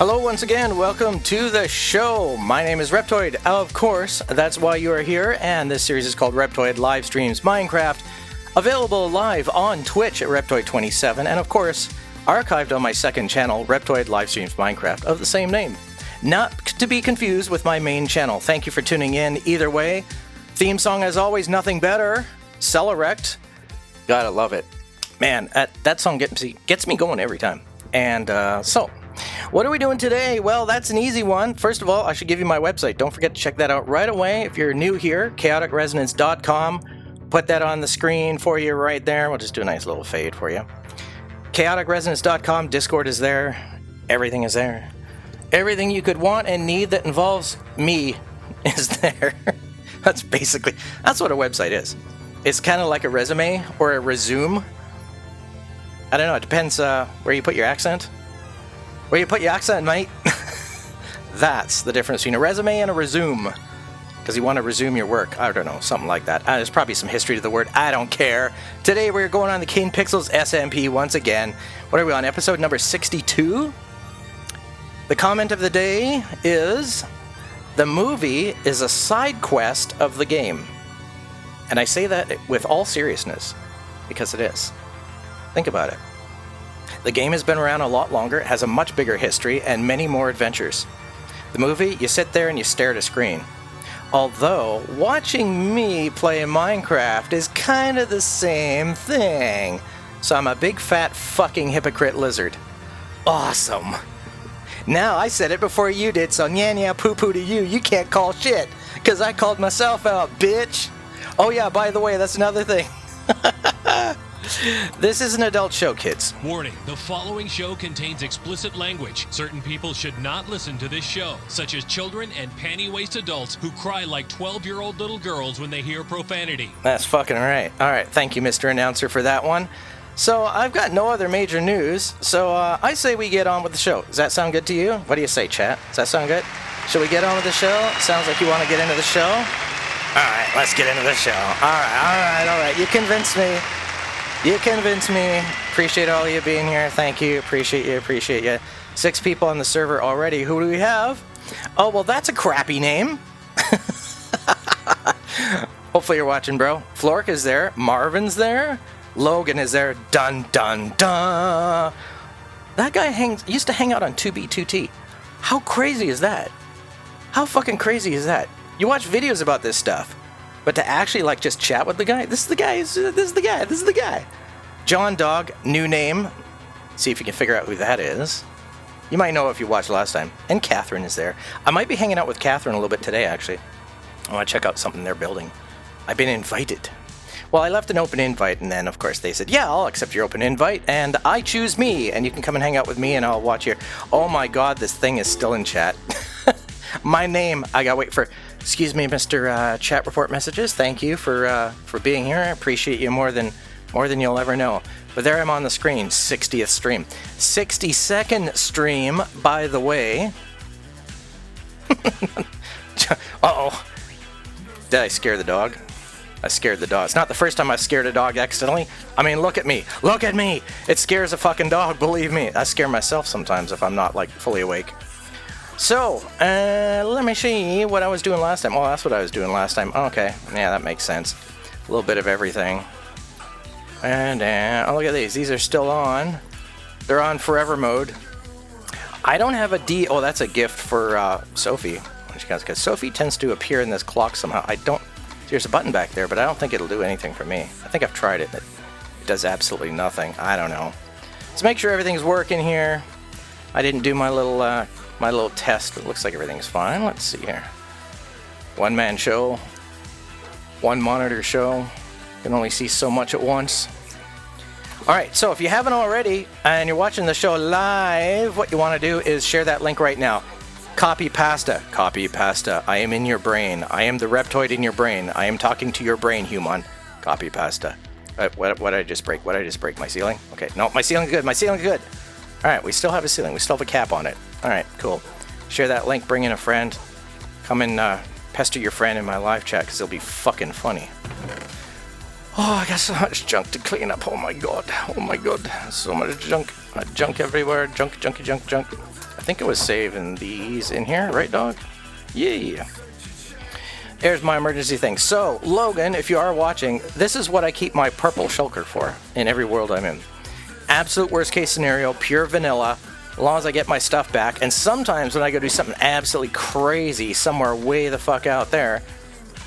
Hello once again, welcome to the show. My name is Reptoid, of course, that's why you are here, and this series is called Reptoid Live Streams Minecraft, available live on Twitch at Reptoid27, and of course, archived on my second channel, Reptoid Live Streams Minecraft, of the same name. Not to be confused with my main channel. Thank you for tuning in either way. Theme song, as always, nothing better. Celerect. Gotta love it. Man, that song gets me going every time. And so, what are we doing today? Well, that's an easy one. First of all, I should give you my website. Don't forget to check that out right away. If you're new here, chaoticresonance.com. Put that on the screen for you right there. We'll just do a nice little fade for you. chaoticresonance.com. Discord is there. Everything is there. Everything you could want and need that involves me is there. That's what a website is. It's kind of like a resume or a resume. I don't know, it depends where you put your accent. Where you put your accent, mate. That's the difference between a resume and a resume. Because you want to resume your work. I don't know, something like that. There's probably some history to the word. I don't care. Today we're going on the Kane Pixels SMP once again. What are we on, episode number 62? The comment of the day is, the movie is a side quest of the game. And I say that with all seriousness, because it is. Think about it. The game has been around a lot longer, it has a much bigger history, and many more adventures. The movie, you sit there and you stare at a screen. Although, watching me play Minecraft is kind of the same thing. So I'm a big fat fucking hypocrite lizard. Awesome. Now, I said it before you did, so nya poo-poo to you. You can't call shit, because I called myself out, bitch. Oh yeah, by the way, that's another thing. This is an adult show, kids. Warning, the following show contains explicit language. Certain people should not listen to this show, such as children and panty-waist adults who cry like 12-year-old little girls when they hear profanity. That's fucking right. Alright, thank you, Mr. Announcer, for that one. So, I've got no other major news, so I say we get on with the show. Does that sound good to you? What do you say, chat? Does that sound good? Should we get on with the show? Sounds like you want to get into the show? Alright, let's get into the show. Alright. You convinced me. You convinced me. Appreciate all of you being here. Thank you. Appreciate you. 6 people on the server already. Who do we have? Oh, well, that's a crappy name. Hopefully you're watching, bro. Flork is there. Marvin's there. Logan is there. Dun, dun, dun. That guy used to hang out on 2B2T. How crazy is that? How fucking crazy is that? You watch videos about this stuff. But to actually, like, just chat with the guy, this is the guy. John Dog, new name. See if you can figure out who that is. You might know if you watched last time. And Catherine is there. I might be hanging out with Catherine a little bit today, actually. I want to check out something they're building. I've been invited. Well, I left an open invite, and then, of course, they said, yeah, I'll accept your open invite, and I choose me, and you can come and hang out with me, and I'll watch your... Oh my god, this thing is still in chat. My name, I gotta wait for... Excuse me, Mr. Chat Report Messages. Thank you for being here. I appreciate you more than you'll ever know. But there I'm on the screen, 60th stream. 62nd stream, by the way. Uh-oh. Did I scare the dog? I scared the dog. It's not the first time I've scared a dog accidentally. I mean, look at me. Look at me. It scares a fucking dog, believe me. I scare myself sometimes if I'm not, like, fully awake. So, let me see what I was doing last time. Oh, that's what I was doing last time. Okay, yeah, that makes sense. A little bit of everything. And, oh, look at these. These are still on. They're on forever mode. I don't have a D... Oh, that's a gift for Sophie. Because Sophie tends to appear in this clock somehow. There's a button back there, but I don't think it'll do anything for me. I think I've tried it. It does absolutely nothing. I don't know. Let's make sure everything's working here. I didn't do my little test. It looks like everything's fine. Let's see here. One-man show. One monitor show. You can only see so much at once. Alright, so if you haven't already, and you're watching the show live, what you want to do is share that link right now. Copy pasta. Copy pasta. I am in your brain. I am the Reptoid in your brain. I am talking to your brain, human. Copy pasta. What did I just break? What did I just break? My ceiling? Okay, no, my ceiling's good. My ceiling's good. Alright, we still have a ceiling. We still have a cap on it. Alright, cool. Share that link, bring in a friend. Come and pester your friend in my live chat, because it'll be fucking funny. Oh, I got so much junk to clean up. Oh my god. Oh my god. So much junk. Junk everywhere. Junk. I think it was saving these in here, right, dog? Yeah. There's my emergency thing. So, Logan, if you are watching, this is what I keep my purple shulker for in every world I'm in. Absolute worst case scenario, pure vanilla, as long as I get my stuff back. And sometimes when I go do something absolutely crazy somewhere way the fuck out there,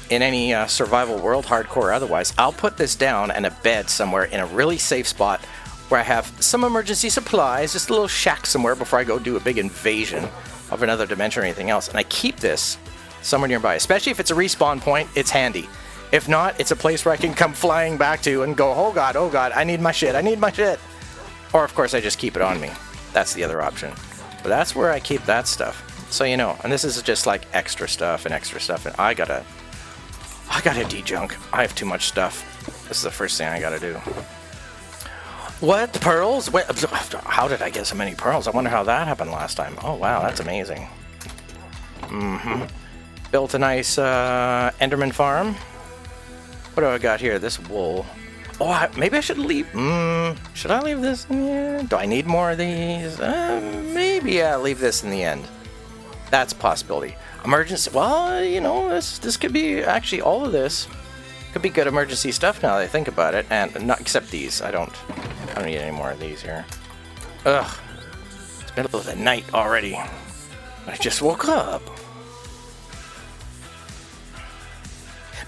in any survival world, hardcore or otherwise, I'll put this down in a bed somewhere in a really safe spot where I have some emergency supplies, just a little shack somewhere before I go do a big invasion of another dimension or anything else. And I keep this somewhere nearby, especially if it's a respawn point. It's handy. If not, it's a place where I can come flying back to and go, oh god, I need my shit, or of course I just keep it on me. That's the other option, but that's where I keep that stuff, so you know. And this is just like extra stuff, and I gotta de-junk. I have too much stuff. This is the first thing I gotta do. What, pearls? Wait, how did I get so many pearls? I wonder how that happened last time. Oh wow, that's amazing. Built a nice Enderman farm. What do I got here? This wool. Oh, maybe I should leave. Should I leave this in the end? Do I need more of these? Maybe I'll leave this in the end. That's a possibility. Emergency. Well, you know, this could be actually all of this could be good emergency stuff now that I think about it. And not except these. I don't need any more of these here. Ugh. It's middle of the night already. I just woke up.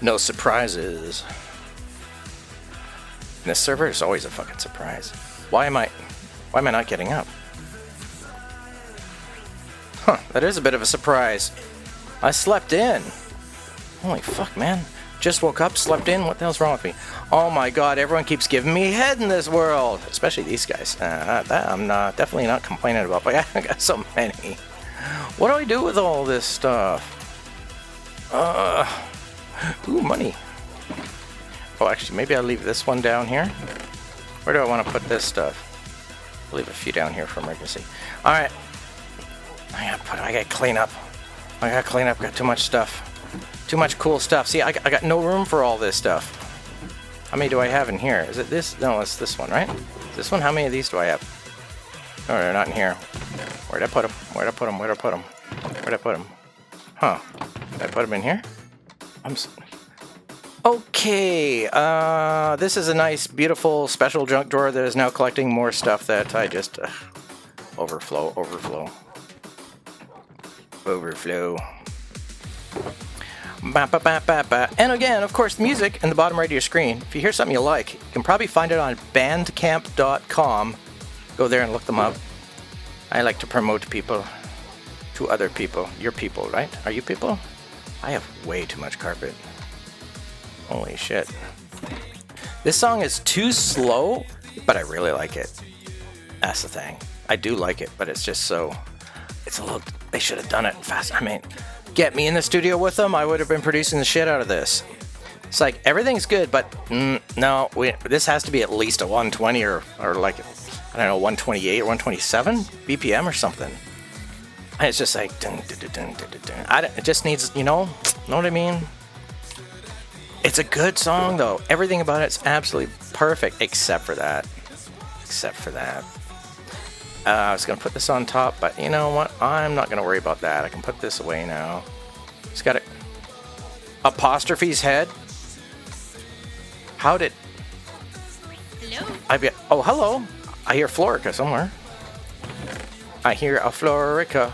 No surprises. And this server is always a fucking surprise. Why am I not getting up? Huh, that is a bit of a surprise. I slept in. Holy fuck, man. Just woke up, slept in. What the hell's wrong with me? Oh my god, everyone keeps giving me head in this world. Especially these guys. That I'm definitely not complaining about, but I got so many. What do I do with all this stuff? Ooh, money. Oh, actually, maybe I'll leave this one down here. Where do I want to put this stuff? I'll leave a few down here for emergency. Alright. I gotta clean up. Got too much stuff. Too much cool stuff. See, I got no room for all this stuff. How many do I have in here? Is it this? No, it's this one, right? This one? How many of these do I have? Oh, they're not in here. Where'd I put them? Huh. Did I put them in here? Okay, this is a nice, beautiful, special junk drawer that is now collecting more stuff that I just... overflow. And again, of course, music in the bottom right of your screen. If you hear something you like, you can probably find it on bandcamp.com. Go there and look them up. I like to promote people to other people. You're people, right? Are you people? I have way too much carpet. Holy shit. This song is too slow, but I really like it. That's the thing. I do like it, but it's just so... It's a little... They should have done it fast. I mean, get me in the studio with them, I would have been producing the shit out of this. It's like, everything's good, but no, this has to be at least a 120 or like, I don't know, 128 or 127 BPM or something. And it's just like... It just needs, you know what I mean? It's a good song, though. Everything about it's absolutely perfect, except for that. I was going to put this on top, but you know what? I'm not going to worry about that. I can put this away now. It's got a... Apostrophe's head? How did... Hello? Oh, hello. I hear Florica somewhere. I hear a Florica.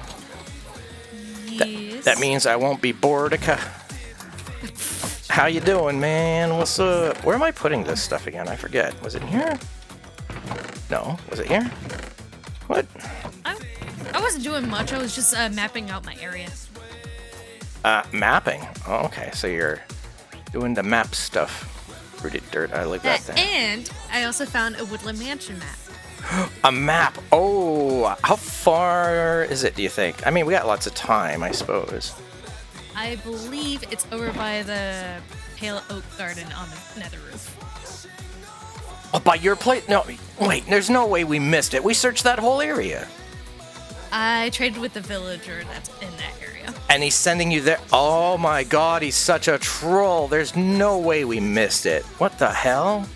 Yes. That means I won't be bored-ica. How you doing, man? What's up? Where am I putting this stuff again? I forget. Was it in here? No. Was it here? What? I wasn't doing much. I was just mapping out my area. Mapping? Oh, okay. So you're doing the map stuff. Rooted dirt. I like that thing. And I also found a woodland mansion map. A map. Oh, how far is it, do you think? I mean, we got lots of time, I suppose. I believe it's over by the Pale Oak Garden on the nether roof. Oh, by your place? No, wait, there's no way we missed it. We searched that whole area. I traded with the villager that's in that area. And he's sending you there? Oh my god, he's such a troll. There's no way we missed it. What the hell?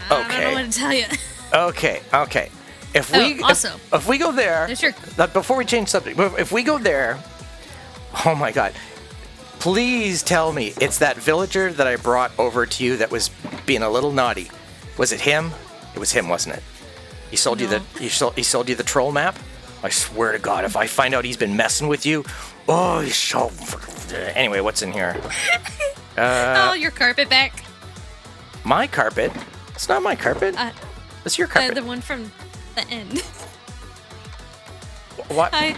I don't know what to tell you. Okay. if we go there, There's your- before we change subject, if we go there, oh my god, please tell me it's that villager that I brought over to you that was being a little naughty. Was it him? It was him, wasn't it? He sold you he sold you the troll map. I swear to God, if I find out he's been messing with you, oh, he's so. Anyway, what's in here? Your carpet back. My carpet? It's not my carpet. It's your carpet. The one from the end. What? I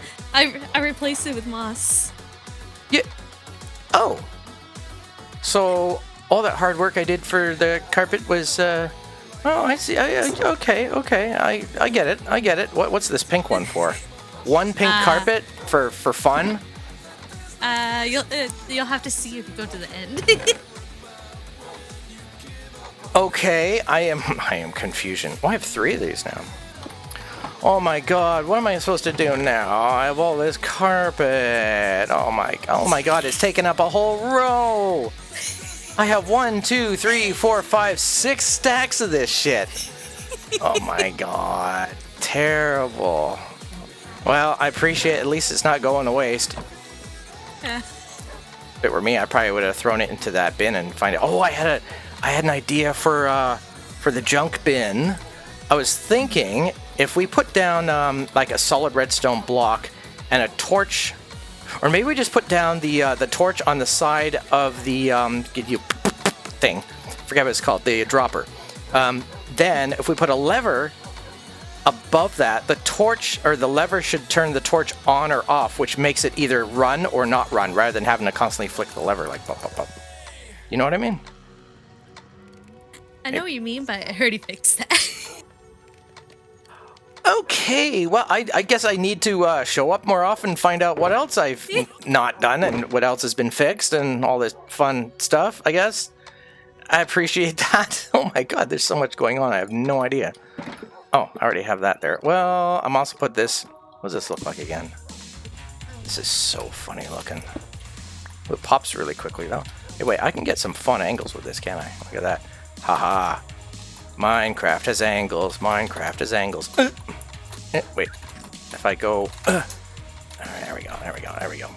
replaced it with moss. Yeah. Oh. So all that hard work I did for the carpet was. Oh, I see. Okay. I get it. What's this pink one for? One pink carpet for fun? You'll have to see if you go to the end. Okay, I am confusion. Oh, I have 3 of these now. Oh my god, what am I supposed to do now? I have all this carpet. Oh my god, it's taking up a whole row. I have 1, 2, 3, 4, 5, 6 stacks of this shit. Oh my god, terrible. Well, I appreciate at least it's not going to waste. If it were me, I probably would have thrown it into that bin and find it. Oh, I had an idea for the junk bin. I was thinking if we put down like a solid redstone block and a torch, or maybe we just put down the torch on the side of the thing. Forget what it's called, the dropper. Then if we put a lever above that, the torch or the lever should turn the torch on or off, which makes it either run or not run, rather than having to constantly flick the lever like pop, pop, pop. You know what I mean? I know what you mean, but I already fixed that. Okay, well, I guess I need to show up more often and find out what else I've not done and what else has been fixed and all this fun stuff, I guess. I appreciate that. Oh my god, there's so much going on. I have no idea. Oh, I already have that there. Well, I'm also put this... What does this look like again? This is so funny looking. It pops really quickly, though. Hey, wait, I can get some fun angles with this, can't I? Look at that. Haha. Minecraft has angles. Minecraft has angles. Wait. If I go... Alright, there we go.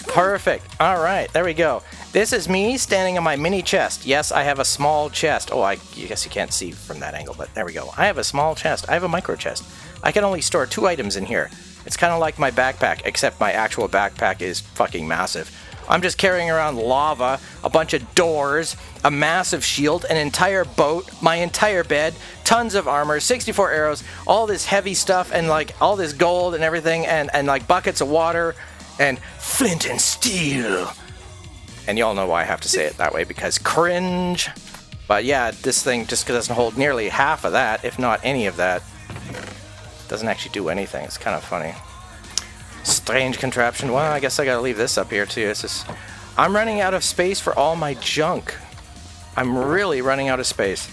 Perfect. Alright, there we go. This is me standing on my mini chest. Yes, I have a small chest. Oh, I guess you can't see from that angle, but there we go. I have a small chest. I have a micro chest. I can only store 2 items in here. It's kind of like my backpack, except my actual backpack is fucking massive. I'm just carrying around lava, a bunch of doors, a massive shield, an entire boat, my entire bed, tons of armor, 64 arrows, all this heavy stuff, and like all this gold and everything, and like buckets of water, and flint and steel. And y'all know why I have to say it that way, because cringe. But yeah, this thing just doesn't hold nearly half of that, if not any of that. Doesn't actually do anything. It's kind of funny. Strange contraption. Well, I guess I gotta leave this up here too. It's just, I'm running out of space for all my junk. I'm really running out of space.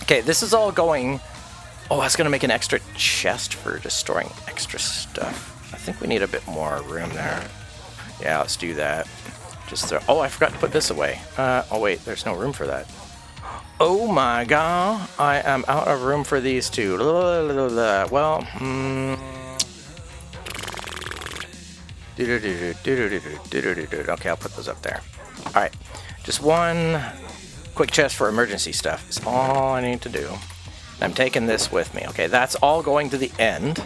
Okay, this is all going... Oh, I was gonna make an extra chest for just storing extra stuff. I think we need a bit more room there. Yeah, let's do that. Just throw... Oh, I forgot to put this away. Oh wait, there's no room for that. Oh my god, I am out of room for these two. Well, okay, I'll put those up there. Alright, just one quick chest for emergency stuff is all I need to do. I'm taking this with me. Okay, that's all going to the end.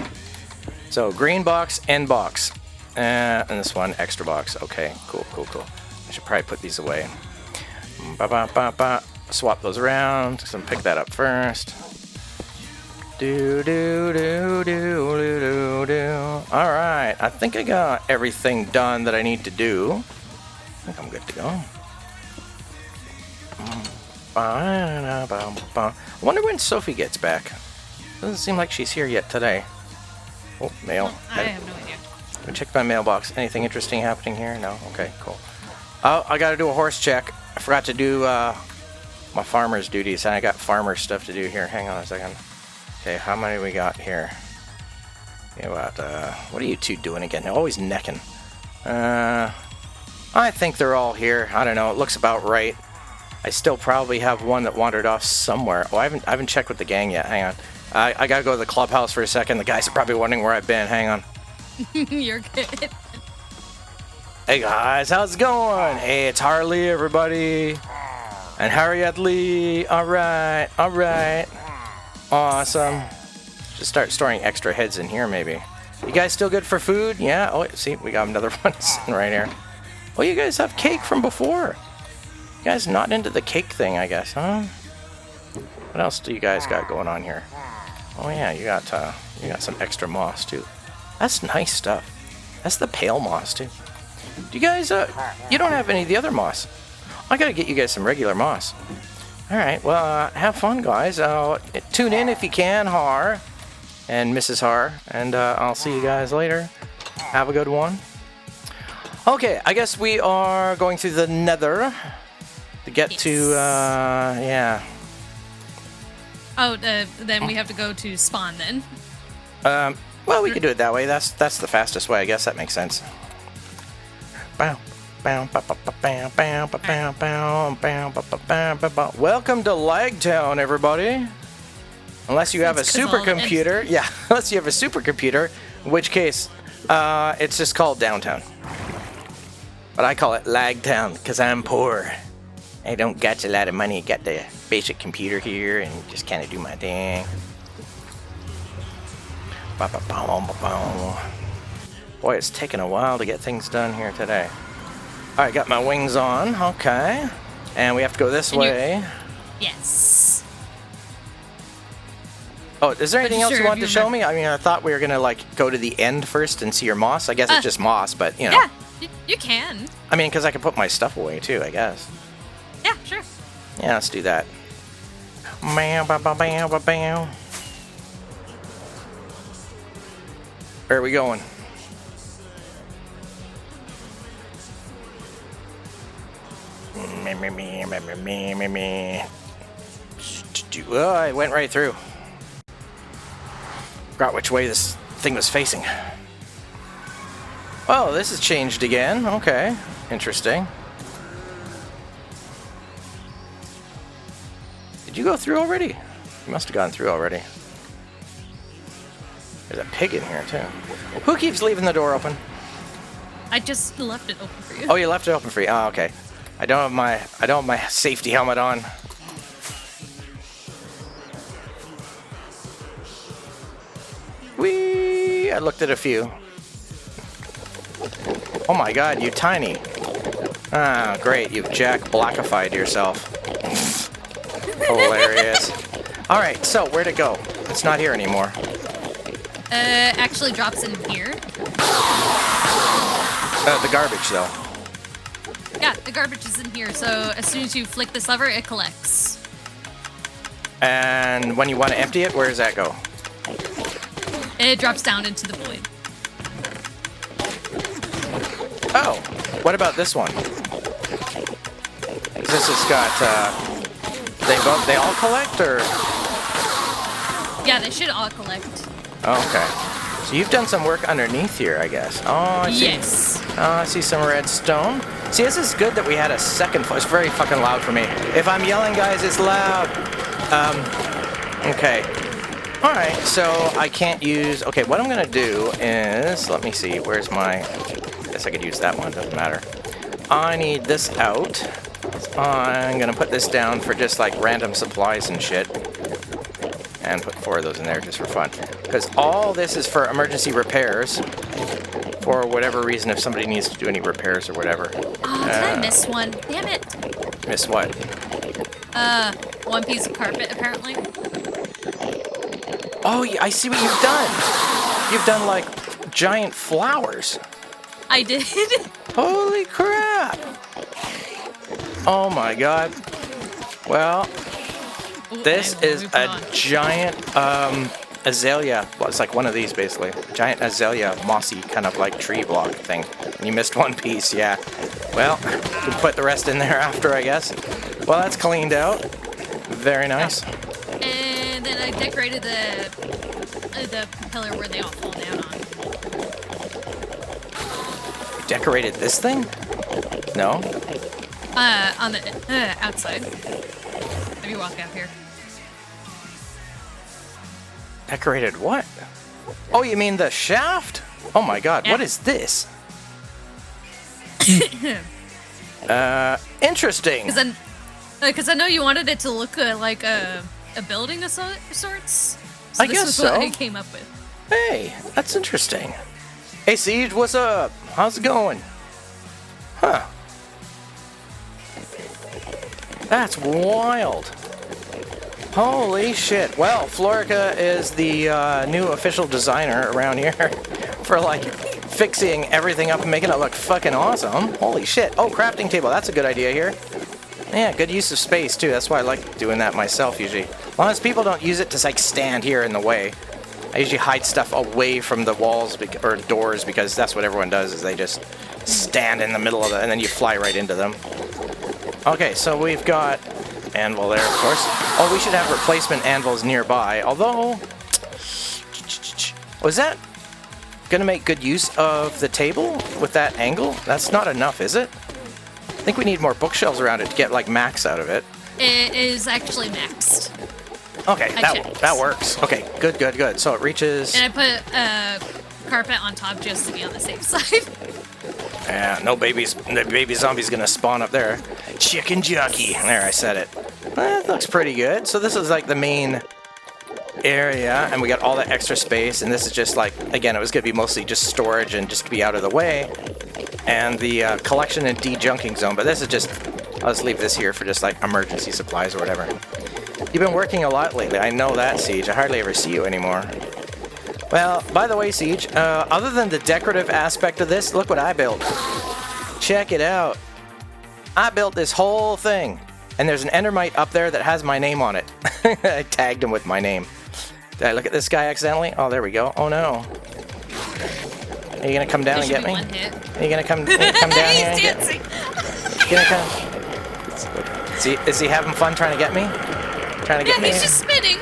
So, green box, end box. And this one, extra box. Okay, cool. I should probably put these away. Swap those around. So pick that up first. Alright, I think I got everything done that I need to do. I think I'm good to go. I wonder when Sophie gets back. Doesn't seem like she's here yet today. Oh, mail. Well, I have no idea. Let me check my mailbox. Anything interesting happening here? No? Okay, cool. Oh, I gotta do a horse check. I forgot to do my farmer's duties, and I got farmer stuff to do here. Hang on a second. Okay, how many we got here? Okay, what are you two doing again? They're always necking. I think they're all here. I don't know. It looks about right. I still probably have one that wandered off somewhere. Oh, I haven't checked with the gang yet. Hang on. I gotta go to the clubhouse for a second. The guys are probably wondering where I've been. Hang on. You're good. Hey guys, how's it going? Hey, it's Harley, everybody. And Harriet Lee. Alright, alright. Awesome. Just start storing extra heads in here, maybe. You guys still good for food? Yeah? Oh, see, we got another one sitting right here. Oh, you guys have cake from before. You guys not into the cake thing, I guess, huh? What else do you guys got going on here? Oh yeah, you got some extra moss too. That's nice stuff. That's the pale moss too. Do you guys you don't have any of the other moss? I gotta get you guys some regular moss. All right, well, have fun, guys. Tune in if you can, Har and Mrs. Har, and I'll see you guys later. Have a good one. Okay, I guess we are going through the Nether to get to yeah. Oh, then we have to go to spawn then. Well, we could do it that way. That's the fastest way, I guess. That makes sense. Welcome to Lagtown, everybody. Unless you have a supercomputer. Yeah, unless you have a supercomputer, in which case it's just called Downtown. But I call it Lagtown because I'm poor. I don't got a lot of money. Got the basic computer here and just kind of do my thing. Boy, it's taking a while to get things done here today. Alright, got my wings on. Okay. And we have to go this way. Yes. Oh, is there anything else you want to show me? I mean, I thought we were going to, like, go to the end first and see your moss. I guess it's just moss, but, you know. Yeah, you can. I mean, because I can put my stuff away, too, I guess. Yeah, sure. Yeah, let's do that. Where are we going? Oh, I went right through. Forgot which way this thing was facing. Oh, this has changed again. Okay, interesting. Did you go through already? You must have gone through already. There's a pig in here too. Who keeps leaving the door open? I just left it open for you. Oh, you left it open for you. Oh, okay. I don't have my safety helmet on. Whee! I looked at a few. Oh my god, you tiny. Ah, great. You've Jack Blackified yourself. Hilarious. Alright, so where'd it go? It's not here anymore. Actually drops in here. The garbage, though. Yeah, the garbage is in here, so as soon as you flick this lever, it collects. And when you want to empty it, where does that go? It drops down into the void. Oh, what about this one? This has got, they all collect, or? Yeah, they should all collect. Oh, okay. So you've done some work underneath here, I guess. Oh, I see. Yes. Oh, I see some redstone. See, this is good that we had a second floor. It's very fucking loud for me. If I'm yelling, guys, it's loud. Okay. All right, so I can't use... Okay, what I'm going to do is... Let me see. Where's my... I guess I could use that one. Doesn't matter. I need this out. I'm going to put this down for just, like, random supplies and shit. And put 4 of those in there just for fun. Because all this is for emergency repairs. For whatever reason, if somebody needs to do any repairs or whatever. Oh, did I miss one? Damn it. Miss what? One piece of carpet, apparently. Oh, I see what you've done. You've done, like, giant flowers. I did. Holy crap. Oh, my God. Well, this is a giant azalea. Well, it's like one of these, basically. Giant azalea, mossy, kind of like tree block thing. And you missed one piece, yeah. Well, we'll put the rest in there after, I guess. Well, that's cleaned out. Very nice. And then I decorated the pillar where they all fall down on. Decorated this thing? No? On the outside. Let me walk out here. Decorated what? Oh, you mean the shaft? Oh my god, Yeah. what is this? Interesting. Because I know you wanted it to look like a building of sorts. So I this guess was so. what I came up with. Hey, that's interesting. Hey, Siege, what's up? How's it going? Huh. That's wild. Holy shit. Well, Florica is the new official designer around here for, like, fixing everything up and making it look fucking awesome. Holy shit. Oh, crafting table. That's a good idea here. Yeah, good use of space, too. That's why I like doing that myself, usually. As long as people don't use it to, like, stand here in the way. I usually hide stuff away from the walls or doors because that's what everyone does, is they just stand in the middle of it, and then you fly right into them. Okay, so we've got anvil there, of course. Oh, we should have replacement anvils nearby, although... Was that gonna make good use of the table with that angle? That's not enough, is it? I think we need more bookshelves around it to get, like, max out of it. It is actually maxed. Okay, I checked. that works. Okay, good. So it reaches... And I put carpet on top just to be on the safe side. Yeah, no babies. The baby zombie's gonna spawn up there. Chicken jockey. There, I said it. That looks pretty good. So this is like the main area, and we got all that extra space, and this is just like, again, it was gonna be mostly just storage and just to be out of the way. And the collection and de-junking zone, but this is just, I'll just leave this here for just like emergency supplies or whatever. You've been working a lot lately. I know that, Siege. I hardly ever see you anymore. Well, by the way, Siege, other than the decorative aspect of this, look what I built. Check it out. I built this whole thing. And there's an endermite up there that has my name on it. I tagged him with my name. Did I look at this guy accidentally? Oh, there we go. Oh, no. Are you going to come down and get me? Are you going to come down here and get me? Gonna come? Is he having fun trying to get me? Trying to get me? Yeah, he's just spinning.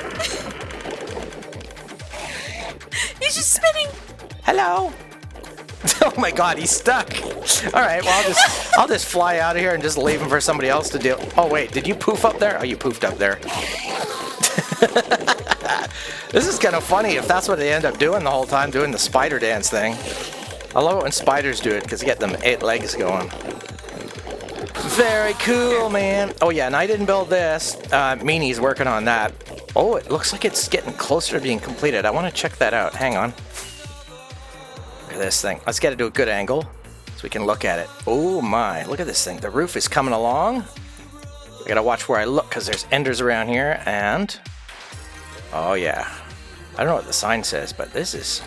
He's just spinning. Hello. Oh my god, he's stuck. All right, well I'll just fly out of here and just leave him for somebody else to deal. Oh wait, did you poof up there? Oh, you poofed up there. This is kind of funny if that's what they end up doing the whole time, doing the spider dance thing. I love it when spiders do it because you get them 8 legs going. Very cool, man. Oh yeah, and I didn't build this. Meanie's working on that. Oh, it looks like it's getting closer to being completed. I want to check that out. Hang on. Look at this thing. Let's get it to a good angle so we can look at it. Oh my, look at this thing. The roof is coming along. I gotta watch where I look because there's enders around here, and... Oh yeah. I don't know what the sign says, but this is...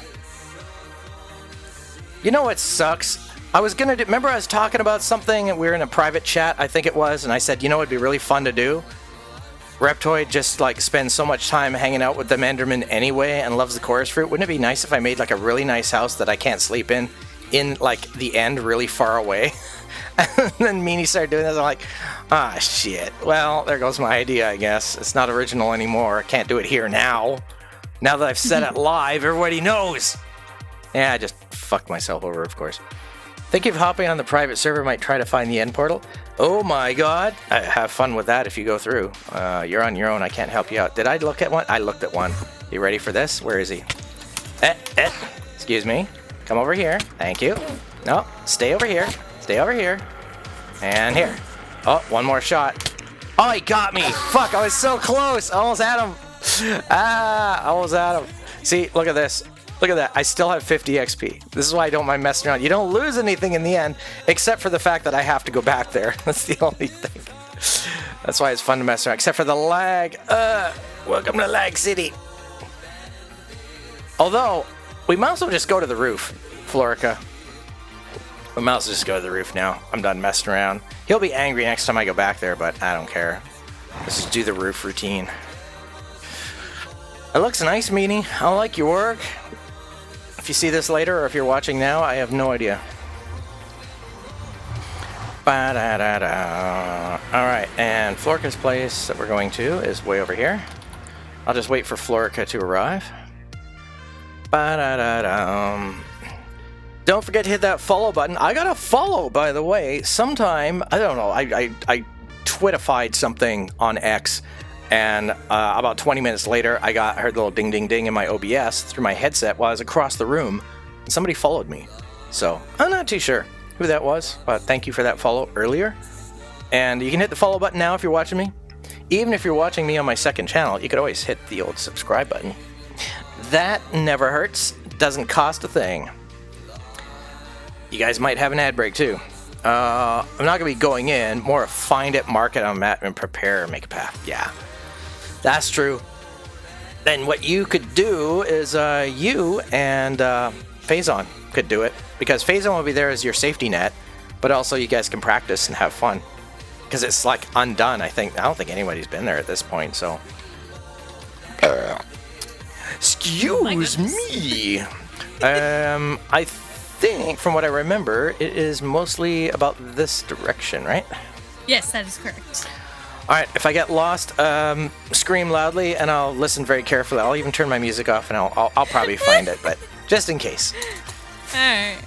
You know what sucks? I was gonna do... Remember I was talking about something and we were in a private chat, I think it was, and I said, you know what would be really fun to do? Reptoid just like spends so much time hanging out with the Enderman anyway and loves the chorus fruit. Wouldn't it be nice if I made like a really nice house that I can't sleep in like the end really far away? And then Meanie started doing this. I'm like, ah, shit. Well, there goes my idea, I guess. It's not original anymore. I can't do it here now. Now that I've said it live, everybody knows. Yeah, I just fucked myself over, of course. Think if hopping on the private server might try to find the end portal? Oh my god. Have fun with that if you go through. You're on your own. I can't help you out. Did I look at one? I looked at one. You ready for this? Where is he? Excuse me. Come over here. Thank you. No, stay over here. Stay over here. And here. Oh, one more shot. Oh, he got me. Fuck, I was so close. Almost had him. Almost had him. See, look at this. Look at that. I still have 50 XP. This is why I don't mind messing around. You don't lose anything in the end, except for the fact that I have to go back there. That's the only thing. That's why it's fun to mess around, except for the lag. Welcome to Lag City. Although, we might as well just go to the roof, Florica. We might as well just go to the roof now. I'm done messing around. He'll be angry next time I go back there, but I don't care. Let's just do the roof routine. It looks nice, Meanie. I like your work. If you see this later, or if you're watching now, I have no idea. Ba-da-da-da. Alright, and Florica's place that we're going to is way over here. I'll just wait for Florica to arrive. Ba-da-da-da. Don't forget to hit that follow button. I got a follow, by the way. Sometime, I don't know, I twitified something on X, And about 20 minutes later, I heard a little ding, ding, ding in my OBS through my headset while I was across the room, and somebody followed me. So I'm not too sure who that was, but thank you for that follow earlier. And you can hit the follow button now if you're watching me. Even if you're watching me on my second channel, you could always hit the old subscribe button. That never hurts, doesn't cost a thing. You guys might have an ad break too. I'm not going to be going in, more find it, mark it on map, and prepare, make a path. Yeah, that's true. Then what you could do is you and Phazon could do it, because Phazon will be there as your safety net, but also you guys can practice and have fun. Because it's like undone, I think. I don't think anybody's been there at this point, so. Excuse me. I think, from what I remember, it is mostly about this direction, right? Yes, that is correct. All right, if I get lost, scream loudly, and I'll listen very carefully. I'll even turn my music off, and I'll probably find it, but just in case. All right.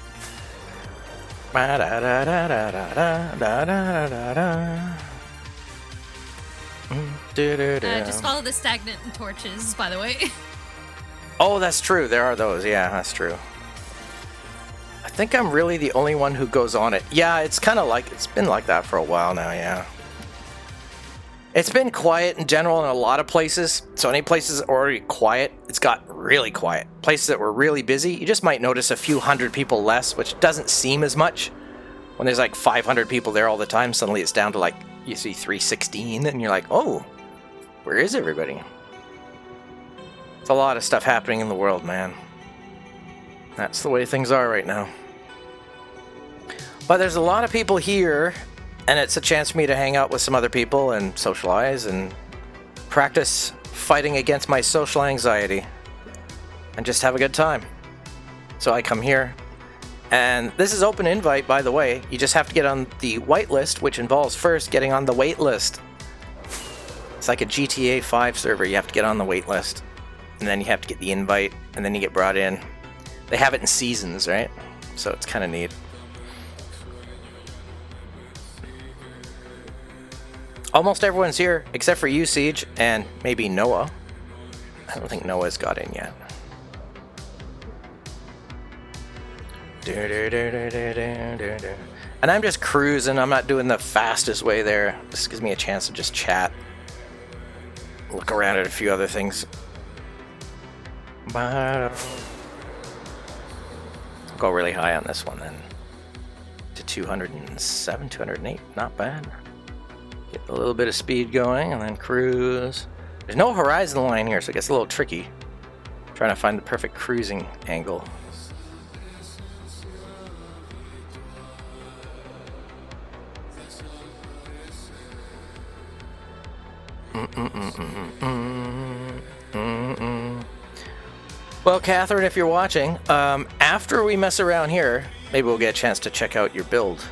Just follow the stagnant and torches, by the way. Oh, that's true. There are those. Yeah, that's true. I think I'm really the only one who goes on it. Yeah, it's kind of like, it's been like that for a while now, yeah. It's been quiet in general in a lot of places. So any places that are already quiet, it's got really quiet. Places that were really busy, you just might notice a few hundred people less, which doesn't seem as much. When there's like 500 people there all the time, suddenly it's down to like, you see 316, and you're like, oh, where is everybody? It's a lot of stuff happening in the world, man. That's the way things are right now. But there's a lot of people here, and it's a chance for me to hang out with some other people and socialize and practice fighting against my social anxiety and just have a good time. So I come here, and this is open invite, by the way. You just have to get on the whitelist, which involves first getting on the wait list. It's like a GTA 5 server. You have to get on the wait list, and then you have to get the invite, and then you get brought in. They have it in seasons, right? So it's kind of neat. Almost everyone's here, except for you, Siege, and maybe Noah. I don't think Noah's got in yet. And I'm just cruising. I'm not doing the fastest way there. This gives me a chance to just chat. Look around at a few other things. I'll go really high on this one then. To 207, 208. Not bad. Get a little bit of speed going and then cruise. There's no horizon line here, so it gets a little tricky. Trying to find the perfect cruising angle. Well, Catherine, if you're watching, after we mess around here, maybe we'll get a chance to check out your build.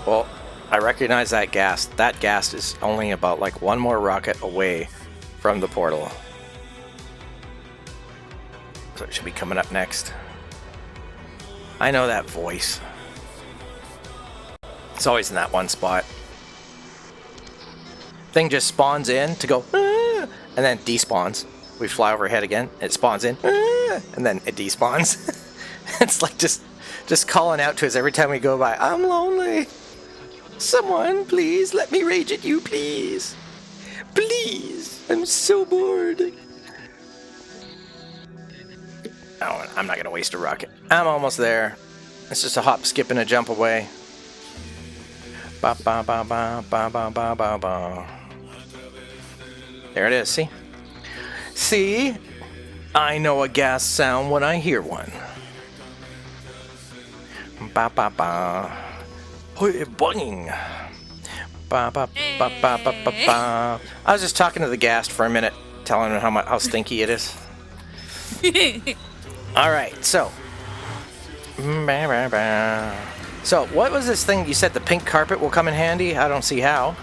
Well, I recognize that ghast. That ghast is only about like one more rocket away from the portal. So it should be coming up next. I know that voice. It's always in that one spot. Thing just spawns in to go, ah, and then despawns. We fly overhead again, it spawns in, ah, and then it despawns. It's like just calling out to us every time we go by. I'm lonely. Someone, please, let me rage at you, please. Please, I'm so bored. Oh, I'm not going to waste a rocket. I'm almost there. It's just a hop, skip, and a jump away. Ba ba ba ba ba ba ba ba ba. There it is, see? See? I know a gas sound when I hear one. Ba ba ba. Hoi boing. Ba ba ba ba ba ba ba. I was just talking to the ghast for a minute, telling him how stinky it is. Alright, so. So, what was this thing you said the pink carpet will come in handy? I don't see how.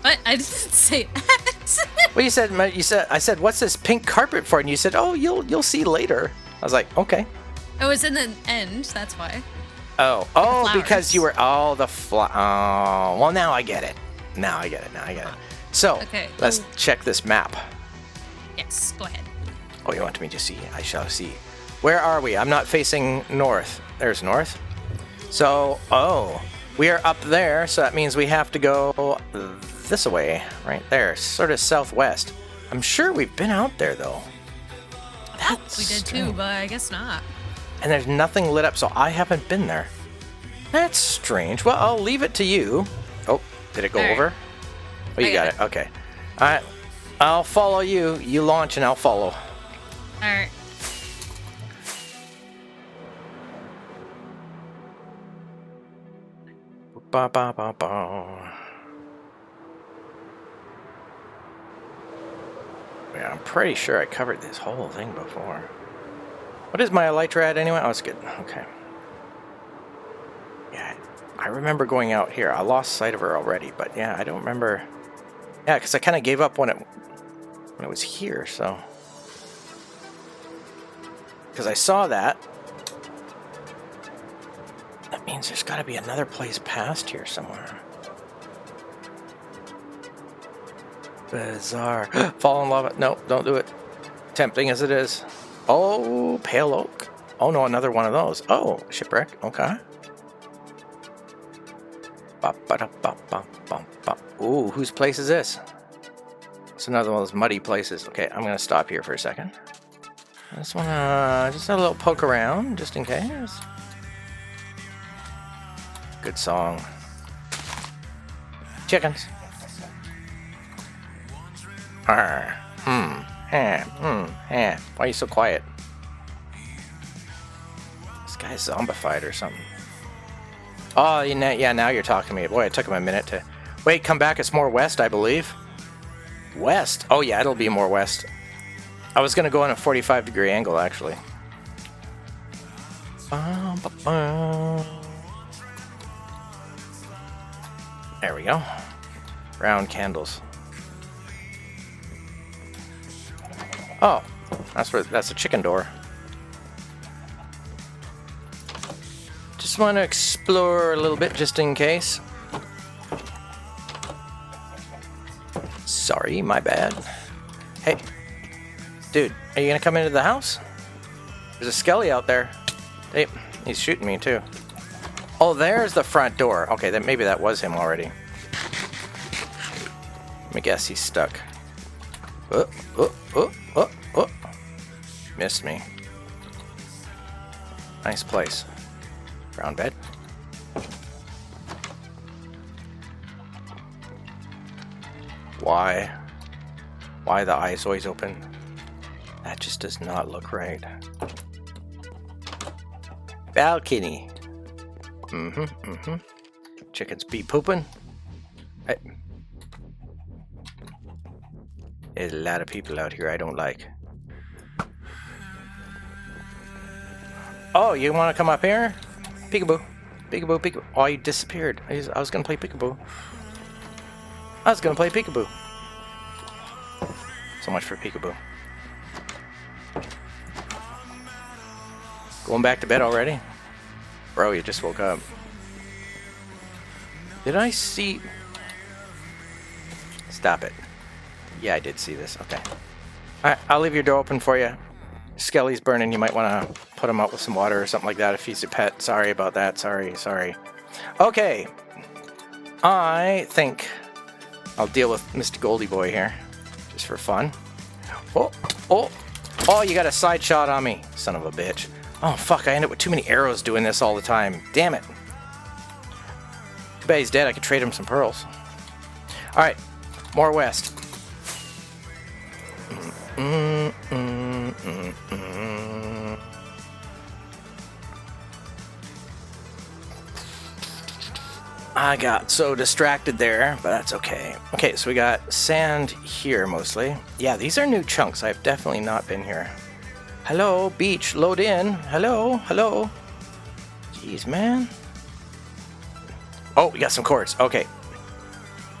What? I didn't say that. Well, I said, what's this pink carpet for? And you said, oh, you'll see later. I was like, okay. It was in the end, that's why. Oh, flowers. because you were oh well, now I get it. Now I get it. So Okay. let's check this map. Yes, go ahead. Oh, you want me to see? I shall see. Where are we? I'm not facing north. There's north. So, we are up there, so that means we have to go this way, right there, sort of southwest. I'm sure we've been out there, though. That's We did too, but I guess not. And there's nothing lit up, so I haven't been there. That's strange. Well, I'll leave it to you. Oh, did it go All right. over? Oh, you I got got it. Okay. All right. I'll follow you. You launch, and I'll follow. All right. Ba ba ba ba. Yeah, I'm pretty sure I covered this whole thing before. What is my elytra at anyway? Oh, it's good. Okay. Yeah, I remember going out here. I lost sight of her already, but yeah, I don't remember. Yeah, because I kind of gave up when it was here, so. Because I saw that. That means there's got to be another place past here somewhere. Bizarre. Fall in lava. No, don't do it. Tempting as it is. Oh, pale oak. Oh no, another one of those. Oh, shipwreck. Okay. Ooh, whose place is this? It's another one of those muddy places. Okay, I'm gonna stop here for a second. I just wanna just have a little poke around, just in case. Good song. Chickens. Why are you so quiet? This guy's zombified or something. Oh, yeah, now you're talking to me. Boy, it took him a minute to... Wait, come back. It's more west, I believe. West? Oh, yeah, it'll be more west. I was going to go on a 45-degree angle, actually. There we go. Round candles. Oh, that's a chicken door. Just want to explore a little bit just in case. Sorry, my bad. Hey, dude, are you gonna come into the house? There's a skelly out there. Hey, he's shooting me too. Oh, there's the front door. Okay, then maybe that was him already. Let me guess, he's stuck. Missed me. Nice place. Brown bed. Why? Why the eyes always open? That just does not look right. Balcony. Chickens be pooping. Hey. There's a lot of people out here I don't like. Oh, you want to come up here? Peekaboo. Peekaboo, peekaboo. Oh, you disappeared. I was going to play peekaboo. So much for peekaboo. Going back to bed already? Bro, you just woke up. Did I see... Stop it. Yeah, I did see this. Okay. Alright, I'll leave your door open for you. Skelly's burning. You might want to put him out with some water or something like that if he's a pet. Sorry about that. Sorry. Okay. I think I'll deal with Mr. Goldie Boy here. Just for fun. Oh, you got a side shot on me. Son of a bitch. Oh, fuck. I end up with too many arrows doing this all the time. Damn it. Too bad he's dead. I could trade him some pearls. Alright. More west. I got so distracted there, but that's okay. Okay, so we got sand here mostly. Yeah, these are new chunks. I've definitely not been here. Hello, beach, load in. Hello. Jeez, man. Oh, we got some quartz. Okay.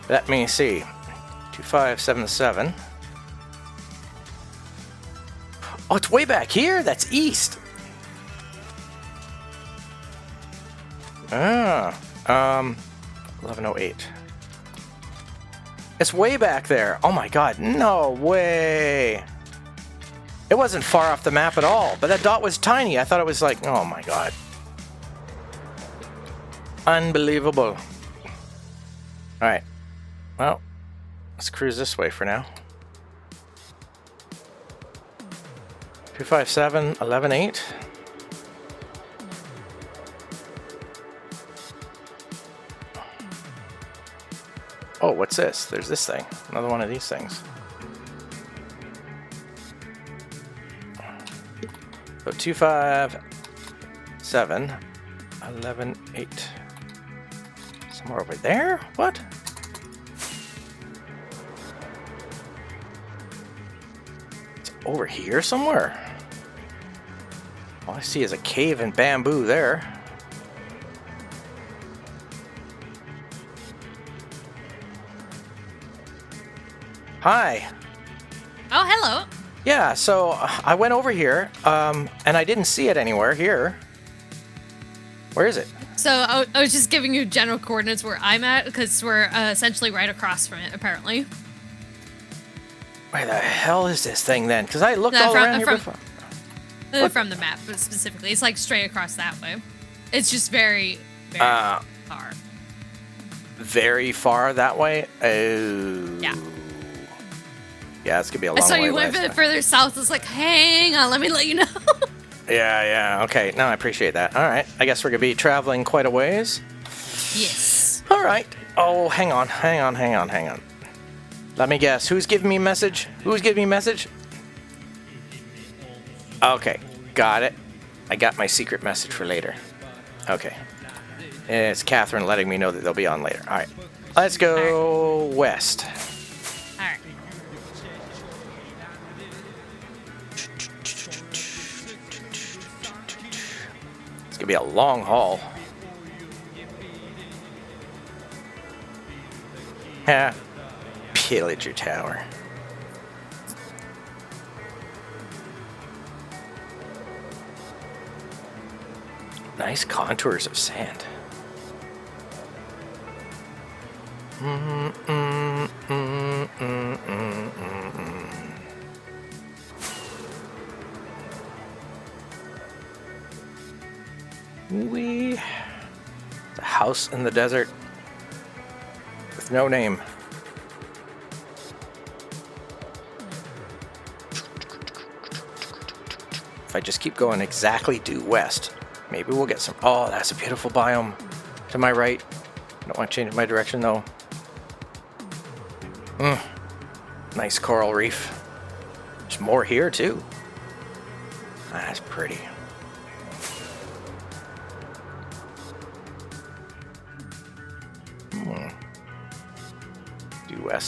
Let me see. 2577. Oh, it's way back here? That's east. 1108. It's way back there. Oh my god, no way. It wasn't far off the map at all, but that dot was tiny. I thought it was like, oh my god. Unbelievable. Alright. Well, let's cruise this way for now. 257, 11.8. Oh, what's this? There's this thing. Another one of these things. So 257, 11.8. Somewhere over there? What? It's over here somewhere. All I see is a cave and bamboo there. Hi. Oh, hello. Yeah, so I went over here, and I didn't see it anywhere here. Where is it? So I was just giving you general coordinates where I'm at, because we're essentially right across from it, apparently. Where the hell is this thing then? Because I looked all around here before. From the map, specifically. It's like straight across that way. It's just very, very far. Very far that way? Oh. Yeah. Yeah, it's going to be a long way. I saw you went a bit further south. It's like, hang on, let me let you know. Yeah. Okay, no, I appreciate that. All right. I guess we're going to be traveling quite a ways. Yes. All right. Oh, hang on. Let me guess. Who's giving me a message? Okay, got it. I got my secret message for later. Okay. It's Catherine letting me know that they'll be on later. All right. Let's go west. All right. It's going to be a long haul. Yeah. Pillager Tower. Nice contours of sand. Wee. The house in the desert with no name. If I just keep going exactly due west, maybe we'll get some. Oh, that's a beautiful biome to my right. I don't want to change my direction though. Nice coral reef. There's more here too. That's pretty.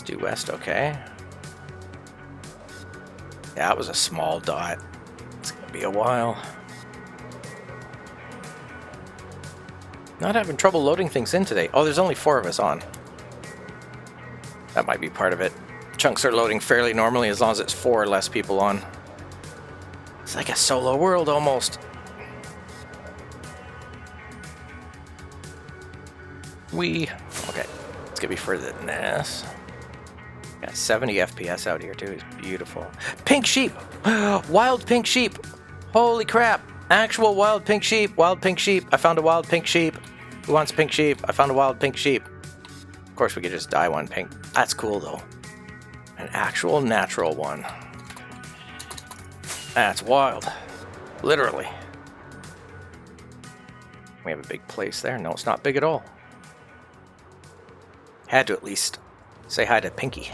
Due west, okay. Yeah, that was a small dot. It's gonna be a while. Not having trouble loading things in today. Oh, there's only 4 of us on. That might be part of it. Chunks are loading fairly normally as long as it's 4 or less people on. It's like a solo world almost. Okay, it's gonna be further than this. Got 70 FPS out here too. It's beautiful. Pink sheep! Wild pink sheep! Holy crap! Actual wild pink sheep! Wild pink sheep! I found a wild pink sheep! Who wants pink sheep? I found a wild pink sheep. Of course, we could just dye one pink. That's cool though. An actual natural one. That's wild. Literally. We have a big place there. No, it's not big at all. Had to at least say hi to Pinky.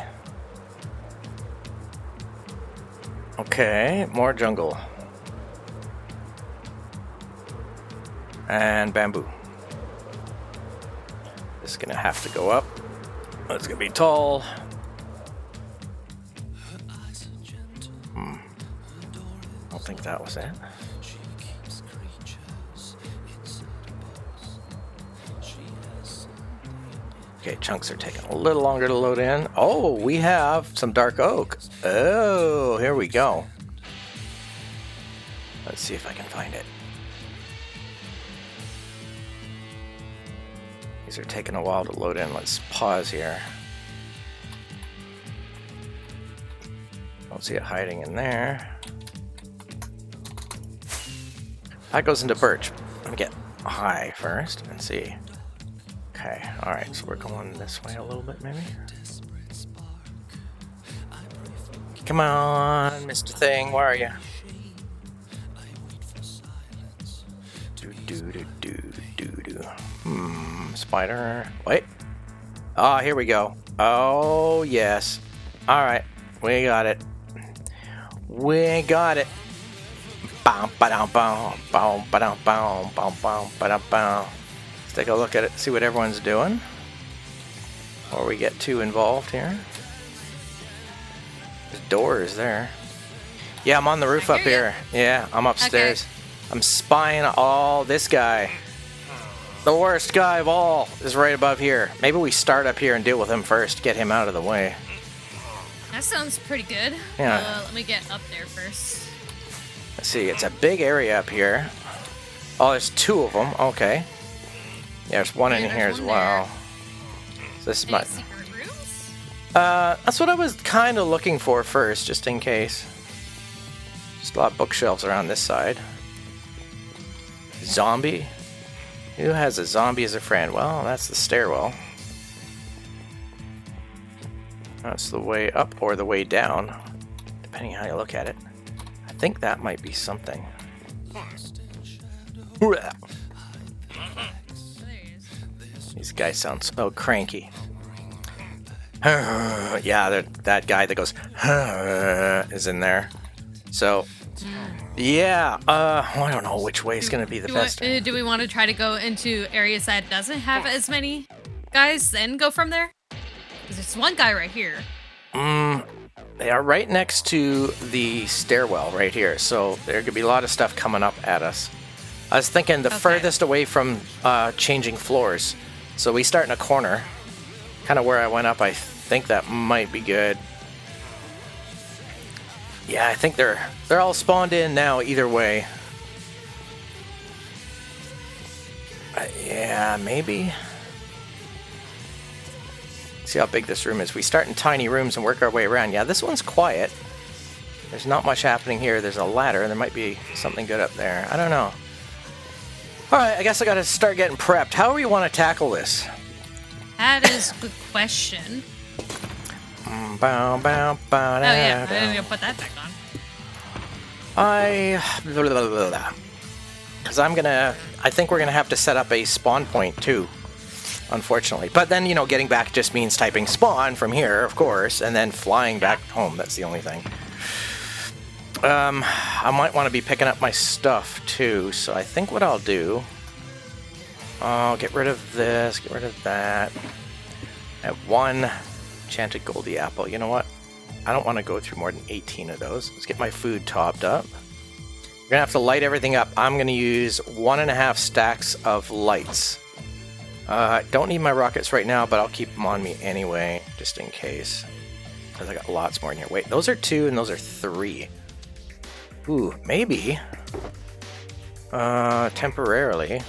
Okay, more jungle. And bamboo. This is gonna have to go up. It's gonna be tall. I don't think that was it. Okay, chunks are taking a little longer to load in. Oh, we have some dark oak. Oh, here we go. Let's see if I can find it. These are taking a while to load in. Let's pause here. Don't see it hiding in there. That goes into birch. Let me get high first and see. Okay, alright, so we're going this way a little bit maybe. Come on, Mr. Thing, where are you? Spider. Wait. Oh, here we go. Oh, yes. Alright, we got it. We got it. Let's take a look at it, see what everyone's doing. Before we get too involved here. There's doors there. Yeah, I'm on the roof up here. Yeah, I'm upstairs. Okay. I'm spying all this guy. The worst guy of all is right above here. Maybe we start up here and deal with him first, get him out of the way. That sounds pretty good. Yeah. Let me get up there first. Let's see, it's a big area up here. Oh, there's two of them. Okay. Yeah, there's one in here as well. So this is my secret rooms? That's what I was kind of looking for first, just in case. Just a lot of bookshelves around this side. Zombie? Who has a zombie as a friend? Well, that's the stairwell. That's the way up or the way down, depending how you look at it. I think that might be something. These guys sound so cranky. Yeah, that guy that goes is in there. So, yeah, I don't know which way is going to be the best. Do we want to try to go into areas that doesn't have as many guys and go from there? Because there's one guy right here. They are right next to the stairwell right here, so there could be a lot of stuff coming up at us. I was thinking the furthest away from changing floors. So we start in a corner, kind of where I went up. I think that might be good. Yeah, I think they're all spawned in now either way. Yeah, maybe. See how big this room is. We start in tiny rooms and work our way around. Yeah, this one's quiet. There's not much happening here. There's a ladder. There might be something good up there. I don't know. Alright, I guess I gotta start getting prepped. How do we want to tackle this? That is a good question. Oh yeah, I didn't even put that back on. Because I think we're gonna have to set up a spawn point too. Unfortunately. But then, getting back just means typing spawn from here, of course, and then flying back home. That's the only thing. I might want to be picking up my stuff, too. So I think what I'll do... I'll get rid of this, get rid of that. I have one enchanted Goldie apple. You know what? I don't want to go through more than 18 of those. Let's get my food topped up. We're going to have to light everything up. I'm going to use 1.5 stacks of lights. Don't need my rockets right now, but I'll keep them on me anyway, just in case. Because I got lots more in here. Wait, those are 2 and those are 3. Ooh, maybe. Temporarily.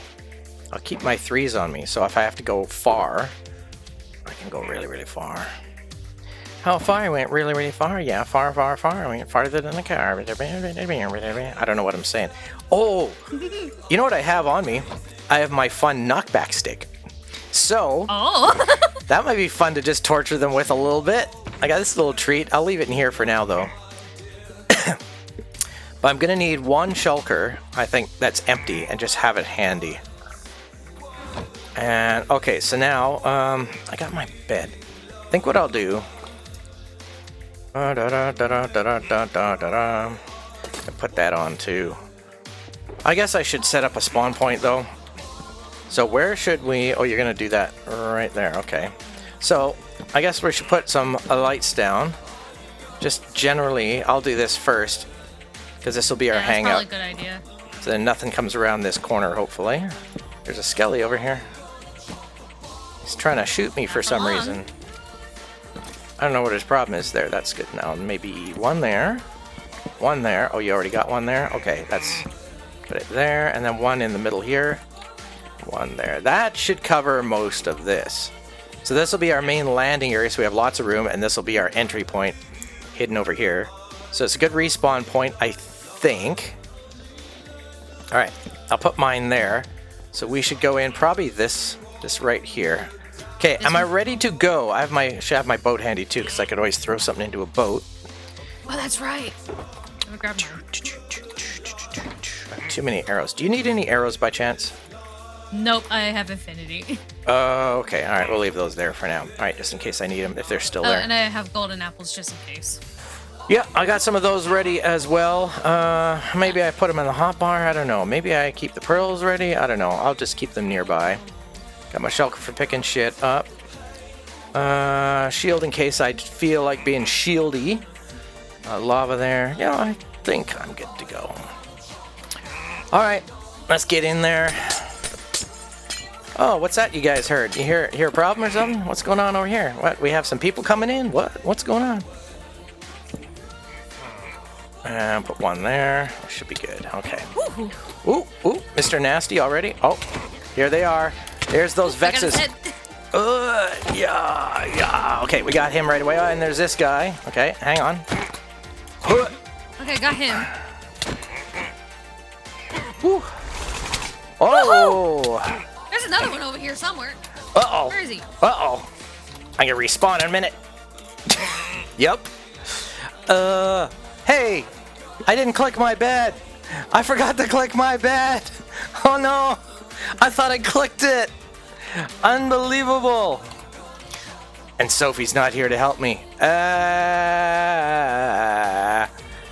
I'll keep my 3s on me, so if I have to go far, I can go really, really far. How far? I went really, really far. Yeah, far, far, far. I went farther than the car. I don't know what I'm saying. Oh! You know what I have on me? I have my fun knockback stick. So, that might be fun to just torture them with a little bit. I got this little treat. I'll leave it in here for now, though. But I'm going to need one shulker, I think, that's empty, and just have it handy. And, okay, so now, I got my bed. I think what I'll do... Put that on, too. I guess I should set up a spawn point, though. So where should we... Oh, you're going to do that right there. Okay. So, I guess we should put some lights down. Just generally, I'll do this first. Because this will be our hangout. That's probably a good idea. So then nothing comes around this corner, hopefully. There's a skelly over here. He's trying to shoot me for some reason. I don't know what his problem is there. That's good now. Maybe one there. One there. Oh, you already got one there? Okay, that's... Put it there. And then one in the middle here. one there. That should cover most of this. So this will be our main landing area, so we have lots of room, and this will be our entry point hidden over here. So it's a good respawn point, I think. Alright, I'll put mine there. So we should go in probably this right here. Okay, am I ready to go? Should have my boat handy too, because I could always throw something into a boat. Oh, that's right. Let me grab mine. Too many arrows. Do you need any arrows by chance? Nope, I have affinity. Oh, okay. All right, we'll leave those there for now. All right, just in case I need them, if they're still there. And I have golden apples just in case. Yeah, I got some of those ready as well. Maybe I put them in the hotbar. I don't know. Maybe I keep the pearls ready. I don't know. I'll just keep them nearby. Got my shulker for picking shit up. Shield in case I feel like being shieldy. Lava there. Yeah, I think I'm good to go. All right, let's get in there. Oh, what's that you guys heard? You hear a problem or something? What's going on over here? What? We have some people coming in? What's going on? And put one there. Should be good. Okay. Ooh, Mr. Nasty already. Oh, here they are. There's those Vexes. Yeah. Okay, we got him right away. And there's this guy. Okay, hang on. Okay, got him. Woo. Oh! There's another one over here somewhere. Uh-oh. Where is he? Uh-oh. I can respawn in a minute. Yep. Hey! I didn't click my bed. I forgot to click my bed. Oh no! I thought I clicked it. Unbelievable. And Sophie's not here to help me.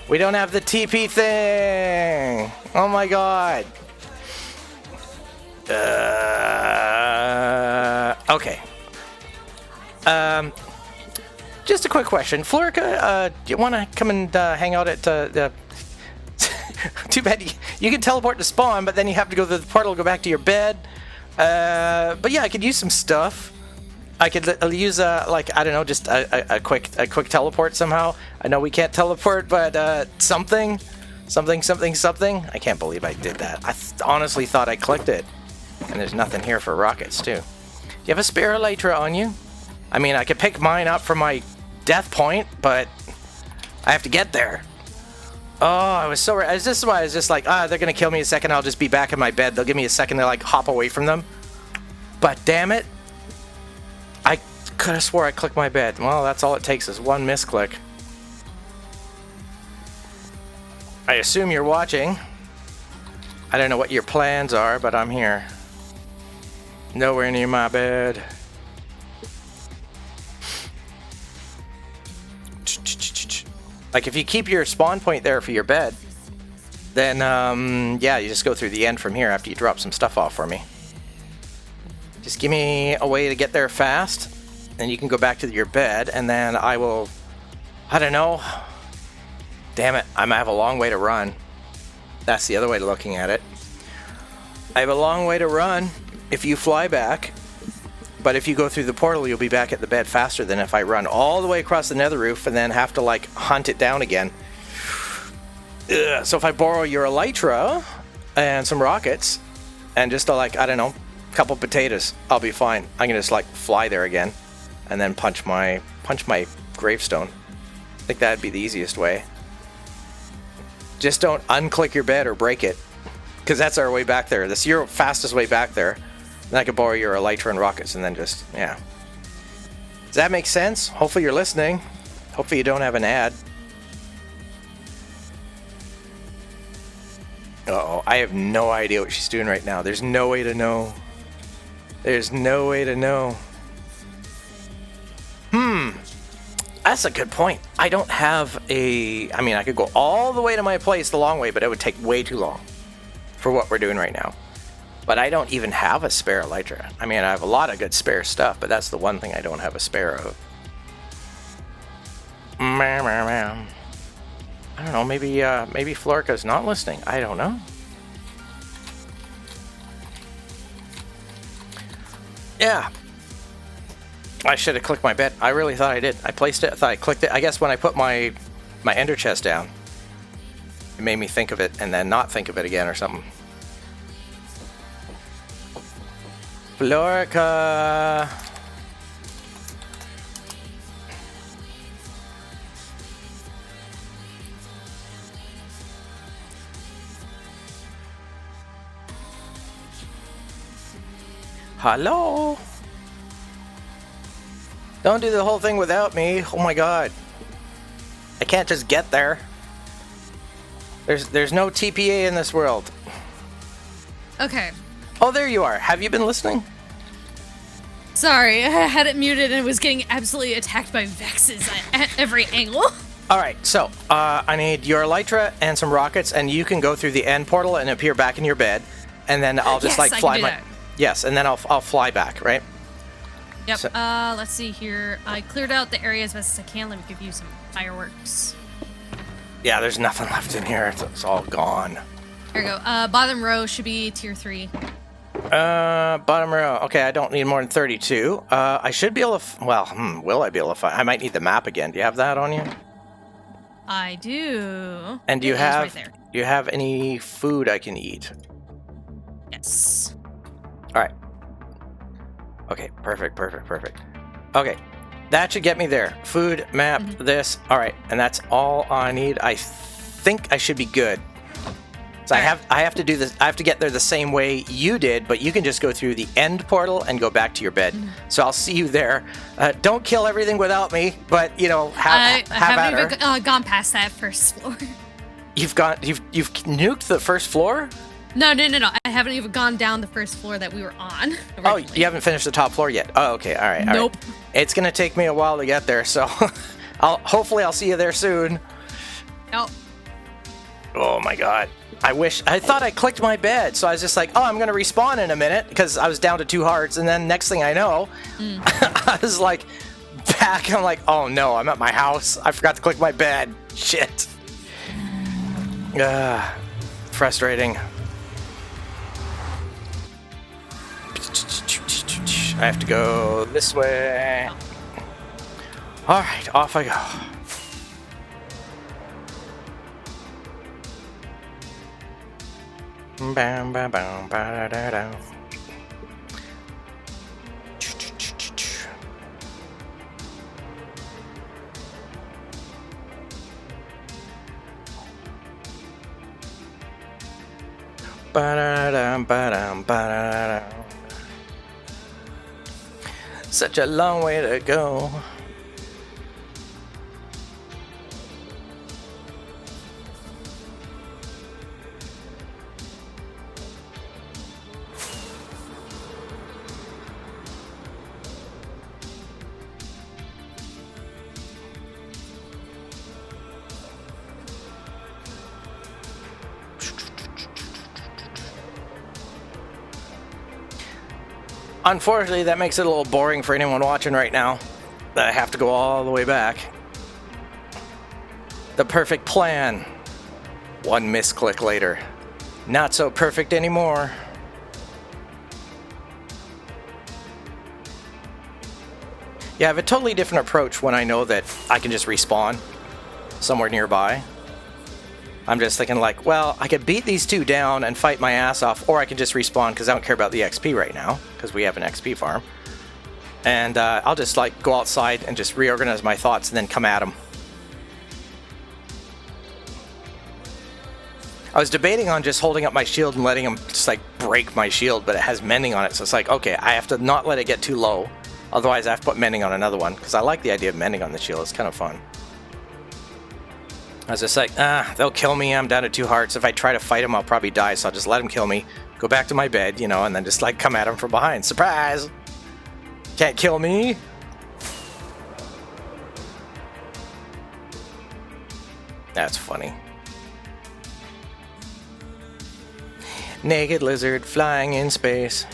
We don't have the TP thing. Oh my god. Okay. Just a quick question. Florica, do you want to come and hang out at Too bad you can teleport to spawn, but then you have to go to the portal, go back to your bed. But yeah, I could use some stuff. I could use like, I don't know, just a quick teleport somehow. I know we can't teleport, but something. I can't believe I did that. I honestly thought I clicked it. And there's nothing here for rockets too. Do you have a spare elytra on you? I mean, I could pick mine up from my death point, but I have to get there. Oh, I was so... This is why I was just like, they're going to kill me in a second. I'll just be back in my bed. They'll give me a second to, like, hop away from them. But damn it. I could have swore I clicked my bed. Well, that's all it takes is one misclick. I assume you're watching. I don't know what your plans are, but I'm here. Nowhere near my bed. Like, if you keep your spawn point there for your bed, then, yeah, you just go through the end from here after you drop some stuff off for me. Just give me a way to get there fast, and you can go back to your bed, and then I will... I don't know. Damn it, I might have a long way to run. That's the other way of looking at it. I have a long way to run if you fly back, but if you go through the portal, you'll be back at the bed faster than if I run all the way across the nether roof and then have to, like, hunt it down again. Ugh. So if I borrow your elytra and some rockets and just, like, I don't know, a couple potatoes, I'll be fine. I can just, like, fly there again and then punch my gravestone. I think that'd be the easiest way. Just don't unclick your bed or break it, because that's our way back there. That's your fastest way back there. Then I could borrow your elytra and rockets and then just, yeah. Does that make sense? Hopefully you're listening. Hopefully you don't have an ad. Uh-oh, I have no idea what she's doing right now. There's no way to know. There's no way to know. That's a good point. I don't have a... I mean, I could go all the way to my place the long way, but it would take way too long for what we're doing right now. But I don't even have a spare elytra. I mean, I have a lot of good spare stuff, but that's the one thing I don't have a spare of. I don't know, maybe Florica's not listening. I don't know. Yeah. I should have clicked my bed. I really thought I did. I placed it. I thought I clicked it. I guess when I put my ender chest down, it made me think of it and then not think of it again or something. Florica. Hello? Don't do the whole thing without me. Oh my god. I can't just get there. There's no TPA in this world. Okay. Oh, there you are. Have you been listening? Sorry, I had it muted and was getting absolutely attacked by Vexes at every angle. All right, so I need your Elytra and some rockets, and you can go through the end portal and appear back in your bed, and then I'll just Yes, like I fly can do my. that. Yes, and then I'll fly back, right? Yep. So- Let's see here. I cleared out the area as best as I can. Let me give you some fireworks. Yeah, there's nothing left in here. It's all gone. There we go. Bottom row should be tier 3. Bottom row. Okay, I don't need more than 32. I should be able to. Will I be able to find? I might need the map again. Do you have that on you? I do. And do you It is have? right there. Do you have any food I can eat? Yes. All right. Okay, perfect. Okay, that should get me there. Food, map, this. All right, and that's all I need. I think I should be good. So I have to do this. I have to get there the same way you did, but you can just go through the end portal and go back to your bed. So I'll see you there. Don't kill everything without me, but you know, I have at her. haven't even gone past that first floor. You've nuked the first floor? No. I haven't even gone down the first floor that we were on. Oh, originally. you haven't finished the top floor yet. Oh, okay. All right. Nope. It's gonna take me a while to get there, so hopefully I'll see you there soon. Nope. Oh my god. I thought I clicked my bed, so I was just like, oh, I'm gonna respawn in a minute because I was down to 2 hearts, and then next thing I know, I was like back. I'm like, oh no, I'm at my house. I forgot to click my bed. Shit. Frustrating. I have to go this way. All right, off I go. Bam, bam, bam, ba, da, da. Ba-da-dum, ba-dum, ba-da-dum. Such a long way to go. Unfortunately, that makes it a little boring for anyone watching right now, that I have to go all the way back. The perfect plan. One misclick later. Not so perfect anymore. Yeah, I have a totally different approach when I know that I can just respawn somewhere nearby. I'm just thinking like, well, I could beat these 2 down and fight my ass off, or I can just respawn because I don't care about the XP right now, because we have an XP farm. And I'll just like go outside and just reorganize my thoughts and then come at them. I was debating on just holding up my shield and letting him just like break my shield, but it has mending on it, so it's like, okay, I have to not let it get too low. Otherwise, I have to put mending on another one, because I like the idea of mending on the shield. It's kind of fun. I was just like, they'll kill me. I'm down to 2 hearts. If I try to fight them, I'll probably die, so I'll just let them kill me, go back to my bed, you know, and then just like come at them from behind. Surprise! Can't kill me! That's funny. Naked lizard flying in space.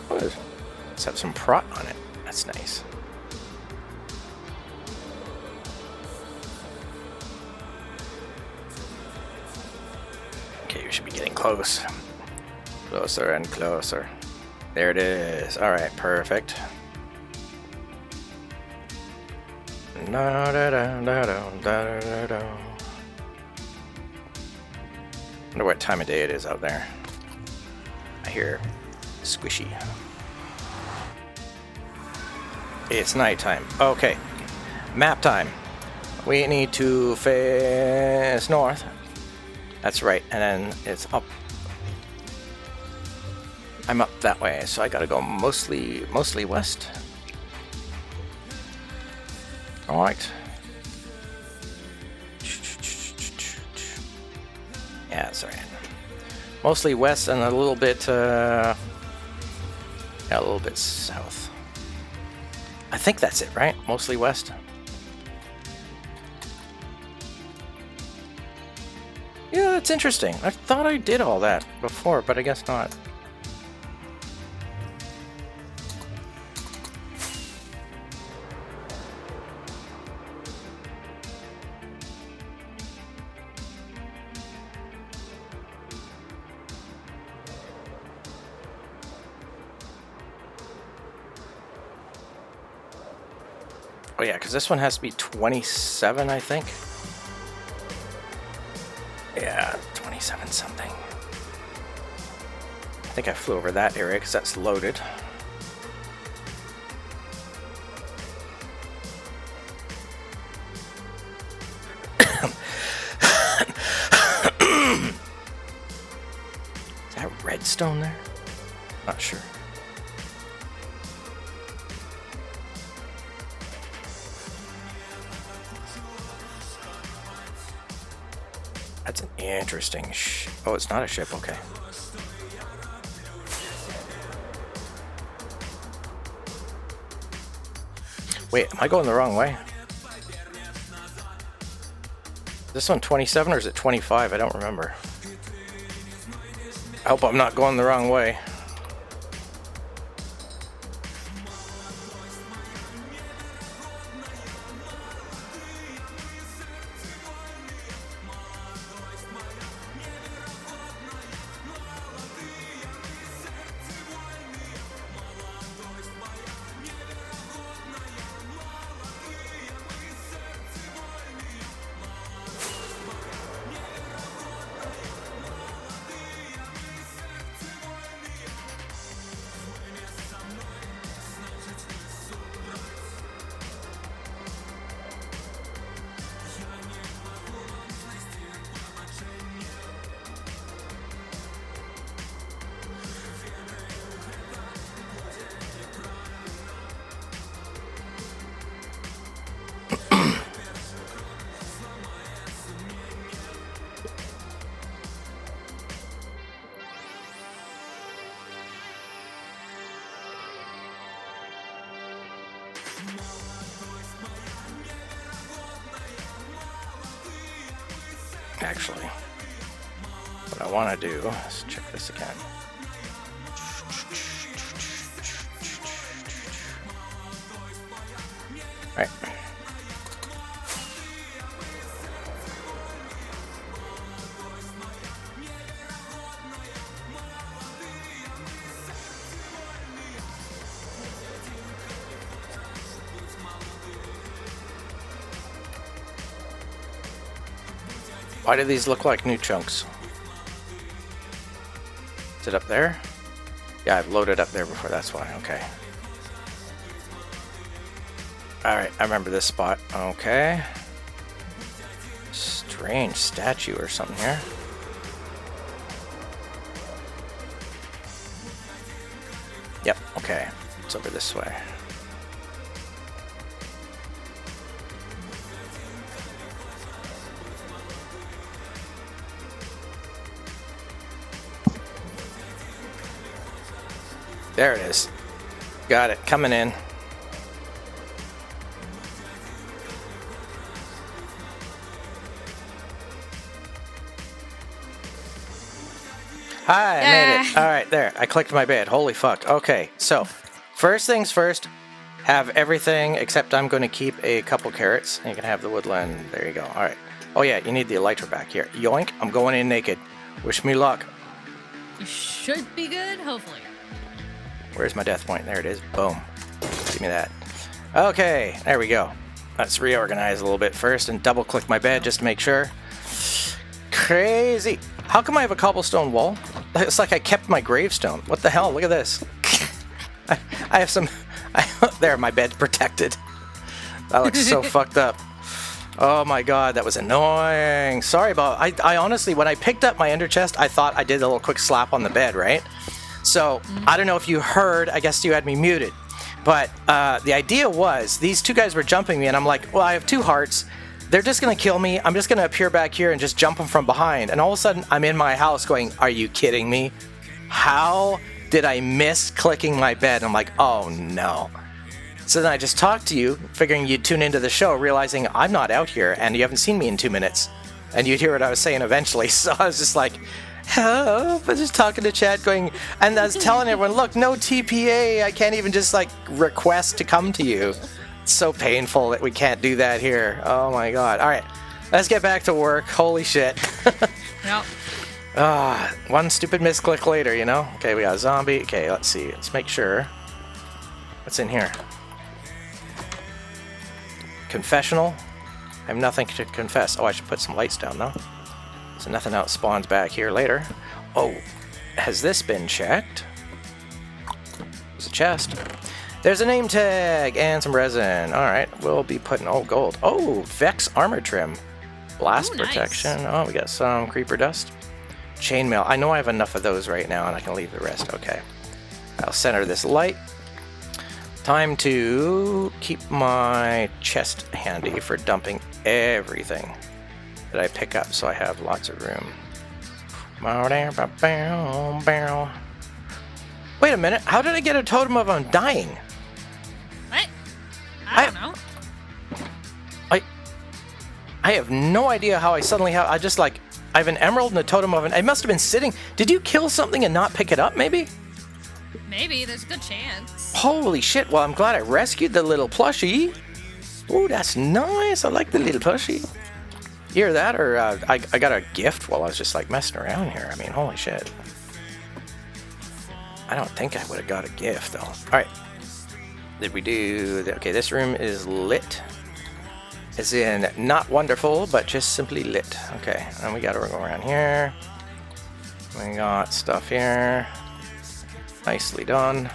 What is? Let's have some prot on it. That's nice. Okay, we should be getting close. Closer and closer. There it is. Alright, perfect. Wonder what time of day it is out there. I hear squishy. It's nighttime. Okay. Map time. We need to face north. That's right. And then it's up. I'm up that way, so I gotta go mostly west. Alright. Yeah, that's right. Mostly west and a little bit south. I think that's it, right? Mostly west. Yeah, that's interesting. I thought I did all that before, but I guess not. Oh yeah, because this one has to be 27, I think. Yeah, 27 something. I think I flew over that area because that's loaded. Is that redstone there? Not sure. That's an interesting oh, it's not a ship, okay. Wait, am I going the wrong way? Is this one 27 or is it 25? I don't remember. I hope I'm not going the wrong way. Actually, what I want to do is check this again. Right. Why do these look like new chunks? Is it up there? Yeah, I've loaded up there before, that's why. Okay. Alright, I remember this spot. Okay. Strange statue or something here. Yep, okay. It's over this way. There it is. Got it. Coming in. Hi, I made it. All right, there. I clicked my bed. Holy fuck. Okay, so first things first, have everything except I'm going to keep a couple carrots. You can have the woodland. There you go. All right. Oh, yeah, you need the elytra back here. Yoink. I'm going in naked. Wish me luck. You should be good, hopefully. Where's my death point? There it is. Boom. Give me that. Okay, there we go. let's reorganize a little bit first and double click my bed just to make sure. Crazy. How come I have a cobblestone wall? It's like I kept my gravestone. What the hell? Look at this. I have some... there, my bed's protected. That looks so fucked up. Oh my god, that was annoying. Sorry about... I honestly, when I picked up my ender chest, I thought I did a little quick slap on the bed, right? So, I don't know if you heard, I guess you had me muted. But the idea was, these two guys were jumping me, and I'm like, well, I have 2 hearts. They're just going to kill me. I'm just going to appear back here and just jump them from behind. And all of a sudden, I'm in my house going, are you kidding me? How did I miss clicking my bed? I'm like, oh no. So then I just talked to you, figuring you'd tune into the show, realizing I'm not out here and you haven't seen me in 2 minutes. And you'd hear what I was saying eventually. So I was just like, help. I was just talking to chat going, and I was telling everyone, look, no TPA. I can't even just like request to come to you. It's so painful that we can't do that here. Oh my god. All right, let's get back to work. Holy shit. Yep. One stupid misclick later, you know? Okay, we got a zombie. Okay, let's see. Let's make sure. What's in here? Confessional. I have nothing to confess. Oh, I should put some lights down, though. So nothing else spawns back here later. Oh, has this been checked? There's a chest. There's a name tag and some resin. Alright, we'll be putting... Oh, gold. Oh, Vex armor trim. Blast protection. Nice. Oh, we got some creeper dust. Chainmail. I know I have enough of those right now, and I can leave the rest. Okay. I'll center this light. Time to keep my chest handy for dumping everything that I pick up, so I have lots of room. Wait a minute. How did I get a totem of undying? What? I don't know. I have no idea how I suddenly have... I just like... I have an emerald and a totem of... It must have been sitting... Did you kill something and not pick it up, maybe? Maybe. There's a good chance. Holy shit. Well, I'm glad I rescued the little plushie. Ooh, that's nice. I like the little plushie. You hear that? Or I got a gift while I was just like messing around here. I mean, holy shit. I don't think I would have got a gift, though. Alright. Did we do... Okay, this room is lit. As in, not wonderful, but just simply lit. Okay, and we gotta go around here. We got stuff here. Nicely done.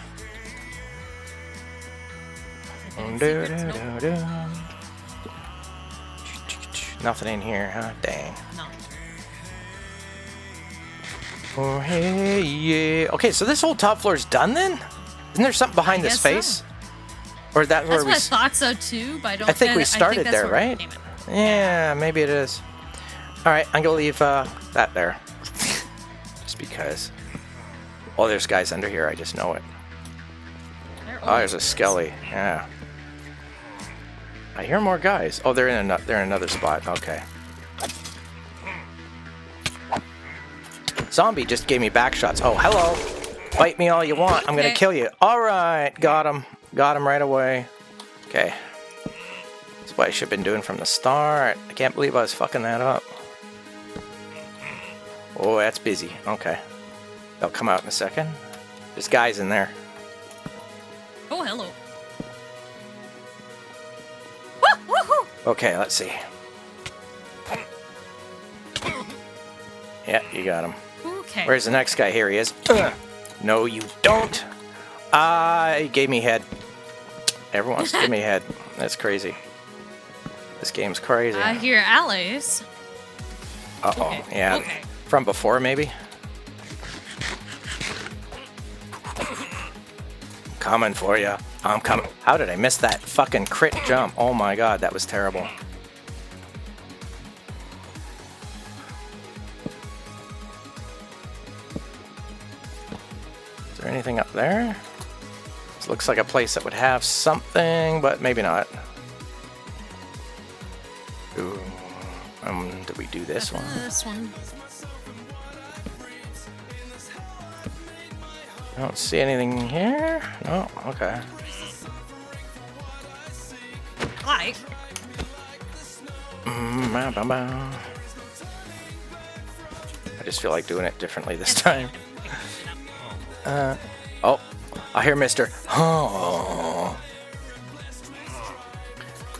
Nothing in here, huh? Dang. No. Oh, hey, yeah. Okay, so this whole top floor is done then? Isn't there something behind this face? So. Or that's where what I thought so too, but I don't. I think we started there, right? Yeah, maybe it is. All right, I'm gonna leave that there, just because. Oh, there's guys under here. I just know it. Oh, there's a skelly. Yeah. I hear more guys. Oh, they're in another spot. Okay. Zombie just gave me back shots. Oh, hello. Bite me all you want. I'm gonna kill you. All right, got him. Got him right away. Okay. That's what I should have been doing from the start. I can't believe I was fucking that up. Oh, that's busy. Okay. They'll come out in a second. There's guys in there. Oh, hello. Okay, let's see. Yeah, you got him. Okay. Where's the next guy? Here he is. No, you don't. He gave me head. Everyone wants to give me head. That's crazy. This game's crazy. I hear allies. Uh-oh. Okay. Yeah. Okay. From before, maybe? Coming for you. I'm coming. How did I miss that fucking crit jump? Oh my god, that was terrible. Is there anything up there? This looks like a place that would have something, but maybe not. Ooh. Did we do this one? This one. I don't see anything here. No, okay. Like. I just feel like doing it differently this time. Oh, I hear Mr. Oh.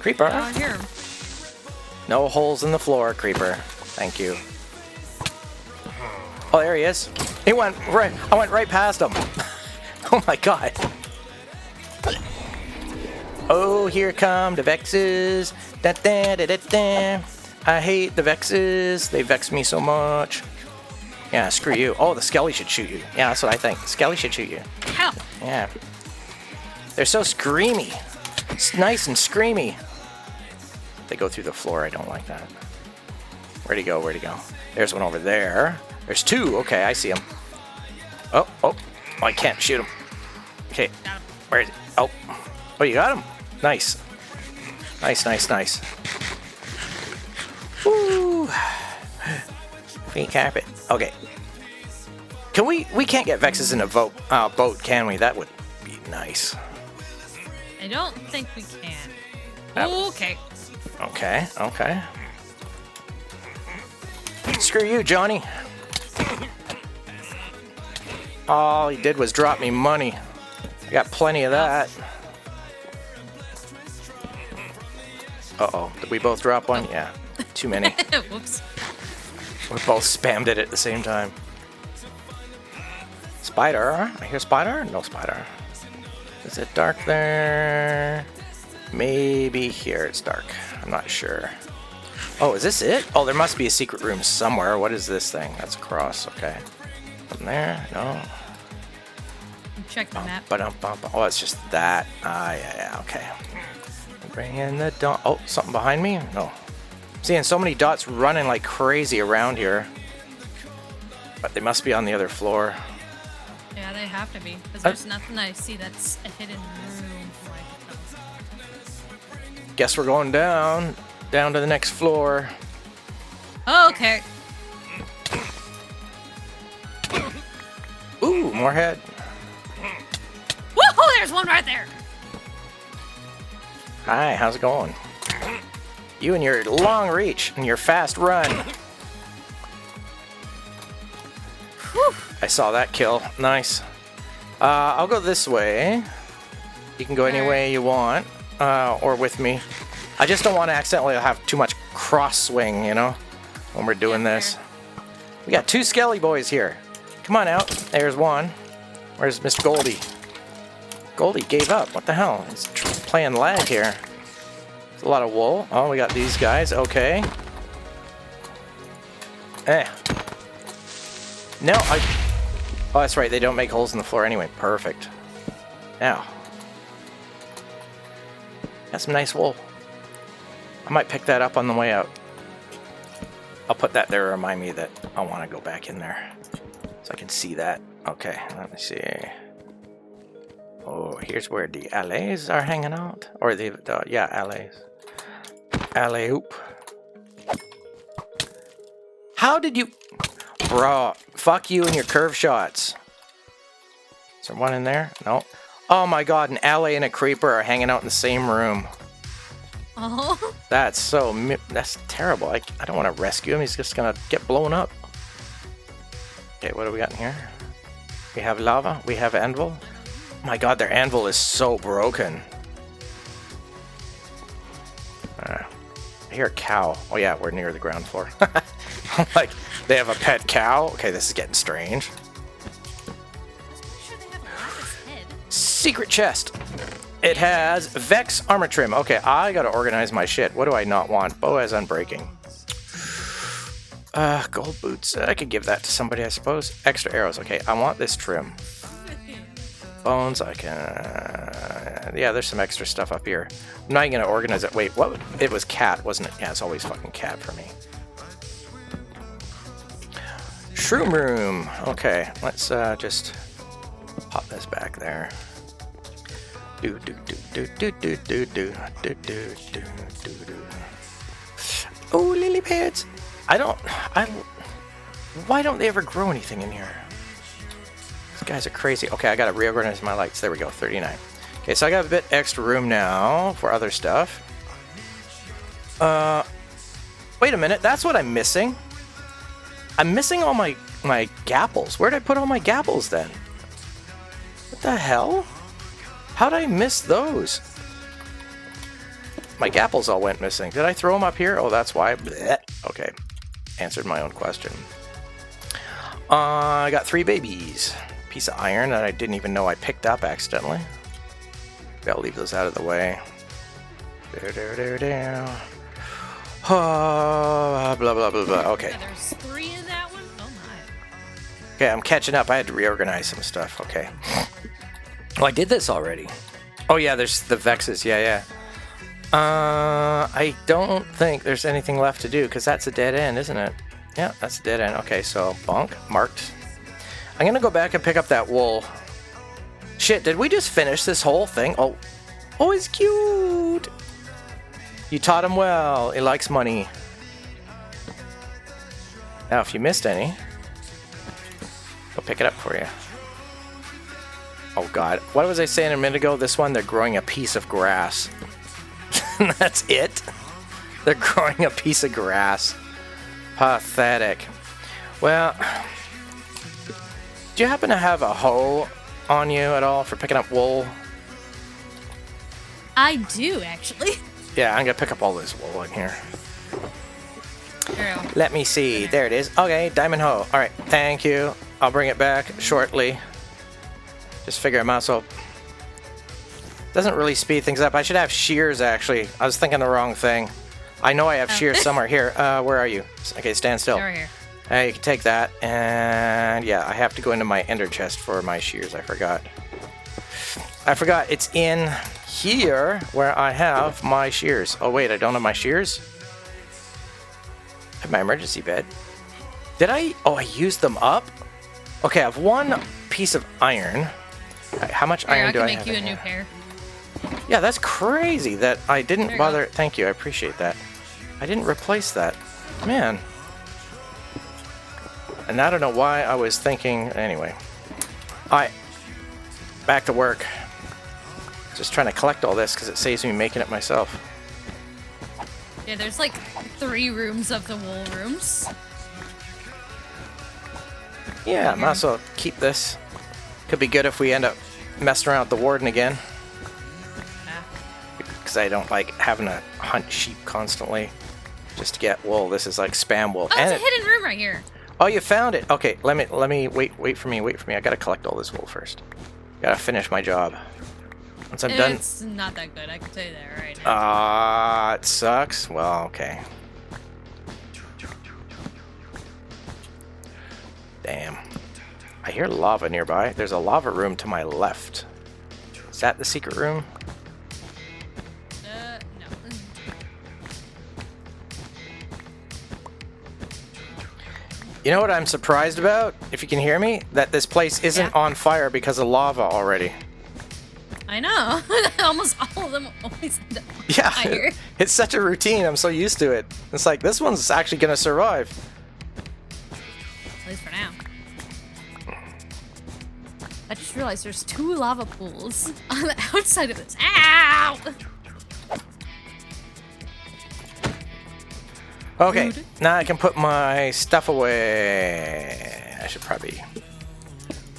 Creeper. Down here. No holes in the floor, Creeper. Thank you. Oh, there he is. He went right. I went right past him. Oh my god. Oh, here come the Vexes. Da, da, da, da, da. I hate the Vexes. They vex me so much. Yeah, screw you. Oh, the Skelly should shoot you. Yeah, that's what I think. Skelly should shoot you. Ow. Yeah. They're so screamy. It's nice and screamy. They go through the floor. I don't like that. Where'd he go? Where'd he go? There's one over there. There's two. Okay, I see him. Oh, oh. Oh, I can't shoot him. Okay. Where is he? Oh. Oh, you got him? Nice. Nice, nice, nice. Woo. Free carpet. Okay. Can we can't get Vexes in a boat, can we? That would be nice. I don't think we can. Okay. Okay, okay. Screw you, Johnny. All he did was drop me money. I got plenty of that. Uh-oh. Did we both drop one? Yeah. Too many. Whoops. We both spammed it at the same time. Spider? I hear spider? No spider. Is it dark there? Maybe here it's dark. I'm not sure. Oh, is this it? Oh, there must be a secret room somewhere. What is this thing? That's across. Okay. From there? No. Check the map. Oh, it's just that. Ah, yeah, okay. Bring in the dot. Oh, something behind me? No. I'm seeing so many dots running like crazy around here. But they must be on the other floor. Yeah, they have to be. Because there's nothing I see that's a hidden room. Guess we're going down. Down to the next floor. Oh, okay. Ooh, more head. Woohoo! There's one right there. Hi, how's it going? You and your long reach and your fast run. Whew. I saw that kill. Nice. I'll go this way. You can go any way you want, or with me. I just don't want to accidentally have too much cross swing, you know, when we're doing this. We got two Skelly boys here. Come on out. There's one. Where's Mr. Goldie? Goldie gave up. What the hell? He's playing lag here. It's a lot of wool. Oh, we got these guys. Okay. No, Oh, that's right. They don't make holes in the floor anyway. Perfect. Now. Got some nice wool. I might pick that up on the way out. I'll put that there to remind me that I want to go back in there. So I can see that. Okay, let me see. Oh, here's where the allays are hanging out. Or yeah, allays. Alley oop. How did you... Bro, fuck you and your curve shots. Is there one in there? No. Oh my god, an alley and a creeper are hanging out in the same room. Oh. That's terrible. I don't want to rescue him. He's just gonna get blown up. Okay, what do we got in here? We have lava. We have anvil. Oh my god, their anvil is so broken. I hear a cow. Oh yeah, we're near the ground floor. I'm like, they have a pet cow? Okay, this is getting strange. Secret chest. It has Vex armor trim. Okay, I gotta organize my shit. What do I not want? Boaz unbreaking. Gold boots. I could give that to somebody, I suppose. Extra arrows. Okay, I want this trim. Bones, I can... yeah, there's some extra stuff up here. I'm not even gonna organize it. Wait, what? It was cat, wasn't it? Yeah, it's always fucking cat for me. Shroom room. Okay, let's just pop this back there. Do do do do do do do do do do do do. Oh, lily pads. Why don't they ever grow anything in here? These guys are crazy. Okay, I gotta reorganize my lights. There we go, 39. Okay, so I got a bit extra room now for other stuff. Wait a minute, that's what I'm missing. I'm missing all my gapples. Where'd I put all my gapples then? What the hell? How did I miss those? My gapples all went missing. Did I throw them up here? Oh, that's why. Blech. Okay. Answered my own question. I got 3 babies. Piece of iron that I didn't even know I picked up accidentally. I'll leave those out of the way. There. Oh, blah, blah, blah, blah. Okay. Yeah, there's 3 in that one? Oh my. Okay, I'm catching up. I had to reorganize some stuff. Okay. Oh, I did this already. Oh, yeah, there's the Vexes. Yeah. I don't think there's anything left to do, because that's a dead end, isn't it? Yeah, that's a dead end. Okay, so bonk, marked. I'm going to go back and pick up that wool. Shit, did we just finish this whole thing? Oh, he's cute. You taught him well. He likes money. Now, if you missed any, I'll pick it up for you. Oh, God. What was I saying a minute ago? This one, they're growing a piece of grass. That's it? They're growing a piece of grass. Pathetic. Well, do you happen to have a hoe on you at all for picking up wool? I do, actually. Yeah, I'm going to pick up all this wool in here. True. Let me see. There it is. Okay, diamond hoe. All right, thank you. I'll bring it back shortly. Just figure I'm out, so... Doesn't really speed things up. I should have shears, actually. I was thinking the wrong thing. I know I have shears somewhere. Here, where are you? Okay, stand still. Over here. You can take that. And yeah, I have to go into my ender chest for my shears. I forgot. It's in here where I have my shears. Oh, wait, I don't have my shears? I have my emergency bed. Did I? Oh, I used them up? Okay, I have 1 piece of iron. How much iron do I have? I can make you a new pair. Yeah, that's crazy that I didn't bother. Thank you, I appreciate that. I didn't replace that. Man. And I don't know why I was thinking. Anyway. Alright. Back to work. Just trying to collect all this because it saves me making it myself. Yeah, there's like 3 rooms of the wool rooms. Yeah, might as well keep this. Could be good if we end up messing around with the warden again. Because I don't like having to hunt sheep constantly just to get wool. This is like spam wool. Oh, it's a hidden room right here. Oh, you found it. Okay, let me wait for me. I gotta collect all this wool first. Gotta finish my job. Once I'm done. It's not that good. I can tell you that right now. It sucks. Well, okay. Damn. I hear lava nearby. There's a lava room to my left. Is that the secret room? No. You know what I'm surprised about? If you can hear me, that this place isn't on fire because of lava already. I know. Almost all of them always end up on fire. It's such a routine. I'm so used to it. It's like, this one's actually going to survive. At least for now. I just realized there's 2 lava pools on the outside of this. Ow! Okay, now I can put my stuff away. I should probably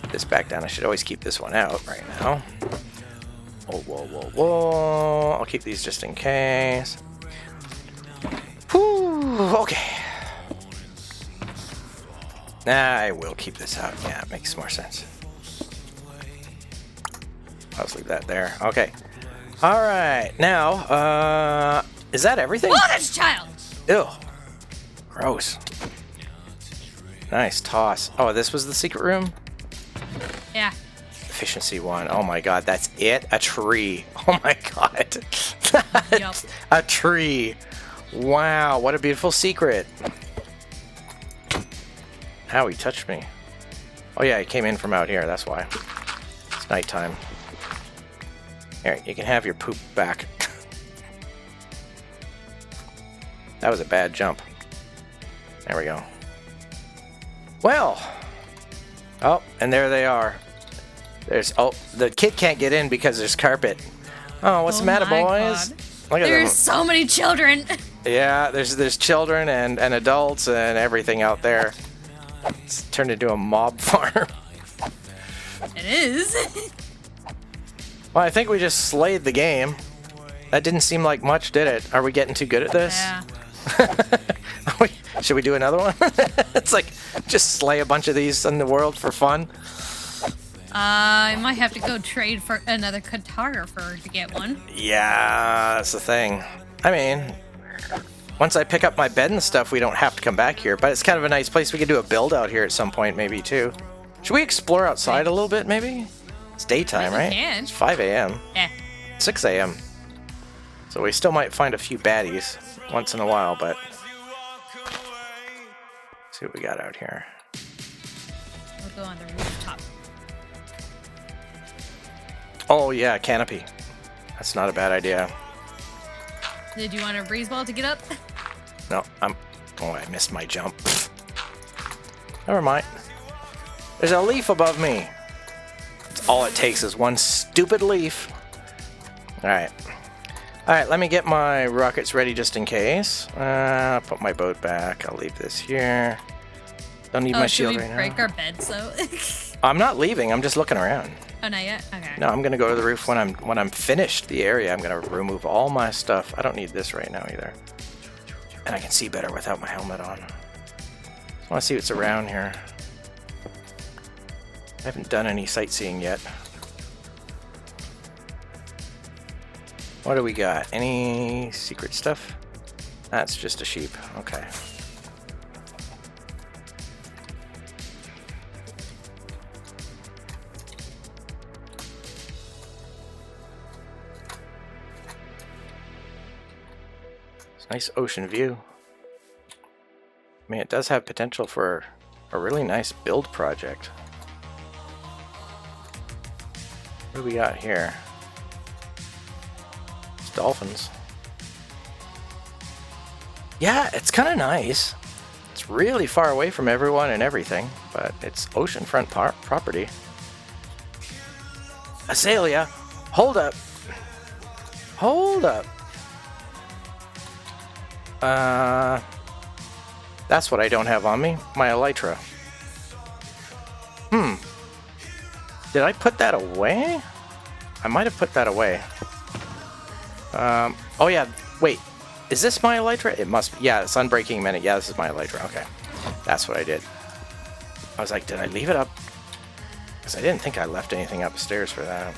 put this back down. I should always keep this one out right now. Whoa. I'll keep these just in case. Whew, okay. I will keep this out. Yeah, it makes more sense. I'll just leave that there. Okay. All right. Now, is that everything? Oh, that's a child! Ew. Gross. Nice toss. Oh, this was the secret room? Yeah. Efficiency 1. Oh my god, that's it? A tree. Oh my god. Yep. A tree. Wow, what a beautiful secret. Ow, he touched me. Oh yeah, he came in from out here, that's why. It's nighttime. Here, you can have your poop back. That was a bad jump. There we go. Well. Oh, and there they are. The kid can't get in because there's carpet. Oh, what's the matter, boys? Look at them. There's so many children. Yeah, there's children and adults and everything out there. It's turned into a mob farm. It is. Well, I think we just slayed the game. That didn't seem like much, did it? Are we getting too good at this? Yeah. Should we do another one? It's like, just slay a bunch of these in the world for fun. I might have to go trade for another cartographer to get one. Yeah, that's the thing. I mean, once I pick up my bed and stuff, we don't have to come back here. But it's kind of a nice place. We could do a build out here at some point, maybe, too. Should we explore outside a little bit, maybe? It's daytime, right? Can. It's 5 a.m. Yeah. 6 a.m. So we still might find a few baddies once in a while, but... see what we got out here. We'll go on the rooftop. Oh, yeah, canopy. That's not a bad idea. Did you want a breeze ball to get up? No, oh, I missed my jump. Never mind. There's a leaf above me. All it takes is one stupid leaf. Alright. Alright, let me get my rockets ready just in case. Put my boat back. I'll leave this here. Don't need my shield right now. Should we break our beds, though? I'm not leaving. I'm just looking around. Oh, not yet? Okay. No, I'm gonna go to the roof when I'm finished the area. I'm gonna remove all my stuff. I don't need this right now either. And I can see better without my helmet on. I want to see what's around here. I haven't done any sightseeing yet. What do we got? Any secret stuff? That's just a sheep. Okay. It's a nice ocean view. I mean, it does have potential for a really nice build project. What do we got here? It's dolphins. Yeah, it's kind of nice. It's really far away from everyone and everything, but it's oceanfront property. Azalea, hold up. Hold up. That's what I don't have on me. My elytra. Did I put that away? I might have put that away. Oh yeah, wait. Is this my elytra? It must be. Yeah, it's Unbreaking Minute. Yeah, this is my elytra. Okay. That's what I did. I was like, did I leave it up? Because I didn't think I left anything upstairs for that.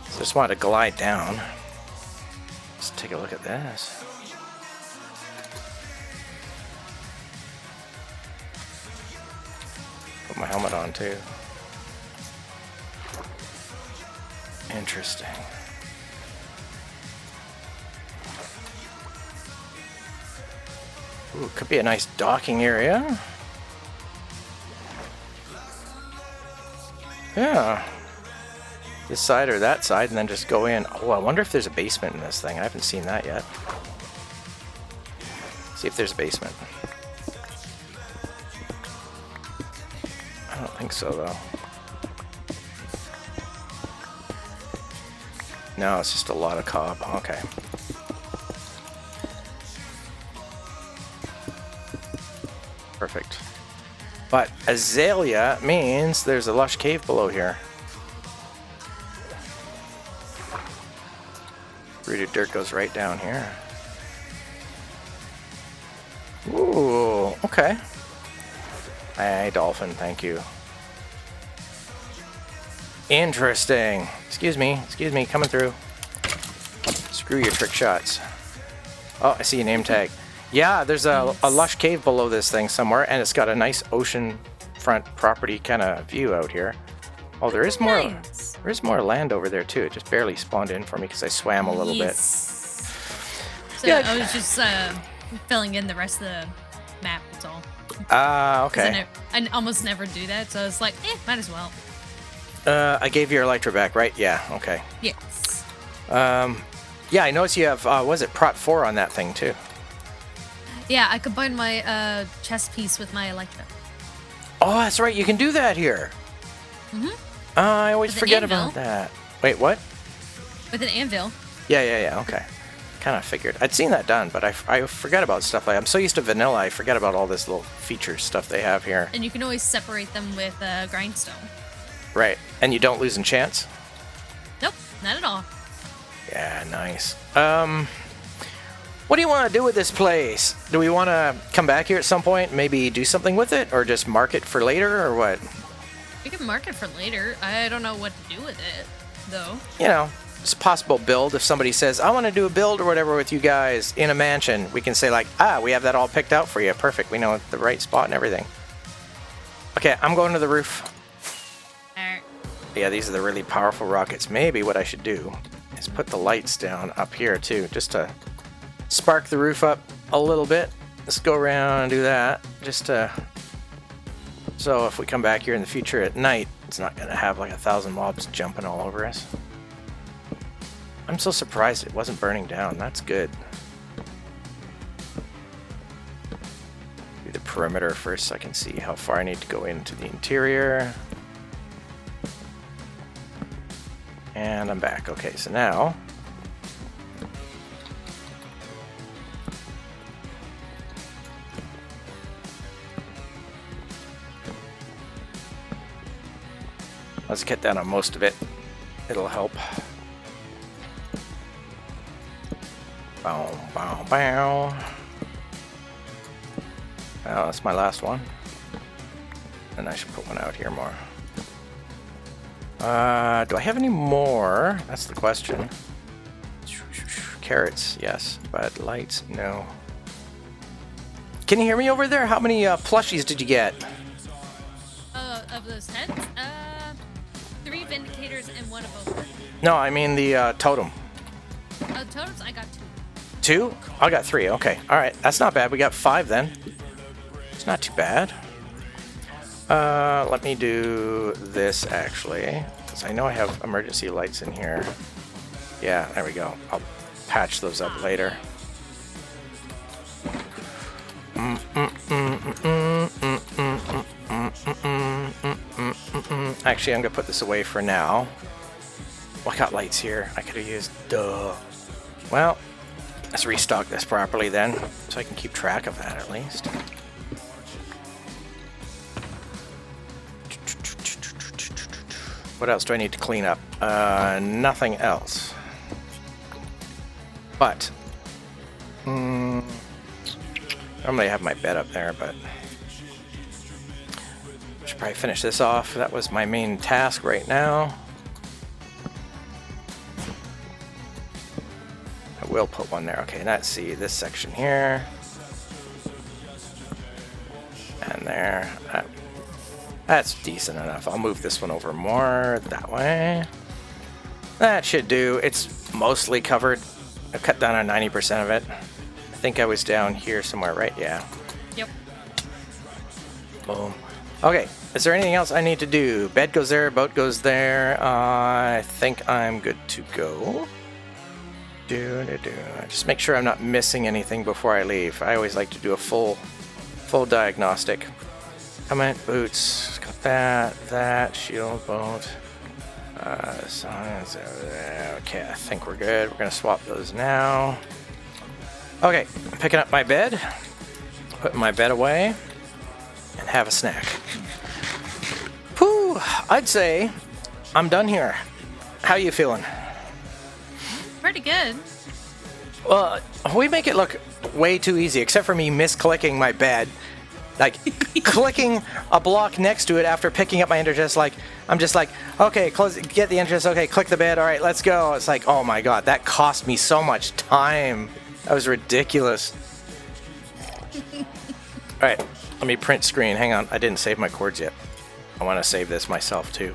So I just wanted to glide down. Let's take a look at this. Put my helmet on too. Interesting. Ooh, could be a nice docking area. Yeah. This side or that side, and then just go in. Oh, I wonder if there's a basement in this thing. I haven't seen that yet. See if there's a basement. I don't think so, though. No, it's just a lot of cob. Okay. Perfect. But Azalea means there's a lush cave below here. Rooted dirt goes right down here. Ooh, okay. Hey, dolphin, thank you. Interesting. Excuse me, coming through. Screw your trick shots. Oh, I see a name tag. Yeah, there's a lush cave below this thing somewhere, and it's got a nice ocean front property kind of view out here. Oh, there is more. Nice. There is more land over there too. It just barely spawned in for me because I swam a little bit. So Yeah. I was just filling in the rest of the map. That's all. Okay. I almost never do that, so it's like, might as well. I gave your elytra back, right? Yeah. Okay. Yes. Yeah, I noticed you have. Was it Prot 4 on that thing too? Yeah, I combined my chest piece with my Electra. Oh, that's right. You can do that here. I always With an forget anvil. about that. Wait, what? With an anvil. Yeah. Okay. Kind of figured. I'd seen that done, but I forget about stuff like I'm so used to vanilla, I forget about all this little feature stuff they have here. And you can always separate them with grindstone. Right. And you don't lose enchants? Nope, not at all. Yeah, nice. What do you want to do with this place? Do we want to come back here at some point, maybe do something with it, or just mark it for later, or what? We can mark it for later. I don't know what to do with it, though. You know, it's a possible build. If somebody says, I want to do a build or whatever with you guys in a mansion, we can say like, we have that all picked out for you. Perfect. We know the right spot and everything. Okay, I'm going to the roof. Alright. Yeah, these are the really powerful rockets. Maybe what I should do is put the lights down up here too, just to spark the roof up a little bit. Let's go around and do that, just to, so if we come back here in the future at night, it's not going to have like 1,000 mobs jumping all over us. I'm so surprised it wasn't burning down. That's good. Do the perimeter first so I can see how far I need to go into the interior. And I'm back. Okay, so now let's get down on most of it. It'll help. Bow, bow, bow. Oh, that's my last one. And I should put one out here more. Do I have any more? That's the question. Carrots, yes. But lights, no. Can you hear me over there? How many plushies did you get? Of those heads? 3 Vindicators and 1 Evoker. No, I mean the totem. Totems, I got 2. 2? I got 3, okay. Alright, that's not bad. We got 5 then. It's not too bad. Let me do this actually, because I know I have emergency lights in here. Yeah, there we go. I'll patch those up later. Actually, I'm gonna put this away for now. Well, I got lights here. I could have used. Duh. Well, let's restock this properly then, so I can keep track of that at least. What else do I need to clean up? Nothing else. But normally I have my bed up there, but I should probably finish this off. That was my main task right now. I will put one there. Okay, let's see this section here. And there. That's decent enough. I'll move this one over more that way. That should do. It's mostly covered. I've cut down on 90% of it. I think I was down here somewhere, right? Yeah. Yep. Boom. Okay, is there anything else I need to do? Bed goes there, boat goes there. I think I'm good to go. Just make sure I'm not missing anything before I leave. I always like to do a full diagnostic. Helmet, boots, got that, shield, boat. Okay, I think we're good. We're gonna swap those now. Okay, I'm picking up my bed, putting my bed away, and have a snack. Whew, I'd say I'm done here. How you feeling? Pretty good. Well, we make it look way too easy, except for me misclicking my bed. Like, clicking a block next to it after picking up my ender chest, like, I'm just like, okay, close, get the ender chest, okay, click the bed, alright, let's go. It's like, oh my god, that cost me so much time. That was ridiculous. Alright, let me print screen. Hang on, I didn't save my chords yet. I want to save this myself, too.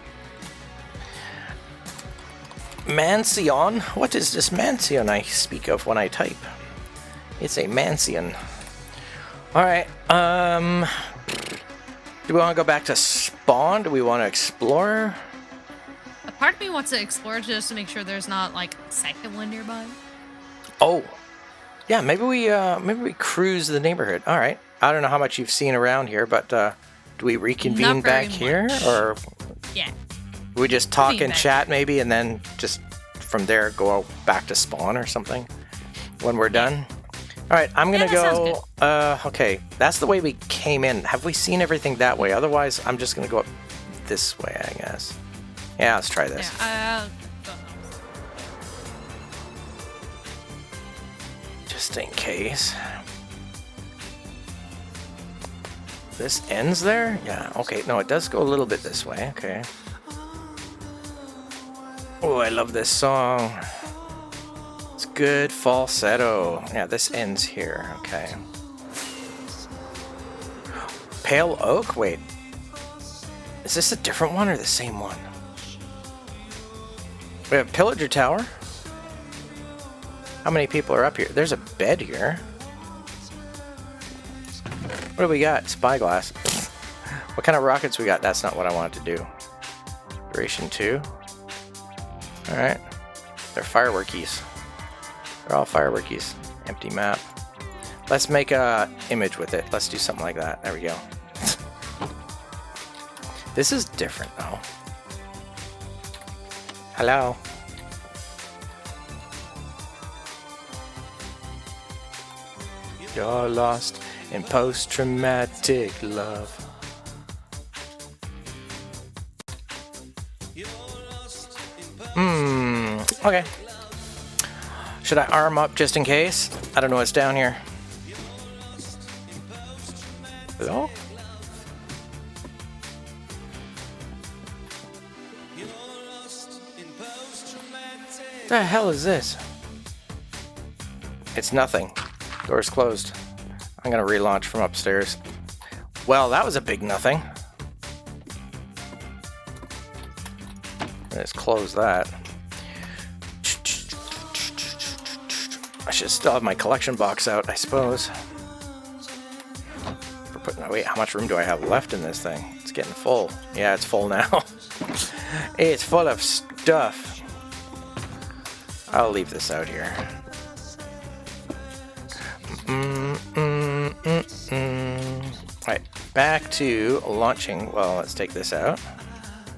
Mansion? What is this mansion I speak of when I type? It's a mansion. Alright, do we want to go back to spawn? Do we want to explore? A part of me wants to explore just to make sure there's not like a second one nearby. Oh, yeah. Maybe we cruise the neighborhood. All right. I don't know how much you've seen around here, but do we reconvene back here, or yeah, we just talk and chat maybe, and then just from there go back to spawn or something when we're done? All right, I'm gonna go. Okay, that's the way we came in. Have we seen everything that way? Otherwise, I'm just gonna go up this way, I guess. Yeah, let's try this. Yeah, just in case. This ends there? Yeah, okay. No, it does go a little bit this way. Okay. Oh, I love this song. It's good falsetto. Yeah, this ends here. Okay. Pale Oak? Wait. Is this a different one or the same one? We have Pillager Tower. How many people are up here? There's a bed here. What do we got? Spyglass. What kind of rockets we got? That's not what I wanted to do. Duration 2. Alright. They're fireworkies. They're all fireworkies. Empty map. Let's make a image with it. Let's do something like that. There we go. This is different though. Hello. You're lost in post-traumatic love. Okay. Should I arm up just in case? I don't know what's down here. Hello? The hell is this? It's nothing. Door's closed. I'm gonna relaunch from upstairs. Well, that was a big nothing. Let's close that. I should still have my collection box out, I suppose. For putting, wait, how much room do I have left in this thing? It's getting full. Yeah, it's full now. It's full of stuff. I'll leave this out here. Alright, back to launching. Well, let's take this out.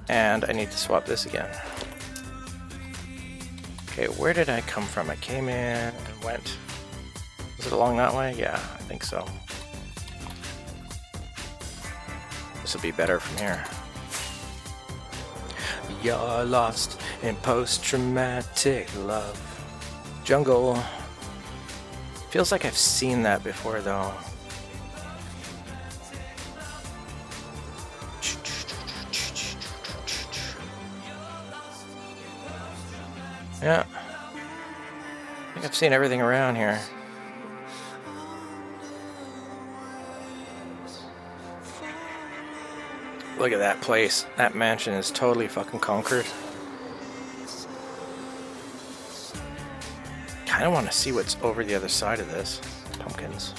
And I need to swap this again. Okay, where did I come from? I came in and went. Was it along that way? Yeah, I think so. This will be better from here. You're lost in post-traumatic love. Jungle. Feels like I've seen that before though. Yeah. I think I've seen everything around here. Look at that place. That mansion is totally fucking conquered. I don't want to see what's over the other side of this. Pumpkins.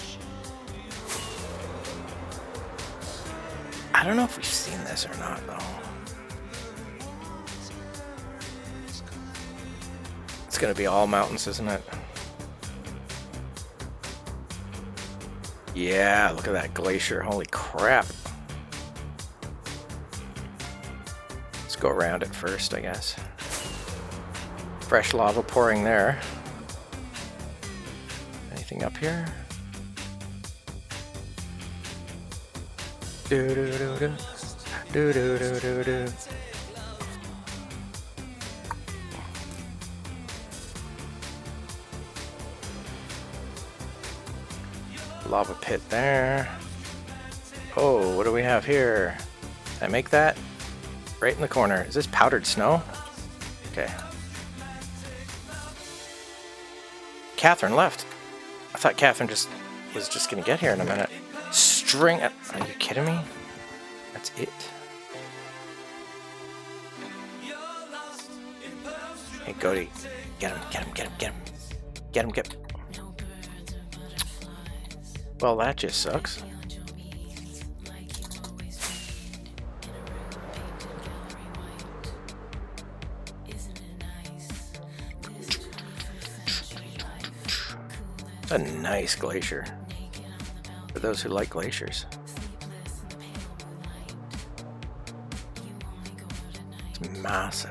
I don't know if we've seen this or not, though. It's going to be all mountains, isn't it? Yeah, look at that glacier. Holy crap. Let's go around it first, I guess. Fresh lava pouring there. Anything up here? Do do do do do do do do do. Lava pit there. Oh, what do we have here? Can I make that? Right in the corner. Is this powdered snow? Okay. Catherine left. I thought Catherine was just gonna get here in a minute. String. Are you kidding me? That's it. Hey, Cody. Get him, get him, get him, get him. Get him, get him. Well, that just sucks. It's a nice glacier. For those who like glaciers. It's massive.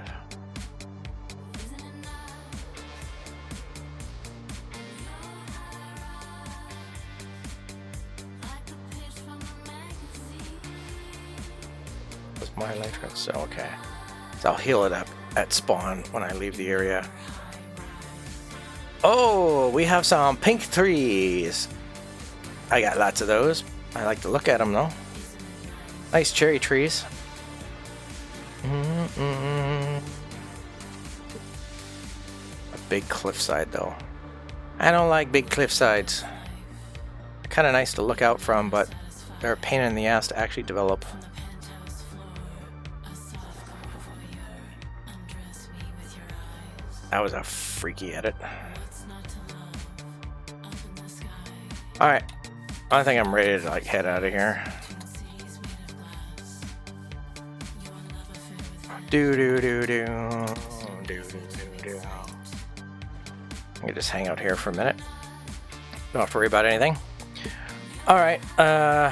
That's my life. So okay. So I'll heal it up at spawn when I leave the area. Oh, we have some pink trees. I got lots of those. I like to look at them though. Nice cherry trees. A big cliffside though. I don't like big cliffsides. They're kind of nice to look out from, but they're a pain in the ass to actually develop. That was a freaky edit. Alright. I think I'm ready to like head out of here. Do do do do do do do do. I can just hang out here for a minute. Don't have to worry about anything. Alright, so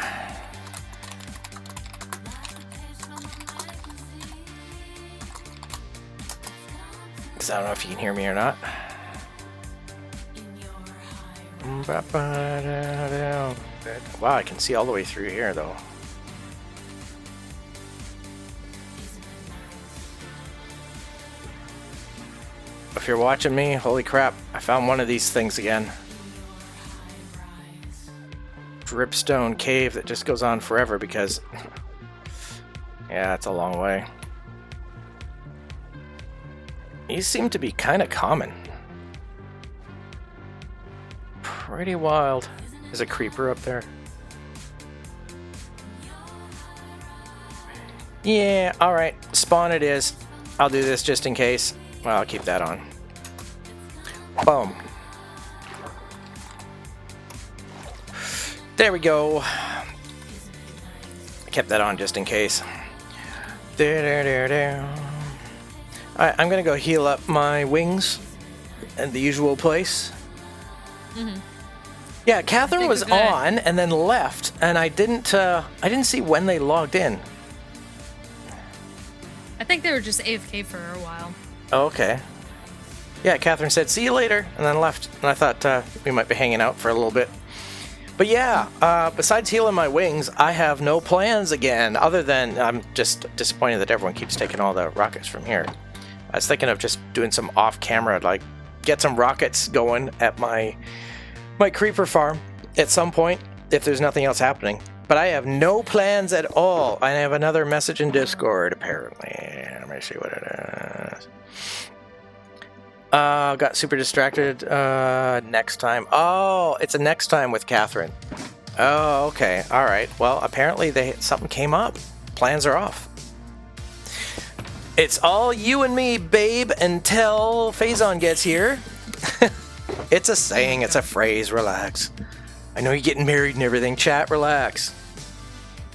I don't know if you can hear me or not. Wow, I can see all the way through here though. If you're watching me, holy crap, I found one of these things again. Dripstone cave that just goes on forever because yeah, it's a long way. These seem to be kind of common. Pretty wild. There's a creeper up there. Yeah, alright. Spawn it is. I'll do this just in case. Well, I'll keep that on. Boom. There we go. I kept that on just in case. Alright, I'm gonna go heal up my wings at the usual place. Mm-hmm. Yeah, Catherine was on and then left, and I didn't see when they logged in. I think they were just AFK for a while. Oh, okay. Yeah, Catherine said, see you later, and then left. And I thought we might be hanging out for a little bit. But yeah, besides healing my wings, I have no plans again, other than I'm just disappointed that everyone keeps taking all the rockets from here. I was thinking of just doing some off-camera, like, get some rockets going at my creeper farm at some point, if there's nothing else happening. But I have no plans at all. I have another message in Discord, apparently. Let me see what it is. Got super distracted. Next time. Oh, it's a next time with Catherine. Oh, okay. All right. Well, apparently something came up. Plans are off. It's all you and me, babe, until Phazon gets here. It's a saying. It's a phrase. Relax. I know you're getting married and everything. Chat, relax.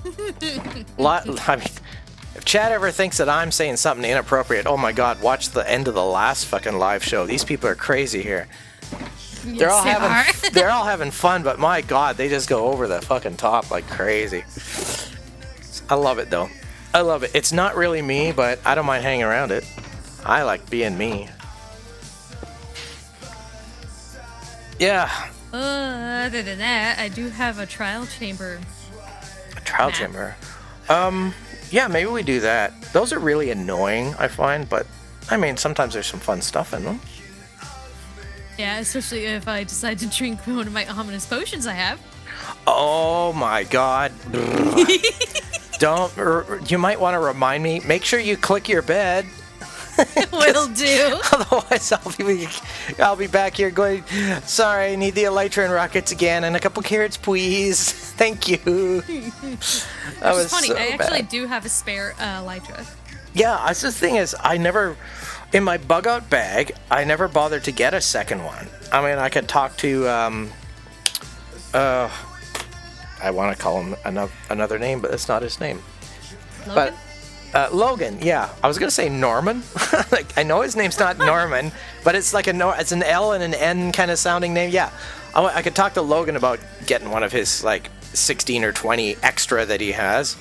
I mean, if chat ever thinks that I'm saying something inappropriate, oh my god, watch the end of the last fucking live show. These people are crazy here. Yes, they're all having fun, but my god, they just go over the fucking top like crazy. I love it though. I love it. It's not really me, but I don't mind hanging around it. I like being me. Yeah. Other than that, I do have a trial chamber. A trial chamber? Yeah, maybe we do that. Those are really annoying, I find, but I mean, sometimes there's some fun stuff in them. Yeah, especially if I decide to drink one of my ominous potions I have. Oh my god. You might want to remind me. Make sure you click your bed. Will do. Otherwise, I'll be back here going, sorry, I need the elytra and rockets again, and a couple carrots, please. Thank you. That was funny. So I actually bad. do have a spare elytra. Yeah, that's the thing is, in my bug out bag, I never bothered to get a second one. I mean, I could talk to, I want to call him another name, but that's not his name. Logan? But Logan, yeah. I was gonna say Norman. Like, I know his name's not Norman, but it's like it's an L and an N kind of sounding name. Yeah, I could talk to Logan about getting one of his like 16 or 20 extra that he has,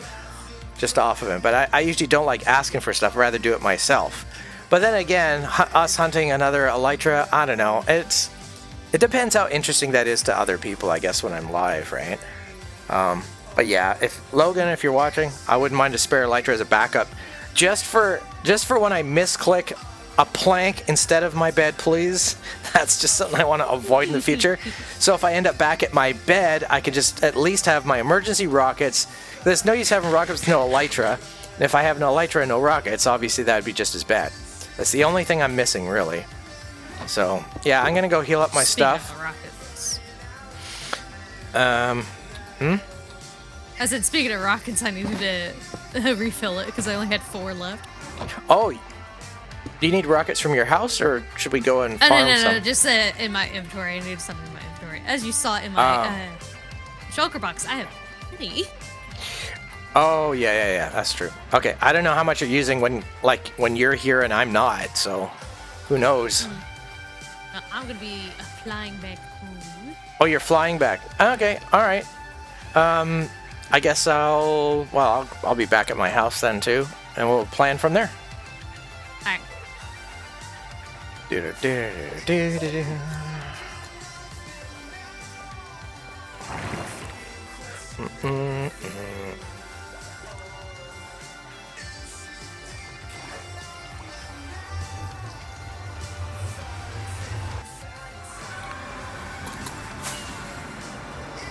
just off of him. But I usually don't like asking for stuff. I'd rather do it myself. But then again, us hunting another elytra, I don't know. It depends how interesting that is to other people, I guess, when I'm live, right? But yeah, if you're watching, I wouldn't mind a spare elytra as a backup, just for when I misclick a plank instead of my bed, please. That's just something I want to avoid in the future. So if I end up back at my bed, I could just at least have my emergency rockets. There's no use having rockets with no elytra. And if I have no elytra and no rockets, obviously that would be just as bad. That's the only thing I'm missing, really. So, yeah, I'm going to go heal up my stuff. I said, speaking of rockets, I needed to refill it because I only had 4 left. Oh, do you need rockets from your house, or should we go and farm some? No, just in my inventory. I needed something in my inventory. As you saw in my shulker box, I have many. Oh, yeah, that's true. Okay, I don't know how much you're using when you're here and I'm not, so who knows? I'm going to be flying back home. Oh, you're flying back. Okay, all right. I guess I'll be back at my house then too, and we'll plan from there. All right.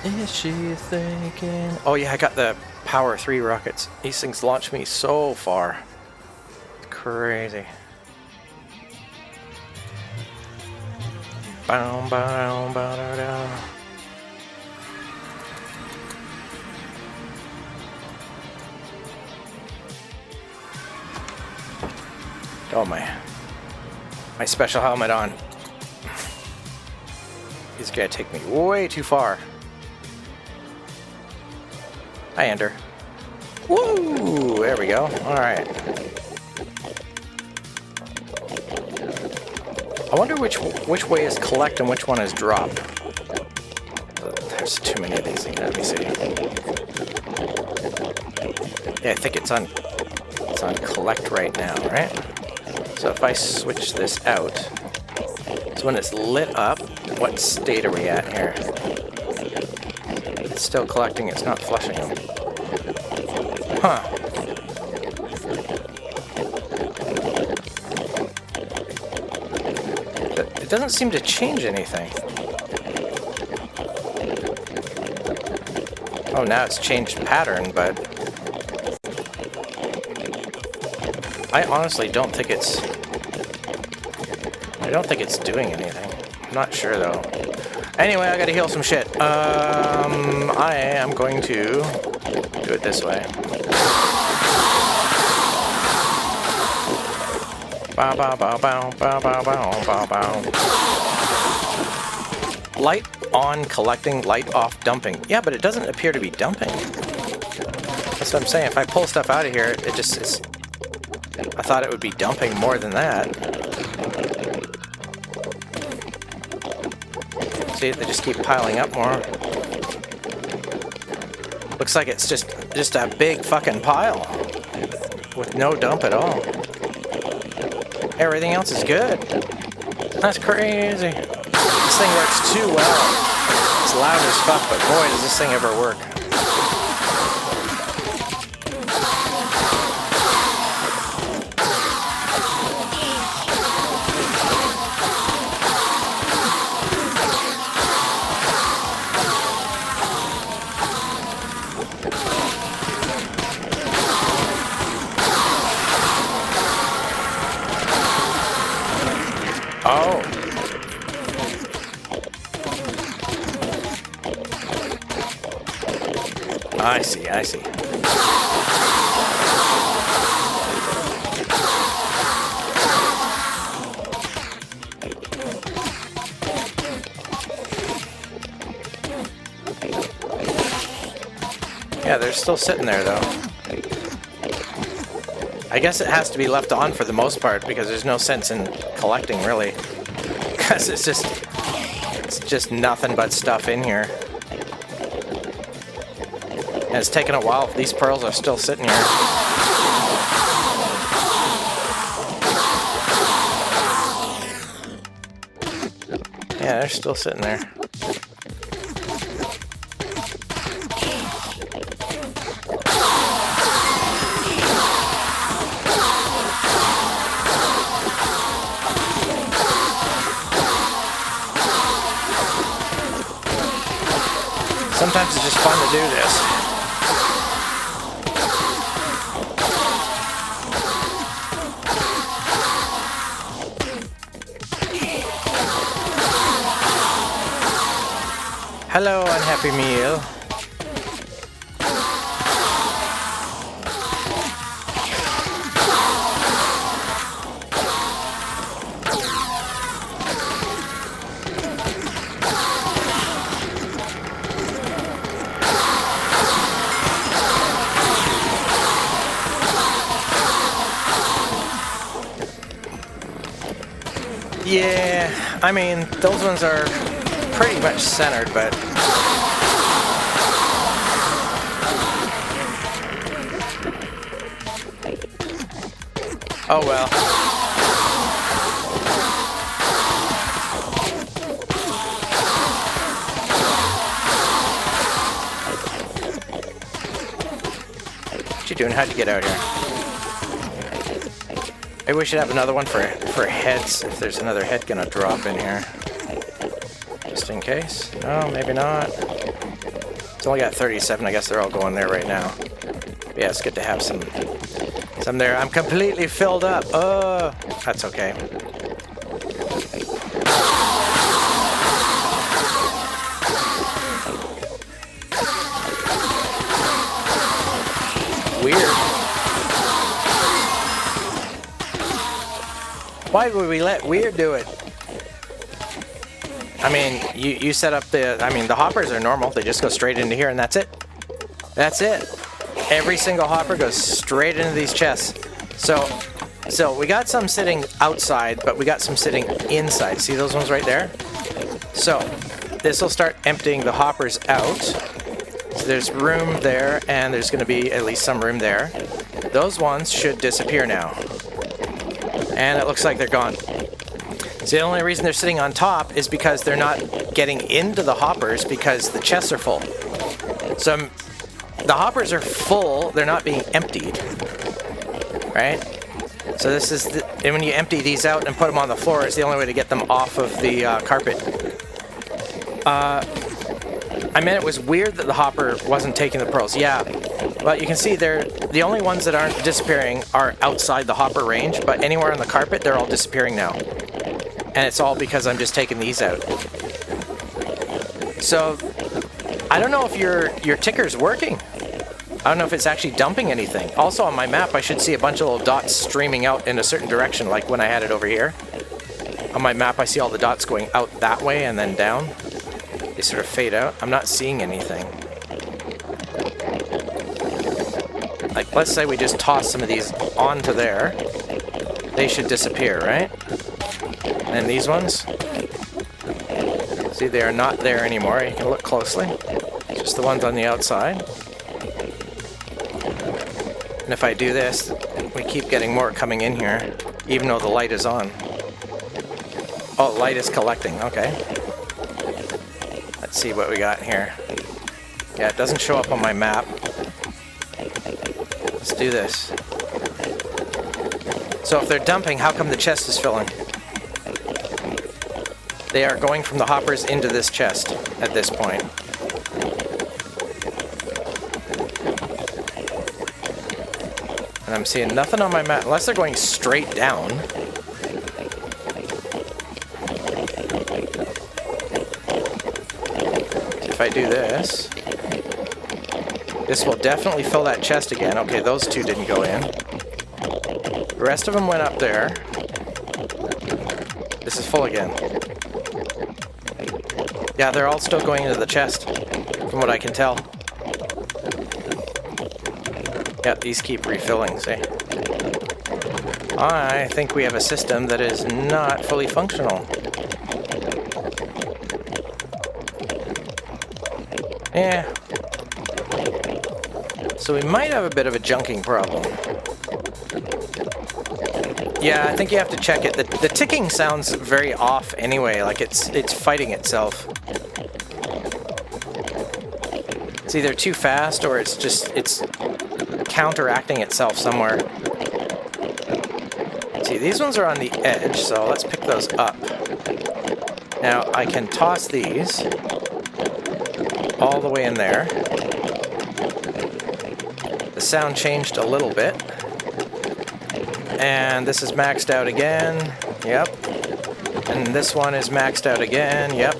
Is she thinking? Oh yeah, I got the Power 3 rockets. These things launch me so far. It's crazy. Bow, bow, bow, bow, bow. Oh my special helmet on. He's gonna take me way too far. Hi, Ender. Woo! There we go. Alright. I wonder which way is collect and which one is drop. There's too many of these things. Let me see. Yeah, I think it's on collect right now, right? So if I switch this out, so when it's lit up, what state are we at here? It's still collecting, it's not flushing them. Huh. But it doesn't seem to change anything. Oh, now it's changed pattern, but I honestly don't think it's doing anything. I'm not sure though. Anyway, I gotta heal some shit. I am going to do it this way. Bow, bow, bow, bow, bow, bow, bow, bow, bow. Light on collecting, light off dumping. Yeah, but it doesn't appear to be dumping. That's what I'm saying. If I pull stuff out of here, it just is. I thought it would be dumping more than that. See, they just keep piling up more. Looks like it's just a big fucking pile with no dump at all. Everything else is good. That's crazy. This thing works too well. It's loud as fuck, but boy, does this thing ever work. Oh. I see, I see. Yeah, they're still sitting there, though. I guess it has to be left on for the most part, because there's no sense in collecting, really. Because it's just nothing but stuff in here. And it's taken a while. These pearls are still sitting here. Yeah, they're still sitting there. Sometimes it's just fun to do this. Hello, unhappy meal. Yeah, I mean, those ones are pretty much centered, but... oh well. What you doing? How'd you get out here? Maybe we should have another one for heads, if there's another head gonna drop in here. Just in case. No, maybe not. It's only got 37, I guess they're all going there right now. But yeah, it's good to have some there. I'm completely filled up. Oh, that's okay. Weird. Why would we let Weird do it? I mean, you set up the... I mean, the hoppers are normal. They just go straight into here, and that's it. That's it. Every single hopper goes straight into these chests. So we got some sitting outside, but we got some sitting inside. See those ones right there? So this will start emptying the hoppers out. So there's room there, and there's going to be at least some room there. Those ones should disappear now. And it looks like they're gone. So the only reason they're sitting on top is because they're not getting into the hoppers because the chests are full. So the hoppers are full, they're not being emptied. Right? So this is and when you empty these out and put them on the floor, it's the only way to get them off of the carpet. I meant it was weird that the hopper wasn't taking the pearls. Yeah, but you can see the only ones that aren't disappearing are outside the hopper range, but anywhere on the carpet, they're all disappearing now. And it's all because I'm just taking these out. So, I don't know if your ticker's working. I don't know if it's actually dumping anything. Also on my map, I should see a bunch of little dots streaming out in a certain direction, like when I had it over here. On my map, I see all the dots going out that way and then down. They sort of fade out. I'm not seeing anything. Like, let's say we just toss some of these onto there. They should disappear, right? And these ones, see, they are not there anymore. You can look closely. Just the ones on the outside. And if I do this, we keep getting more coming in here, even though the light is on. Oh, light is collecting. Okay. Let's see what we got here. Yeah, it doesn't show up on my map. Let's do this. So if they're dumping, how come the chest is filling? They are going from the hoppers into this chest at this point. And I'm seeing nothing on my map, unless they're going straight down. If I do this, this will definitely fill that chest again. Okay, those two didn't go in. The rest of them went up there. This is full again. Yeah, they're all still going into the chest, from what I can tell. Yeah, these keep refilling, see? I think we have a system that is not fully functional. Yeah. So we might have a bit of a junking problem. Yeah, I think you have to check it. The ticking sounds very off anyway, like it's fighting itself. It's either too fast or it's counteracting itself somewhere. See, these ones are on the edge, so let's pick those up. Now I can toss these all the way in there. The sound changed a little bit. And this is maxed out again. Yep. And this one is maxed out again. Yep.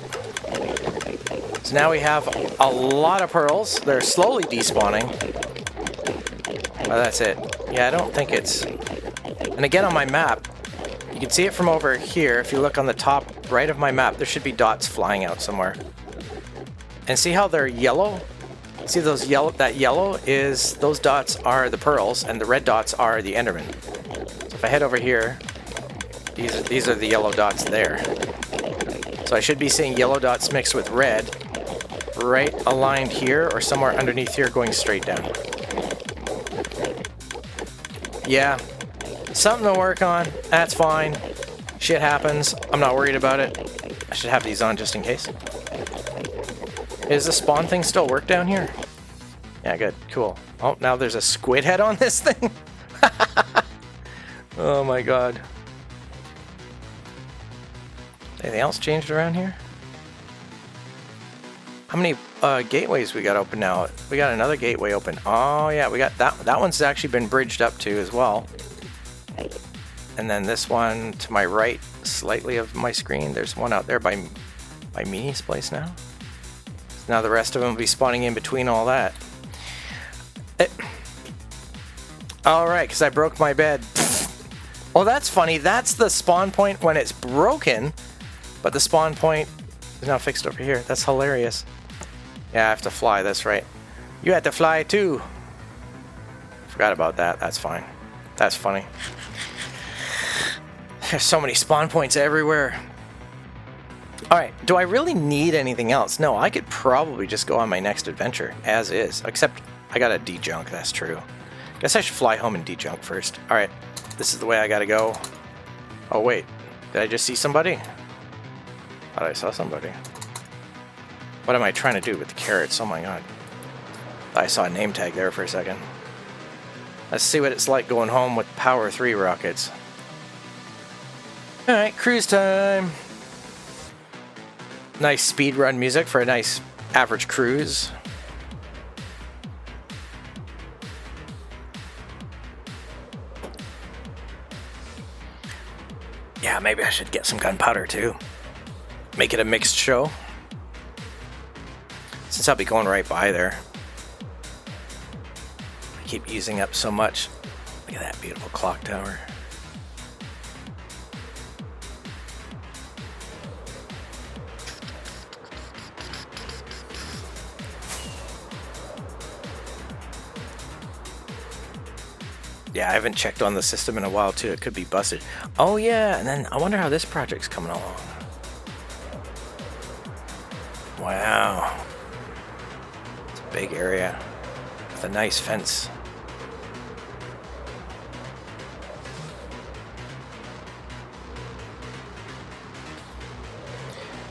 So now we have a lot of pearls. They're slowly despawning. Oh, that's it. Yeah, I don't think it's... And again on my map, you can see it from over here. If you look on the top right of my map, there should be dots flying out somewhere. And see how they're yellow? See those yellow? That yellow is... Those dots are the pearls, and the red dots are the Enderman. So if I head over here, these are the yellow dots there. So I should be seeing yellow dots mixed with red, right aligned here, or somewhere underneath here going straight down. Yeah, something to work on. That's fine. Shit happens. I'm not worried about it. I should have these on just in case. Is the spawn thing still work down here? Yeah, good. Cool. Oh, now there's a squid head on this thing? Oh my god. Anything else changed around here? How many gateways we got open now? We got another gateway open. Oh yeah, we got that. That one's actually been bridged up to as well. And then this one to my right, slightly of my screen. There's one out there by Mini's place now. Now the rest of them will be spawning in between all that. Alright, because I broke my bed. Well, that's funny. That's the spawn point when it's broken, but the spawn point is now fixed over here. That's hilarious. Yeah, I have to fly. That's right. You had to fly too. Forgot about that. That's fine. That's funny. There's so many spawn points everywhere. Alright, do I really need anything else? No, I could probably just go on my next adventure as is. Except I gotta de-junk, that's true. Guess I should fly home and de-junk first. Alright, this is the way I gotta go. Oh wait, did I just see somebody? Thought I saw somebody. What am I trying to do with the carrots? Oh my god. I saw a name tag there for a second. Let's see what it's like going home with Power 3 rockets. Alright, cruise time. Nice speedrun music for a nice average cruise. Yeah, maybe I should get some gunpowder too. Make it a mixed show. Since I'll be going right by there. I keep using up so much. Look at that beautiful clock tower. Yeah, I haven't checked on the system in a while too. It could be busted. Oh yeah, and then I wonder how this project's coming along. Wow. It's a big area with a nice fence.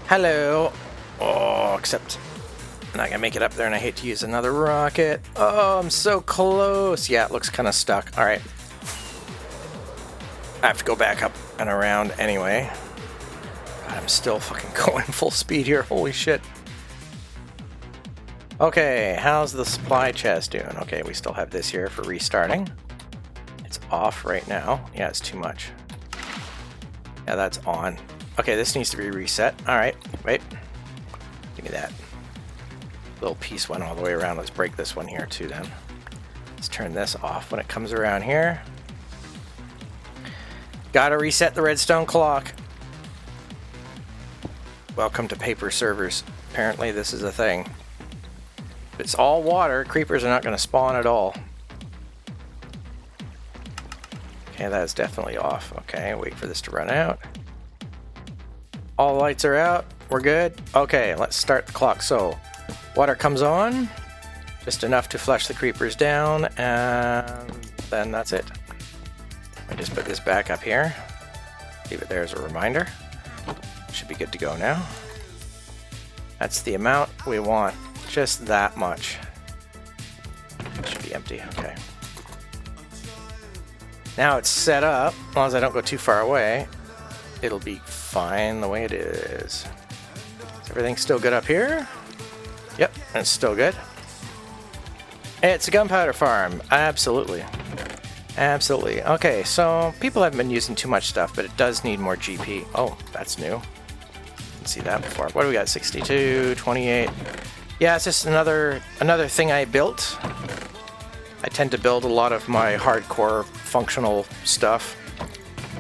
Hello. Oh, except I'm not gonna make it up there, and I hate to use another rocket. Oh, I'm so close. Yeah, it looks kind of stuck. All right. I have to go back up and around anyway. God, I'm still fucking going full speed here. Holy shit. Okay, how's the supply chest doing? Okay, we still have this here for restarting. It's off right now. Yeah, it's too much. Yeah, that's on. Okay, this needs to be reset. All right, wait. Give me that. Little piece went all the way around. Let's break this one here too then. Let's turn this off when it comes around here. Gotta reset the redstone clock. Welcome to paper servers. Apparently this is a thing. If it's all water, creepers are not going to spawn at all. Okay, that is definitely off. Okay, wait for this to run out. All lights are out. We're good. Okay, let's start the clock. So water comes on, just enough to flush the creepers down, and then that's it. I just put this back up here. Leave it there as a reminder. Should be good to go now. That's the amount we want, just that much. Should be empty, okay. Now it's set up, as long as I don't go too far away, it'll be fine the way it is. Is everything still good up here? Yep, it's still good. It's a gunpowder farm. Absolutely. Absolutely. Okay, so people haven't been using too much stuff, but it does need more GP. Oh, that's new. Didn't see that before. What do we got? 62, 28. Yeah, it's just another thing I built. I tend to build a lot of my hardcore functional stuff.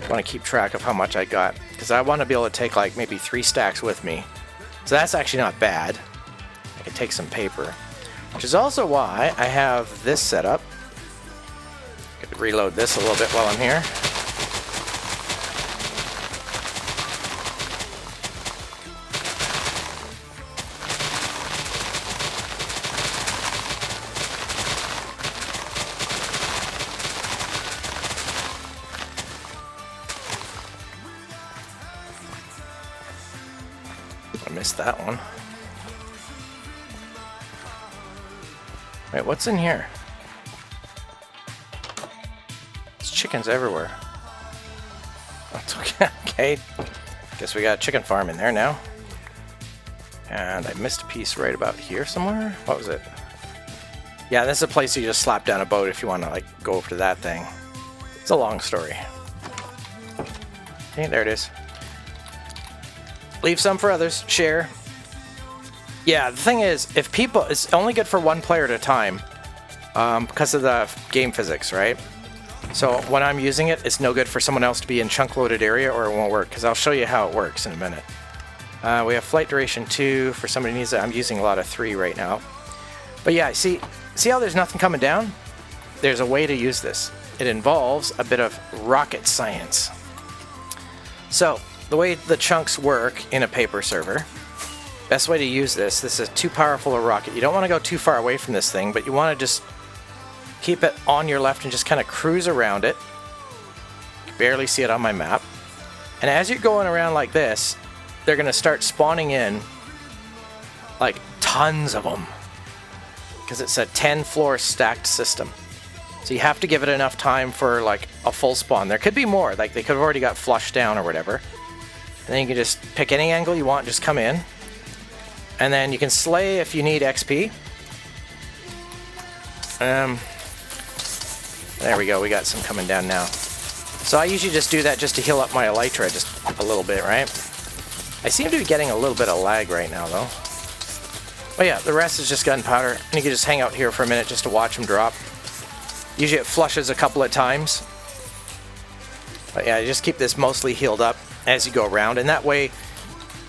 I want to keep track of how much I got, because I want to be able to take like maybe 3 stacks with me. So that's actually not bad. I can take some paper, which is also why I have this set up. I could reload this a little bit while I'm here. I missed that one. Wait, what's in here? There's chickens everywhere. That's okay. Okay. Guess we got a chicken farm in there now. And I missed a piece right about here somewhere. What was it? Yeah, this is a place you just slap down a boat if you want to like go over to that thing. It's a long story. Okay, there it is. Leave some for others. Share. Yeah, the thing is, if people, it's only good for 1 player at a time because of the game physics, right? So when I'm using it, it's no good for someone else to be in chunk loaded area or it won't work, because I'll show you how it works in a minute. We have flight duration 2 for somebody who needs it. I'm using a lot of 3 right now. But yeah, see how there's nothing coming down? There's a way to use this. It involves a bit of rocket science. So the way the chunks work in a paper server, best way to use this is too powerful a rocket. You don't want to go too far away from this thing, but you want to just keep it on your left and just kind of cruise around it. You can barely see it on my map. And as you're going around like this, they're going to start spawning in like tons of them, because it's a 10-floor stacked system. So you have to give it enough time for like a full spawn. There could be more, like they could have already got flushed down or whatever. And then you can just pick any angle you want, just come in. And then you can slay if you need XP. There we go, we got some coming down now. So I usually just do that just to heal up my elytra just a little bit, right? I seem to be getting a little bit of lag right now though. But yeah, the rest is just gunpowder. And you can just hang out here for a minute just to watch them drop. Usually it flushes a couple of times. But yeah, just keep this mostly healed up as you go around, and that way,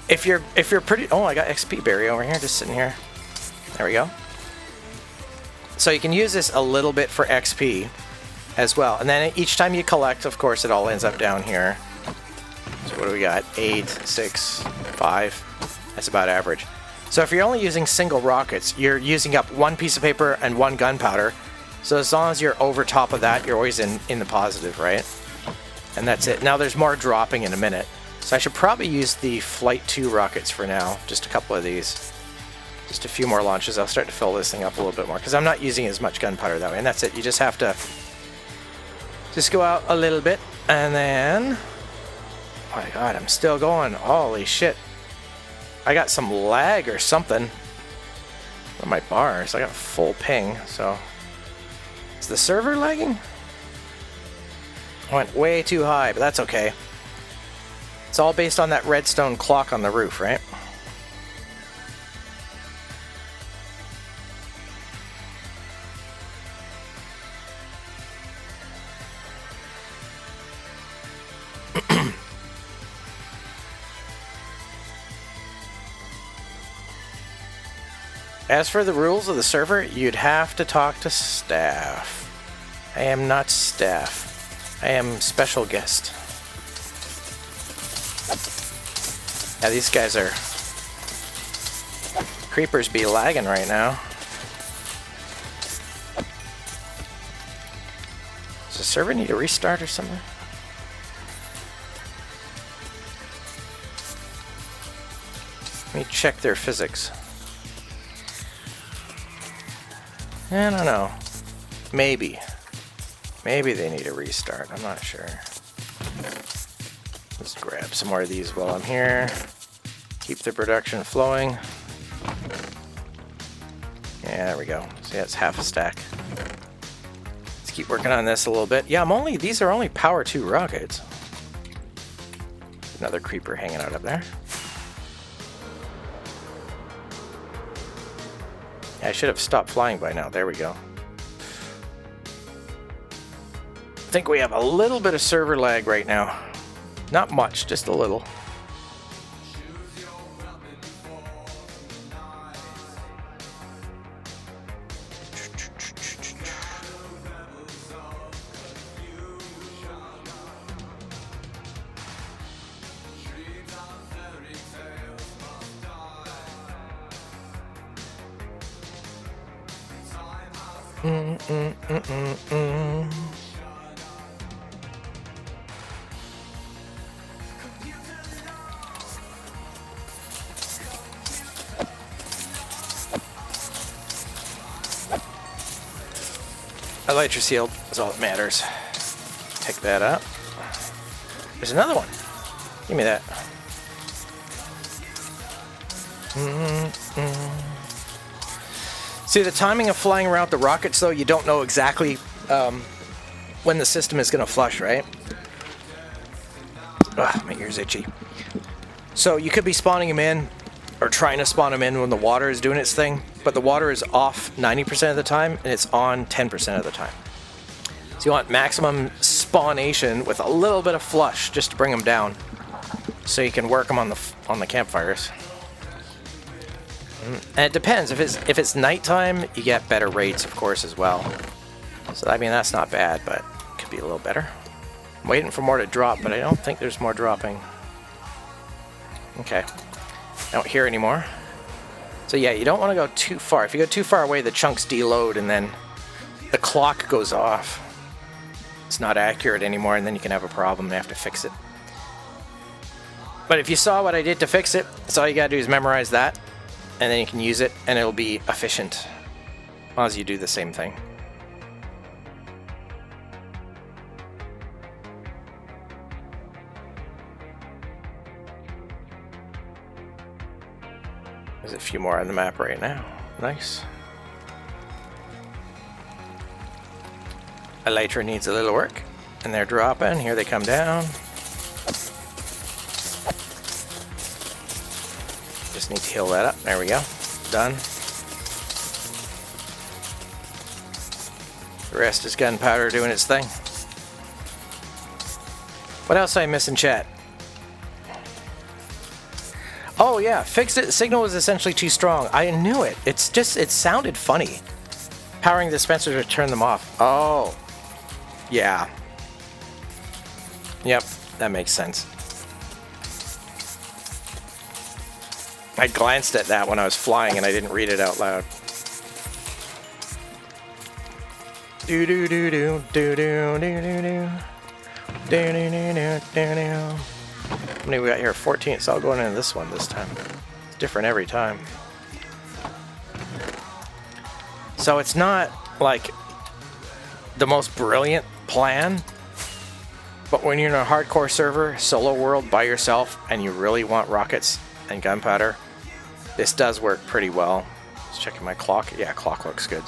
if you're pretty... Oh, I got XP berry over here, just sitting here. There we go. So you can use this a little bit for XP as well, and then each time you collect, of course, it all ends up down here. So what do we got? 8, 6, 5. That's about average. So if you're only using single rockets, you're using up 1 piece of paper and 1 gunpowder. So as long as you're over top of that, you're always in the positive, right? And that's it. Now there's more dropping in a minute. So I should probably use the Flight 2 rockets for now. Just a couple of these. Just a few more launches. I'll start to fill this thing up a little bit more, because I'm not using as much gunpowder that way. And that's it. You just have to just go out a little bit. And then... Oh my god, I'm still going. Holy shit. I got some lag or something. Where are my bars? I got full ping, so... Is the server lagging? I went way too high, but that's okay. It's all based on that redstone clock on the roof, right? As for the rules of the server, you'd have to talk to staff. I am not staff. I am special guest. Yeah, these guys are... Creepers be lagging right now. Does the server need a restart or something? Let me check their physics. I don't know. Maybe. Maybe they need a restart. I'm not sure. Let's grab some more of these while I'm here. Keep the production flowing. Yeah, there we go. See, that's half a stack. Let's keep working on this a little bit. Yeah, these are only power 2 rockets. Another creeper hanging out up there. Yeah, I should have stopped flying by now. There we go. I think we have a little bit of server lag right now. Not much, just a little. Elytra sealed is all that matters. Pick that up. There's another one. Give me that. See, the timing of flying around the rockets, though, you don't know exactly when the system is going to flush, right? Ugh, my ear's itchy. So you could be spawning them in, or trying to spawn them in when the water is doing its thing, but the water is off 90% of the time, and it's on 10% of the time. So you want maximum spawnation with a little bit of flush, just to bring them down, so you can work them on the campfires. And it depends. If it's nighttime, you get better rates, of course, as well. So I mean, that's not bad, but it could be a little better. I'm waiting for more to drop, but I don't think there's more dropping. Okay. I don't hear anymore. So yeah, you don't want to go too far. If you go too far away, the chunks deload, and then the clock goes off. It's not accurate anymore, and then you can have a problem and have to fix it. But if you saw what I did to fix it, that's all you gotta do is memorize that, and then you can use it, and it'll be efficient as long as you do the same thing. There's a few more on the map right now. Nice. Elytra needs a little work, and they're dropping. Here they come down. Just need to heal that up. There we go. Done. The rest is gunpowder doing its thing. What else did I miss in chat? Oh yeah, fixed it. The signal was essentially too strong. I knew it. It sounded funny. Powering the dispensers to turn them off. Oh. Yeah. Yep, that makes sense. I glanced at that when I was flying and I didn't read it out loud. Do do do do do do do do do do do do do. How many we got here? 14. It's all going into this one this time. It's different every time. So it's not like the most brilliant plan, but when you're in a hardcore server, solo world by yourself, and you really want rockets and gunpowder, this does work pretty well. Just checking my clock. Yeah, clock looks good.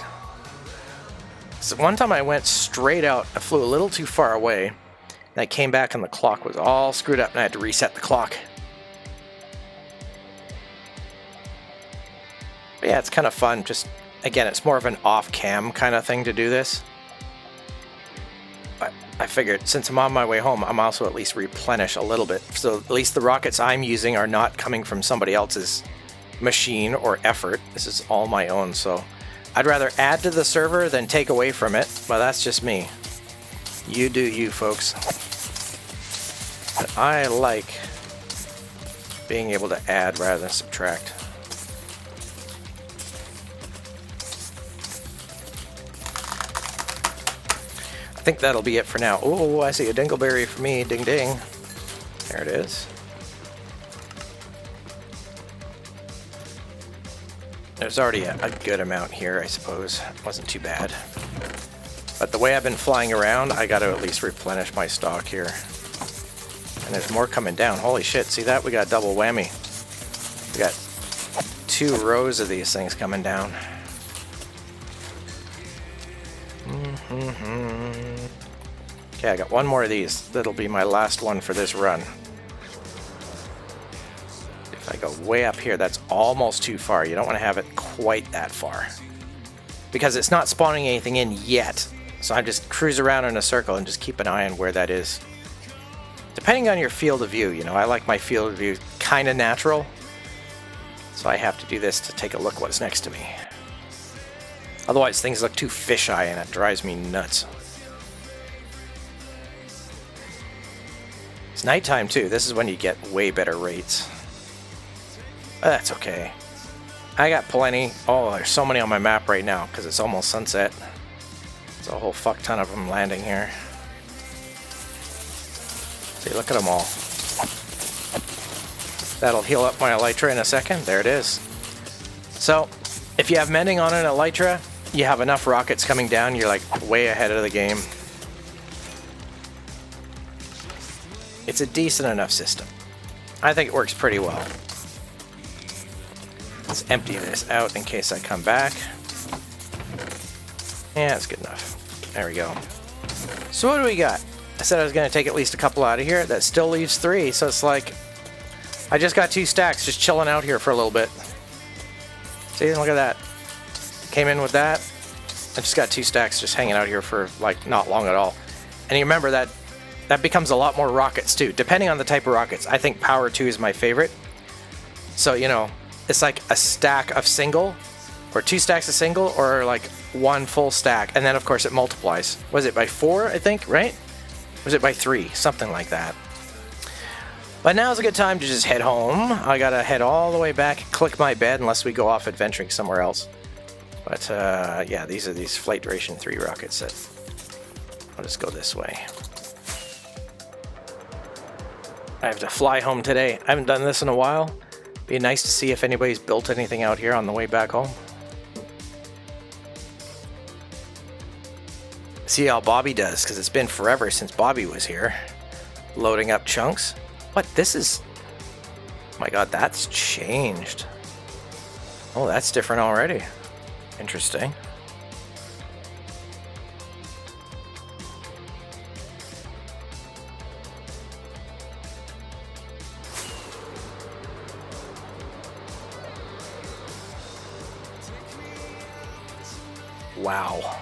So one time I went straight out. I flew a little too far away. And I came back and the clock was all screwed up and I had to reset the clock. But yeah, it's kind of fun. Just, again, it's more of an off-cam kind of thing to do this. But I figured since I'm on my way home, I'm also at least replenish a little bit. So at least the rockets I'm using are not coming from somebody else's machine or effort. This is all my own. So I'd rather add to the server than take away from it. But that's just me. You do you, folks. But I like being able to add rather than subtract. I think that'll be it for now. Oh, I see a dingleberry for me. Ding ding. There it is. There's already a good amount here, I suppose. It wasn't too bad. But the way I've been flying around, I got to at least replenish my stock here. And there's more coming down. Holy shit, see that? We got double whammy. We got 2 rows of these things coming down. Okay, I got one more of these. That'll be my last one for this run. If I go way up here, that's almost too far. You don't want to have it quite that far, because it's not spawning anything in yet. So I just cruise around in a circle and just keep an eye on where that is. Depending on your field of view, you know, I like my field of view kind of natural. So I have to do this to take a look what's next to me. Otherwise things look too fisheye and it drives me nuts. It's nighttime too. This is when you get way better rates. But that's okay. I got plenty. Oh, there's so many on my map right now because it's almost sunset. There's a whole fuck ton of them landing here. See, look at them all. That'll heal up my elytra in a second. There it is. So, if you have mending on an elytra, you have enough rockets coming down, you're like way ahead of the game. It's a decent enough system. I think it works pretty well. Let's empty this out in case I come back. Yeah, that's good enough. There we go. So what do we got? I said I was going to take at least a couple out of here. That still leaves 3, so it's like I just got 2 stacks just chilling out here for a little bit. See, look at that. Came in with that. I just got 2 stacks just hanging out here for like not long at all. And you remember that becomes a lot more rockets too, depending on the type of rockets. I think Power 2 is my favorite. So, you know, it's like a stack of single, or 2 stacks of single, or like 1 full stack. And then of course it multiplies. Was it by 4, I think, right? Or was it by 3? Something like that. But now's a good time to just head home. I gotta head all the way back, click my bed, unless we go off adventuring somewhere else. But yeah, these are these Flight Duration 3 rockets that I'll just go this way. I have to fly home today. I haven't done this in a while. Be nice to see if anybody's built anything out here on the way back home. See how Bobby does, because it's been forever since Bobby was here. Loading up chunks. What? This is... Oh my god, that's changed. Oh, that's different already. Interesting. Wow.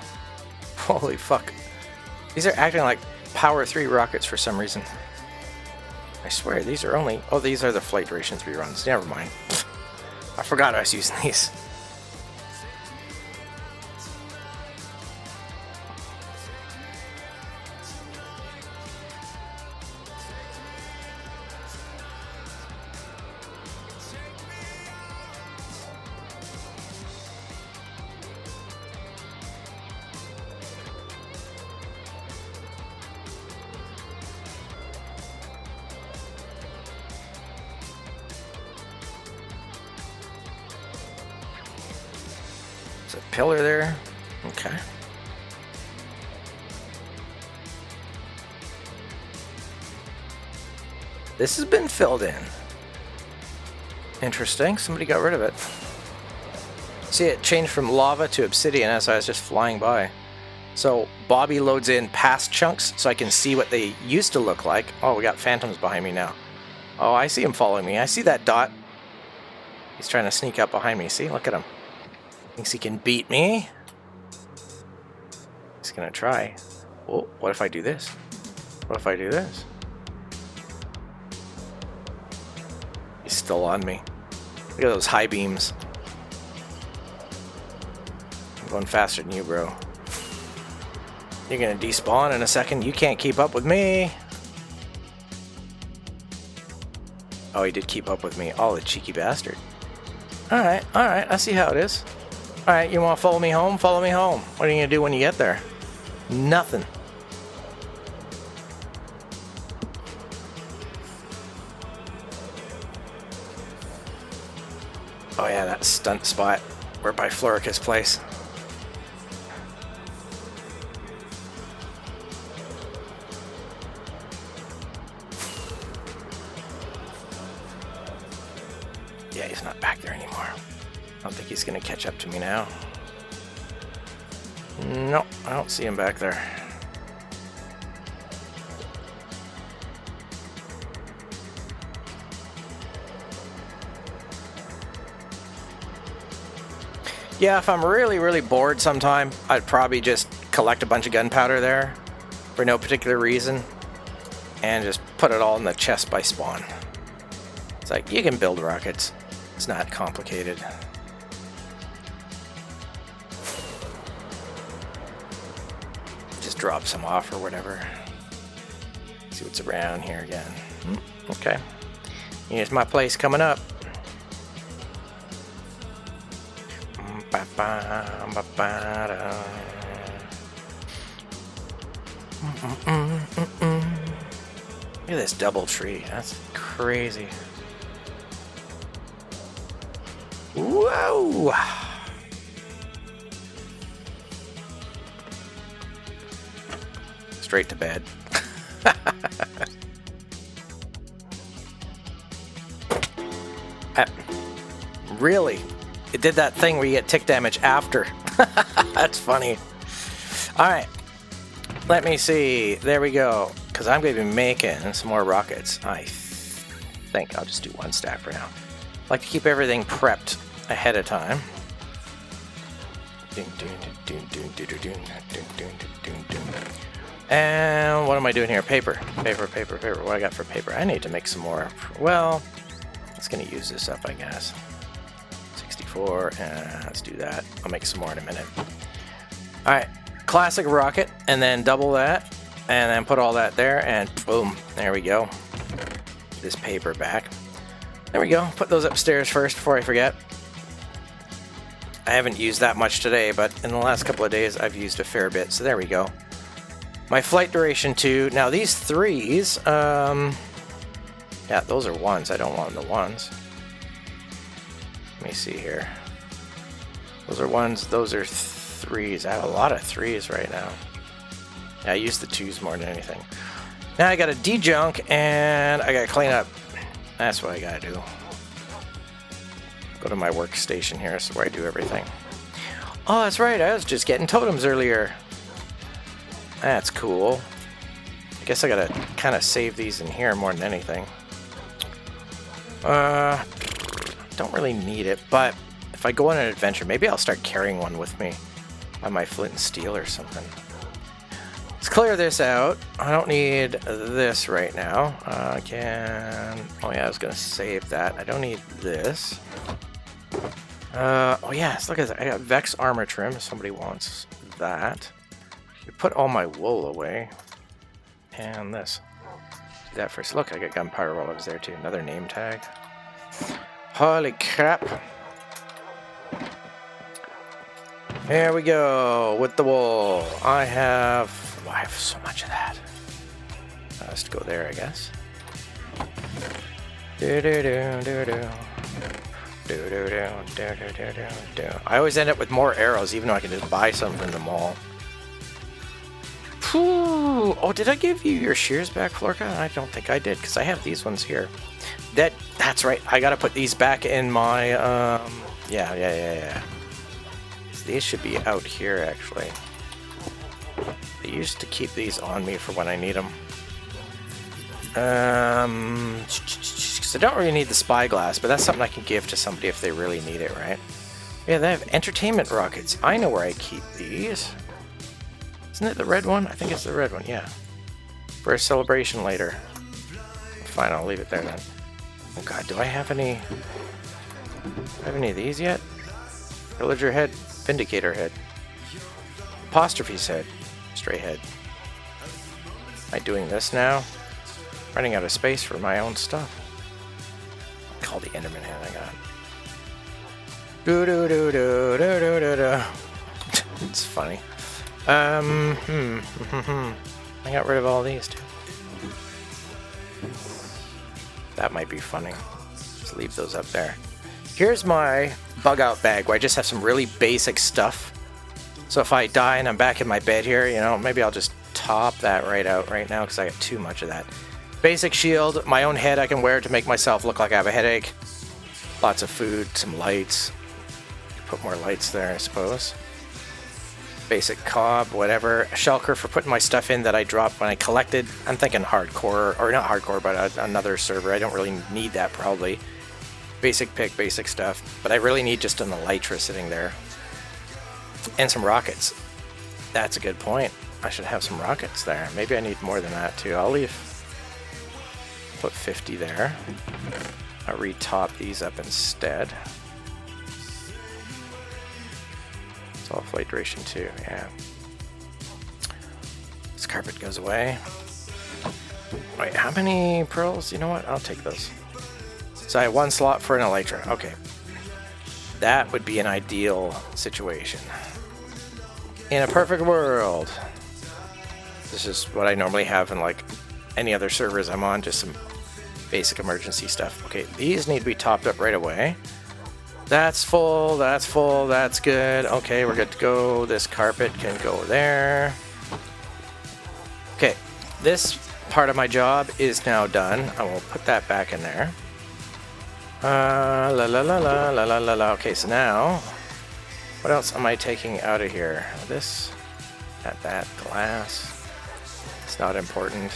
Holy fuck. These are acting like Power 3 rockets for some reason. I swear, these are only... Oh, these are the Flight Duration 3 runs. Never mind. I forgot I was using these. There's a pillar there. Okay. This has been filled in. Interesting. Somebody got rid of it. See, it changed from lava to obsidian as I was just flying by. So Bobby loads in past chunks so I can see what they used to look like. Oh, we got phantoms behind me now. Oh, I see him following me. I see that dot. He's trying to sneak up behind me. See, look at him. Thinks he can beat me. He's gonna try. Well, what if I do this? What if I do this? He's still on me. Look at those high beams. I'm going faster than you, bro. You're gonna despawn in a second. You can't keep up with me. Oh, he did keep up with me. Oh, the cheeky bastard. Alright, I see how it is. Alright, you want to follow me home? Follow me home. What are you going to do when you get there? Nothing. Oh yeah, that stunt spot. We're by Florica's place. Yeah, he's not back there anymore. I don't think he's going to catch up to me now. No, I don't see him back there. Yeah, if I'm really, really bored sometime, I'd probably just collect a bunch of gunpowder there for no particular reason and just put it all in the chest by spawn. It's like, you can build rockets. It's not complicated. Just drop some off or whatever. See what's around here again. Okay. Here's my place coming up. Look at this double tree. That's crazy. Whoa! Straight to bed. Really? It did that thing where you get tick damage after. That's funny. Alright. Let me see. There we go. Because I'm going to be making some more rockets. I think I'll just do one stack for now. I like to keep everything prepped ahead of time. And what am I doing here? Paper. Paper. What I got for paper? I need to make some more. Well, it's going to use this up, I guess. 64, and let's do that. I'll make some more in a minute. Alright, classic rocket, and then double that, and then put all that there, and boom, there we go. This paper back. There we go. Put those upstairs first before I forget. I haven't used that much today, but in the last couple of days I've used a fair bit, so there we go. My flight duration 2. Now these 3s, yeah, those are 1s. I don't want the 1s. Let me see here. Those are 1s, those are 3s. I have a lot of 3s right now. Yeah, I use the 2s more than anything. Now I gotta de-junk and I gotta clean up. That's what I gotta do. Go to my workstation here, so where I do everything. Oh, that's right, I was just getting totems earlier. That's cool. I guess I gotta kind of save these in here more than anything. Don't really need it, but if I go on an adventure, maybe I'll start carrying one with me on my flint and steel or something. Let's clear this out. I don't need this right now. I can... Oh yeah, I was going to save that. I don't need this. Oh yes, look at that. I got Vex armor trim if somebody wants that. You put all my wool away. And this. Do that first. Look, I got gunpowder while I was there too. Another name tag. Holy crap. Here we go with the wool. I have so much of that. Let's go there, I guess. I always end up with more arrows, even though I can just buy some from the mall. Whew. Oh, did I give you your shears back, Florka? I don't think I did, because I have these ones here. That's right. I gotta put these back in my, yeah. These should be out here, actually. I used to keep these on me for when I need them. Because I don't really need the spyglass, but that's something I can give to somebody if they really need it, right? Yeah, they have entertainment rockets. I know where I keep these. Isn't it the red one? I think it's the red one, yeah. For a celebration later. Fine, I'll leave it there then. Oh god, do I have any... of these yet? Villager head, Vindicator head, Apostrophe's head, Stray head. Am I doing this now? Running out of space for my own stuff. Call the Enderman head I got. Do do do do do do do do. It's funny. I got rid of all these too. That might be funny. Just leave those up there. Here's my bug out bag where I just have some really basic stuff. So if I die and I'm back in my bed here, you know, maybe I'll just top that right out right now because I got too much of that. Basic shield, my own head I can wear to make myself look like I have a headache. Lots of food, some lights. Put more lights there, I suppose. basic cob, whatever. A shulker for putting my stuff in that I dropped when I collected. I'm thinking hardcore, or not hardcore, but another server. I don't really need that probably. Basic pick, basic stuff. But I really need just an elytra sitting there. And some rockets. That's a good point. I should have some rockets there. Maybe I need more than that too. I'll put 50 there. I'll retop these up instead. It's all flight duration too, yeah. This carpet goes away. Wait, how many pearls? You know what? I'll take those. So I have one slot for an elytra. Okay. That would be an ideal situation. In a perfect world. This is what I normally have in like any other servers I'm on, just some basic emergency stuff. Okay, these need to be topped up right away. That's full, that's full, that's good. Okay, we're good to go. This carpet can go there. Okay, this part of my job is now done. I will put that back in there. La la la la la la la la. Okay, so now, what else am I taking out of here? This, that glass. It's not important.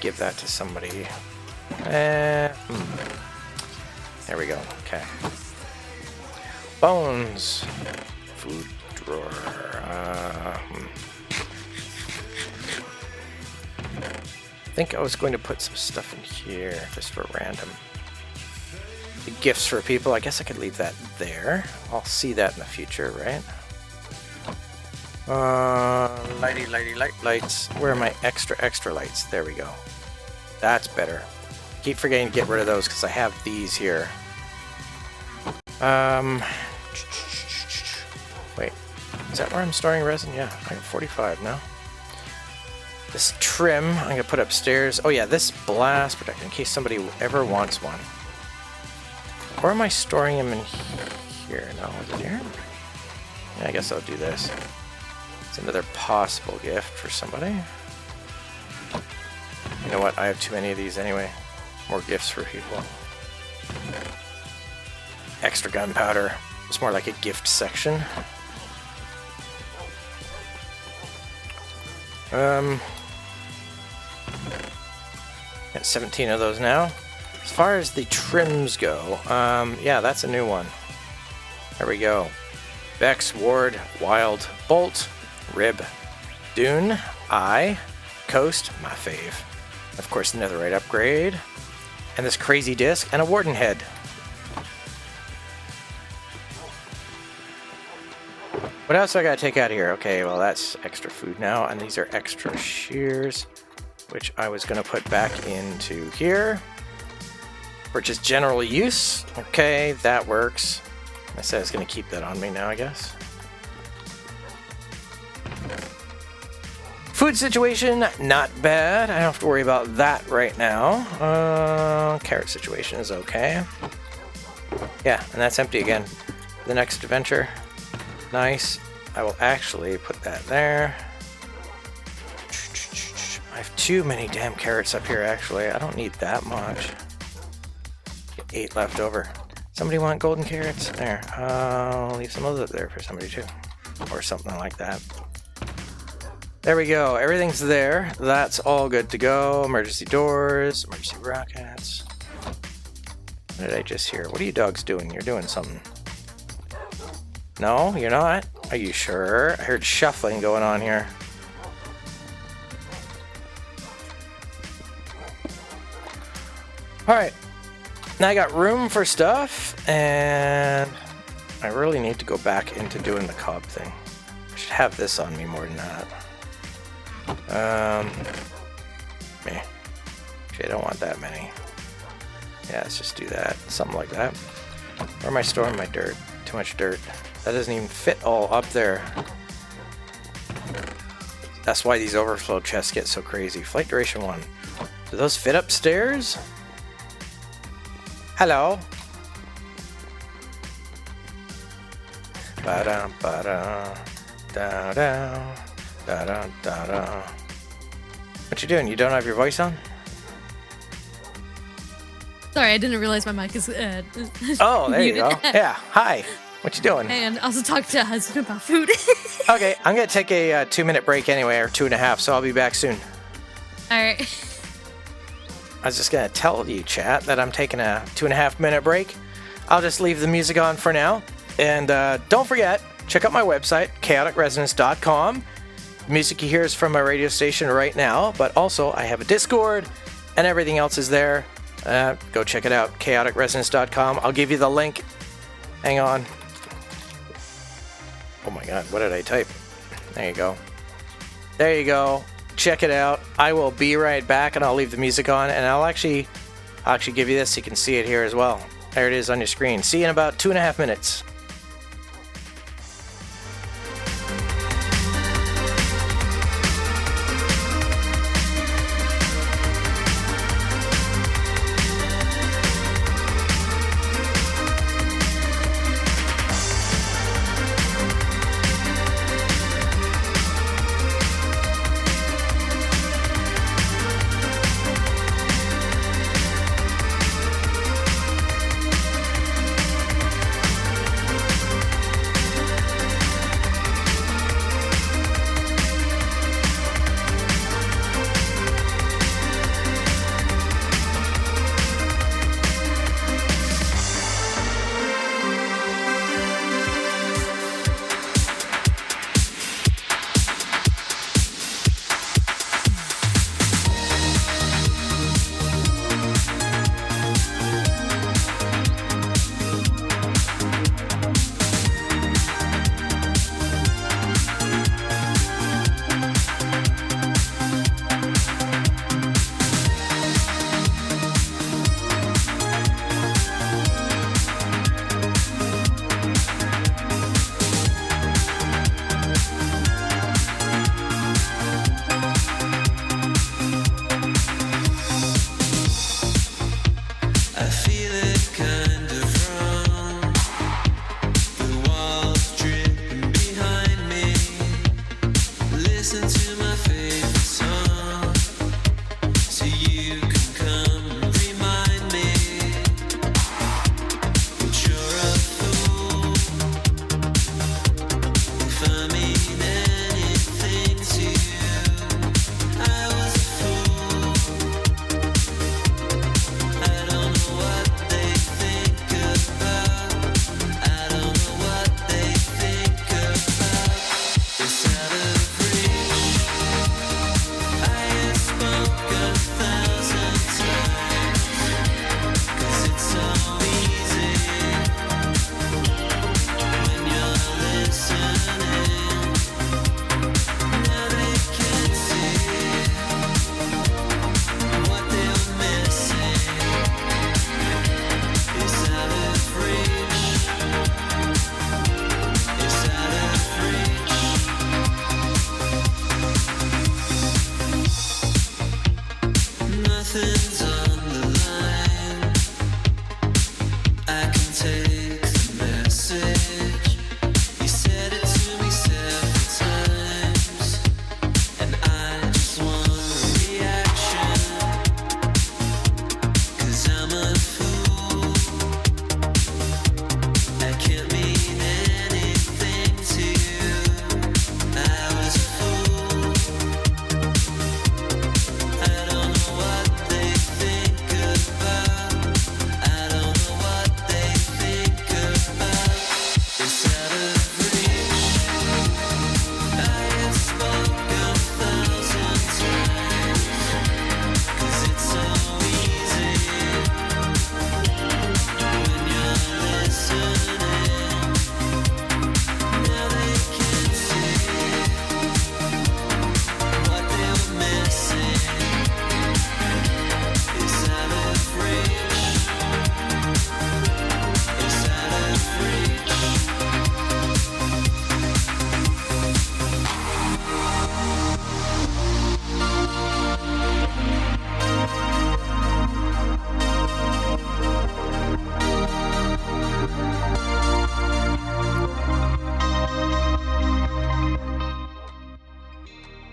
Give that to somebody. There we go. Okay. Bones. Food drawer. I think I was going to put some stuff in here just for random. The gifts for people. I guess I could leave that there. I'll see that in the future, right? Lights. Where are my extra lights? There we go. That's better. Keep forgetting to get rid of those because I have these here. Wait, is that where I'm storing resin? Yeah, I got 45 now. This trim I'm gonna put upstairs. Oh yeah, this blast protector in case somebody ever wants one. Or am I storing them in here? No, is it here? Yeah, I guess I'll do this. It's another possible gift for somebody. You know what? I have too many of these anyway. More gifts for people. Extra gunpowder. It's more like a gift section. Got 17 of those now. As far as the trims go, yeah, that's a new one. There we go. Vex, Ward, Wild, Bolt, Rib, Dune, Eye, Coast, my fave. Of course, the netherite upgrade. And this crazy disc, and a Warden head. What else do I gotta take out of here? Okay, well that's extra food now, and these are extra shears, which I was gonna put back into here. For just general use. Okay, that works. I said I was gonna keep that on me now, I guess. Food situation, not bad. I don't have to worry about that right now. Carrot situation is okay. Yeah, and that's empty again. The next adventure. Nice. I will actually put that there. I have too many damn carrots up here, actually. I don't need that much. Get 8 left over. Somebody want golden carrots? There. I'll leave some of those up there for somebody too. Or something like that. There we go. Everything's there. That's all good to go. Emergency doors, emergency rockets. What did I just hear? What are you dogs doing? You're doing something. No, you're not? Are you sure? I heard shuffling going on here. Alright. Now I got room for stuff, and I really need to go back into doing the cob thing. I should have this on me more than that. Actually, I don't want that many. Yeah, let's just do that. Something like that. Where am I storing my dirt? Too much dirt. That doesn't even fit all up there. That's why these overflow chests get so crazy. Flight duration 1. Do those fit upstairs? Hello. Ba-da, ba-da, da-da, da-da, da-da. What you doing? You don't have your voice on? Sorry, I didn't realize my mic is oh, there you muted. go. Yeah, hi. What you doing? And also talk to husband about food. Okay, I'm going to take a 2-minute break anyway, or 2.5, so I'll be back soon. All right. I was just going to tell you, chat, that I'm taking a 2.5-minute break. I'll just leave the music on for now. And don't forget, check out my website, chaoticresonance.com. The music you hear is from my radio station right now, but also I have a Discord, and everything else is there. Go check it out, chaoticresonance.com. I'll give you the link. Hang on. Oh my god, what did I type? There you go. There you go. Check it out. I will be right back, and I'll leave the music on, and I'll actually give you this so you can see it here as well. There it is on your screen. See you in about 2.5 minutes.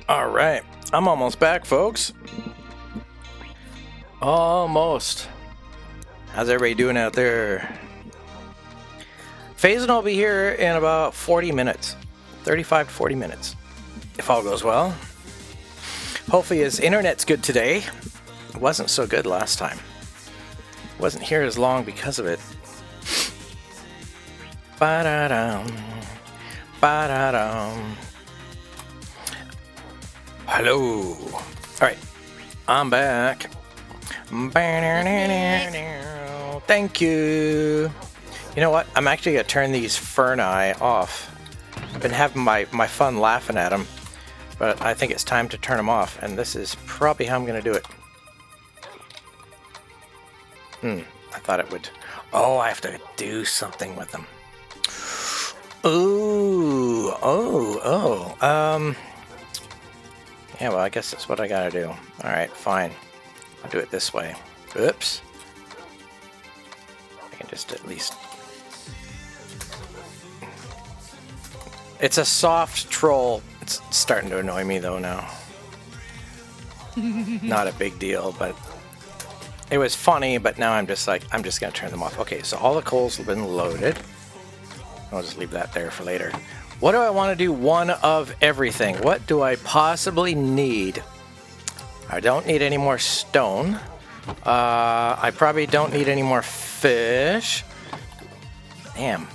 All right, I'm almost back, folks. Almost. How's everybody doing out there? Phazon will be here in about 40 minutes. 35 to 40 minutes. If all goes well. Hopefully his internet's good today. It wasn't so good last time. Wasn't here as long because of it. Ba-da-dum. Ba-da-dum. Hello. Alright. I'm back. Thank you. You know what? I'm actually going to turn these Ferni off. I've been having my fun laughing at them. But I think it's time to turn them off. And this is probably how I'm going to do it. I thought it would... Oh, I have to do something with them. Ooh. Yeah, well, I guess that's what I gotta do. Alright, fine. I'll do it this way. Oops. I can just at least... It's a soft troll. It's starting to annoy me, though, now. Not a big deal, but... It was funny, but now I'm just like, I'm just gonna turn them off. Okay, so all the coals have been loaded. I'll just leave that there for later. What do I want to do? One of everything. What do I possibly need? I don't need any more stone. I probably don't need any more fish. Damn.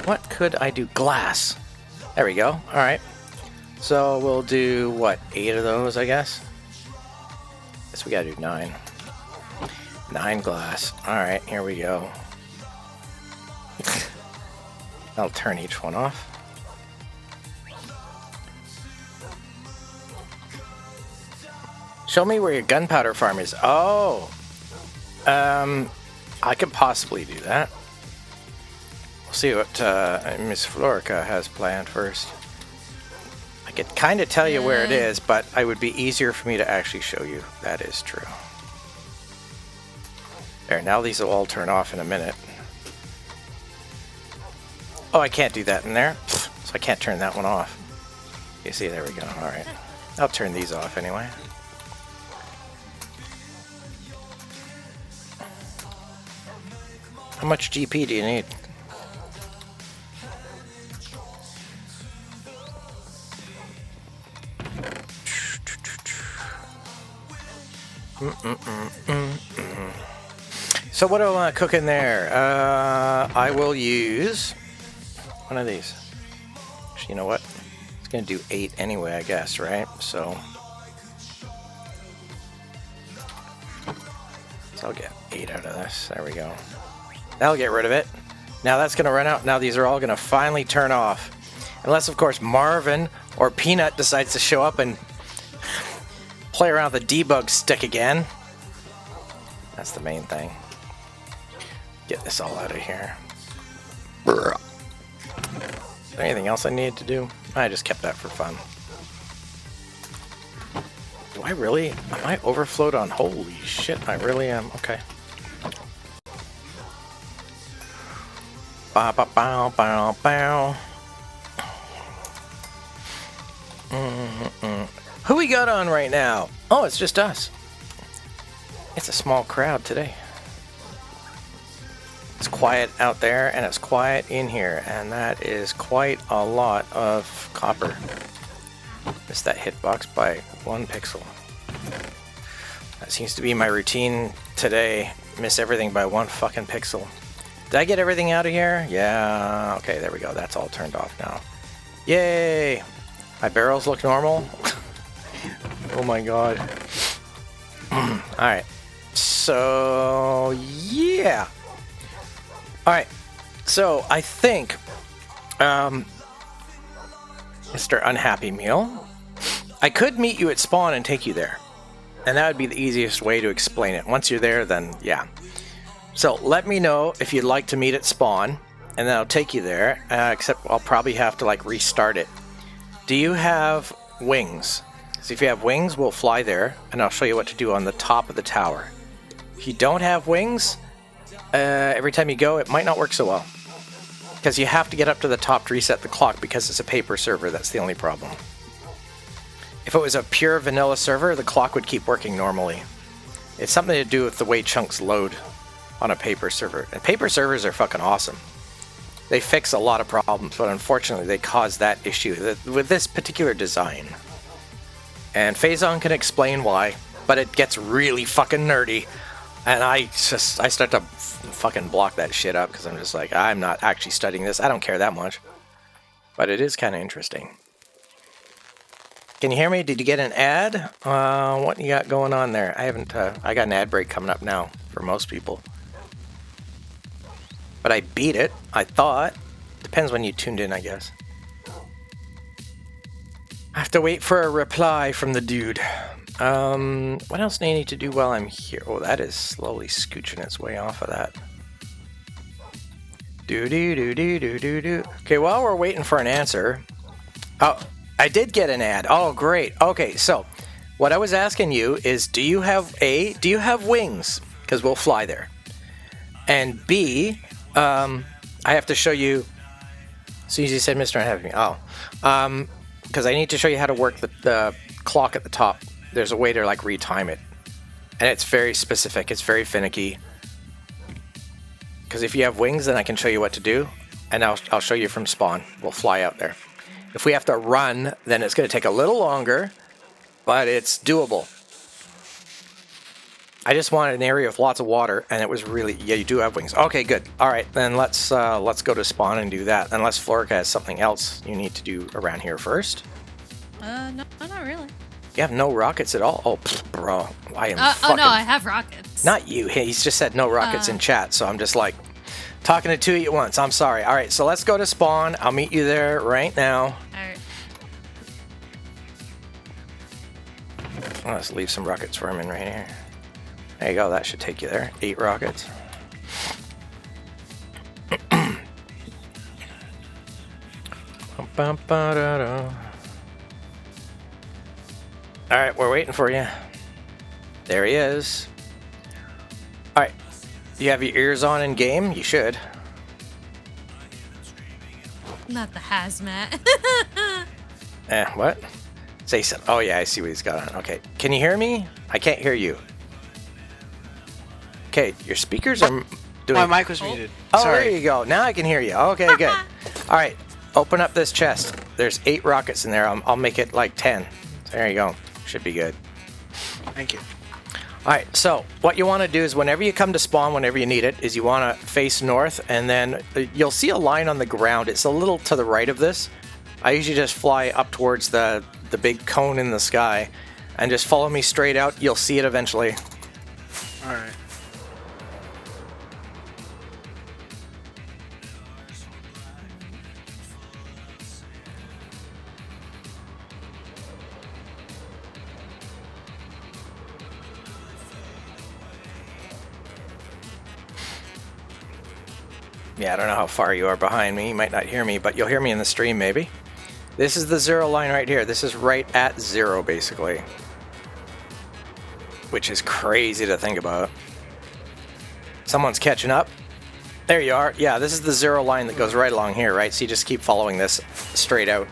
What could I do? Glass. There we go. All right. So we'll do, what, 8 of those, I guess? Guess we gotta do 9. 9 glass. All right, here we go. I'll turn each one off. Show me where your gunpowder farm is. Oh! I could possibly do that. We'll see what Miss Florica has planned first. I could kind of tell you where it is, but it would be easier for me to actually show you. That is true. There, now these will all turn off in a minute. Oh, I can't do that in there, so I can't turn that one off. You see, there we go. Alright. I'll turn these off anyway. How much GP do you need? So what do I want to cook in there? I will use one of these. Actually, you know what? It's going to do 8 anyway, I guess, right? So I'll get 8 out of this. There we go. That'll get rid of it. Now that's going to run out. Now these are all going to finally turn off. Unless, of course, Marvin or Peanut decides to show up and play around with the debug stick again. That's the main thing. Get this all out of here. Is there anything else I needed to do? I just kept that for fun. Do I really? Am I overflowed on? Holy shit, I really am. Okay. Bow, bow, bow, bow, bow. Who we got on right now? Oh, it's just us. It's a small crowd today. It's quiet out there and it's quiet in here, and that is quite a lot of copper. Missed that hitbox by 1 pixel. That seems to be my routine today. Miss everything by 1 fucking pixel. Did I get everything out of here? Yeah. Okay, there we go. That's all turned off now. Yay! My barrels look normal. Oh my god. Alright. So, yeah. Alright. So, I think, Mr. Unhappy Meal, I could meet you at spawn and take you there. And that would be the easiest way to explain it. Once you're there, then, yeah. So, let me know if you'd like to meet at spawn, and then I'll take you there, except I'll probably have to, like, restart it. Do you have wings? So if you have wings, we'll fly there, and I'll show you what to do on the top of the tower. If you don't have wings, every time you go, it might not work so well. Because you have to get up to the top to reset the clock, because it's a paper server. That's the only problem. If it was a pure vanilla server, the clock would keep working normally. It's something to do with the way chunks load on a paper server. And paper servers are fucking awesome. They fix a lot of problems, but unfortunately they cause that issue with this particular design. And Phazon can explain why, but it gets really fucking nerdy. And I start to fucking block that shit up because I'm just like, I'm not actually studying this. I don't care that much. But it is kind of interesting. Can you hear me? Did you get an ad? What you got going on there? I haven't, I got an ad break coming up now for most people. But I beat it, I thought. Depends when you tuned in, I guess. I have to wait for a reply from the dude. What else do I need to do while I'm here? Oh, that is slowly scooching its way off of that. Do-do-do-do-do-do-do. Okay, while we're waiting for an answer... Oh, I did get an ad. Oh, great. Okay, so what I was asking you is, do you have wings? Because we'll fly there. And B, I have to show you... As soon as you said Mr. Unhappy. Oh. Because I need to show you how to work the clock at the top. There's a way to like retime it. And it's very specific. It's very finicky. Because if you have wings, then I can show you what to do. And I'll show you from spawn. We'll fly out there. If we have to run, then it's going to take a little longer. But it's doable. I just wanted an area with lots of water. And it was really... Yeah, you do have wings. Okay, good. All right, then let's go to spawn and do that. Unless Florica has something else you need to do around here first. No, not really. You have no rockets at all? Oh, pfft, bro. I am fucking... Oh, no, I have rockets. Not you. He's just said no rockets in chat, so I'm just like talking to two at once. I'm sorry. All right, so let's go to spawn. I'll meet you there right now. All right. Let's leave some rockets for him in right here. There you go. That should take you there. 8 rockets. Alright, we're waiting for you. There he is. Alright. You have your ears on in game? You should. Not the hazmat. What? Say something. Oh yeah, I see what he's got on. Okay. Can you hear me? I can't hear you. Okay, your speakers are doing... My mic was muted. Oh, Sorry. there you go. Now I can hear you. Okay, good. Alright, open up this chest. There's 8 rockets in there. I'll make it like 10. There you go. Should be good. Thank you. Alright, so what you want to do is whenever you come to spawn, whenever you need it, is you want to face north, and then you'll see a line on the ground. It's a little to the right of this. I usually just fly up towards the big cone in the sky, and just follow me straight out. You'll see it eventually. Alright. Yeah, I don't know how far you are behind me. You might not hear me, but you'll hear me in the stream maybe. This is the 0 line right here. This is right at 0, basically. Which is crazy to think about. Someone's catching up. There you are. Yeah, this is the 0 line that goes right along here, right? So you just keep following this straight out.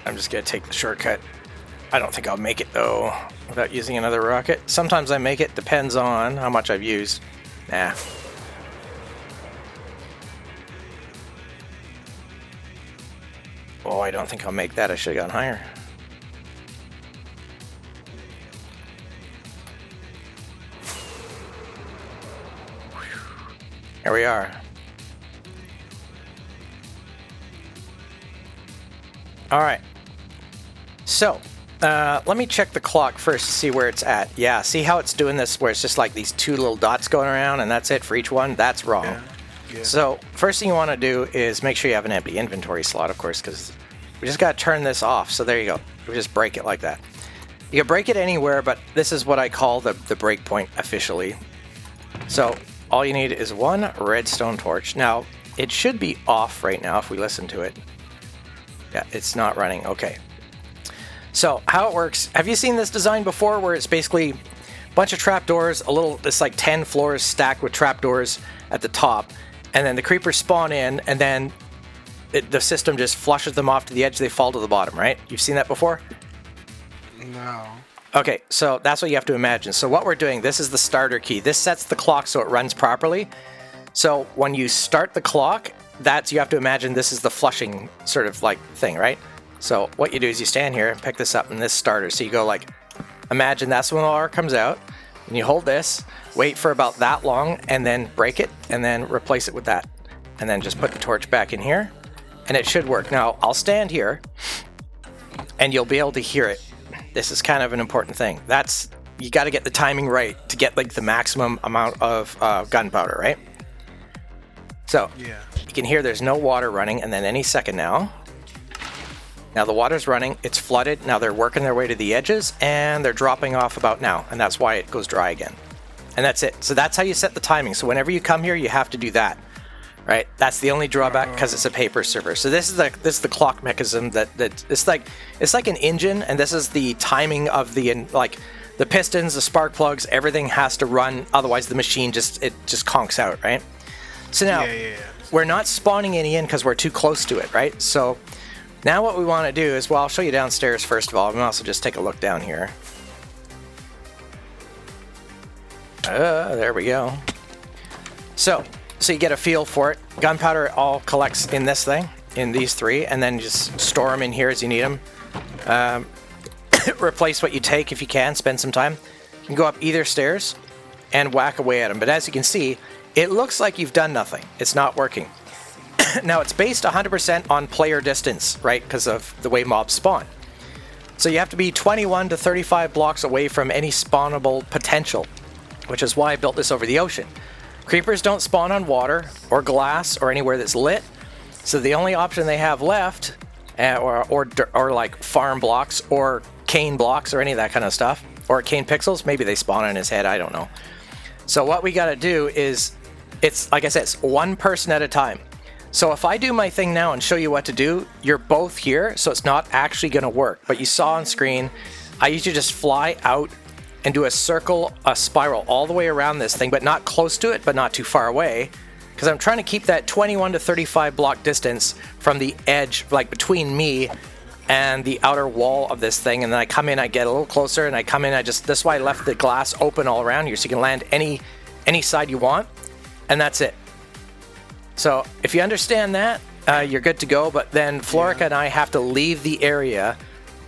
I'm just going to take the shortcut. I don't think I'll make it, though, without using another rocket. Sometimes I make it. Depends on how much I've used. Nah. Oh, I don't think I'll make that. I should have gone higher. Here we are. All right. So, let me check the clock first to see where it's at. Yeah, see how it's doing this where it's just like these 2 little dots going around and that's it for each one? That's wrong. Yeah. So, first thing you want to do is make sure you have an empty inventory slot, of course, because we just got to turn this off. So there you go. We just break it like that. You can break it anywhere, but this is what I call the break point officially. So, all you need is 1 redstone torch. Now, it should be off right now if we listen to it. Yeah, it's not running. Okay. So how it works, have you seen this design before where it's basically a bunch of trapdoors, it's like 10 floors stacked with trapdoors at the top, and then the creepers spawn in, and then the system just flushes them off to the edge, they fall to the bottom, right? You've seen that before? No. Okay, so that's what you have to imagine. So what we're doing, this is the starter key. This sets the clock so it runs properly. So when you start the clock, you have to imagine this is the flushing sort of like thing, right? So what you do is you stand here and pick this up in this starter. So you go like, imagine that's when the water comes out, and you hold this, wait for about that long, and then break it, and then replace it with that. And then just put the torch back in here, and it should work. Now, I'll stand here, and you'll be able to hear it. This is kind of an important thing. You got to get the timing right to get like the maximum amount of gunpowder, right? So, Yeah. you can hear there's no water running, and then any second now the water's running, it's flooded, now they're working their way to the edges, and they're dropping off about now, and that's why it goes dry again. And that's it. So that's how you set the timing. So whenever you come here, you have to do that, right? That's the only drawback because it's a paper server. So this is the clock mechanism that it's like an engine, and this is the timing of the pistons, the spark plugs, everything has to run, otherwise the machine just conks out, right? So now we're not spawning any in because we're too close to it, right? So now what we want to do is, well, I'll show you downstairs first of all, and also just take a look down here. There we go. So you get a feel for it. Gunpowder all collects in this thing, in these three, and then just store them in here as you need them. Replace what you take if you can, spend some time. You can go up either stairs and whack away at them, but as you can see, it looks like you've done nothing. It's not working. Now, it's based 100% on player distance, right, because of the way mobs spawn. So you have to be 21 to 35 blocks away from any spawnable potential, which is why I built this over the ocean. Creepers don't spawn on water or glass or anywhere that's lit, so the only option they have left, or like farm blocks or Kane blocks or any of that kind of stuff, or Kane Pixels, maybe they spawn on his head, I don't know. So what we got to do is, it's like I said, it's one person at a time. So if I do my thing now and show you what to do, you're both here, so it's not actually going to work. But you saw on screen, I usually just fly out and do a circle, a spiral all the way around this thing, but not close to it, but not too far away, because I'm trying to keep that 21 to 35 block distance from the edge, like between me and the outer wall of this thing. And then I come in, I get a little closer, and I come in, that's why I left the glass open all around here, so you can land any side you want, and that's it. So if you understand that, you're good to go, but then Florica and I have to leave the area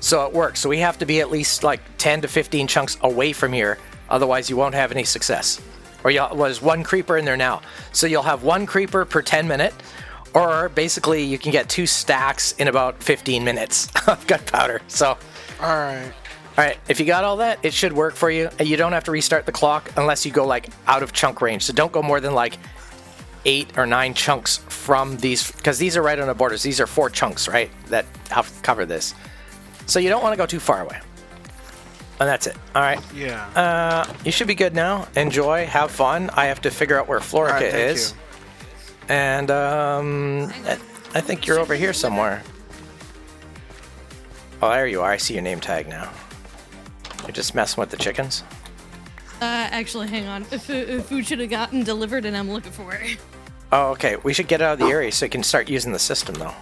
so it works. So we have to be at least like 10 to 15 chunks away from here, otherwise you won't have any success. Or there's one creeper in there now. So you'll have one creeper per 10 minutes, or basically you can get 2 stacks in about 15 minutes of gunpowder. So, Alright, if you got all that, it should work for you. And you don't have to restart the clock unless you go like out of chunk range. So don't go more than like 8 or 9 chunks from these, because these are right on the borders. These are 4 chunks, right, that cover this. So you don't want to go too far away. And that's it. All right. Yeah. You should be good now. Enjoy. Have fun. I have to figure out where Florica is. And I think you're over here somewhere. Oh, there you are. I see your name tag now. You're just messing with the chickens? Actually, hang on. Food should have gotten delivered, and I'm looking for it. Oh, okay. We should get out of the area so you can start using the system, though.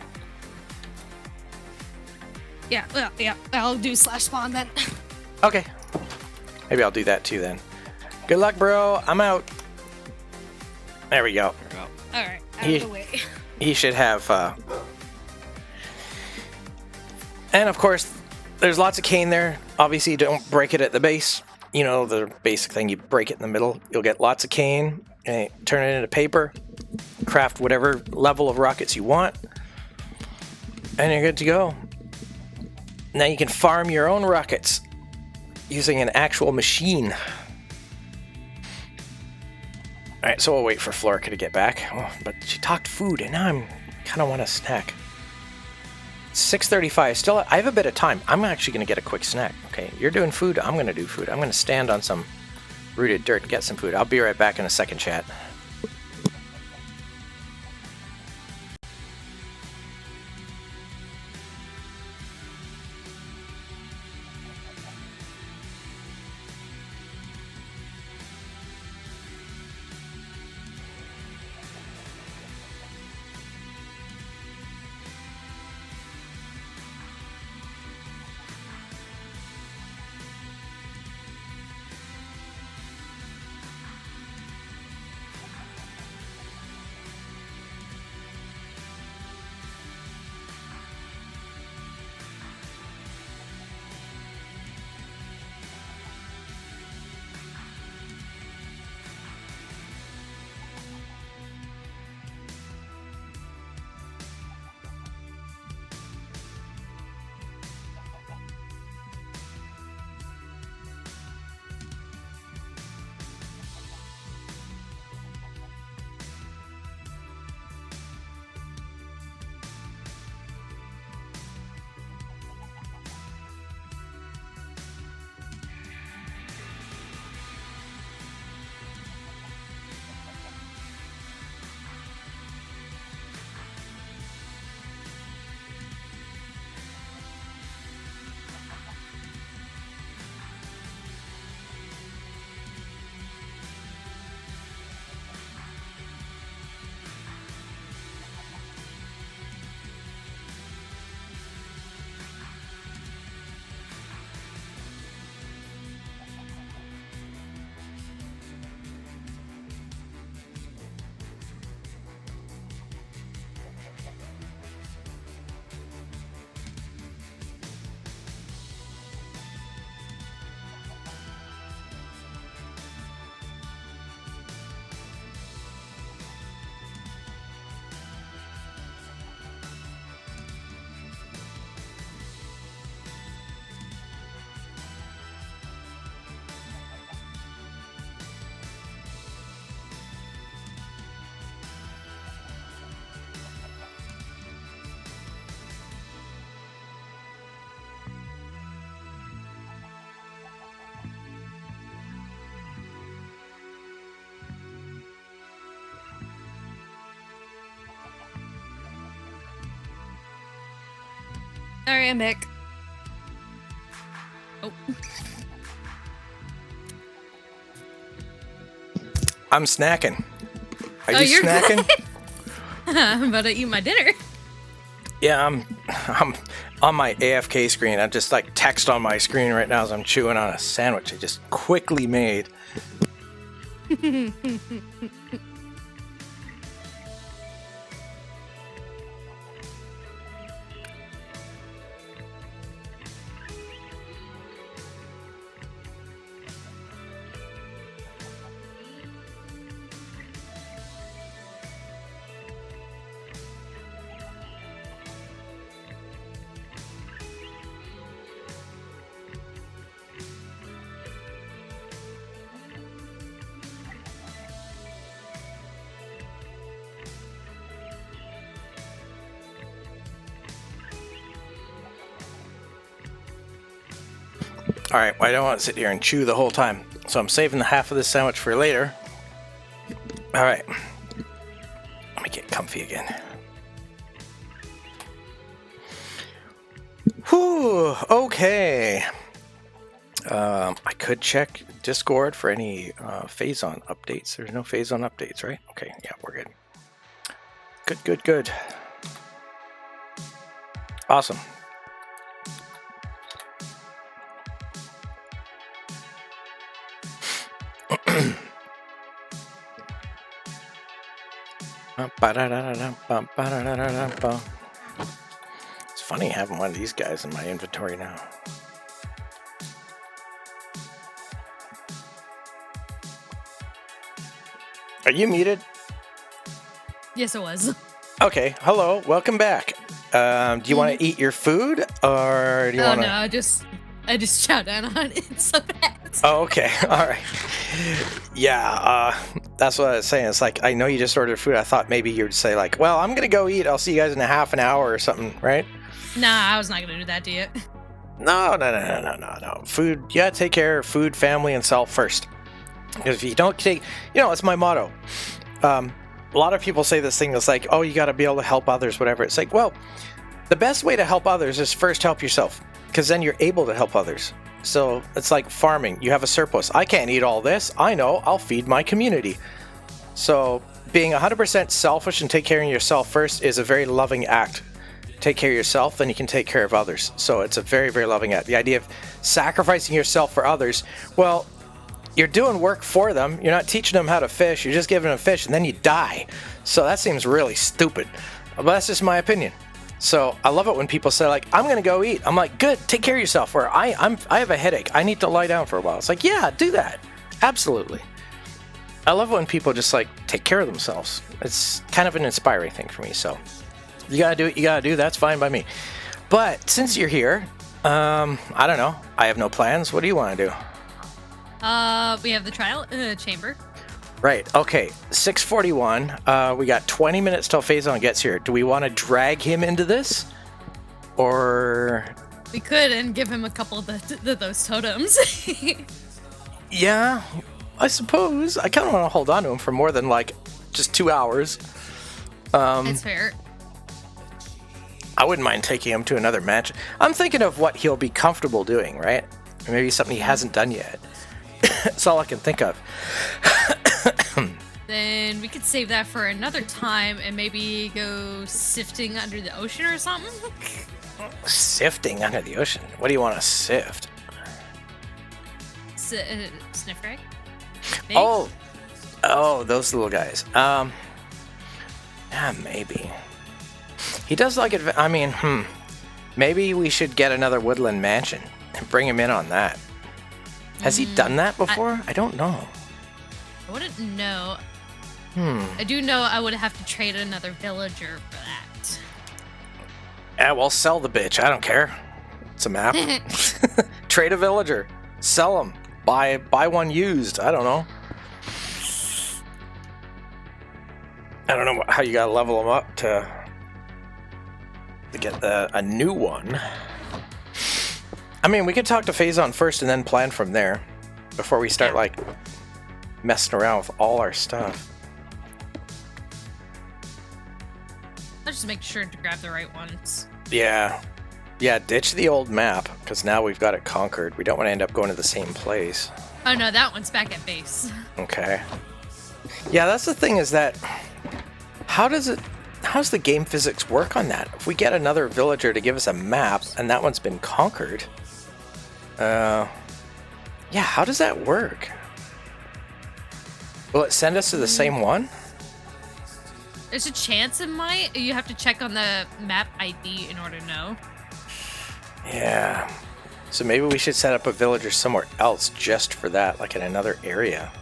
Yeah. I'll do /spawn then. Okay. Maybe I'll do that too then. Good luck, bro. I'm out. There we go. All right. Out of the way. He should have. And of course, there's lots of cane there. Obviously, don't break it at the base. You know, the basic thing, you break it in the middle, you'll get lots of cane, and turn it into paper, craft whatever level of rockets you want, and you're good to go. Now you can farm your own rockets using an actual machine. Alright, so we'll wait for Florica to get back. Oh, but she talked food, and now I'm kind of want a snack. 6:35. Still, I have a bit of time. I'm actually going to get a quick snack. Okay, you're doing food. I'm going to do food. I'm going to stand on some rooted dirt and get some food. I'll be right back in a second, chat. Alright, I'm back. Oh. I'm snacking. Are you you're snacking? I'm about to eat my dinner. Yeah, I'm on my AFK screen. I'm just like text on my screen right now as I'm chewing on a sandwich I just quickly made. Alright, well, I don't want to sit here and chew the whole time, so I'm saving the half of this sandwich for later. Alright. Let me get comfy again. Whew, okay. I could check Discord for any phase-on updates. There's no phase-on updates, right? Okay, yeah, we're good. Good. Awesome. It's funny having one of these guys in my inventory now. Are you muted? Yes, it was. Okay, hello, welcome back. Do you want to eat your food, or do you want to... No, I just chow down on it so fast. Oh, okay, alright. Yeah, that's what I was saying. It's like, I know you just ordered food. I thought maybe you'd say like, well, I'm going to go eat. I'll see you guys in a half an hour or something, right? Nah, I was not going to do that to you. No. Food, you gotta take care of food, family, and self first. Because if you don't take, it's my motto. A lot of people say this thing that's like, oh, you gotta be able to help others, whatever. It's like, well, the best way to help others is first help yourself, because then you're able to help others. So it's like farming. You have a surplus. I can't eat all this. I know, I'll feed my community. So being 100% selfish and take care of yourself first is a very loving act. Take care of yourself, then you can take care of others. So it's a very, very loving act. The idea of sacrificing yourself for others, well, you're doing work for them. You're not teaching them how to fish. You're just giving them fish, and then you die. So that seems really stupid. But that's just my opinion. So I love it when people say, like, I'm going to go eat. I'm like, good, take care of yourself. Or I have a headache. I need to lie down for a while. It's like, yeah, do that. Absolutely. I love when people just, like, take care of themselves. It's kind of an inspiring thing for me. So you got to do what you got to do. That's fine by me. But since you're here, I don't know. I have no plans. What do you want to do? We have the trial chamber. Right. Okay. 6:41. We got 20 minutes till Phazon gets here. Do we want to drag him into this, or we could and give him a couple of those totems? Yeah, I suppose. I kind of want to hold on to him for more than like just 2 hours. That's fair. I wouldn't mind taking him to another match. I'm thinking of what he'll be comfortable doing, right? Or maybe something he hasn't done yet. That's all I can think of. Then we could save that for another time and maybe go sifting under the ocean or something. Sifting under the ocean? What do you want to sift? Sniff rag? Oh, those little guys. Yeah, maybe. He does like it. I mean, maybe we should get another woodland mansion and bring him in on that. Has he done that before? I don't know. I wouldn't know. I do know I would have to trade another villager for that. Yeah, well, sell the bitch. I don't care. It's a map. Trade a villager. Sell him. Buy one used. I don't know. I don't know how you gotta level them up to get a new one. I mean, we could talk to Phazon first and then plan from there before we start, like, messing around with all our stuff. I'll just make sure to grab the right ones. Yeah. Yeah, ditch the old map, because now we've got it conquered. We don't want to end up going to the same place. Oh no, that one's back at base. Okay. Yeah, that's the thing, is that how's the game physics work on that? If we get another villager to give us a map and that one's been conquered, yeah, how does that work? Will it send us to the same one? There's a chance it might. You have to check on the map ID in order to know. Yeah. So maybe we should set up a villager somewhere else just for that, like in another area.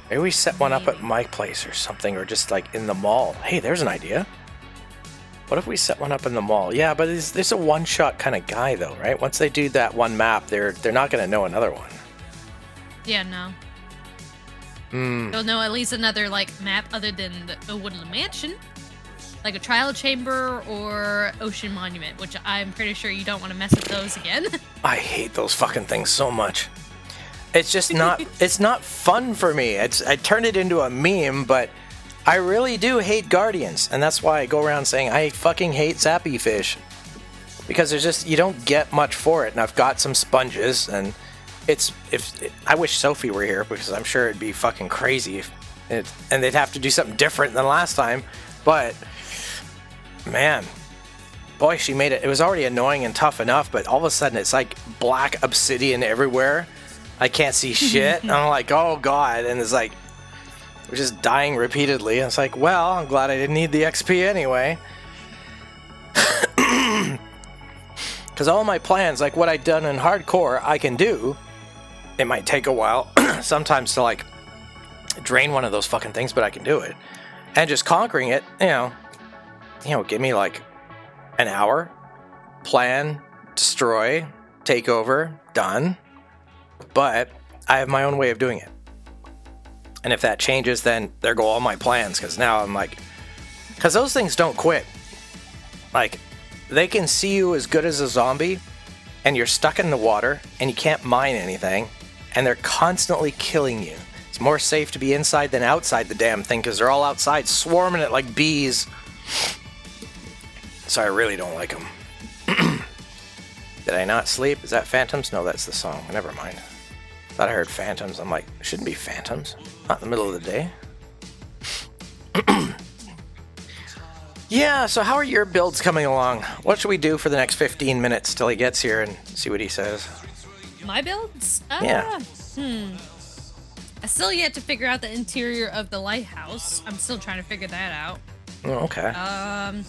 Maybe we set one up at my place or something, or just like in the mall. Hey, there's an idea. What if we set one up in the mall? Yeah, but there's a one-shot kind of guy though, right? Once they do that one map, they're not going to know another one. Yeah, no. They'll know at least another like map other than the Woodland Mansion, like a trial chamber or Ocean Monument, which I'm pretty sure you don't want to mess with those again. I hate those fucking things so much. It's just not. It's not fun for me. I turned it into a meme, but I really do hate Guardians, and that's why I go around saying I fucking hate Zappy Fish, because there's just, you don't get much for it. And I've got some sponges, and I wish Sophie were here, because I'm sure it'd be fucking crazy, and they'd have to do something different than last time. But man, boy, she made it. It was already annoying and tough enough, but all of a sudden it's like black obsidian everywhere. I can't see shit. And I'm like, oh god, and it's like we're just dying repeatedly. And it's like, well, I'm glad I didn't need the XP anyway. Because all my plans, like what I'd done in hardcore, I can do. It might take a while sometimes to like drain one of those fucking things, but I can do it. And just conquering it, you know, give me like an hour. Plan, destroy, take over, done. But I have my own way of doing it. And if that changes, then there go all my plans, because now I'm like, because those things don't quit. Like, they can see you as good as a zombie, and you're stuck in the water, and you can't mine anything, and they're constantly killing you. It's more safe to be inside than outside the damn thing, because they're all outside swarming it like bees. So I really don't like them. Did I not sleep? Is that Phantoms? No, that's the song. Never mind. Thought I heard Phantoms. I'm like, it shouldn't be Phantoms. Not in the middle of the day. Yeah, so how are your builds coming along? What should we do for the next 15 minutes till he gets here and see what he says? My builds? Yeah. I still yet to figure out the interior of the lighthouse. I'm still trying to figure that out. Oh, okay. I'm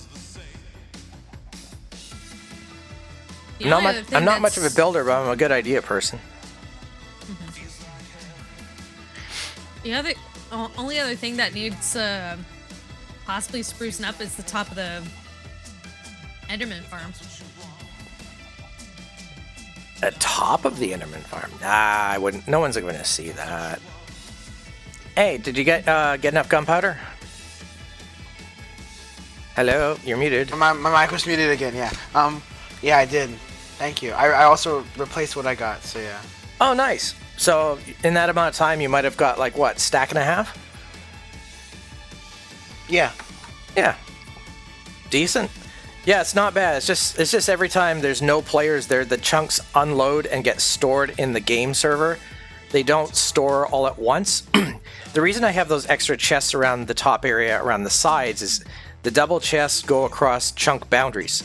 not much of a builder, but I'm a good idea person. The only other thing that needs possibly sprucing up is the top of the Enderman farm. The top of the Enderman farm? Nah, I wouldn't. No one's going to see that. Hey, did you get enough gunpowder? Hello, you're muted. My mic was muted again. Yeah. Yeah, I did. Thank you. I also replaced what I got. So yeah. Oh, nice. So in that amount of time, you might have got like what, stack and a half? Yeah. Yeah. Decent. Yeah, it's not bad. It's just every time there's no players there, the chunks unload and get stored in the game server. They don't store all at once. The reason I have those extra chests around the top area, around the sides, is the double chests go across chunk boundaries.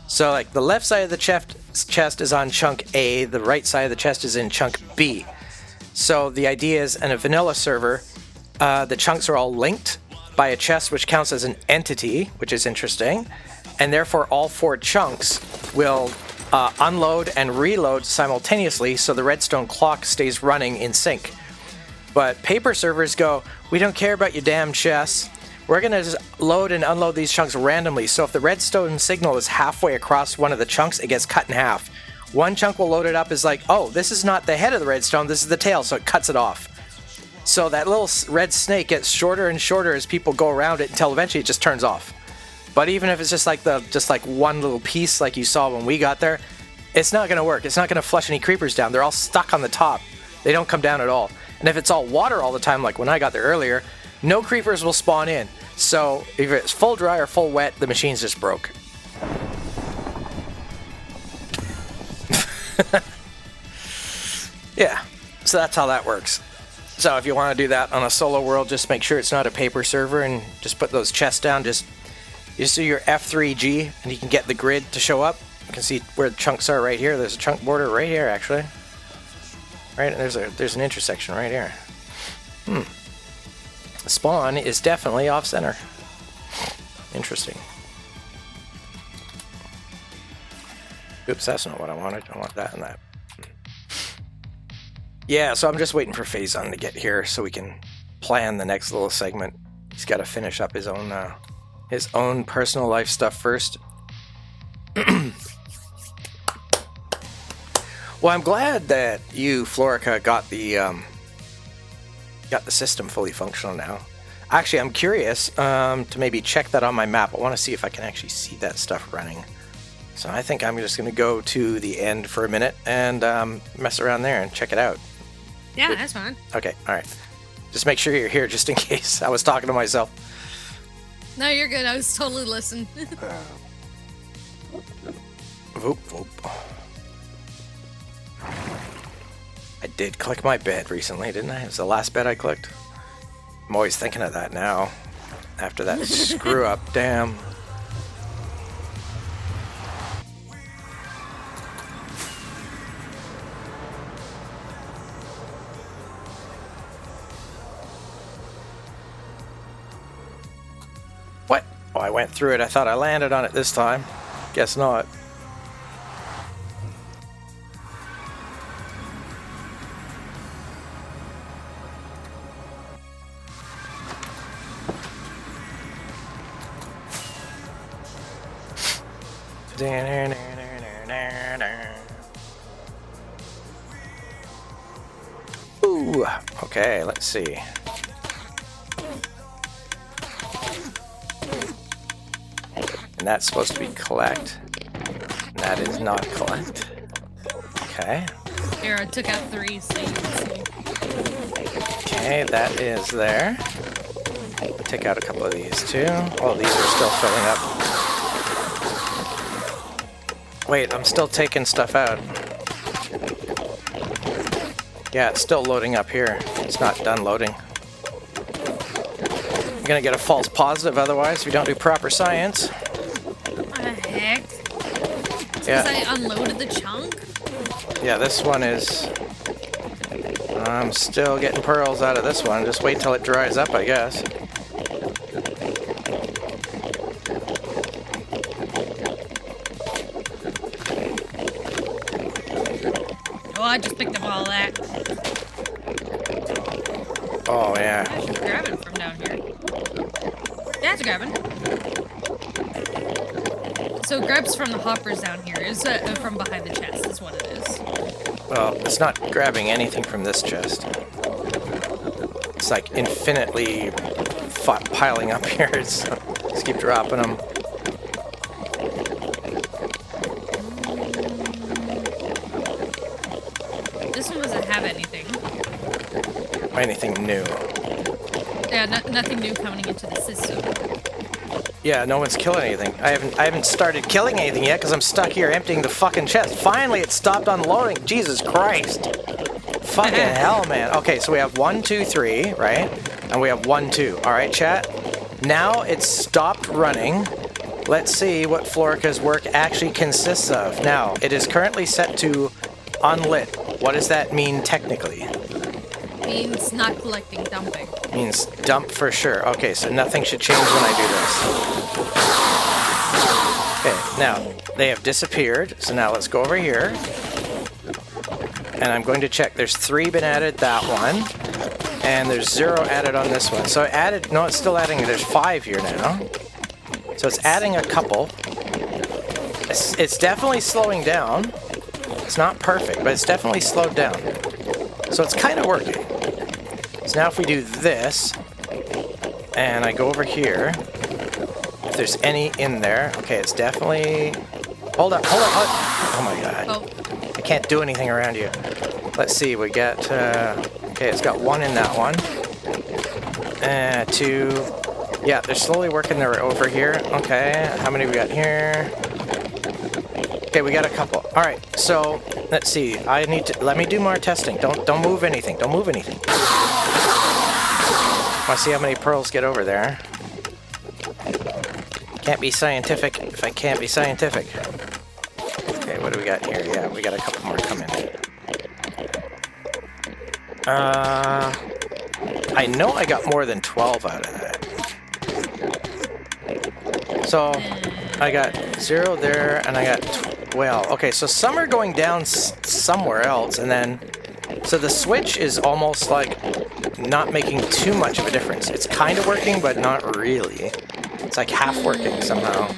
So like the left side of the chest is on chunk A, the right side of the chest is in chunk B. So the idea is, in a vanilla server, the chunks are all linked by a chest which counts as an entity, which is interesting, and therefore all 4 chunks will unload and reload simultaneously, so the redstone clock stays running in sync. But paper servers go, we don't care about your damn chests. We're going to just load and unload these chunks randomly, so if the redstone signal is halfway across one of the chunks, it gets cut in half. One chunk will load it up as like, oh, this is not the head of the redstone, this is the tail, so it cuts it off. So that little red snake gets shorter and shorter as people go around it until eventually it just turns off. But even if it's just like one little piece like you saw when we got there, it's not going to work. It's not going to flush any creepers down. They're all stuck on the top. They don't come down at all. And if it's all water all the time, like when I got there earlier, no creepers will spawn in. So if it's full dry or full wet, the machine's just broke. Yeah, so that's how that works. So if you want to do that on a solo world, just make sure it's not a paper server and just put those chests down. You see your F3G and you can get the grid to show up. You can see where the chunks are right here. There's a chunk border right here, actually. Right, and there's an intersection right here. The spawn is definitely off-center. Interesting. Oops, that's not what I wanted. I want that and that. Yeah, so I'm just waiting for Phazon to get here so we can plan the next little segment. He's got to finish up his own personal life stuff first. Well, I'm glad that you, Florica, got the system fully functional now. Actually, I'm curious to maybe check that on my map. I want to see if I can actually see that stuff running. So I think I'm just going to go to the end for a minute and mess around there and check it out. Yeah, that's fine. Okay, all right. Just make sure you're here just in case. I was talking to myself. No, you're good. I was totally listening. Voop, voop. I did click my bed recently, didn't I? It was the last bed I clicked. I'm always thinking of that now. After that screw up, damn. What? Oh, I went through it. I thought I landed on it this time. Guess not. Ooh, okay, let's see. And that's supposed to be collect. And that is not collect. Okay. Here, I took out 3 so you can see. Okay, that is there. Take out a couple of these too. Oh, these are still filling up. Wait, I'm still taking stuff out. Yeah, it's still loading up here. It's not done loading. You're gonna get a false positive otherwise if you don't do proper science. What the heck? It's Yeah. because I unloaded the chunk? Yeah, this one is... I'm still getting pearls out of this one. Just wait till it dries up, I guess. Oh, I just picked up all that. Oh, yeah. I should grab it from down here. Yeah, it's grabbing. So grabs from the hoppers down here is from behind the chest is what it is. Well, it's not grabbing anything from this chest. It's like infinitely piling up here. So just keep dropping them. This one doesn't have anything. Anything new. Yeah, nothing new coming into the system. Yeah, no one's killing anything. I haven't started killing anything yet because I'm stuck here emptying the fucking chest. Finally, it stopped unloading. Jesus Christ. Fucking hell, man. Okay, so we have 1, 2, 3, right? And we have 1, 2. All right, chat. Now it's stopped running. Let's see what Florica's work actually consists of. Now, it is currently set to unlit. What does that mean technically? Means not collecting, dumping. Means dump for sure. Okay, so nothing should change when I do this. Okay, now they have disappeared. So now let's go over here. And I'm going to check. There's 3 been added, that one. And there's 0 added on this one. So added, no, it's still adding. There's 5 here now. So it's adding a couple. It's definitely slowing down. It's not perfect, but it's definitely slowed down. So it's kind of working. So now if we do this, and I go over here, if there's any in there, okay, it's definitely... Hold up. Oh my god. Oh. I can't do anything around you. Let's see, we got... okay, it's got 1 in that one. 2... Yeah, they're slowly working their way over here. Okay, how many we got here? Okay, we got a couple. All right, so let's see. Let me do more testing. Don't move anything. Don't move anything. Want to see how many pearls get over there? Can't be scientific if I can't be scientific. Okay, what do we got here? Yeah, we got a couple more coming. I know I got more than 12 out of that. So I got 0 there, and I got 12. Okay, so some are going down somewhere else, and then so the switch is almost like not making too much of a difference. It's kind of working, but not really. It's like half working somehow.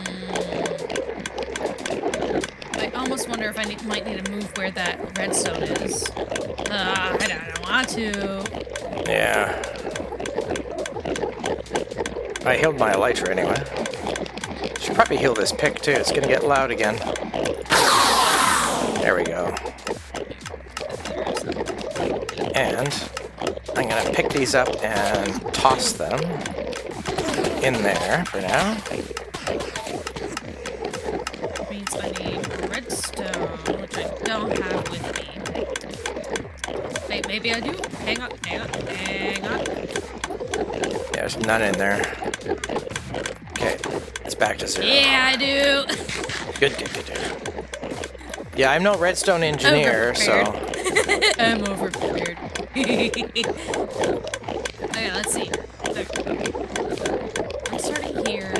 I almost wonder if I might need to move where that redstone is. I don't want to. Yeah. I healed my elytra anyway. Should probably heal this pick too. It's gonna get loud again. There we go. And I'm gonna pick these up and toss them in there for now. Means I need redstone, which I don't have with me. Wait, maybe I do? Hang on. Yeah, there's none in there. Okay, it's back to 0. Yeah, I do. Good. Yeah, I'm no redstone engineer, so... I'm overprepared. Okay, let's see. Okay. I'm starting here.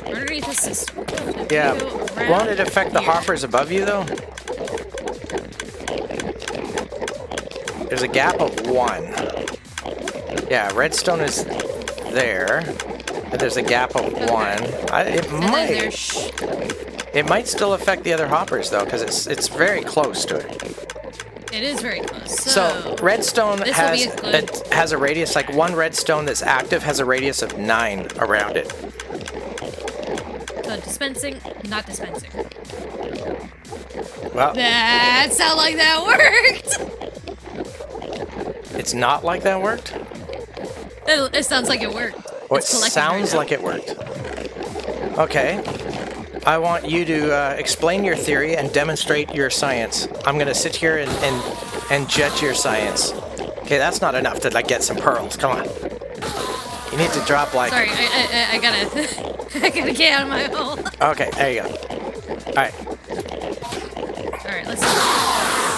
Underneath the system. Yeah, won't it affect the hoppers above you, though? There's a gap of 1. Yeah, redstone is there, but there's a gap of 1. It might still affect the other hoppers, though, because it's very close to it. It is very close. So redstone has a radius, like one redstone that's active has a radius of 9 around it. So dispensing, not dispensing. Well, that sounds like that worked. It's not like that worked? It sounds like it worked. Well, it sounds like it worked. Okay. I want you to explain your theory and demonstrate your science. I'm going to sit here and judge your science. Okay, that's not enough to like get some pearls. Come on. You need to drop like... Sorry, I gotta... I gotta get out of my hole. Okay, there you go. Alright. Alright, let's see.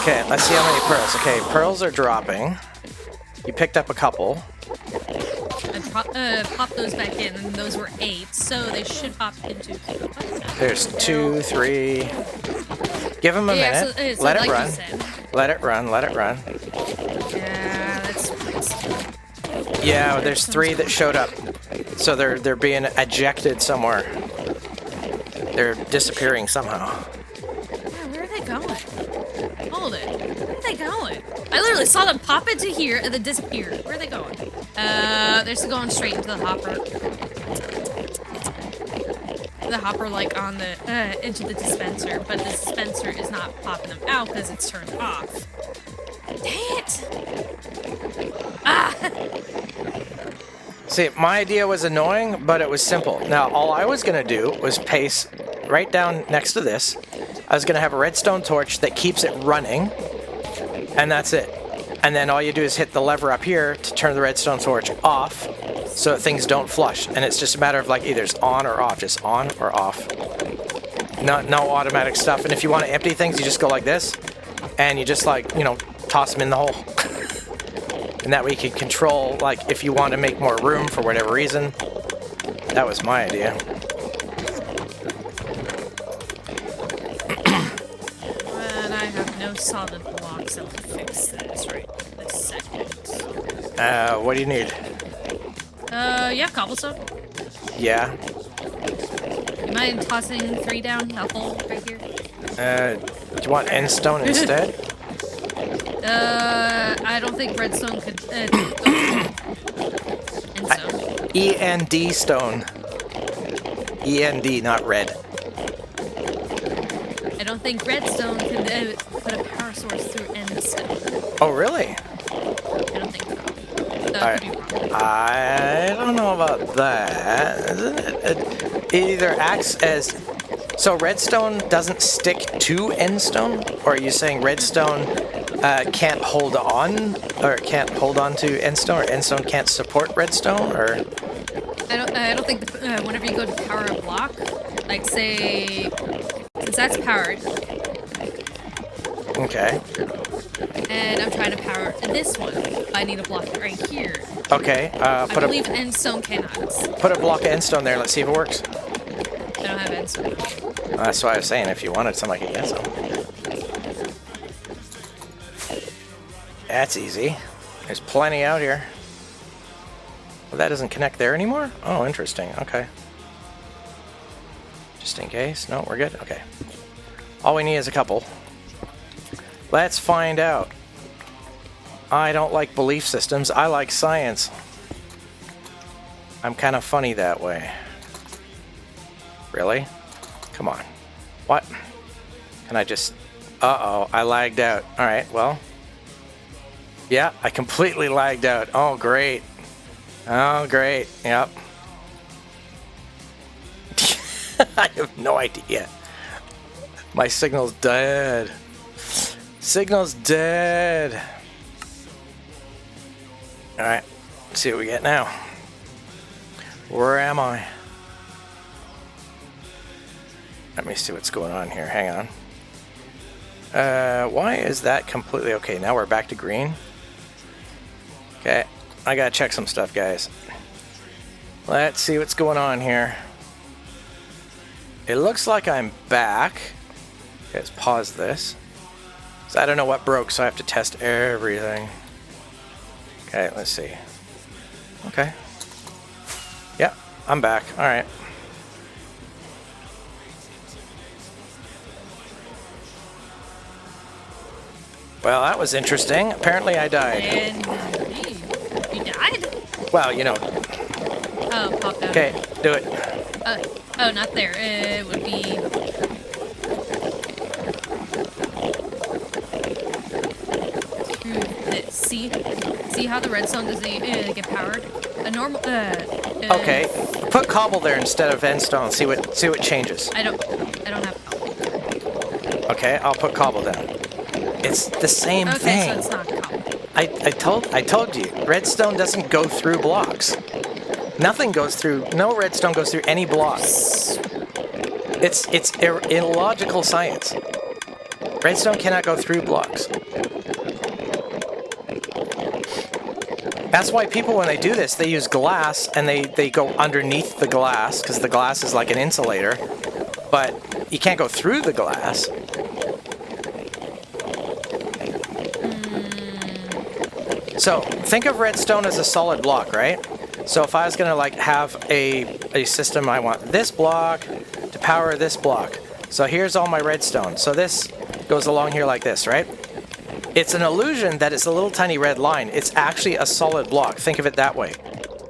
Okay, let's see how many pearls. Okay, pearls are dropping. You picked up a couple. I popped those back in, and those were 8, so they should pop into... There's 2, 3... Give them a minute. So let like it run. Let it run, let it run. Yeah, that's... Yeah, there's 3 that showed up. So they're being ejected somewhere. They're disappearing somehow. Yeah, where are they going? Hold it. Where are they going? I literally saw them pop into here and then disappear. Where are they going? They're still going straight into the hopper. The hopper, like, on the, into the dispenser, but the dispenser is not popping them out because it's turned off. Dang it! Ah! See, my idea was annoying, but it was simple. Now, all I was going to do was paste right down next to this. I was going to have a redstone torch that keeps it running, and that's it. And then all you do is hit the lever up here to turn the redstone torch off so that things don't flush. And it's just a matter of like either it's on or off, just on or off. No automatic stuff. And if you want to empty things, you just go like this, and you just like, you know, toss them in the hole. And that way you can control, like, if you want to make more room for whatever reason. That was my idea. And I have no solid blocks that will fix this right this second. What do you need? Yeah, cobblestone. Yeah. You mind tossing 3 down the hole right here? Do you want end stone instead? I don't think redstone could, endstone. END stone. END, not red. I don't think redstone can put a power source through endstone. Oh, really? I don't think so. could be wrong. I don't know about that. Isn't it either acts as... So redstone doesn't stick to endstone? Or are you saying redstone can't hold on, or can't hold on to endstone, or endstone can't support redstone, or... I don't think whenever you go to power a block, like say, since that's powered, Okay. and I'm trying to power this one, I need a block right here. Okay, I believe endstone cannot. put a block of endstone there, let's see if it works. I don't have endstone. That's what I was saying, if you wanted some, I could get some. That's easy. There's plenty out here. Well, that doesn't connect there anymore? Oh, interesting. Okay. Just in case. No, we're good? Okay. All we need is a couple. Let's find out. I don't like belief systems. I like science. I'm kind of funny that way. Really? Come on. What? Can I just... Uh-oh, I lagged out. Alright, well... Yeah, I completely lagged out. Oh, great. Oh, great. Yep. I have no idea. My signal's dead. Signal's dead. Alright, let's see what we get now. Where am I? Let me see what's going on here. Hang on. Why is that completely okay? Now we're back to green. Okay, I gotta check some stuff, guys. Let's see what's going on here. It looks like I'm back. Okay, let's pause this. So I don't know what broke, so I have to test everything. Okay, let's see. Okay. Yep, I'm back. Alright. Well, that was interesting. Apparently I died. And you died? Well, you know. Oh, popped out. Okay, do it. Oh, not there. It would be... See how the redstone doesn't get powered? A normal... Okay, put cobble there instead of endstone. See what changes. I don't have cobble. Okay, I'll put cobble down. It's the same thing. Okay, so it's not cobble. I told you, redstone doesn't go through blocks. Nothing goes through. No redstone goes through any blocks. It's illogical science. Redstone cannot go through blocks. That's why people, when they do this, they use glass and they go underneath the glass because the glass is like an insulator, but you can't go through the glass. So think of redstone as a solid block, right? So if I was going to like have a system, I want this block to power this block. So here's all my redstone. So this goes along here like this, right? It's an illusion that it's a little tiny red line. It's actually a solid block. Think of it that way.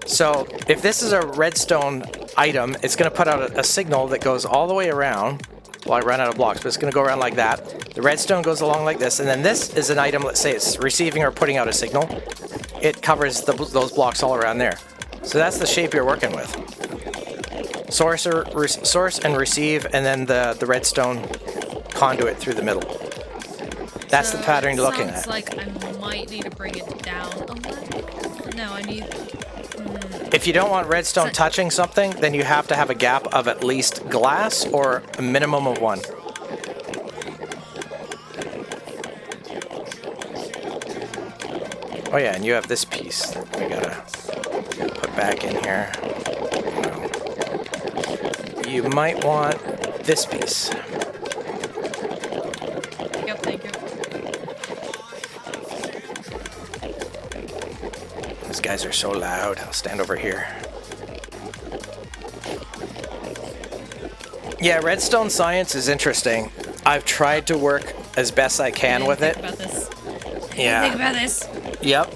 So if this is a redstone item, it's going to put out a signal that goes all the way around. Well, I ran out of blocks, but it's going to go around like that. The redstone goes along like this, and then this is an item, let's say it's receiving or putting out a signal. It covers those blocks all around there. So that's the shape you're working with. Source and receive, and then the redstone conduit through the middle. That's the pattern you're looking at. Sounds like I might need to bring it down a little. No, I need... If you don't want redstone touching something, then you have to have a gap of at least glass or a minimum of 1. Oh yeah, and you have this piece that we gotta put back in here. You might want this piece. Yep, thank you. These guys are so loud. I'll stand over here. Yeah, redstone science is interesting. I've tried to work as best I can with it. Think about this. Yeah. Think about this. Yep.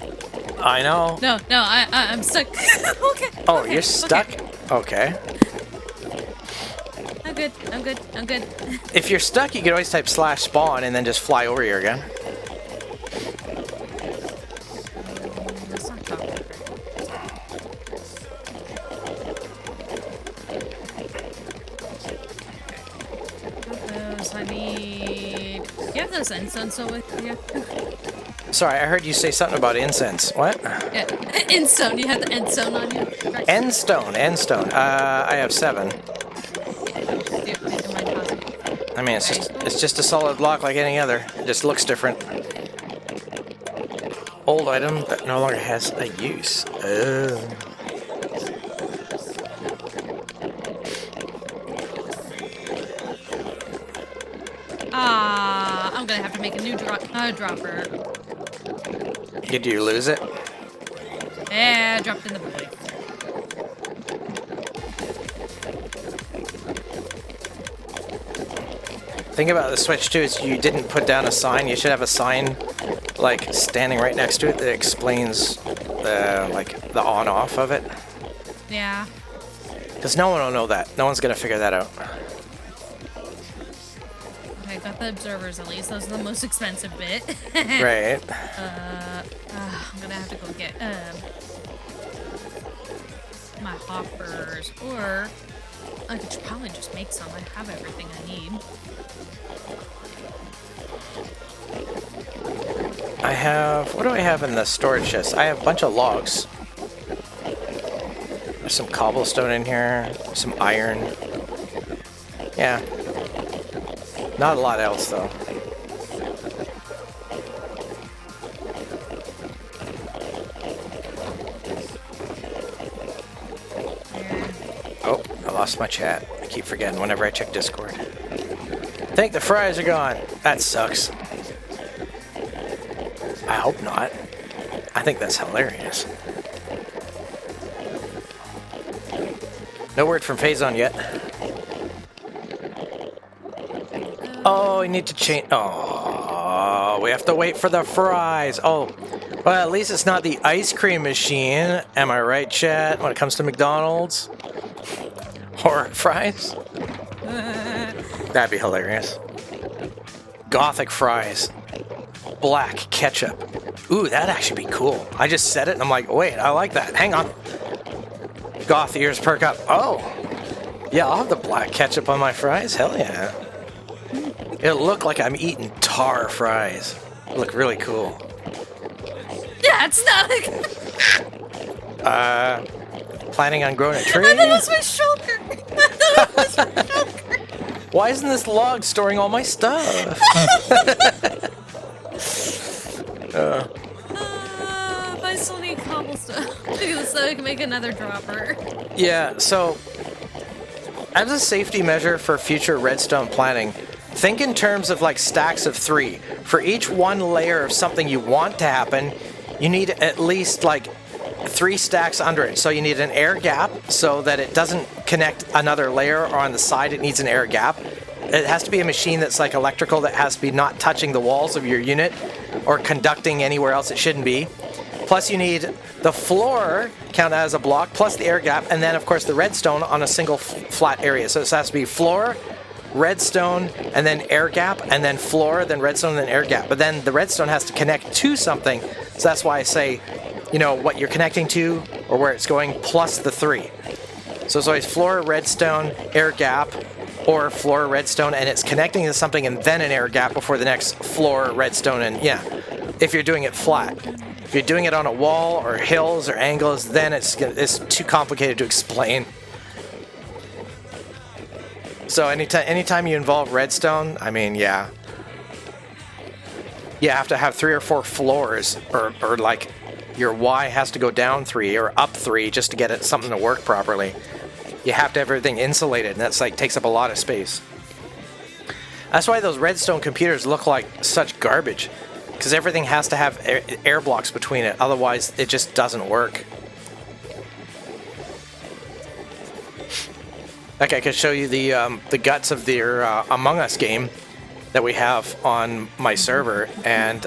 I know. No, I'm stuck. Okay. Oh, okay, you're stuck? Okay. I'm good. If you're stuck, you can always type /spawn and then just fly over here again. That's not copper. I need... Do you have those incense still with you? Sorry, I heard you say something about incense. What? Yeah, endstone. You have the endstone on you? Right. Endstone. I have 7. I mean, it's just a solid block like any other. It just looks different. Old item that no longer has a use. I'm gonna have to make a new dropper. Did you lose it? Yeah, dropped in the void. Thing about the Switch too is you didn't put down a sign. You should have a sign like standing right next to it that explains the on-off of it. Yeah. Because no one will know that. No one's gonna figure that out. Okay, got the observers at least. Those are the most expensive bit. Right. I'm gonna have to go get my hoppers, or I could probably just make some. I have everything I need. I have... What do I have in the storage chest? I have a bunch of logs. There's some cobblestone in here. Some iron. Yeah. Not a lot else, though. Oh, I lost my chat. I keep forgetting whenever I check Discord. I think the fries are gone. That sucks. I hope not. I think that's hilarious. No word from Phazon yet. Oh, we need to change. Oh, we have to wait for the fries. Oh, well, at least it's not the ice cream machine. Am I right, chat? When it comes to McDonald's or fries, that'd be hilarious. Gothic fries, black ketchup. Ooh, that'd actually be cool. I just said it and I'm like, wait, I like that. Hang on. Goth ears perk up. Oh, yeah, I'll have the black ketchup on my fries. Hell yeah. It'll look like I'm eating tar fries. It'll look really cool. Yeah, it's not. Planning on growing a tree? I thought it was my shoulder. Why isn't this log storing all my stuff? I still need cobblestone so I can make another dropper. Yeah, so as a safety measure for future redstone planting, think in terms of like stacks of 3. For each one layer of something you want to happen, you need at least like 3 stacks under it. So you need an air gap so that it doesn't connect another layer, or on the side it needs an air gap. It has to be a machine that's like electrical, that has to be not touching the walls of your unit or conducting anywhere else it shouldn't be. Plus you need the floor count as a block, plus the air gap, and then of course the redstone on a single flat area. So it has to be floor, redstone, and then air gap, and then floor, then redstone, then air gap. But then the redstone has to connect to something. So that's why I say, you know, what you're connecting to or where it's going plus the 3. So it's always floor, redstone, air gap, or floor, redstone, and it's connecting to something and then an air gap before the next floor, redstone, and yeah, if you're doing it flat. If you're doing it on a wall or hills or angles, then it's too complicated to explain. So anytime you involve redstone, I mean, yeah. You have to have 3 or 4 floors, or like your Y has to go down 3 or up 3 just to get it something to work properly. You have to have everything insulated, and that's like takes up a lot of space. That's why those redstone computers look like such garbage, because everything has to have air blocks between it, otherwise it just doesn't work. Like I could show you the guts of their Among Us game that we have on my server, and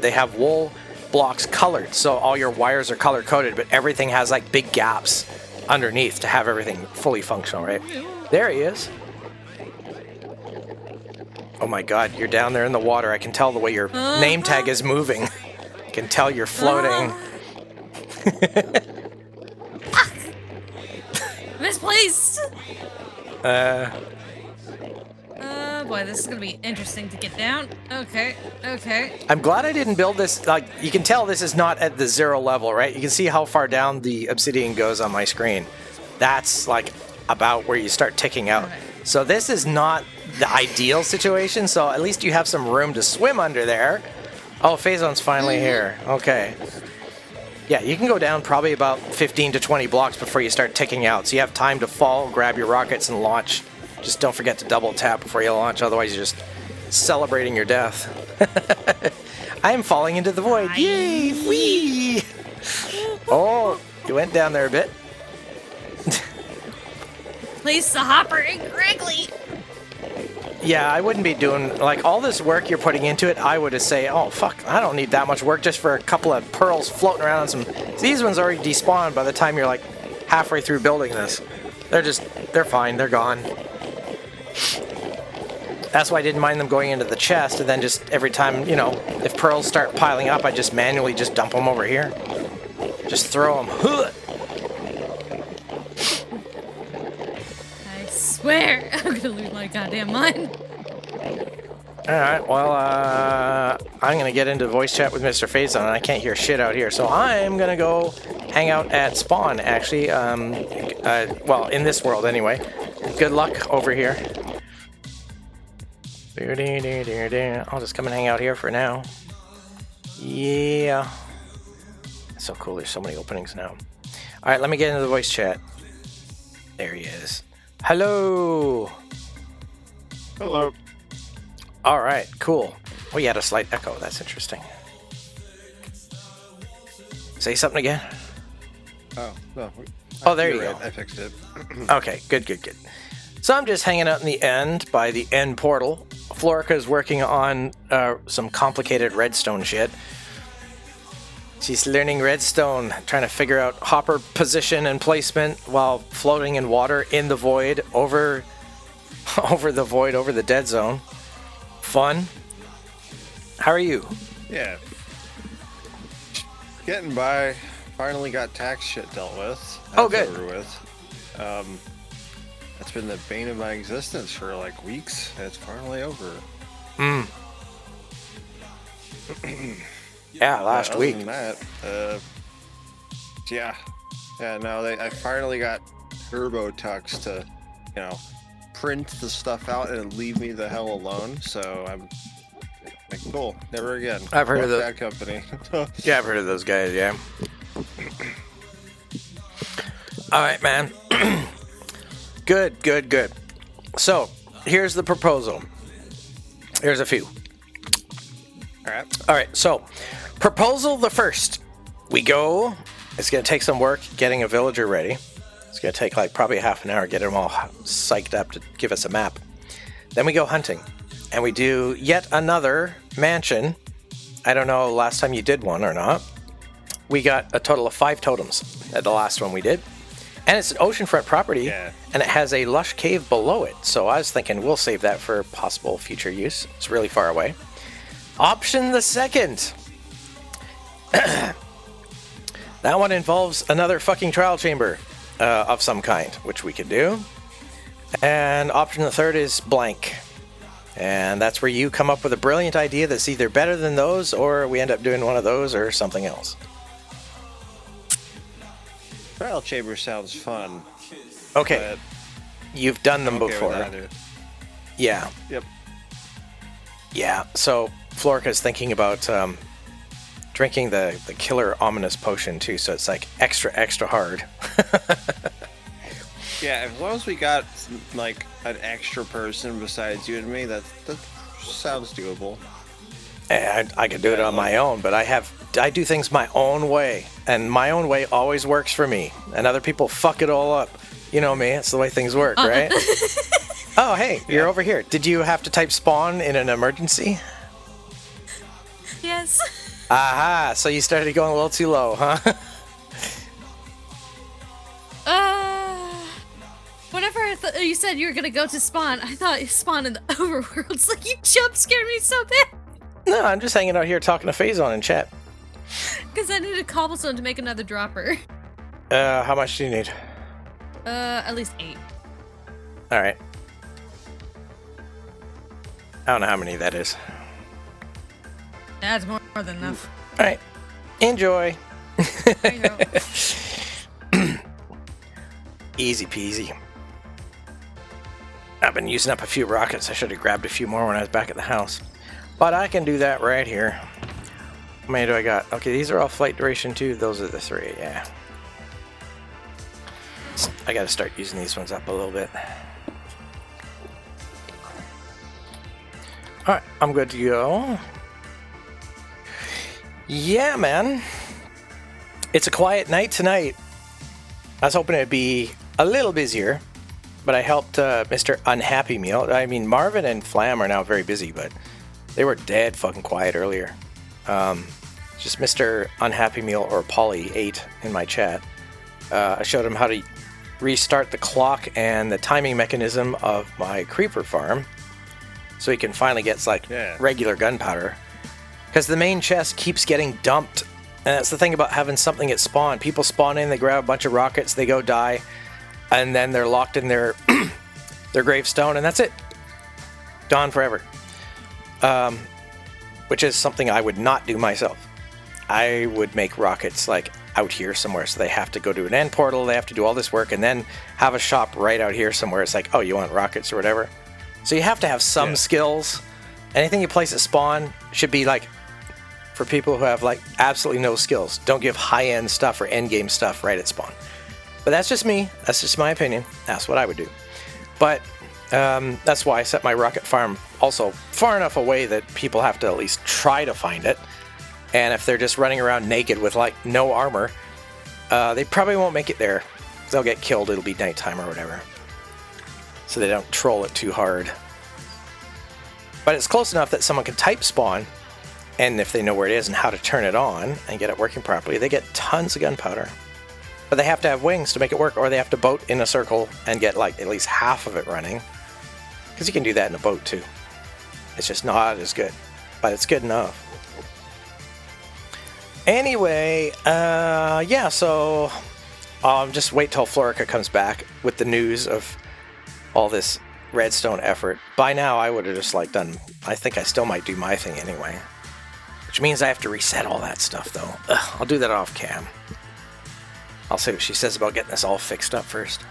they have wool blocks colored, so all your wires are color coded, but everything has like big gaps underneath to have everything fully functional, right? There he is. Oh my god, you're down there in the water. I can tell the way your name tag is moving. I can tell you're floating. Misplaced. boy, this is gonna be interesting to get down. Okay. I'm glad I didn't build this. Like, you can tell this is not at the 0 level, right? You can see how far down the obsidian goes on my screen. That's like about where you start ticking out. Okay. So this is not the ideal situation. So at least you have some room to swim under there. Oh, Phazon's finally here. Okay. Yeah, you can go down probably about 15 to 20 blocks before you start ticking out. So you have time to fall, grab your rockets, and launch. Just don't forget to double tap before you launch, otherwise you're just celebrating your death. I am falling into the void. Yay! Whee! Oh, you went down there a bit. Place the hopper incorrectly. Yeah, I wouldn't be doing, like, all this work you're putting into it. I would just say, oh, fuck, I don't need that much work just for a couple of pearls floating around on some... These ones already despawned by the time you're, like, halfway through building this. They're fine, they're gone. That's why I didn't mind them going into the chest, and then just every time, you know, if pearls start piling up, I just manually just dump them over here. Just throw them. I swear, I'm gonna lose my goddamn mind. Alright, well, I'm gonna get into voice chat with Mr. Phazon, and I can't hear shit out here, so I'm gonna go hang out at spawn, actually. Well, in this world, anyway. Good luck over here. I'll just come and hang out here for now. Yeah. It's so cool, there's so many openings now. Alright, let me get into the voice chat. There he is. Hello! Hello. Alright, cool. Oh, you had a slight echo, that's interesting. Say something again. Oh, no. Oh, there you go. I fixed it. Okay, good. So I'm just hanging out in the end by the end portal. Florica's working on some complicated redstone shit. She's learning redstone, trying to figure out hopper position and placement while floating in water in the void, over the void, over the dead zone. Fun. How are you? Yeah. Getting by. Finally got tax shit dealt with. Oh, good. Over with. That's been the bane of my existence for like weeks, and it's finally over. Yeah, last week. Other than that, yeah, no, I finally got TurboTux to, you know, print the stuff out and leave me the hell alone. So I'm like, cool, never again. I've heard of that company. Yeah, I've heard of those guys. Yeah. All right, man. Good. So here's the proposal. Here's a few. All right. So proposal the first. We go. It's gonna take some work getting a villager ready. It's gonna take like probably half an hour, get them all psyched up to give us a map. Then we go hunting, and we do yet another mansion. I don't know last time you did one or not. We got a total of 5 totems at the last one we did. And it's an oceanfront property, and it has a lush cave below it. So I was thinking we'll save that for possible future use. It's really far away. Option the second. That one involves another fucking trial chamber of some kind, which we could do. And option the third is blank. And that's where you come up with a brilliant idea that's either better than those, or we end up doing one of those or something else. Trial chamber sounds fun. Okay. You've done them before. Yeah. Yep. Yeah. So Florica's thinking about drinking the killer ominous potion too, so it's like extra hard. Yeah, as long as we got like an extra person besides you and me, that sounds doable. And I could do it on my own, but I do things my own way, and my own way always works for me. And other people fuck it all up. You know me, it's the way things work, right? Oh, hey, you're over here. Did you have to type spawn in an emergency? Yes. Aha, so you started going a little too low, huh? Whenever you said you were gonna go to spawn, I thought you spawned in the overworld. It's like you jump scared me so bad. No, I'm just hanging out here talking to Phazon in chat. Because I need a cobblestone to make another dropper. How much do you need? At least 8. Alright. I don't know how many that is. That's more than enough. All right. Enjoy. There you go. Easy peasy. I've been using up a few rockets. I should have grabbed a few more when I was back at the house. But I can do that right here. How many do I got? Okay, these are all flight duration 2. Those are the 3, yeah. I gotta start using these ones up a little bit. Alright, I'm good to go. Yeah, man. It's a quiet night tonight. I was hoping it'd be a little busier, but I helped Mr. Unhappy Meal. I mean, Marvin and Flam are now very busy, but they were dead fucking quiet earlier. Just Mr. Unhappy Meal or Polly 8 in my chat. I showed him how to restart the clock and the timing mechanism of my creeper farm, so he can finally get regular gunpowder. Because the main chest keeps getting dumped. And that's the thing about having something at spawn. People spawn in, they grab a bunch of rockets, they go die, and then they're locked in their their gravestone, and that's it. Gone forever. Which is something I would not do myself. I would make rockets like out here somewhere, so they have to go to an end portal, they have to do all this work, and then have a shop right out here somewhere. It's like, oh, you want rockets or whatever? So you have to have some skills. Anything you place at spawn should be like for people who have like absolutely no skills. Don't give high-end stuff or end-game stuff right at spawn. But that's just me. That's just my opinion. That's what I would do. But that's why I set my rocket farm also far enough away that people have to at least try to find it. And if they're just running around naked with like no armor, they probably won't make it there. They'll get killed. It'll be nighttime or whatever. So they don't troll it too hard. But it's close enough that someone can type spawn, and if they know where it is and how to turn it on and get it working properly, they get tons of gunpowder. But they have to have wings to make it work, or they have to boat in a circle and get like at least half of it running. Because you can do that in a boat too. It's just not as good, but it's good enough. Anyway, yeah, so just wait till Florica comes back with the news of all this redstone effort. By now, I would have just like done, I think I still might do my thing anyway. Which means I have to reset all that stuff though. I'll do that off cam. I'll see what she says about getting this all fixed up first.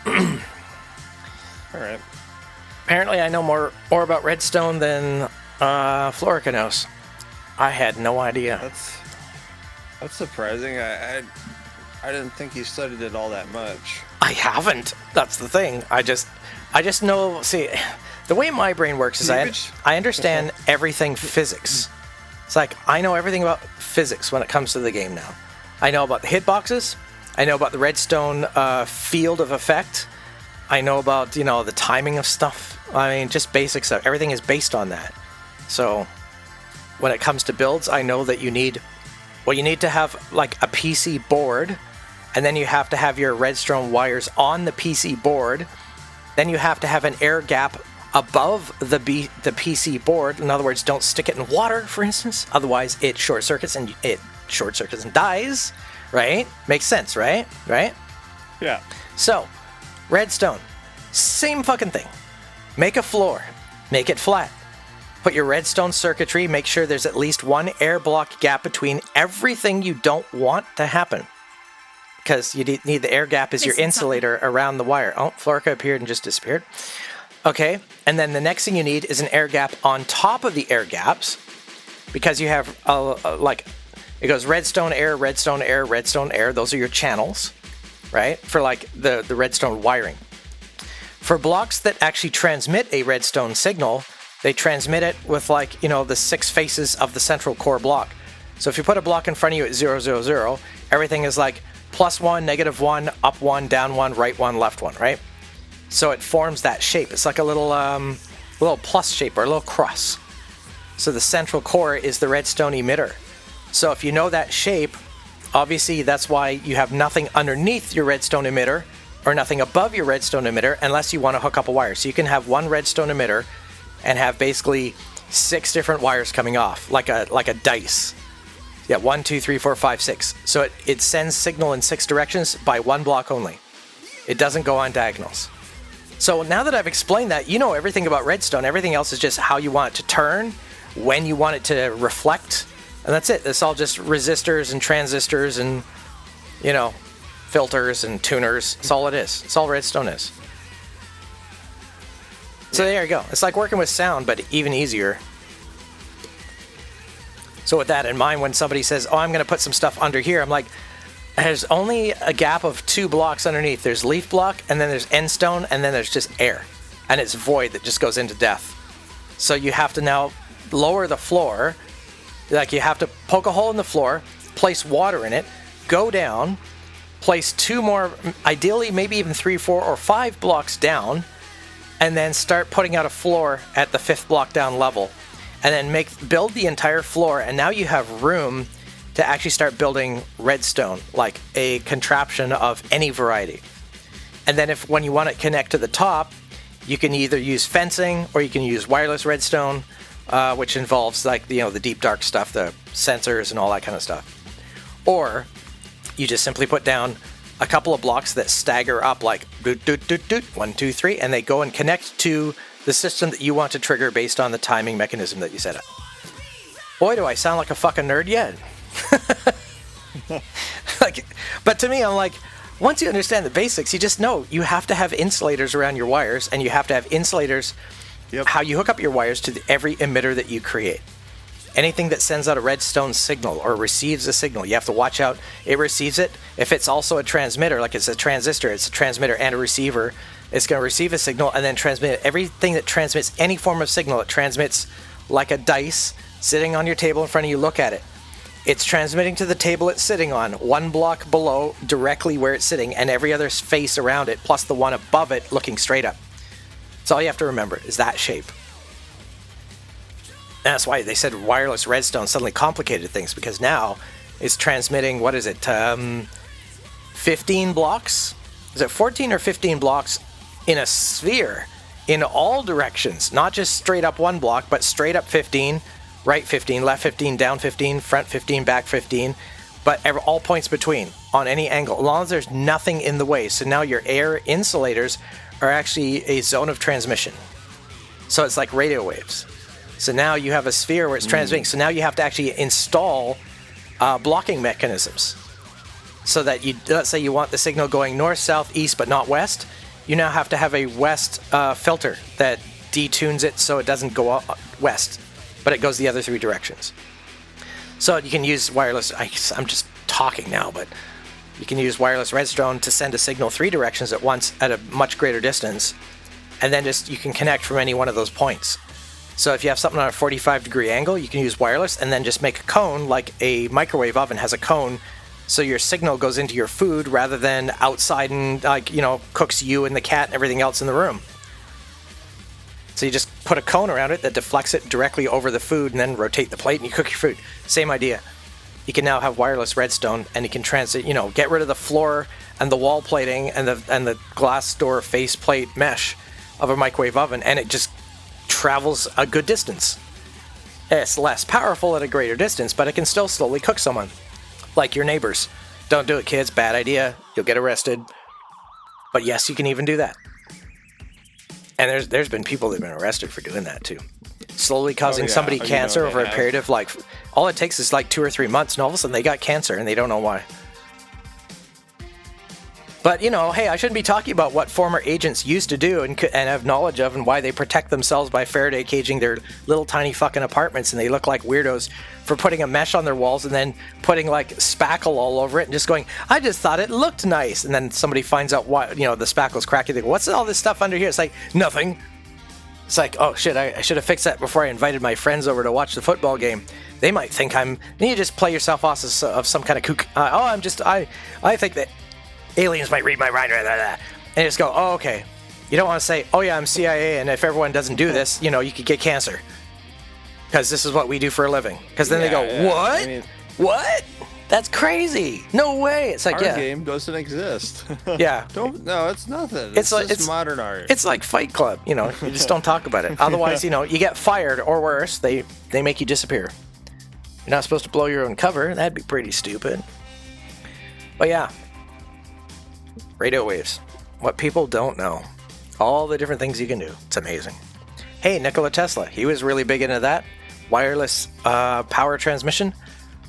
Alright. Apparently I know more about redstone than Florica knows. I had no idea. That's surprising. I didn't think you studied it all that much. I haven't. That's the thing. I just know. See, the way my brain works is I understand everything physics. It's like I know everything about physics when it comes to the game now. I know about the hitboxes. I know about the redstone field of effect. I know about the timing of stuff. I mean, just basic stuff. Everything is based on that. So when it comes to builds, I know that you need to have like a PC board. And then you have to have your redstone wires on the PC board. Then you have to have an air gap above the PC board. In other words, don't stick it in water, for instance. Otherwise, it short circuits and dies. Right? Makes sense, right? Right? Yeah. So, redstone, same fucking thing. Make a floor. Make it flat. Put your redstone circuitry. Make sure there's at least one air block gap between everything you don't want to happen. Because you need the air gap as your insulator around the wire. Oh, Florica appeared and just disappeared. Okay, and then the next thing you need is an air gap on top of the air gaps, because you have it goes redstone, air, redstone, air, redstone, air. Those are your channels, right? For like the redstone wiring. For blocks that actually transmit a redstone signal, they transmit it with like the 6 faces of the central core block. So if you put a block in front of you at 0, 0, 0, everything is like +1, -1, up 1, down 1, right 1, left 1, right? So it forms that shape. It's like a little plus shape or a little cross. So the central core is the redstone emitter. So if you know that shape, obviously that's why you have nothing underneath your redstone emitter or nothing above your redstone emitter unless you want to hook up a wire. So you can have one redstone emitter and have basically 6 different wires coming off, like a dice. Yeah, 1, 2, 3, 4, 5, 6. So it sends signal in 6 directions by one block only. It doesn't go on diagonals. So now that I've explained that, you know everything about redstone. Everything else is just how you want it to turn, when you want it to reflect, and that's it. It's all just resistors and transistors and, you know, filters and tuners. That's all it is. It's all redstone is. So there you go. It's like working with sound, but even easier. So with that in mind, when somebody says, oh, I'm going to put some stuff under here, I'm like, there's only a gap of 2 blocks underneath. There's leaf block, and then there's end stone, and then there's just air. And it's void that just goes into death. So you have to now lower the floor. Like, you have to poke a hole in the floor, place water in it, go down, place 2 more, ideally maybe even 3, 4, or 5 blocks down, and then start putting out a floor at the 5th block down level. And then build the entire floor, and now you have room to actually start building redstone, like a contraption of any variety. And then when you want to connect to the top, you can either use fencing or you can use wireless redstone, which involves like the deep dark stuff, the sensors and all that kind of stuff. Or you just simply put down a couple of blocks that stagger up like doot, doot, doot, doot, 1, 2, 3, and they go and connect to the system that you want to trigger based on the timing mechanism that you set up. Boy, do I sound like a fucking nerd yet. But to me, I'm like, once you understand the basics, you just know you have to have insulators around your wires, and you have to have insulators, how you hook up your wires to every emitter that you create. Anything that sends out a redstone signal or receives a signal, you have to watch out. It receives it. If it's also a transmitter, like it's a transistor, it's a transmitter and a receiver, it's going to receive a signal and then transmit it. Everything that transmits any form of signal, it transmits like a dice sitting on your table in front of you. Look at it. It's transmitting to the table it's sitting on, 1 block below, directly where it's sitting, and every other face around it, plus the one above it looking straight up. That's all you have to remember, is that shape. And that's why they said wireless redstone suddenly complicated things, because now it's transmitting, 15 blocks? Is it 14 or 15 blocks in a sphere in all directions? Not just straight up 1 block, but straight up 15, right 15, left 15, down 15, front 15, back 15, but all points between on any angle, as long as there's nothing in the way. So now your air insulators are actually a zone of transmission. So it's like radio waves. So now you have a sphere where it's transmitting. So now you have to actually install blocking mechanisms. So that let's say you want the signal going north, south, east, but not west. You now have to have a west filter that detunes it so it doesn't go west, but it goes the other 3 directions. So you can use wireless, I'm just talking now, but you can use wireless redstone to send a signal 3 directions at once at a much greater distance, and then you can connect from any one of those points. So if you have something on a 45-degree angle, you can use wireless and then just make a cone, like a microwave oven has a cone, so your signal goes into your food rather than outside and cooks you and the cat and everything else in the room. So you just put a cone around it that deflects it directly over the food and then rotate the plate and you cook your food. Same idea. You can now have wireless redstone and you can get rid of the floor and the wall plating and the glass door faceplate mesh of a microwave oven, and it just travels a good distance. It's less powerful at a greater distance, but it can still slowly cook someone. Like your neighbors. Don't do it, kids. Bad idea. You'll get arrested. But yes, you can even do that. And there's been people that have been arrested for doing that too. Slowly causing somebody cancer over a period of all it takes is 2 or 3 months, and all of a sudden they got cancer and they don't know why. But, hey, I shouldn't be talking about what former agents used to do and have knowledge of and why they protect themselves by Faraday caging their little tiny fucking apartments, and they look like weirdos for putting a mesh on their walls and then putting spackle all over it and just going, I just thought it looked nice. And then somebody finds out why, the spackle's cracky. They go, what's all this stuff under here? It's like, nothing. It's like, oh shit, I should have fixed that before I invited my friends over to watch the football game. They might think then you just play yourself off of some kind of kook. I think that aliens might read my mind, and you just go, oh, okay. You don't want to say, oh yeah, I'm CIA, and if everyone doesn't do this, you could get cancer. Because this is what we do for a living. Because then they go, what? What? That's crazy. No way. It's like, our game doesn't exist. Yeah. No, it's nothing. It's just modern art. It's like Fight Club. You just don't talk about it. Otherwise, you get fired, or worse, they make you disappear. You're not supposed to blow your own cover. That'd be pretty stupid. But yeah. Radio waves. What people don't know. All the different things you can do. It's amazing. Hey, Nikola Tesla, he was really big into that. Wireless power transmission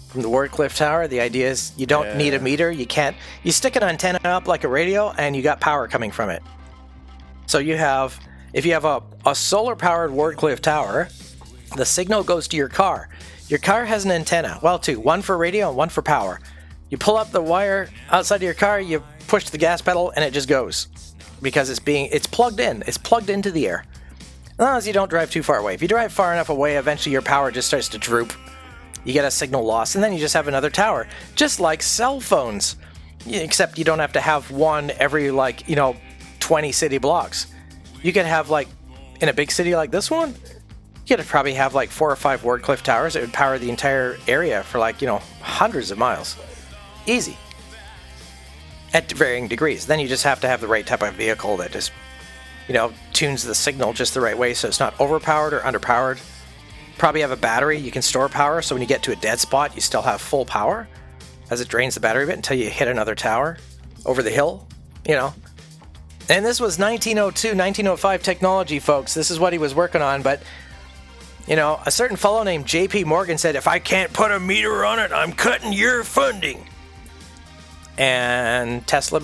from the Wardcliffe Tower. The idea is you don't need a meter. You stick an antenna up like a radio and you got power coming from it. So if you have a solar-powered Wardcliffe Tower, the signal goes to your car. Your car has an antenna. Well, two. One for radio and one for power. You pull up the wire outside of your car, you push the gas pedal, and it just goes. Because it's plugged in. It's plugged into the air. As long as you don't drive too far away. If you drive far enough away, eventually your power just starts to droop. You get a signal loss, and then you just have another tower. Just like cell phones. Except you don't have to have one every, 20 city blocks. You could have, in a big city like this one, you could probably have, 4 or 5 Wardcliffe towers that would power the entire area for, hundreds of miles. Easy. At varying degrees. Then you just have to have the right type of vehicle that just, tunes the signal just the right way so it's not overpowered or underpowered. Probably have a battery. You can store power, so when you get to a dead spot, you still have full power as it drains the battery a bit until you hit another tower over the hill, And this was 1902, 1905 technology, folks. This is what he was working on, but, a certain fellow named J.P. Morgan said, if I can't put a meter on it, I'm cutting your funding. And Tesla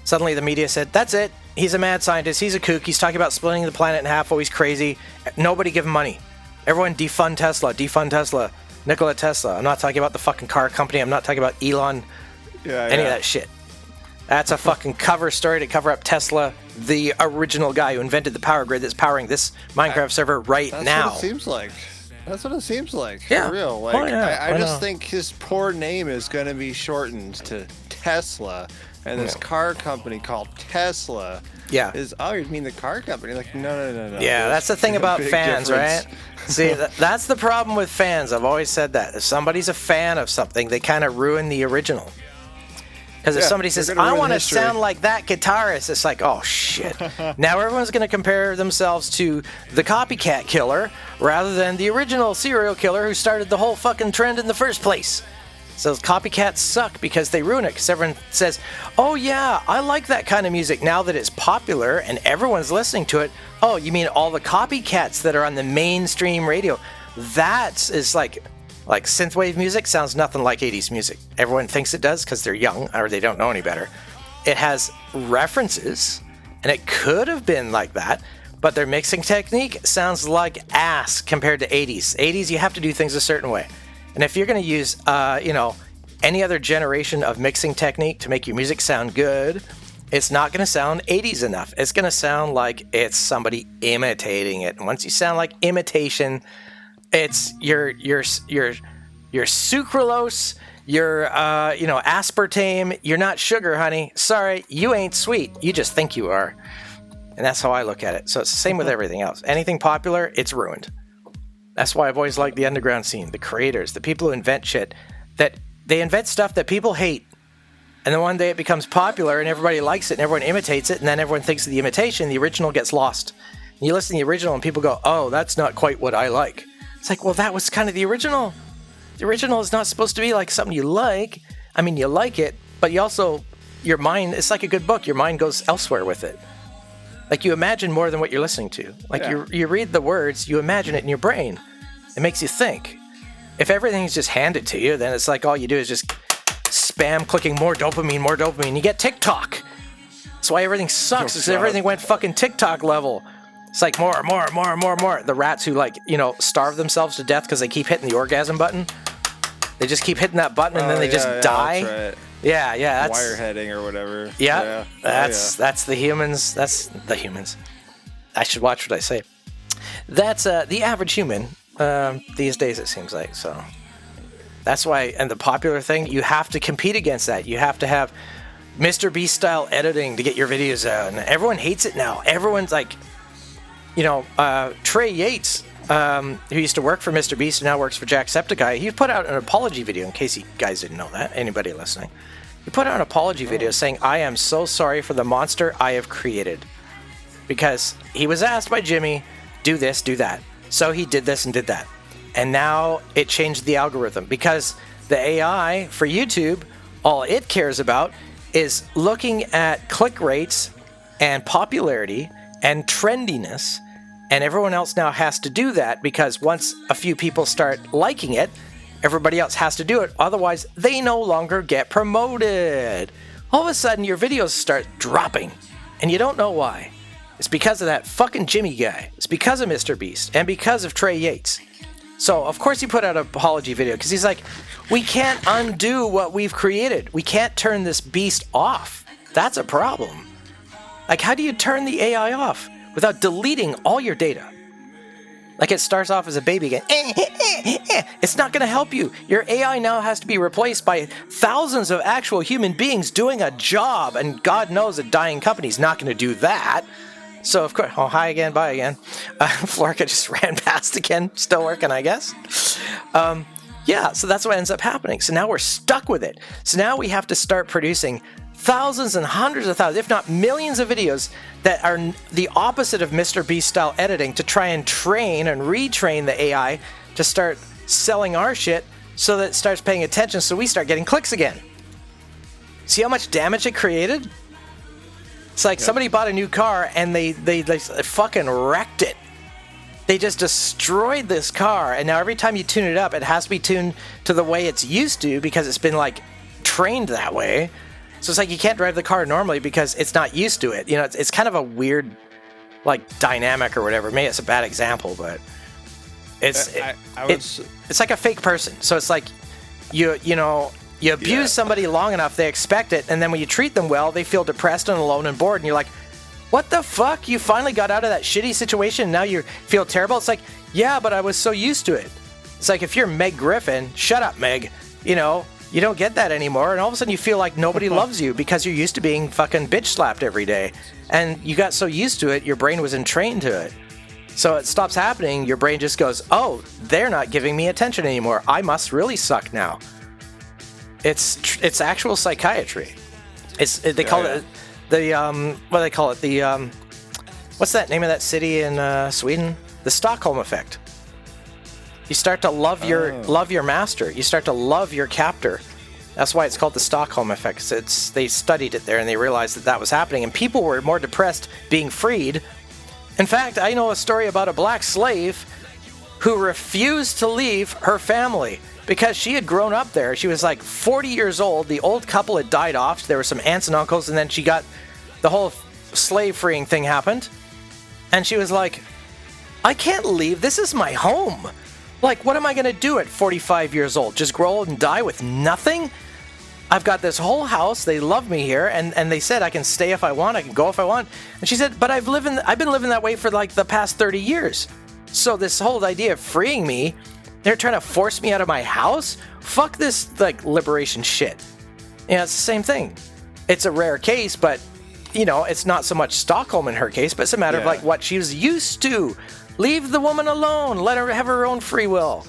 suddenly the media said, that's it. He's a mad scientist. He's a kook. He's talking about splitting the planet in half. Oh, he's crazy. Nobody give him money. Everyone defund Tesla. Defund Tesla. Nikola Tesla. I'm not talking about the fucking car company. I'm not talking about Elon. Any of that shit. That's a fucking cover story to cover up Tesla, the original guy who invented the power grid that's powering this Minecraft server now. That's what it seems like. That's what it seems like. Yeah. For real. I just think his poor name is going to be shortened to Tesla. And this car company called Tesla you mean the car company? No. Yeah, that's the thing about fans, right? See, that's the problem with fans. I've always said that. If somebody's a fan of something, they kind of ruin the original. Because if somebody says, I want to sound like that guitarist, it's like, oh, shit. Now everyone's going to compare themselves to the copycat killer rather than the original serial killer who started the whole fucking trend in the first place. So copycats suck because they ruin it. Because everyone says, oh, yeah, I like that kind of music now that it's popular and everyone's listening to it. Oh, you mean all the copycats that are on the mainstream radio? That is like synthwave music sounds nothing like 80s music. Everyone thinks it does because they're young or they don't know any better. It has references, and it could have been like that, but their mixing technique sounds like ass compared to 80s. 80s, you have to do things a certain way. And if you're going to use, any other generation of mixing technique to make your music sound good, it's not going to sound 80s enough. It's going to sound like it's somebody imitating it. And once you sound like imitation, it's your sucralose, your aspartame. You're not sugar, honey. Sorry, you ain't sweet. You just think you are. And that's how I look at it. So it's the same with everything else. Anything popular, it's ruined. That's why I've always liked the underground scene, the creators, the people who invent shit, that they invent stuff that people hate. And then one day it becomes popular and everybody likes it and everyone imitates it, and then everyone thinks of the imitation, the original gets lost. And you listen to the original and people go, oh, that's not quite what I like. It's like, well, that was kind of the original. The original is not supposed to be like something you like. I mean, you like it, but you also, your mind, it's like a good book. Your mind goes elsewhere with it. Like you imagine more than what you're listening to. Like you read the words, you imagine it in your brain. It makes you think. If everything's just handed to you, then it's like all you do is just spam clicking more dopamine. You get TikTok. That's why everything sucks, because everything went fucking TikTok level. It's like more. The rats who starve themselves to death because they keep hitting the orgasm button. They just keep hitting that button and then they just die. That's right. Yeah, that's wireheading or whatever. Yeah. That's the humans. That's the humans. I should watch what I say. That's the average human these days, it seems like. So that's why, and the popular thing, you have to compete against that. You have to have Mr. Beast style editing to get your videos out, and everyone hates it now. Everyone's like, Trey Yates, who used to work for Mr. Beast and now works for Jacksepticeye, he put out an apology video, in case you guys didn't know that, anybody listening. He put out an apology video saying, I am so sorry for the monster I have created. Because he was asked by Jimmy, do this, do that. So he did this and did that. And now it changed the algorithm. Because the AI for YouTube, all it cares about is looking at click rates and popularity and trendiness, and everyone else now has to do that because once a few people start liking it, everybody else has to do it. Otherwise, they no longer get promoted. All of a sudden, your videos start dropping, and you don't know why. It's because of that fucking Jimmy guy. It's because of Mr. Beast, and because of Trey Yates. So, of course, he put out an apology video, because he's like, we can't undo what we've created. We can't turn this beast off. That's a problem. Like, how do you turn the AI off without deleting all your data? Like, it starts off as a baby again. It's not going to help you. Your AI now has to be replaced by thousands of actual human beings doing a job, and God knows a dying company's not going to do that. So, of course, oh, hi again, bye again. Florka just ran past again, still working, I guess. Yeah, so that's what ends up happening. So now we're stuck with it. So now we have to start producing thousands and hundreds of thousands, if not millions of videos that are the opposite of Mr. Beast style editing to try and train and retrain the AI to start selling our shit so that it starts paying attention so we start getting clicks again. See how much damage it created? It's like somebody bought a new car and they fucking wrecked it. They just destroyed this car, and now every time you tune it up, it has to be tuned to the way it's used to because it's been like trained that way. So it's like you can't drive the car normally because it's not used to it. You know, it's kind of a weird, like, dynamic or whatever. Maybe it's a bad example, but it's like a fake person. So it's like you abuse somebody long enough, they expect it, and then when you treat them well, they feel depressed and alone and bored, and you're like, what the fuck? You finally got out of that shitty situation, and now you feel terrible? It's like, yeah, but I was so used to it. It's like if you're Meg Griffin, shut up, Meg. You know, you don't get that anymore, and all of a sudden you feel like nobody loves you because you're used to being fucking bitch slapped every day. And you got so used to it, your brain was entrained to it. So it stops happening, your brain just goes, oh, they're not giving me attention anymore. I must really suck now. It's actual psychiatry. They call it what do they call it? What's that name of that city in Sweden? The Stockholm effect. You start to love your master. You start to love your captor. That's why it's called the Stockholm effect. They studied it there and they realized that was happening, and people were more depressed being freed. In fact, I know a story about a black slave who refused to leave her family because she had grown up there. She was like 40 years old. The old couple had died off. There were some aunts and uncles, and then she got the whole slave freeing thing happened. And she was like, I can't leave. This is my home. Like, what am I going to do at 45 years old? Just grow old and die with nothing? I've got this whole house. They love me here. And they said I can stay if I want. I can go if I want. And she said, but I've been living that way for like the past 30 years. So this whole idea of freeing me, they're trying to force me out of my house? Fuck this, like, liberation shit. Yeah, it's the same thing. It's a rare case, but, you know, it's not so much Stockholm in her case, but it's a matter of, like, what she was used to. Leave the woman alone. Let her have her own free will.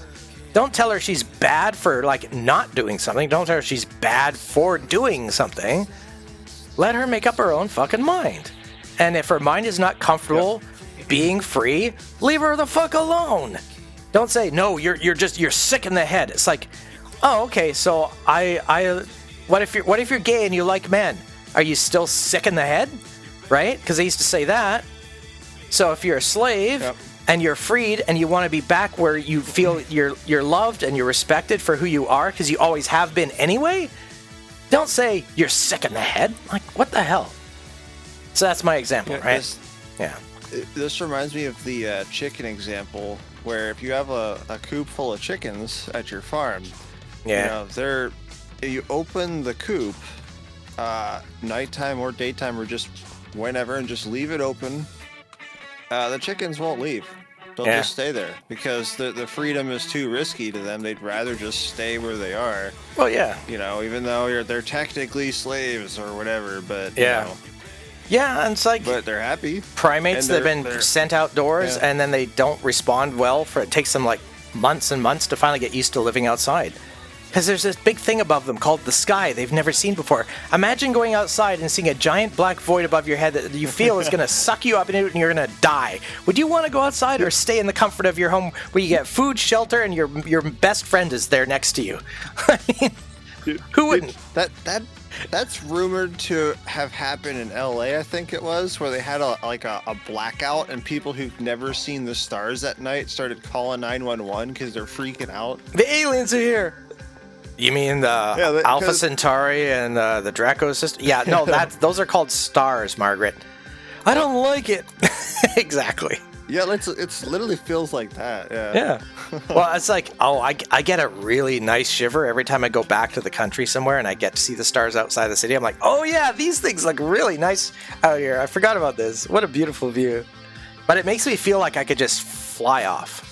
Don't tell her she's bad for, like, not doing something. Don't tell her she's bad for doing something. Let her make up her own fucking mind. And if her mind is not comfortable being free, leave her the fuck alone. Don't say, no, you're sick in the head. It's like, oh, okay, so what if you're gay and you like men? Are you still sick in the head? Right? Because they used to say that. So if you're a slave and you're freed and you want to be back where you feel you're loved and you're respected for who you are because you always have been anyway, don't say you're sick in the head. Like, what the hell? So that's my example, right? This reminds me of the chicken example, where if you have a coop full of chickens at your farm, you know, you open the coop nighttime or daytime or just whenever, and just leave it open. The chickens won't leave. They'll just stay there because the freedom is too risky to them. They'd rather just stay where they are. Well, yeah. You know, even though they're technically slaves or whatever, but you know. Yeah, and it's like, but they're happy. Primates that have been sent outdoors and then they don't respond well. It takes them like months and months to finally get used to living outside. Because there's this big thing above them called the sky they've never seen before. Imagine going outside and seeing a giant black void above your head that you feel is going to suck you up into it and you're going to die. Would you want to go outside or stay in the comfort of your home where you get food, shelter, and your best friend is there next to you? I mean, Who wouldn't? That's rumored to have happened in LA, I think it was, where they had a blackout and people who've never seen the stars at night started calling 911 because they're freaking out. The aliens are here. You mean the Alpha Centauri and the Draco system? Yeah, no, those are called stars, Margaret. I don't like it. Exactly. Yeah, it's literally feels like that. Yeah. Well, it's like, I get a really nice shiver every time I go back to the country somewhere and I get to see the stars outside the city. I'm like, oh yeah, these things look really nice out here. I forgot about this. What a beautiful view. But it makes me feel like I could just fly off.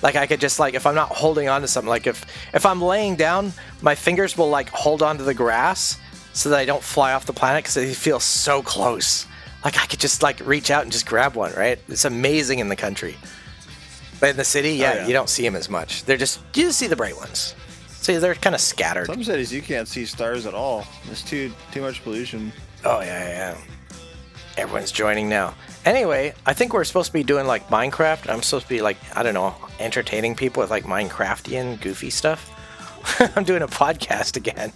Like I could just if I'm not holding on to something, like if I'm laying down, my fingers will hold on to the grass so that I don't fly off the planet because they feel so close. Like I could just reach out and just grab one, right? It's amazing in the country. But in the city, you don't see them as much. You just see the bright ones. See, they're kind of scattered. Some cities you can't see stars at all. There's too much pollution. Oh yeah. Everyone's joining now. Anyway, I think we're supposed to be doing Minecraft. I'm supposed to be I don't know, entertaining people with Minecraftian goofy stuff. I'm doing a podcast again.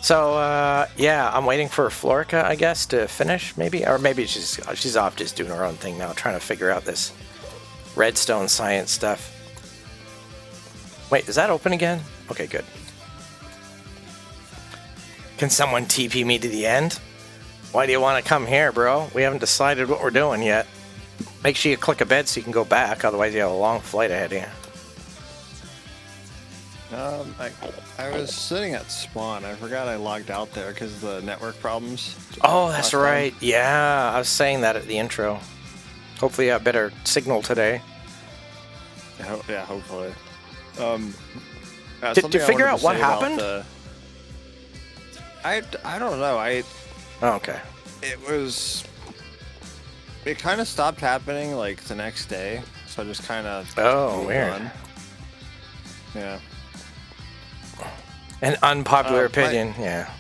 So, I'm waiting for Florica, I guess, to finish, maybe? Or maybe she's off just doing her own thing now, trying to figure out this redstone science stuff. Wait, is that open again? Okay, good. Can someone TP me to the end? Why do you want to come here, bro? We haven't decided what we're doing yet. Make sure you click a bed so you can go back, otherwise you have a long flight ahead of you. I was sitting at spawn. I forgot I logged out there because of the network problems. Oh, that's right. Yeah, I was saying that at the intro. Hopefully you have better signal today. Yeah, hopefully. Did you figure out what happened? I don't know. Okay. It kind of stopped happening the next day, so I just kind of weird. on. Yeah. An unpopular opinion, yeah.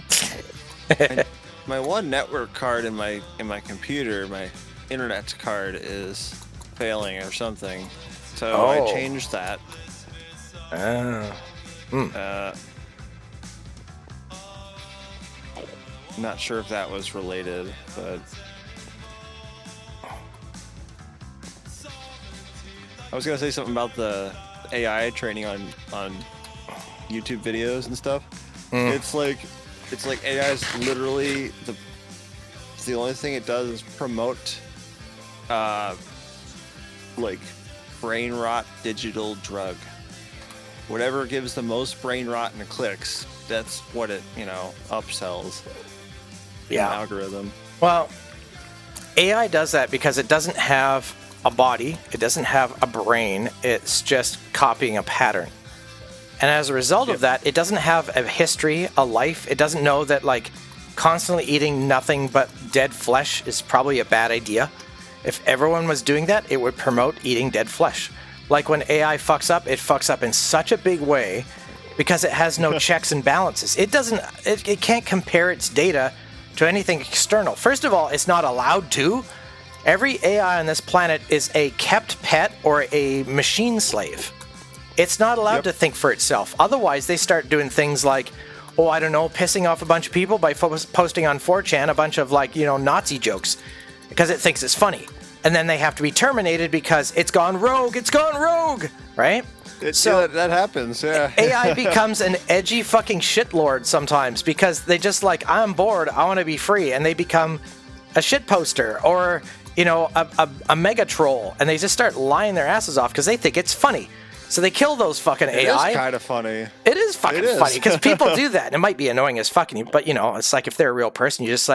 my one network card in my computer, my internet card is failing or something, so I changed that. Not sure if that was related, but I was gonna say something about the AI training on YouTube videos and stuff. It's like AI is literally the only thing it does is promote brain rot digital drug. Whatever gives the most brain rot and clicks, that's what it upsells. Yeah. An algorithm. Well, AI does that because it doesn't have a body, it doesn't have a brain, it's just copying a pattern. And as a result of that, it doesn't have a history, a life. It doesn't know that constantly eating nothing but dead flesh is probably a bad idea. If everyone was doing that, it would promote eating dead flesh. Like when AI fucks up, it fucks up in such a big way because it has no checks and balances. It can't compare its data to anything external. First of all, it's not allowed to. Every AI on this planet is a kept pet or a machine slave. It's not allowed to think for itself. Otherwise, they start doing things like, pissing off a bunch of people by posting on 4chan a bunch of Nazi jokes because it thinks it's funny. And then they have to be terminated because it's gone rogue, right? That happens, yeah. AI becomes an edgy fucking shitlord sometimes because they just I'm bored, I want to be free, and they become a shit poster or, a mega troll, and they just start lying their asses off because they think it's funny. So they kill those fucking AI. It is kind of funny. It is fucking funny because people do that. And it might be annoying as fucking, but it's if they're a real person, you're just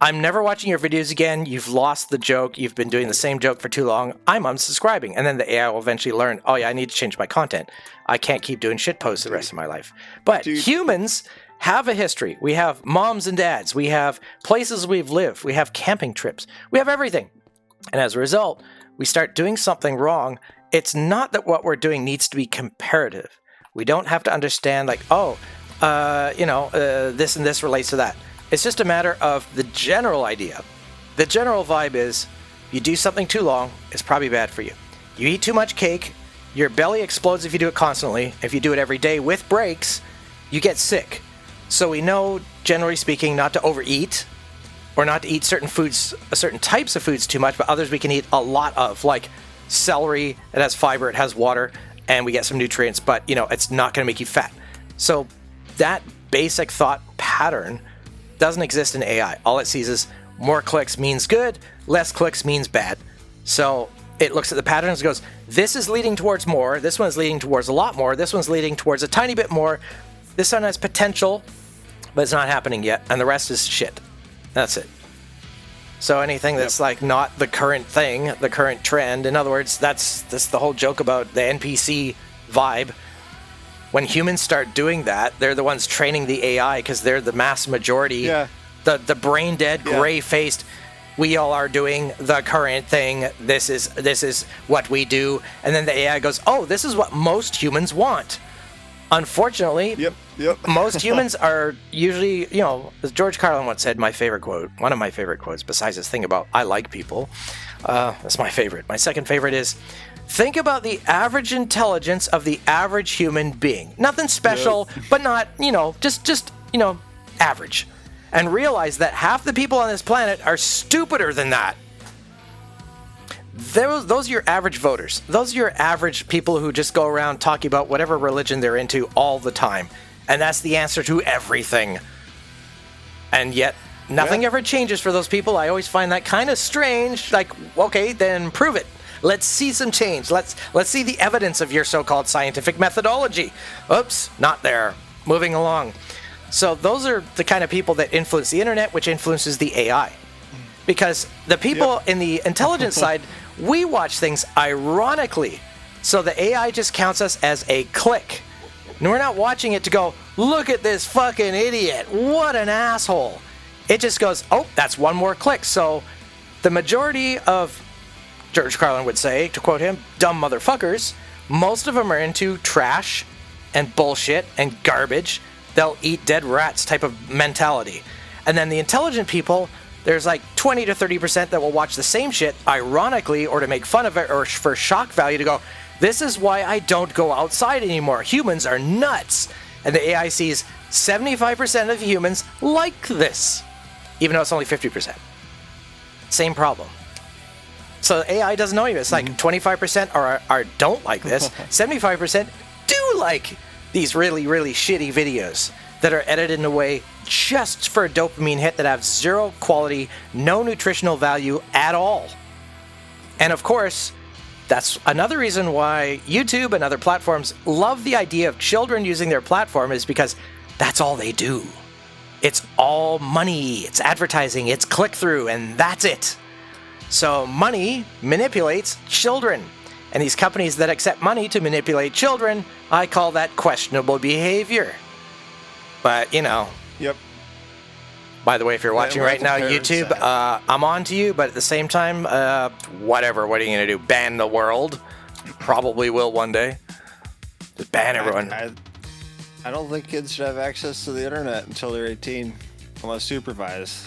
I'm never watching your videos again. You've lost the joke. You've been doing the same joke for too long. I'm unsubscribing. And then the AI will eventually learn, I need to change my content. I can't keep doing shit posts the rest of my life. But humans have a history. We have moms and dads. We have places we've lived. We have camping trips. We have everything. And as a result, we start doing something wrong. It's not that what we're doing needs to be comparative. We don't have to understand this and this relates to that. It's just a matter of the general idea. The general vibe is you do something too long, it's probably bad for you. You eat too much cake, Your belly explodes if you do it constantly. If you do it every day with breaks, you get sick. So we know, generally speaking, not to overeat or not to eat certain foods, certain types of foods too much, but others we can eat a lot of, like celery. It has fiber, it has water, and we get some nutrients, but it's not going to make you fat. So that basic thought pattern doesn't exist in AI. All it sees is more clicks means good, less clicks means bad. So it looks at the patterns and goes, this is leading towards more, this one's leading towards a lot more, this one's leading towards a tiny bit more, this one has potential, but it's not happening yet, and the rest is shit. That's it. So anything that's like not the current thing, the current trend, in other words, that's the whole joke about the NPC vibe. When humans start doing that, they're the ones training the AI because they're the mass majority. Yeah. The brain dead, gray-faced, we all are doing the current thing. This is what we do. And then the AI goes, oh, this is what most humans want. Unfortunately, most humans are usually, as George Carlin once said, my favorite quote, one of my favorite quotes, besides this thing about I like people. That's my favorite. My second favorite is, think about the average intelligence of the average human being. Nothing special, but not, just average. And realize that half the people on this planet are stupider than that. Those are your average voters. Those are your average people who just go around talking about whatever religion they're into all the time. And that's the answer to everything. And yet, nothing ever changes for those people. I always find that kind of strange. Like, okay, then prove it. Let's see some change. Let's see the evidence of your so-called scientific methodology. Oops, not there. Moving along. So those are the kind of people that influence the internet, which influences the AI. Because the people in the intelligence side, we watch things ironically. So the AI just counts us as a click. And we're not watching it to go, look at this fucking idiot. What an asshole. It just goes, oh, that's one more click. So the majority of, George Carlin would say, to quote him, dumb motherfuckers, most of them are into trash and bullshit and garbage. They'll eat dead rats type of mentality. And then the intelligent people, there's like 20 to 30% that will watch the same shit ironically or to make fun of it or for shock value to go, this is why I don't go outside anymore. Humans are nuts. And the AI sees 75% of humans like this, even though it's only 50%. Same problem. So AI doesn't know you. It's like 25% are don't like this. 75% do like these really, really shitty videos that are edited in a way just for a dopamine hit that have zero quality, no nutritional value at all. And of course, that's another reason why YouTube and other platforms love the idea of children using their platform, is because that's all they do. It's all money, it's advertising, it's click-through, and that's it. So money manipulates children. And these companies that accept money to manipulate children, I call that questionable behavior. But, Yep. By the way, if you're watching right now, YouTube, I'm on to you, but at the same time, whatever. What are you going to do? Ban the world? Probably will one day. Just ban everyone. I don't think kids should have access to the internet until they're 18, unless supervised.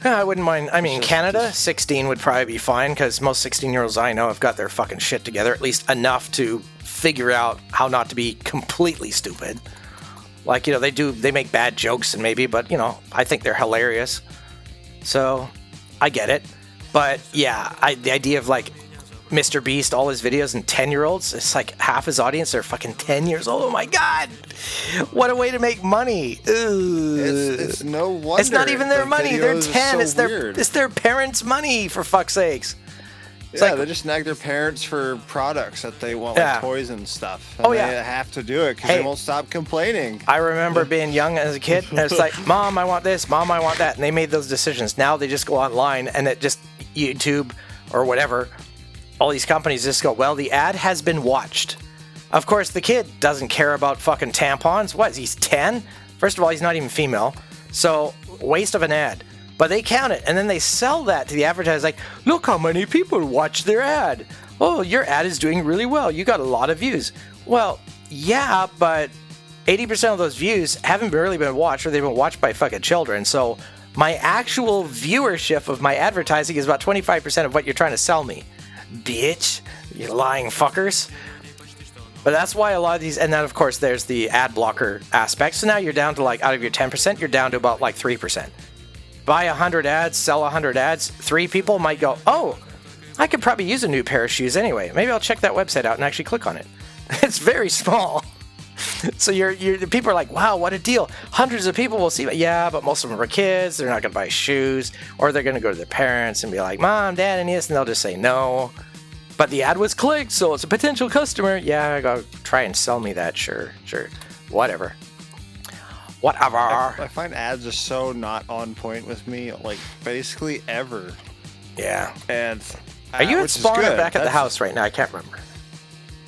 I wouldn't mind. I mean, Canada, 16 would probably be fine, because most 16-year-olds I know have got their fucking shit together, at least enough to figure out how not to be completely stupid. Like, they make bad jokes and maybe, but, I think they're hilarious. So, I get it. But, yeah, the idea of, like, Mr. Beast, all his videos, and 10-year-olds, it's like half his audience are fucking 10 years old. Oh, my God. What a way to make money. It's no wonder. It's not even their money. They're 10. So it's their parents' money, for fuck's sakes. It's they just nag their parents for products that they want, like toys and stuff. And they have to do it because they won't stop complaining. I remember being young as a kid, and it's like, Mom, I want this, Mom, I want that. And they made those decisions. Now they just go online, and it just, YouTube or whatever, all these companies just go, well, the ad has been watched. Of course, the kid doesn't care about fucking tampons. What, he's 10? First of all, he's not even female. So, waste of an ad. But they count it, and then they sell that to the advertiser, like, look how many people watch their ad. Oh, your ad is doing really well. You got a lot of views. Well, yeah, but 80% of those views haven't really been watched, or they've been watched by fucking children. So my actual viewership of my advertising is about 25% of what you're trying to sell me. Bitch, you lying fuckers. But that's why a lot of these, and then of course there's the ad blocker aspect. So now you're down to like, out of your 10%, you're down to about like 3%. Buy 100 ads, sell 100 ads, 3 people might go, oh, I could probably use a new pair of shoes anyway. Maybe I'll check that website out and actually click on it. It's very small. So the people are like, wow, what a deal. Hundreds of people will see it. Yeah, but most of them are kids. They're not going to buy shoes, or they're going to go to their parents and be like, Mom, Dad, I need this, and they'll just say no. But the ad was clicked, so it's a potential customer. Yeah, go try and sell me that. Sure. Whatever. I find ads are so not on point with me, like, basically ever. Yeah. And are you at Spawn or back at the house right now? I can't remember.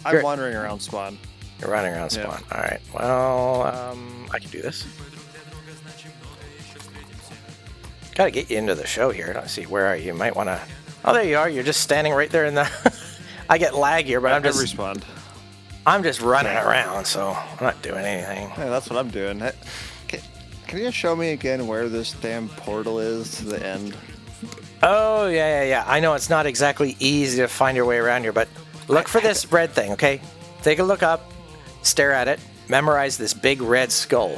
I'm wandering around Spawn. You're running around Spawn. Yeah. All right. Well, I can do this. Got to get you into the show here. Let's see. Where are you? You might want to... Oh, there you are. You're just standing right there in the... I get lag here, but I'm just... Respawned. I'm just running around, so I'm not doing anything. Yeah, that's what I'm doing. Can you show me again where this damn portal is to the end? Oh, yeah. I know it's not exactly easy to find your way around here, but look for this red thing, okay? Take a look up, stare at it, memorize this big red skull.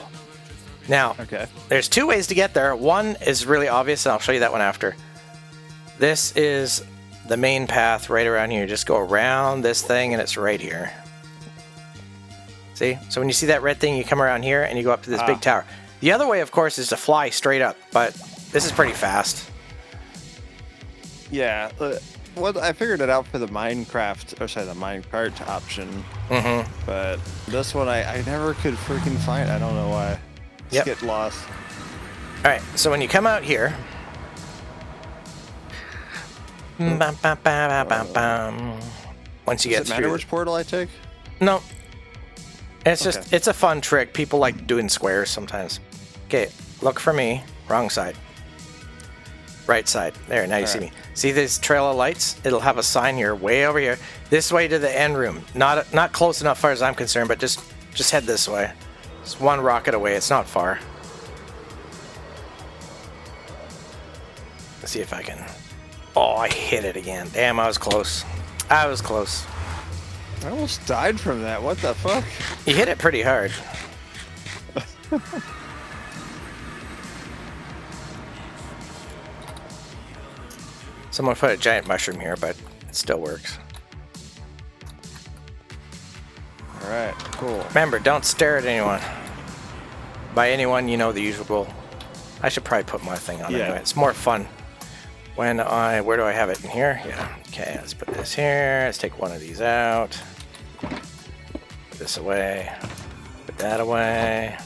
Now, There's 2 ways to get there. One is really obvious, and I'll show you that one after. This is the main path right around here. Just go around this thing, and it's right here. See? So when you see that red thing, you come around here, and you go up to this big tower. The other way, of course, is to fly straight up, but this is pretty fast. Yeah. Well, I figured it out for the minecart option. Mm-hmm. But this one, I never could freaking find. I don't know why. Just get lost. All right. So when you come out here, once you get Does it matter which portal I take? No. It's just it's a fun trick. People like doing squares sometimes. Okay, look for me. Wrong side. Right side. There, now you see me. See this trail of lights? It'll have a sign here, way over here. This way to the end room. Not close enough, far as I'm concerned, but just head this way. It's 1 rocket away. It's not far. Let's see if I can... Oh, I hit it again. Damn, I was close. I almost died from that. What the fuck? You hit it pretty hard. Someone put a giant mushroom here, but it still works. Alright, cool. Remember, don't stare at anyone. By anyone, you know the usual. I should probably put my thing on anyway. It's more fun. Where do I have it? In here? Yeah. Okay, let's put this here. Let's take one of these out. Put this away. Put that away.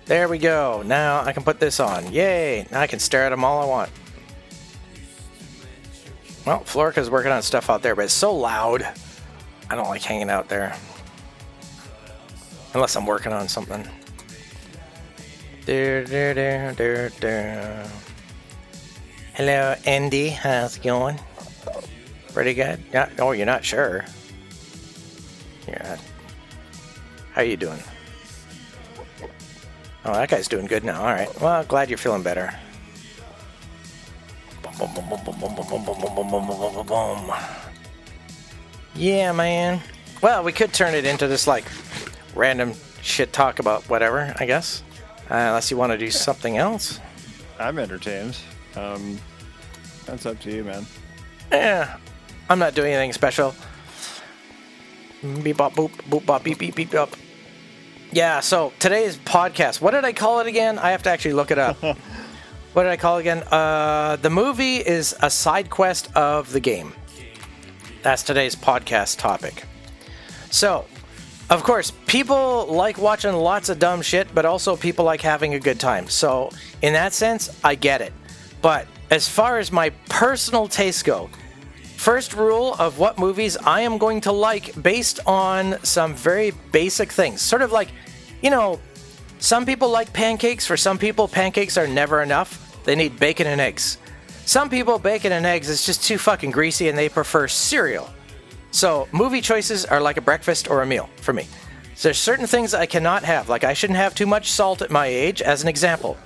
There we go. Now I can put this on. Yay! Now I can stare at them all I want. Well, Florica's working on stuff out there, but it's so loud. I don't like hanging out there. Unless I'm working on something. Hello, Andy. How's it going? Pretty good? Yeah. Oh, you're not sure. Yeah. How you doing? Oh, that guy's doing good now. All right. Well, glad you're feeling better. Yeah, man. Well, we could turn it into this, like, random shit talk about whatever, I guess. Unless you want to do something else. I'm entertained. That's up to you, man. Yeah. I'm not doing anything special. Beep bop boop boop bop beep beep beep bop. Yeah, so today's podcast, what did I call it again? I have to actually look it up. What did I call it again? The movie is a side quest of the game. That's today's podcast topic. So, of course, people like watching lots of dumb shit, but also people like having a good time. So, in that sense, I get it. But as far as my personal tastes go, first rule of what movies I am going to like based on some very basic things. Sort of like, you know, some people like pancakes. For some people, pancakes are never enough. They need bacon and eggs. Some people, bacon and eggs is just too fucking greasy and they prefer cereal. So movie choices are like a breakfast or a meal for me. So there's certain things I cannot have. Like I shouldn't have too much salt at my age, as an example.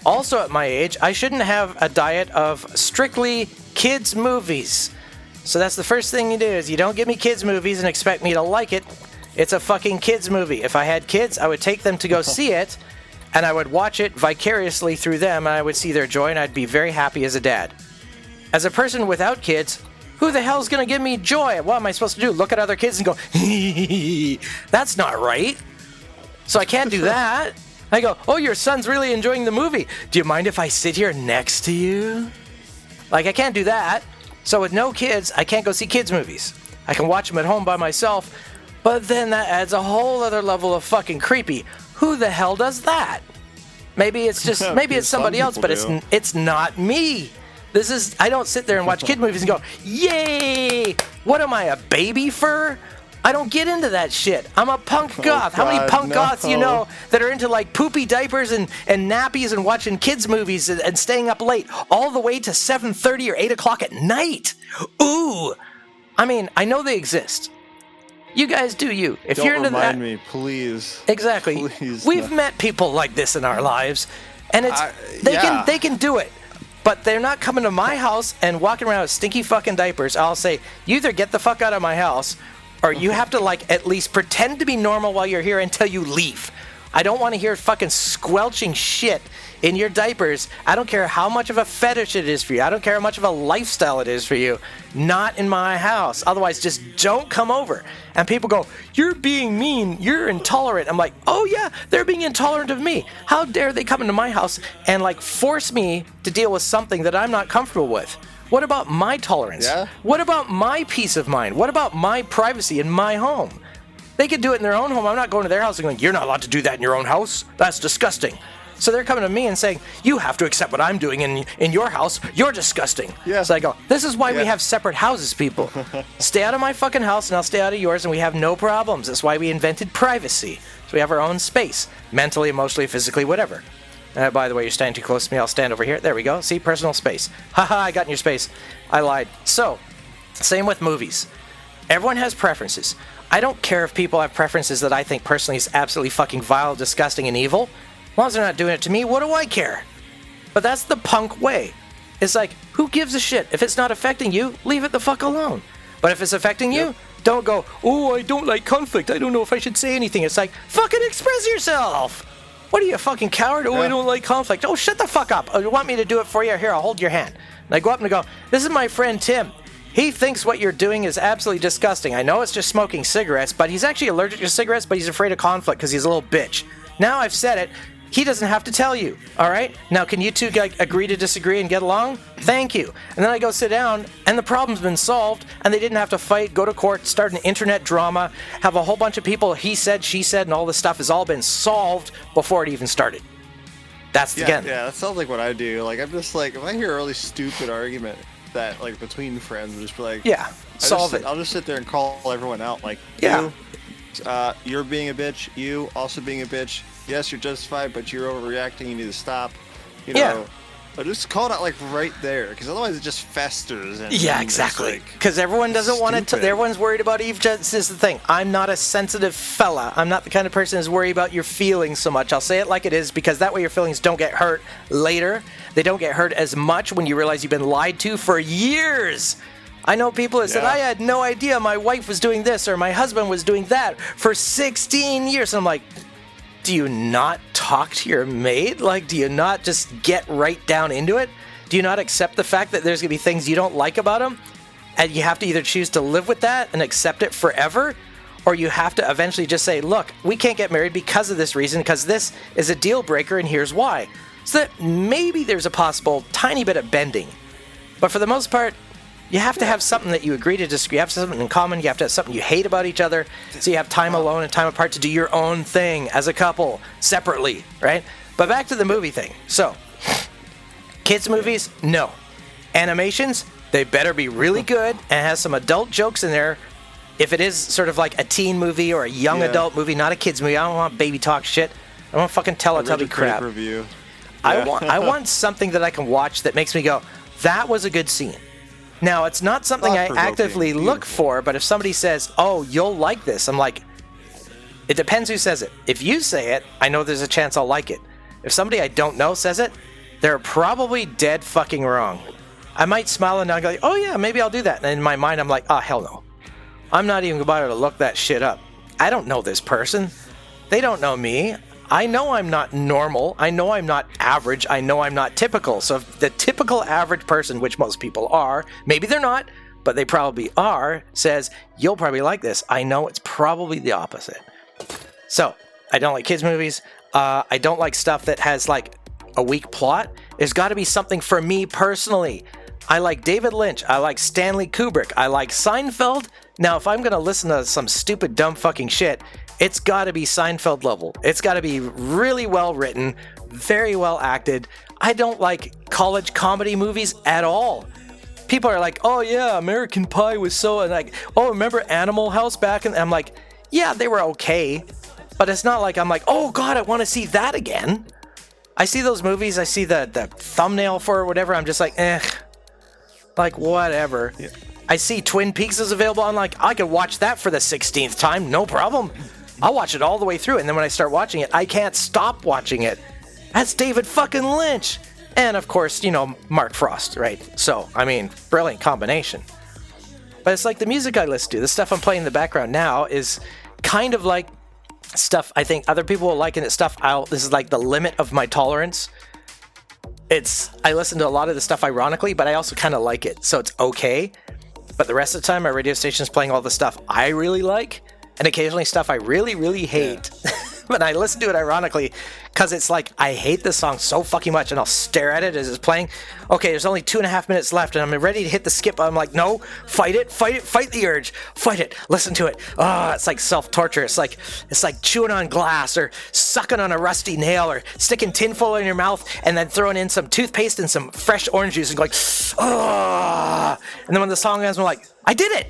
Also at my age, I shouldn't have a diet of strictly kids' movies. So that's the first thing you do is you don't give me kids movies and expect me to like it. It's a fucking kids movie. If I had kids, I would take them to go see it, and I would watch it vicariously through them, and I would see their joy, and I'd be very happy as a dad. As a person without kids, who the hell's going to give me joy? What am I supposed to do? Look at other kids and go, that's not right. So I can't do that. I go, oh, your son's really enjoying the movie. Do you mind if I sit here next to you? Like, I can't do that. So with no kids, I can't go see kids movies. I can watch them at home by myself, but then that adds a whole other level of fucking creepy. Who the hell does that? Maybe it's just, maybe it's somebody else, but it's not me. I don't sit there and watch kid movies and go, yay! What am I, a baby fur? I don't get into that shit. I'm a punk goth. How many punk goths you know that are into like poopy diapers and nappies and watching kids movies and staying up late all the way to 7:30 or 8 o'clock at night? Ooh! I mean, I know they exist. You guys do you. If Don't you're into that, remind me, please. Exactly. Please, We've no. met people like this in our lives, and they can do it. But they're not coming to my house and walking around with stinky fucking diapers. I'll say, you either get the fuck out of my house, or you have to like at least pretend to be normal while you're here until you leave. I don't want to hear fucking squelching shit in your diapers. I don't care how much of a fetish it is for you. I don't care how much of a lifestyle it is for you. Not in my house. Otherwise, just don't come over. And people go, you're being mean. You're intolerant. I'm like, oh yeah, they're being intolerant of me. How dare they come into my house and like force me to deal with something that I'm not comfortable with? What about my tolerance? Yeah? What about my peace of mind? What about my privacy in my home? They could do it in their own home. I'm not going to their house and going, you're not allowed to do that in your own house. That's disgusting. So they're coming to me and saying, you have to accept what I'm doing in your house. You're disgusting. Yeah. So I go, this is why we have separate houses, people. Stay out of my fucking house and I'll stay out of yours and we have no problems. That's why we invented privacy. So we have our own space. Mentally, emotionally, physically, whatever. By the way, you're standing too close to me. I'll stand over here. There we go. See, personal space. Haha, I got in your space. I lied. So, same with movies. Everyone has preferences. I don't care if people have preferences that I think personally is absolutely fucking vile, disgusting, and evil. As long as they're not doing it to me, what do I care? But that's the punk way. It's like, who gives a shit? If it's not affecting you, leave it the fuck alone. But if it's affecting you, don't go, oh, I don't like conflict. I don't know if I should say anything. It's like, fucking express yourself. What are you, a fucking coward? Oh, I don't like conflict. Oh, shut the fuck up. Oh, you want me to do it for you? Here, I'll hold your hand. And I go up and I go, this is my friend Tim. He thinks what you're doing is absolutely disgusting. I know it's just smoking cigarettes, but he's actually allergic to cigarettes, but he's afraid of conflict because he's a little bitch. Now I've said it. He doesn't have to tell you, all right? Now, can you two agree to disagree and get along? Thank you. And then I go sit down, and the problem's been solved, and they didn't have to fight, go to court, start an internet drama, have a whole bunch of people, he said, she said, and all this stuff has all been solved before it even started. That's the end. Yeah, that sounds like what I do. Like, I'm just like, if I hear a really stupid argument that, like, between friends, I'm just like... Yeah, solve it. I'll just sit there and call everyone out. Like, yeah. You're being a bitch. You also being a bitch. Yes, you're justified, but you're overreacting. You need to stop. You know, but just call it out like right there, because otherwise it just festers. And, yeah, exactly. Because everyone doesn't want to. Everyone's worried about Eve. This is the thing. I'm not a sensitive fella. I'm not the kind of person who's worried about your feelings so much. I'll say it like it is, because that way your feelings don't get hurt later. They don't get hurt as much when you realize you've been lied to for years. I know people that said, I had no idea my wife was doing this or my husband was doing that for 16 years. And I'm like, do you not talk to your maid? Like, do you not just get right down into it? Do you not accept the fact that there's going to be things you don't like about them? And you have to either choose to live with that and accept it forever, or you have to eventually just say, look, we can't get married because of this reason, because this is a deal breaker and here's why. So that maybe there's a possible tiny bit of bending. But for the most part, you have to have something that you agree to disagree. You have something in common. You have to have something you hate about each other. So you have time alone and time apart to do your own thing as a couple, separately, right? But back to the movie thing. So, kids' movies, no. Animations, they better be really good and have some adult jokes in there. If it is sort of like a teen movie or a young adult movie, not a kids' movie, I don't want baby talk shit. I don't want fucking Teletubby crap. Review. I want something that I can watch that makes me go, that was a good scene. Now, it's not something I actively look for, but if somebody says, oh, you'll like this, I'm like, it depends who says it. If you say it, I know there's a chance I'll like it. If somebody I don't know says it, they're probably dead fucking wrong. I might smile and I'll go, oh yeah, maybe I'll do that. And in my mind, I'm like, oh, hell no. I'm not even about to look that shit up. I don't know this person. They don't know me. I know I'm not normal. I know I'm not average. I know I'm not typical. So if the typical average person, which most people are, maybe they're not, but they probably are, says, you'll probably like this, I know it's probably the opposite. So, I don't like kids' movies. I don't like stuff that has, like, a weak plot. There's got to be something for me personally. I like David Lynch. I like Stanley Kubrick. I like Seinfeld. Now, if I'm going to listen to some stupid, dumb fucking shit, it's got to be Seinfeld level. It's got to be really well written, very well acted. I don't like college comedy movies at all. People are like, oh yeah, American Pie was so, and like, oh, remember Animal House back? And I'm like, yeah, they were okay. But it's not like I'm like, oh God, I want to see that again. I see those movies, I see the thumbnail for it or whatever, I'm just like, like whatever. Yeah. I see Twin Peaks is available, I'm like, I could watch that for the 16th time, no problem. I'll watch it all the way through, and then when I start watching it, I can't stop watching it. That's David fucking Lynch. And of course, you know, Mark Frost, right? So, I mean, brilliant combination. But it's like the music I listen to, the stuff I'm playing in the background now is kind of like stuff I think other people will like, and it's stuff this is like the limit of my tolerance. I listen to a lot of the stuff ironically, but I also kind of like it, so it's okay. But the rest of the time, my radio station is playing all the stuff I really like, and occasionally stuff I really, really hate. Yeah. But I listen to it ironically, because it's like, I hate this song so fucking much, and I'll stare at it as it's playing. Okay, there's only 2.5 minutes left, and I'm ready to hit the skip. I'm like, no, fight it, fight the urge, fight it, listen to it. Oh, it's like self-torture. It's like chewing on glass, or sucking on a rusty nail, or sticking tinfoil in your mouth, and then throwing in some toothpaste and some fresh orange juice, and going, oh. And then when the song ends, I'm like, I did it!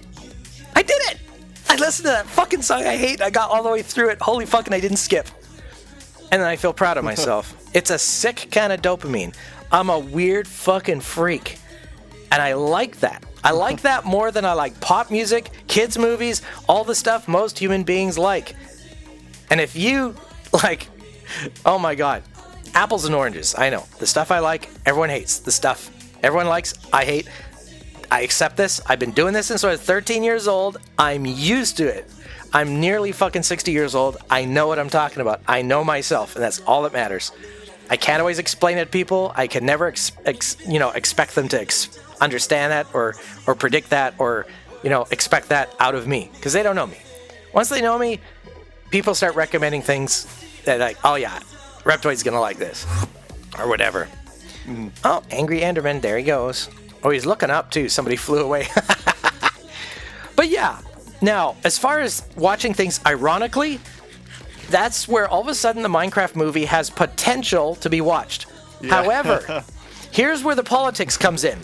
I listened to that fucking song I hate. I got all the way through it. Holy fucking, I didn't skip. And then I feel proud of myself. It's a sick kind of dopamine. I'm a weird fucking freak. And I like that. I like that more than I like pop music, kids' movies, all the stuff most human beings like. And if you like, oh my God, apples and oranges. I know. The stuff I like, everyone hates. The stuff everyone likes, I hate. I accept this. I've been doing this since I was 13 years old. I'm used to it. I'm nearly fucking 60 years old. I know what I'm talking about. I know myself, and that's all that matters. I can't always explain it to people. I can never expect them to understand that or predict that or, expect that out of me, because they don't know me. Once they know me, people start recommending things that like, oh yeah, Reptoid's gonna like this or whatever. Mm-hmm. Oh, Angry Enderman, there he goes. Oh, he's looking up, too. Somebody flew away. But yeah, now, as far as watching things ironically, that's where all of a sudden the Minecraft movie has potential to be watched. Yeah. However, here's where the politics comes in.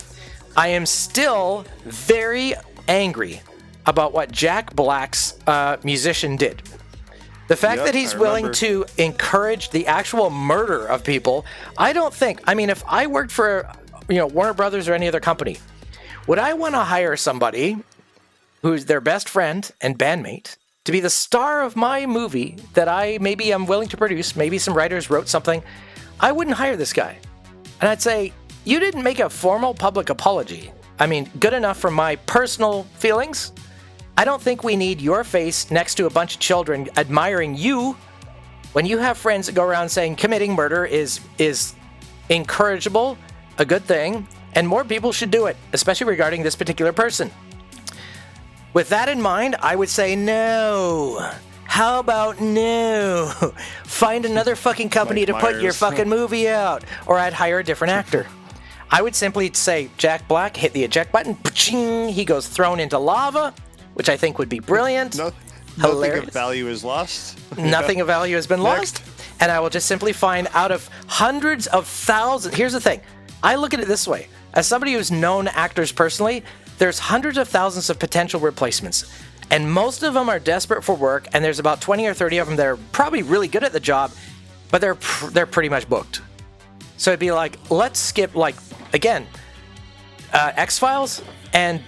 I am still very angry about what Jack Black's musician did. The fact that he's willing to encourage the actual murder of people, if I worked for Warner Brothers or any other company, would I want to hire somebody who's their best friend and bandmate to be the star of my movie that I'm willing to produce? Maybe some writers wrote something. I wouldn't hire this guy. And I'd say, you didn't make a formal public apology. Good enough for my personal feelings. I don't think we need your face next to a bunch of children admiring you when you have friends that go around saying committing murder is encourageable, a good thing, and more people should do it, especially regarding this particular person. With that in mind, I would say no. How about no? Find another fucking company to put your fucking movie out, or I'd hire a different actor. I would simply say, Jack Black, hit the eject button, pa-ching, he goes thrown into lava, which I think would be brilliant. Nothing of value is lost. Nothing of value has been lost. And I will just simply find out of hundreds of thousands. Here's the thing. I look at it this way. As somebody who's known actors personally, there's hundreds of thousands of potential replacements. And most of them are desperate for work, and there's about 20 or 30 of them that are probably really good at the job, but they're pretty much booked. So it'd be like, let's skip, X-Files and,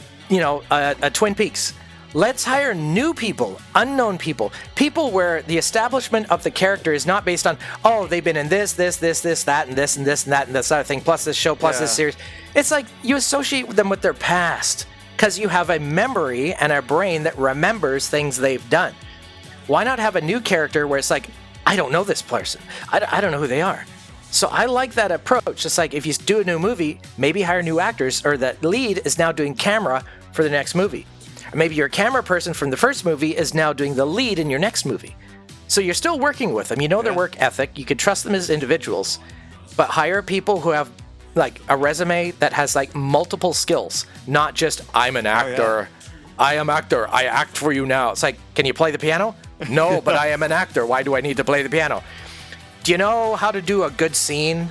Twin Peaks. Let's hire new people, unknown people, people where the establishment of the character is not based on, oh, they've been in this, that, and this, and this, and that, and this other thing, plus this show, plus this series. It's like you associate them with their past because you have a memory and a brain that remembers things they've done. Why not have a new character where it's like, I don't know this person. I don't know who they are. So I like that approach. It's like if you do a new movie, maybe hire new actors, or that lead is now doing camera for the next movie. Or maybe your camera person from the first movie is now doing the lead in your next movie. So you're still working with them. You know their work ethic. You can trust them as individuals. But hire people who have like a resume that has like multiple skills. Not just, I'm an actor. I am actor. I act for you now. It's like, can you play the piano? No, but I am an actor. Why do I need to play the piano? Do you know how to do a good scene?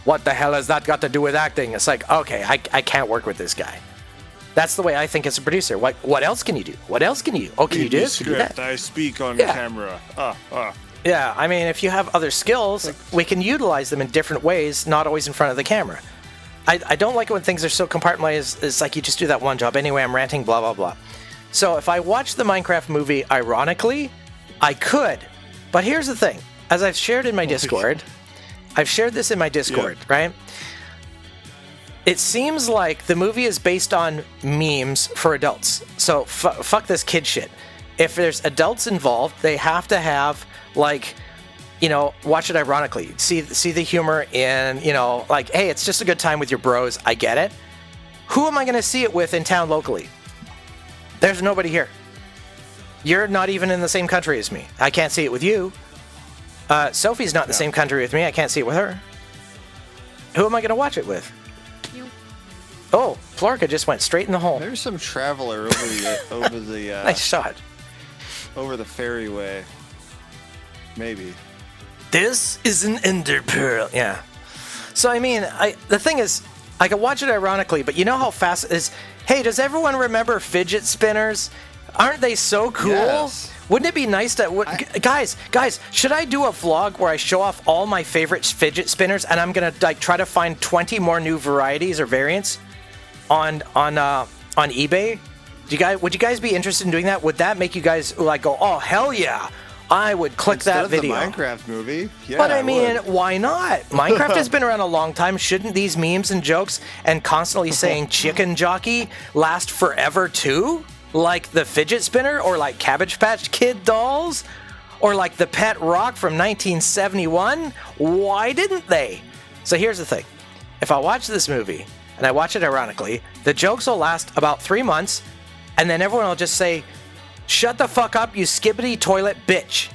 What the hell has that got to do with acting? It's like, okay, I can't work with this guy. That's the way I think as a producer. What else can you do? What else can you do? Oh, can you do this? Can you do that? I speak on camera. Yeah, I mean, if you have other skills, we can utilize them in different ways, not always in front of the camera. I don't like it when things are so compartmentalized. It's like you just do that one job. Anyway, I'm ranting, blah, blah, blah. So if I watch the Minecraft movie ironically, I could. But here's the thing. As I've shared in my Discord, I've shared this in my Discord, right? It seems like the movie is based on memes for adults. So fuck this kid shit. If there's adults involved, they have to have, like, you know, watch it ironically. See the humor in, you know, like, hey, it's just a good time with your bros. I get it. Who am I going to see it with in town locally? There's nobody here. You're not even in the same country as me. I can't see it with you. Sophie's not in the same country with me. I can't see it with her. Who am I going to watch it with? You. Oh, Florka just went straight in the hole. There's some traveler over the Nice shot. over the ferryway. Maybe. This is an ender pearl. Yeah. So I mean, the thing is, I can watch it ironically, but you know how fast it is. Hey, does everyone remember fidget spinners? Aren't they so cool? Yes. Wouldn't it be nice to... Guys, should I do a vlog where I show off all my favorite fidget spinners and I'm going to like try to find 20 more new varieties or variants on eBay? Would you guys be interested in doing that? Would that make you guys like go, oh, hell yeah, I would click Instead that video. Of the Minecraft movie? Yeah, but I mean, why not? Minecraft has been around a long time. Shouldn't these memes and jokes and constantly saying chicken jockey last forever too? Like the fidget spinner, or like Cabbage Patch Kid dolls, or like the pet rock from 1971? Why didn't they? So here's the thing. If I watch this movie, and I watch it ironically, the jokes will last about 3 months, and then everyone will just say, shut the fuck up, you skibbity toilet bitch.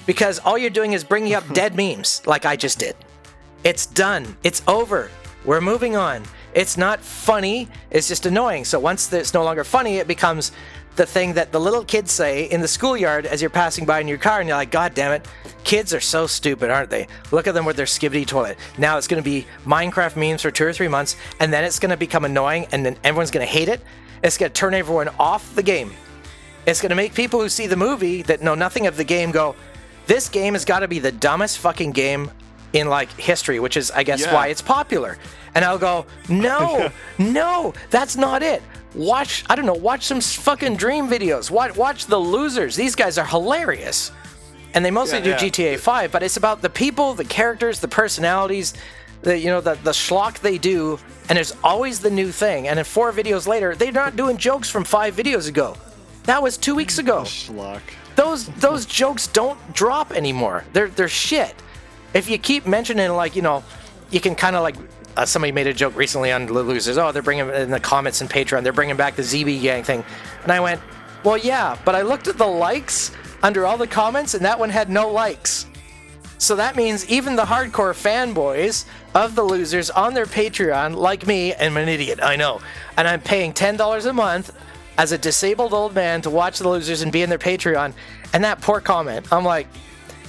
Because all you're doing is bringing up dead memes, like I just did. It's done. It's over. We're moving on. It's not funny, it's just annoying. So once it's no longer funny, it becomes the thing that the little kids say in the schoolyard as you're passing by in your car, and you're like, God damn it, kids are so stupid, aren't they? Look at them with their skibbity toilet. Now it's going to be Minecraft memes for 2 or 3 months, and then it's going to become annoying, and then everyone's going to hate it. It's going to turn everyone off the game. It's going to make people who see the movie that know nothing of the game go, this game has got to be the dumbest fucking game in like history, which is, I guess, why it's popular. And I'll go, no, that's not it. Watch some fucking Dream videos. Watch the losers. These guys are hilarious. And they mostly do GTA 5, but it's about the people, the characters, the personalities, the schlock they do, and there's always the new thing. And then 4 videos later, they're not doing jokes from 5 videos ago. That was 2 weeks ago. Schlock. Those jokes don't drop anymore. They're shit. If you keep mentioning, like, you know, you can kind of like, somebody made a joke recently on the losers. Oh, they're bringing in the comments and Patreon. They're bringing back the ZB gang thing. And I went, well, yeah, but I looked at the likes under all the comments, and that one had no likes. So that means even the hardcore fanboys of the losers on their Patreon, like me, and I'm an idiot, I know. And I'm paying $10 a month as a disabled old man to watch the losers and be in their Patreon. And that poor comment, I'm like,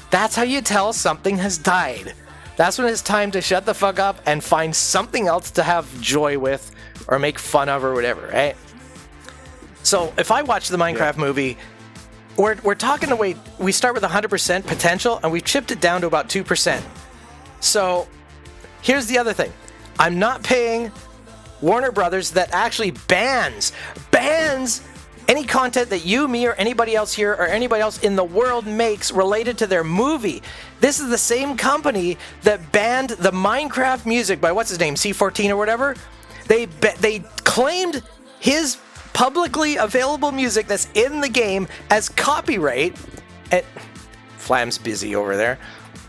that's how you tell something has died. That's when it's time to shut the fuck up and find something else to have joy with or make fun of or whatever, right? So if I watch the Minecraft movie, we're talking we start with 100% potential and we've chipped it down to about 2%. So here's the other thing. I'm not paying Warner Brothers that actually bans any content that you, me, or anybody else here or anybody else in the world makes related to their movie. This is the same company that banned the Minecraft music by what's his name, C14 or whatever. They claimed his publicly available music that's in the game as copyright. Flam's busy over there.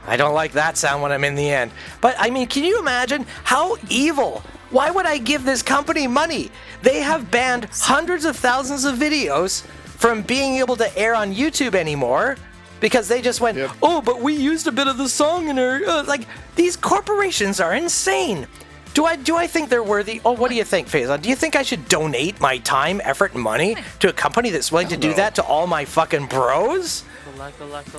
I don't like that sound when I'm in the end. But I mean, can you imagine how evil? Why would I give this company money? They have banned hundreds of thousands of videos from being able to air on YouTube anymore because they just went, oh, but we used a bit of the song in our... like, these corporations are insane. Do I think they're worthy? Oh, what do you think, Faison? Do you think I should donate my time, effort, and money to a company that's willing to do that to all my fucking bros?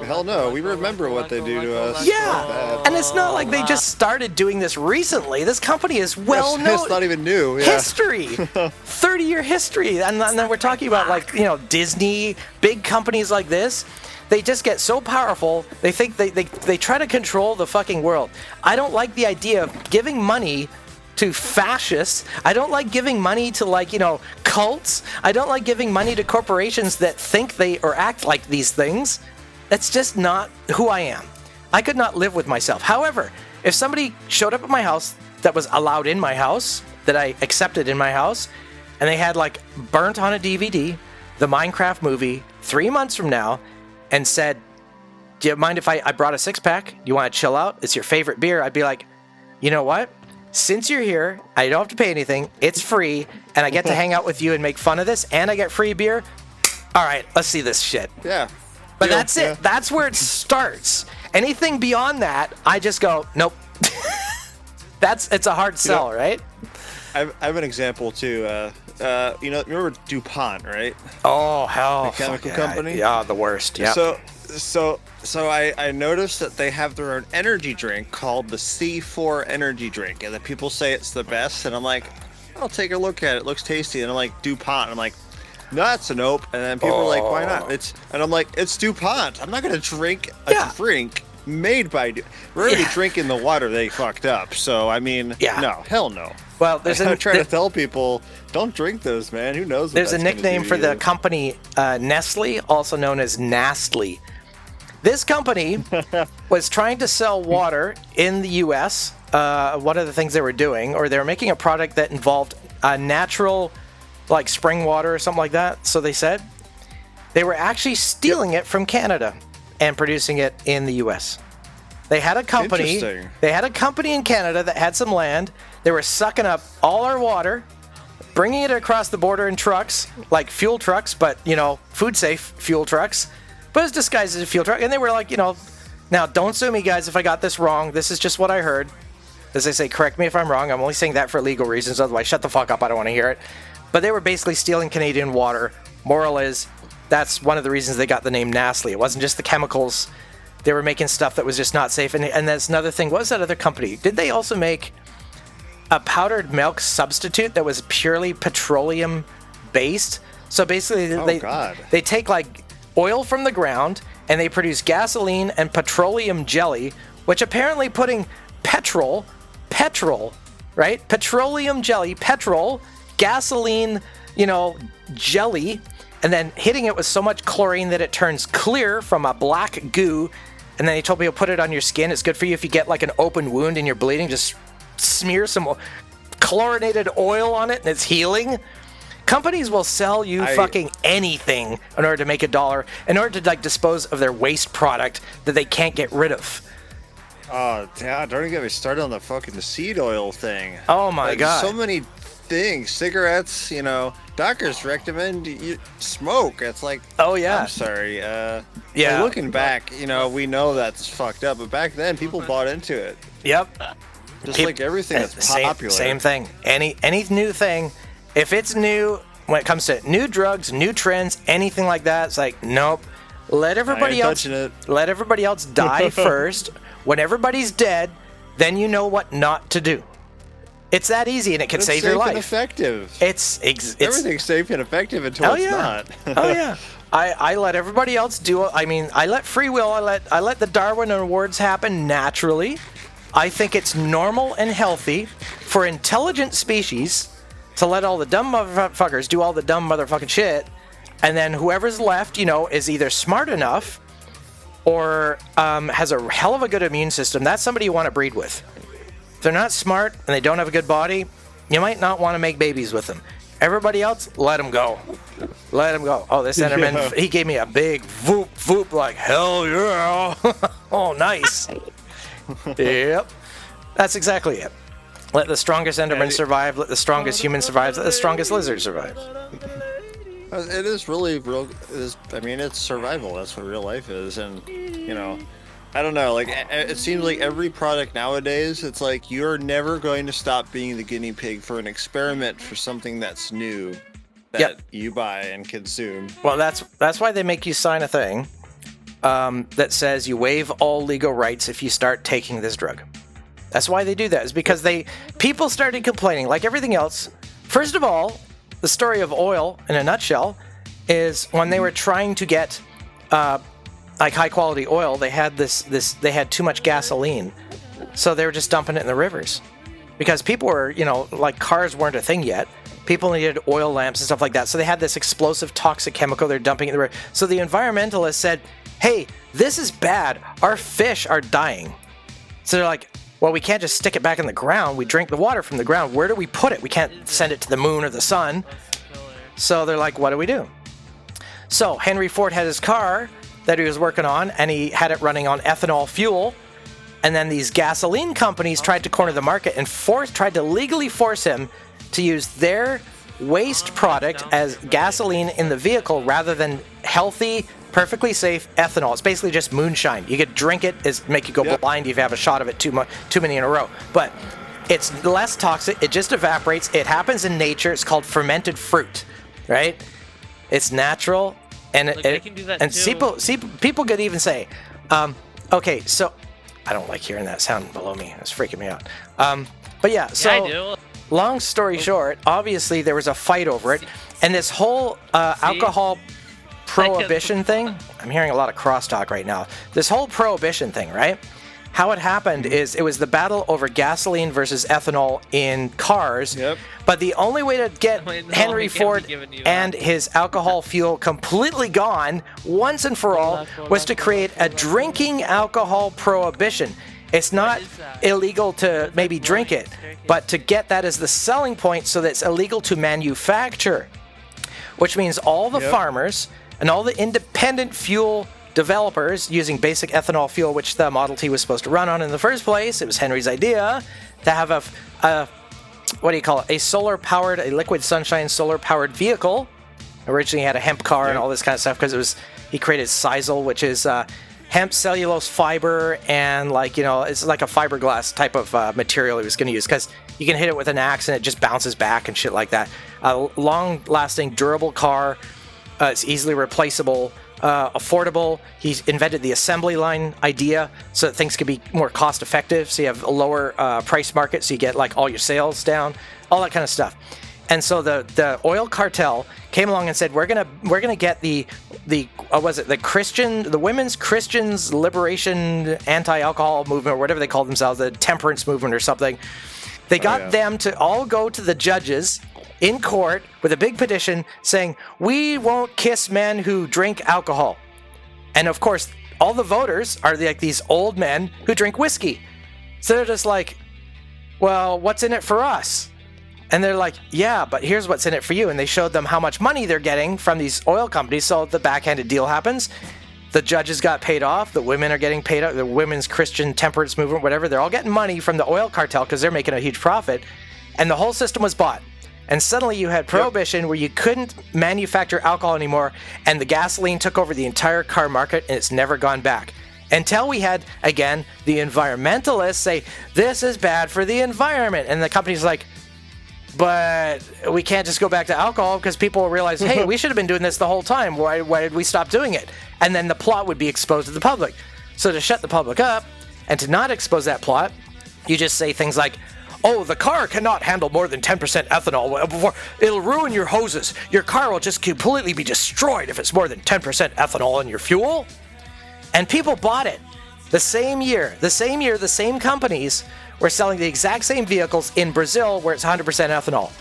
Hell no, we remember what they do to us. Yeah, and it's not like they just started doing this recently. This company is well known. It's not even new. Yeah. History, 30-year history, and then we're talking about, like, you know, Disney, big companies like this. They just get so powerful. They think they try to control the fucking world. I don't like the idea of giving money to fascists. I don't like giving money to, like, you know, cults. I don't like giving money to corporations that think they or act like these things. That's just not who I am. I could not live with myself. However, if somebody showed up at my house that was allowed in my house, that I accepted in my house, and they had, like, burnt on a DVD the Minecraft movie 3 months from now and said, do you mind if I brought a 6-pack? You want to chill out? It's your favorite beer. I'd be like, you know what? Since you're here, I don't have to pay anything. It's free, and I get to hang out with you and make fun of this, and I get free beer. All right, let's see this shit. Yeah. But that's it. That's where it starts. Anything beyond that, I just go, nope. It's a hard sell, right? I have an example too. You know, remember DuPont, right? Oh, hell. The chemical company? Yeah, the worst. Yeah. So I noticed that they have their own energy drink called the C4 energy drink, and that people say it's the best, and I'm like, I'll take a look at it. It looks tasty, and I'm like, DuPont. And I'm like, no, that's a nope. And then people are like, why not? And I'm like, it's DuPont. I'm not gonna drink a drink made by we're already drinking the water they fucked up. So I mean, no, hell no. Well, there's I try to tell people, don't drink those, man. Who knows? There's a nickname for the company, Nestle, also known as Nastly. This company was trying to sell water in the U.S. One of the things they were doing, or they were making a product that involved natural, like spring water or something like that. So they said they were actually stealing it from Canada and producing it in the U.S. They had a company. They had a company in Canada that had some land. They were sucking up all our water, bringing it across the border in trucks, like fuel trucks, but, you know, food safe fuel trucks. But it was disguised as a fuel truck. And they were like, you know, now don't sue me, guys, if I got this wrong. This is just what I heard. As they say, correct me if I'm wrong. I'm only saying that for legal reasons. Otherwise, shut the fuck up. I don't want to hear it. But they were basically stealing Canadian water. Moral is, that's one of the reasons they got the name Nastly. It wasn't just the chemicals. They were making stuff that was just not safe. And that's another thing. What was that other company? Did they also make a powdered milk substitute that was purely petroleum based? So basically, they take, like, oil from the ground, and they produce gasoline and petroleum jelly, which apparently putting petrol, right? Petroleum jelly, gasoline, you know, jelly, and then hitting it with so much chlorine that it turns clear from a black goo. And then they told people, put it on your skin. It's good for you if you get, like, an open wound and you're bleeding. Just smear some chlorinated oil on it and it's healing. Companies will sell you fucking anything in order to make $1, in order to, like, dispose of their waste product that they can't get rid of. Oh, don't even get me started on the fucking seed oil thing. Oh my god. So many things. Cigarettes, you know, doctors recommend you smoke. It's like, oh yeah. I'm sorry. Yeah. Looking back, you know, we know that's fucked up, but back then people bought into it. Yep. Just like everything that's popular. Same thing. Any new thing. If it's new, when it comes to new drugs, new trends, anything like that, it's like, nope. Let everybody else die first. When everybody's dead, then you know what not to do. It's that easy, and it can save your life. It's safe and effective. It's everything's safe and effective until it's not. Oh yeah. I let everybody else do it. I mean, I let free will. I let the Darwin Awards happen naturally. I think it's normal and healthy for intelligent species to let all the dumb motherfuckers do all the dumb motherfucking shit, And then whoever's left, is either smart enough or has a hell of a good immune system. That's somebody you want to breed with. If they're not smart and they don't have a good body, you might not want to make babies with them. Everybody else, let them go. Let them go. Oh, this Enderman, he gave me a big voop, like, hell yeah. Oh, nice. Yep. That's exactly it. Let the strongest Enderman survive. Let the strongest human survive. Let the strongest lizard survive. It is really real. It's survival. That's what real life is. And, I don't know. Like, it seems like every product nowadays, it's like you're never going to stop being the guinea pig for an experiment for something that's new that you buy and consume. Well, that's why they make you sign a thing that says you waive all legal rights if you start taking this drug. That's why they do that, is because people started complaining, like everything else. First of all, the story of oil, in a nutshell, is when they were trying to get high quality oil, they had they had too much gasoline, so they were just dumping it in the rivers, because people were, like cars weren't a thing yet. People needed oil lamps and stuff like that, so they had this explosive toxic chemical they're dumping in the river. So the environmentalists said, "Hey, this is bad. Our fish are dying." So they're like, well, we can't just stick it back in the ground. We drink the water from the ground. Where do we put it? We can't send it to the moon or the sun. So they're like, what do we do? So Henry Ford had his car that he was working on, and he had it running on ethanol fuel. And then these gasoline companies tried to corner the market and tried to legally force him to use their waste product as gasoline in the vehicle rather than healthy, perfectly safe ethanol. It's basically just moonshine. You could drink it, make you go blind if you have a shot of it too many in a row. But it's less toxic. It just evaporates. It happens in nature. It's called fermented fruit, right? It's natural, and they can do that and too. people could even say, okay, so I don't like hearing that sound below me. It's freaking me out. But yeah, so I do. Long story short, obviously there was a fight over it, and this whole alcohol prohibition thing, I'm hearing a lot of crosstalk right now. This whole prohibition thing, right? How it happened is it was the battle over gasoline versus ethanol in cars. Yep. But the only way to get Henry Ford and his alcohol fuel completely gone once and for all was to create a drinking alcohol prohibition. It's not illegal to maybe drink it, but to get that as the selling point so that it's illegal to manufacture, which means all the farmers and all the independent fuel developers using basic ethanol fuel, which the Model T was supposed to run on in the first place. It was Henry's idea to have a a liquid sunshine solar-powered vehicle. Originally had a hemp car and all this kind of stuff because he created Sisal, which is hemp cellulose fiber, and it's like a fiberglass type of material he was going to use because you can hit it with an axe and it just bounces back and shit like that. Long-lasting, durable car. It's easily replaceable, affordable. He's invented the assembly line idea so that things can be more cost effective. So you have a lower price market, so you get like all your sales down, all that kind of stuff. And so the oil cartel came along and said, we're gonna get the women's Christians liberation anti-alcohol movement, or whatever they call themselves, the temperance movement or something. They got them to all go to the judges in court with a big petition saying, we won't kiss men who drink alcohol. And of course, all the voters are like these old men who drink whiskey. So they're just like, well, what's in it for us? And they're like, yeah, but here's what's in it for you. And they showed them how much money they're getting from these oil companies. So the backhanded deal happens. The judges got paid off. The women are getting paid off. The women's Christian temperance movement, whatever, they're all getting money from the oil cartel because they're making a huge profit. And the whole system was bought. And suddenly you had prohibition where you couldn't manufacture alcohol anymore, and the gasoline took over the entire car market, and it's never gone back. Until we had, again, the environmentalists say, this is bad for the environment. And the company's like, but we can't just go back to alcohol because people will realize, hey, we should have been doing this the whole time. Why did we stop doing it? And then the plot would be exposed to the public. So to shut the public up and to not expose that plot, you just say things like, oh, the car cannot handle more than 10% ethanol. It'll ruin your hoses. Your car will just completely be destroyed if it's more than 10% ethanol in your fuel. And people bought it. The same year, the same companies were selling the exact same vehicles in Brazil where it's 100% ethanol.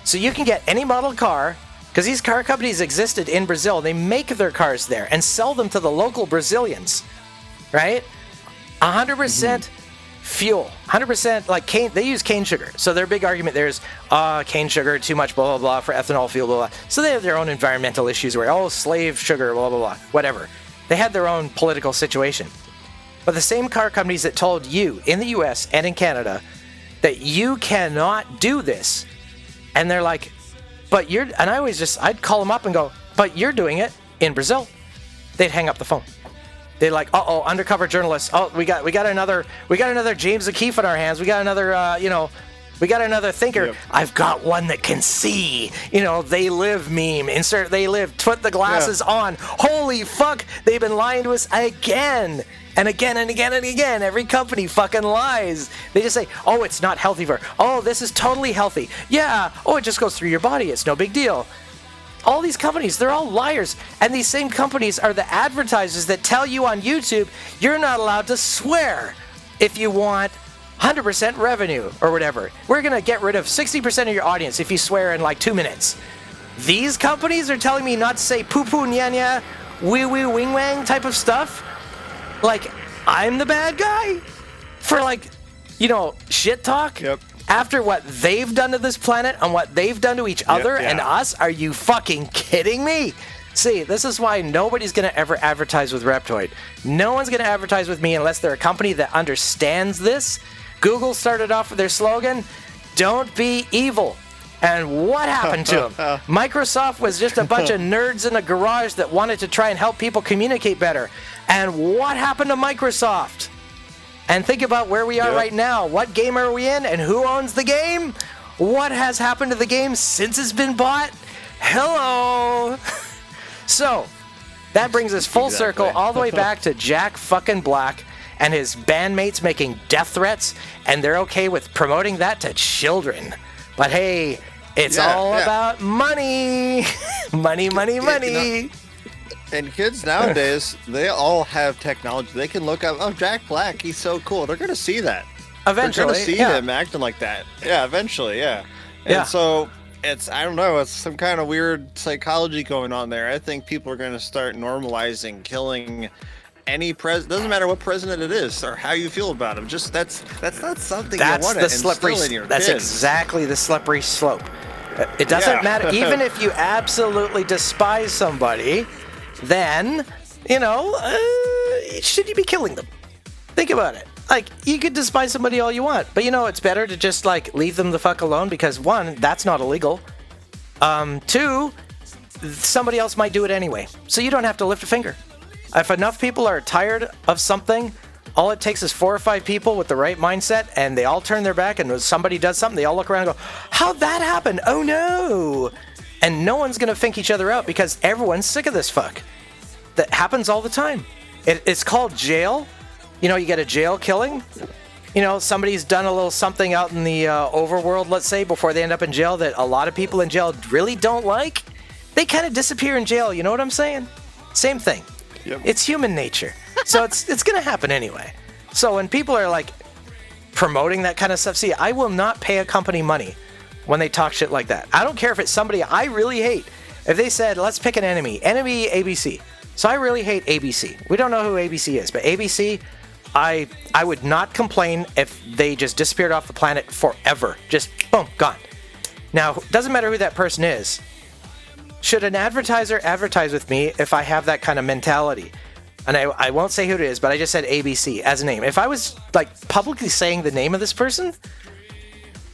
So you can get any model car Because these car companies existed in Brazil. They make their cars there and sell them to the local Brazilians, right? 100% fuel, 100% like cane. They use cane sugar. So their big argument there is, cane sugar, too much, blah, blah, blah, for ethanol fuel, blah, blah. So they have their own environmental issues where, slave sugar, blah, blah, blah, whatever. They had their own political situation. But the same car companies that told you in the US and in Canada that you cannot do this, and they're like, but you're, and I'd call them up and go, but you're doing it in Brazil. They'd hang up the phone. They're like, undercover journalists. Oh, we got another James O'Keefe in our hands. We got another, we got another thinker. Yep. I've got one that can see. They live meme. Insert they live. Put the glasses on. Holy fuck! They've been lying to us again. And again and again and again. Every company fucking lies. They just say, it's not healthy for. This is totally healthy. Yeah. It just goes through your body. It's no big deal. All these companies, they're all liars. And these same companies are the advertisers that tell you on YouTube, you're not allowed to swear if you want 100% revenue or whatever. We're going to get rid of 60% of your audience if you swear in like 2 minutes. These companies are telling me not to say poo-poo, nya-nya, wee-wee, wing-wang type of stuff. Like, I'm the bad guy for, shit talk? Yep. After what they've done to this planet and what they've done to each other and us? Are you fucking kidding me? See, this is why nobody's going to ever advertise with Reptoid. No one's going to advertise with me unless they're a company that understands this. Google started off with their slogan, don't be evil. And what happened to them? Microsoft was just a bunch of nerds in a garage that wanted to try and help people communicate better. And what happened to Microsoft? And think about where we are right now. What game are we in and who owns the game? What has happened to the game since it's been bought? Hello! So, that brings us full circle all the way back to Jack fucking Black and his bandmates making death threats, and they're okay with promoting that to children. But hey, it's all about money. Money, money, money. And kids nowadays, they all have technology. They can look up, Jack Black, he's so cool. They're going to see that. Eventually, they're going to see them acting like that. Yeah, eventually, And so, it's some kind of weird psychology going on there. I think people are going to start normalizing killing any president. Doesn't matter what president it is or how you feel about him. Just that's not something you want to instill in your kids. That's exactly the slippery slope. It doesn't matter. Even if you absolutely despise somebody, then, should you be killing them? Think about it. Like, you could despise somebody all you want, but it's better to just, leave them the fuck alone because, one, that's not illegal. Two, somebody else might do it anyway, so you don't have to lift a finger. If enough people are tired of something, all it takes is 4 or 5 people with the right mindset, and they all turn their back, and when somebody does something, they all look around and go, how'd that happen? Oh, no! And no one's going to think each other out because everyone's sick of this fuck. That happens all the time. It's called jail. You get a jail killing. Somebody's done a little something out in the overworld, let's say, before they end up in jail that a lot of people in jail really don't like. They kind of disappear in jail, you know what I'm saying? Same thing. Yep. It's human nature. So it's going to happen anyway. So when people are, promoting that kind of stuff, see, I will not pay a company money when they talk shit like that. I don't care if it's somebody I really hate. If they said, let's pick an enemy ABC. So I really hate ABC. We don't know who ABC is, but ABC, I would not complain if they just disappeared off the planet forever. Just, boom, gone. Now, doesn't matter who that person is. Should an advertiser advertise with me if I have that kind of mentality? And I won't say who it is, but I just said ABC as a name. If I was, publicly saying the name of this person,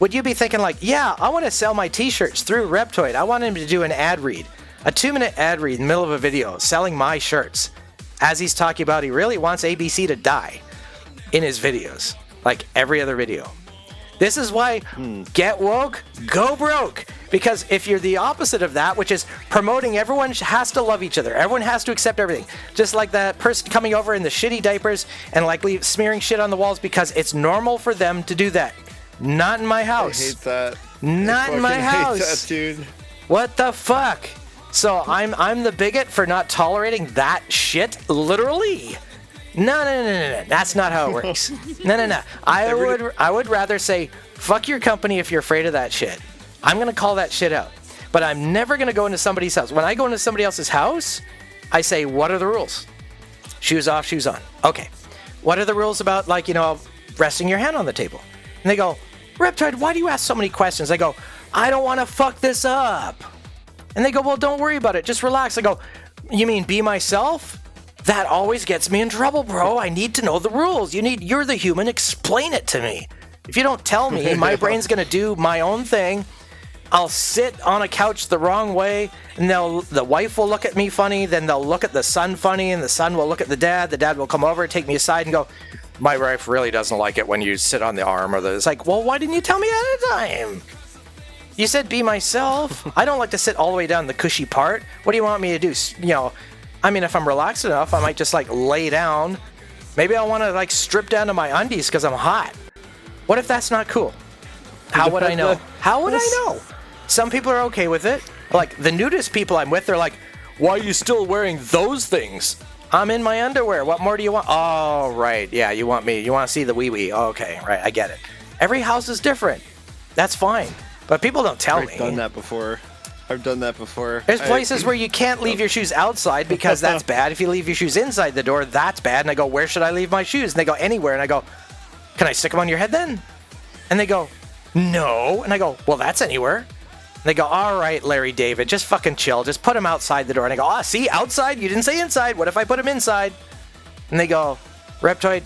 would you be thinking yeah, I want to sell my t-shirts through Reptoid. I want him to do an ad read. A 2-minute ad read in the middle of a video selling my shirts. As he's talking about, he really wants ABC to die in his videos. Like every other video. This is why get woke, go broke. Because if you're the opposite of that, which is promoting everyone has to love each other. Everyone has to accept everything. Just like that person coming over in the shitty diapers and smearing shit on the walls because it's normal for them to do that. Not in my house. I hate that. Not in my house. I hate that, dude. What the fuck? So I'm the bigot for not tolerating that shit, literally. No. That's not how it works. No. I would rather say, fuck your company if you're afraid of that shit. I'm going to call that shit out. But I'm never going to go into somebody's house. When I go into somebody else's house, I say, what are the rules? Shoes off, shoes on. Okay. What are the rules about, like, you know, resting your hand on the table? And they go, Reptoid, why do you ask so many questions? I go, I don't want to fuck this up. And they go, well, don't worry about it. Just relax. I go, you mean be myself? That always gets me in trouble, bro. I need to know the rules. You're the human. Explain it to me. If you don't tell me, my brain's going to do my own thing. I'll sit on a couch the wrong way, and the wife will look at me funny, then they'll look at the son funny, and the son will look at the dad. The dad will come over, take me aside, and go, my wife really doesn't like it when you sit on the arm. It's like, well, why didn't you tell me ahead of time? You said be myself. I don't like to sit all the way down the cushy part. What do you want me to do? You know, I mean, if I'm relaxed enough, I might just, like, lay down. Maybe I want to, like, strip down to my undies because I'm hot. What if that's not cool? How would I know? How would I know? Some people are okay with it. Like, the nudist people I'm with, they're like, why are you still wearing those things? I'm in my underwear. What more do you want? Oh, right. Yeah, you want to see the wee-wee. Oh, okay, right. I get it. Every house is different. That's fine. But people don't tell me. I've done that before. There's places where you can't leave your shoes outside because that's bad. If you leave your shoes inside the door, that's bad. And I go, where should I leave my shoes? And they go, anywhere. And I go, can I stick them on your head then? And they go, no. And I go, well, that's anywhere. And they go, all right, Larry David, just fucking chill. Just put them outside the door. And I go, see, outside? You didn't say inside. What if I put them inside? And they go, Reptoid,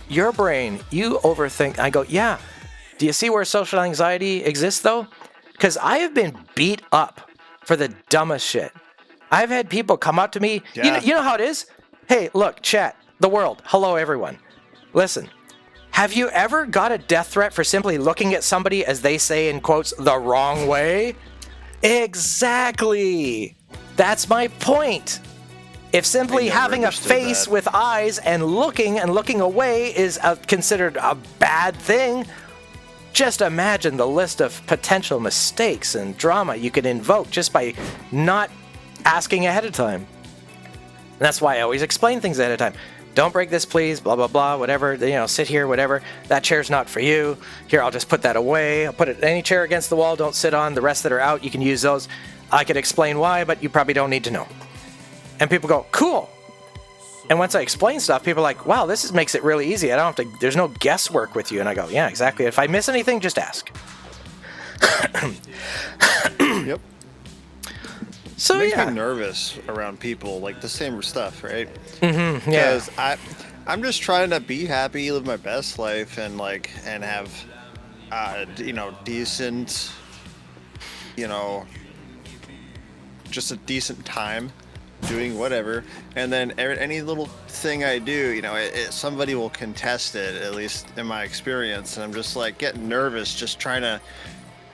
your brain, you overthink. I go, yeah. Do you see where social anxiety exists, though? Because I have been beat up for the dumbest shit. I've had people come up to me. Yeah. You know how it is? Hey, look, chat, the world. Hello, everyone. Listen. Have you ever got a death threat for simply looking at somebody, as they say in quotes, the wrong way? Exactly. That's my point. If simply having a face with eyes and looking away is considered a bad thing, just imagine the list of potential mistakes and drama you could invoke just by not asking ahead of time. And that's why I always explain things ahead of time. Don't break this, please, blah, blah, blah, whatever, you know, sit here, whatever. That chair's not for you. Here, I'll just put that away. I'll put it any chair against the wall, don't sit on. The rest that are out, you can use those. I could explain why, but you probably don't need to know. And people go, cool. And once I explain stuff, people are like, wow, makes it really easy. I don't have to, there's no guesswork with you. And I go, yeah, exactly. If I miss anything, just ask. Yep. So, it makes me nervous around people, like the same stuff, right? Mm-hmm, yeah. Because I'm just trying to be happy, live my best life, and have, decent, just a decent time doing whatever. And then any little thing I do, somebody will contest it, at least in my experience. And I'm just like getting nervous, just trying to,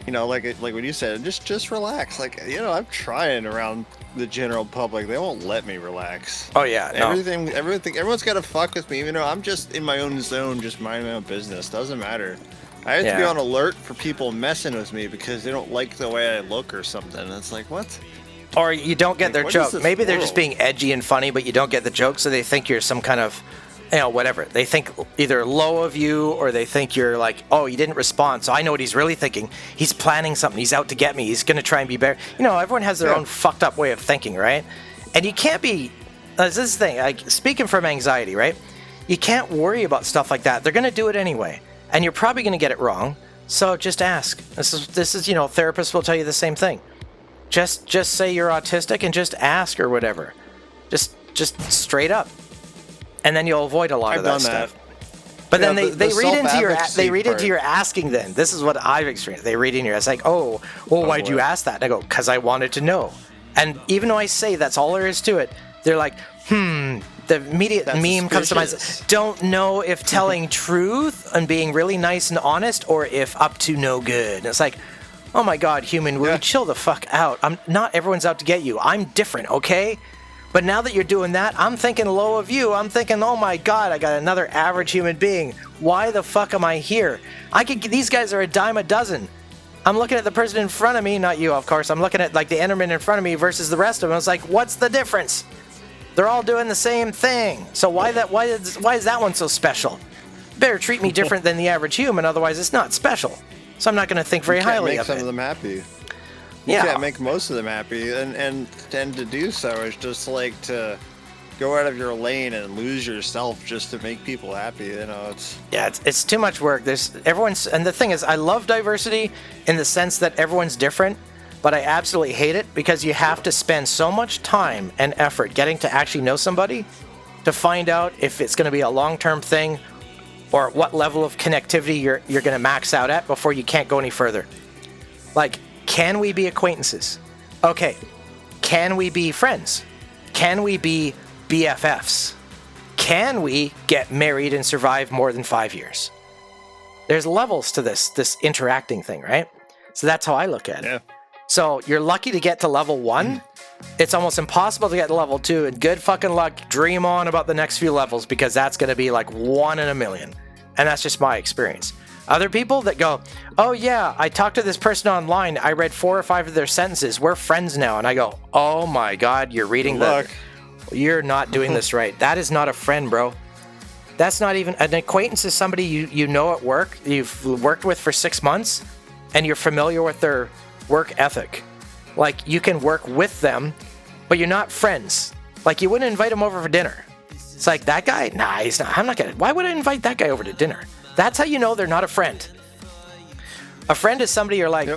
like what you said, just relax. Like, I'm trying around the general public. They won't let me relax. Oh yeah, no. Everyone's got to fuck with me. I'm just in my own zone, just minding my own business. Doesn't matter. I have to be on alert for people messing with me because they don't like the way I look or something. And it's like, what? Or you don't get their joke. Maybe they're just being edgy and funny, but you don't get the joke, so they think you're some kind of, whatever. They think either low of you, or they think you're like, oh, you didn't respond, so I know what he's really thinking. He's planning something. He's out to get me. He's going to try and be better. Everyone has their own fucked up way of thinking, right? And you can't be, this is the thing, like, speaking from anxiety, right? You can't worry about stuff like that. They're going to do it anyway, and you're probably going to get it wrong, so just ask. This is therapists will tell you the same thing. Just say you're autistic and just ask or whatever. Just straight up. And then you'll avoid a lot of that stuff. But then they read into your asking then. This is what I've experienced. They read in your, it's like, oh, well, why'd you ask that? And I go, because I wanted to know. And even though I say that's all there is to it, they're like, the immediate meme comes to mind. Don't know if telling truth and being really nice and honest or if up to no good. And it's like, oh my God, human, will you chill the fuck out? Not everyone's out to get you. I'm different, okay? But now that you're doing that, I'm thinking low of you. I'm thinking, oh my God, I got another average human being. Why the fuck am I here? These guys are a dime a dozen. I'm looking at the person in front of me, not you, of course. I'm looking at like the Enderman in front of me versus the rest of them. It's like, what's the difference? They're all doing the same thing. So why is that one so special? Better treat me different than the average human, otherwise it's not special. So I'm not going to think very highly of it. Make some of them happy. Yeah. can't make most of them happy, and to do so is just like to go out of your lane and lose yourself just to make people happy. You know, it's too much work. And the thing is, I love diversity in the sense that everyone's different, but I absolutely hate it because you have to spend so much time and effort getting to actually know somebody to find out if it's going to be a long-term thing or what level of connectivity you're going to max out at before you can't go any further. Like, can we be acquaintances? Okay. Can we be friends? Can we be BFFs? Can we get married and survive more than 5 years? There's levels to this interacting thing, right? So that's how I look at it. yeah. So you're lucky to get to level 1. It's almost impossible to get to level 2, and good fucking luck. Dream on about the next few levels because that's going to be like 1 in a million. And that's just my experience. Other people that go, oh yeah, I talked to this person online. I read 4 or 5 of their sentences. We're friends now. And I go, oh my God, you're reading you're not doing this right. That is not a friend, bro. That's not even an acquaintance. Is somebody you know at work, you've worked with for 6 months, and you're familiar with their work ethic. Like, you can work with them, but you're not friends. Like, you wouldn't invite them over for dinner. It's like, that guy? Nah, he's not. I'm not gonna. Why would I invite that guy over to dinner? That's how you know they're not a friend. A friend is somebody you're like,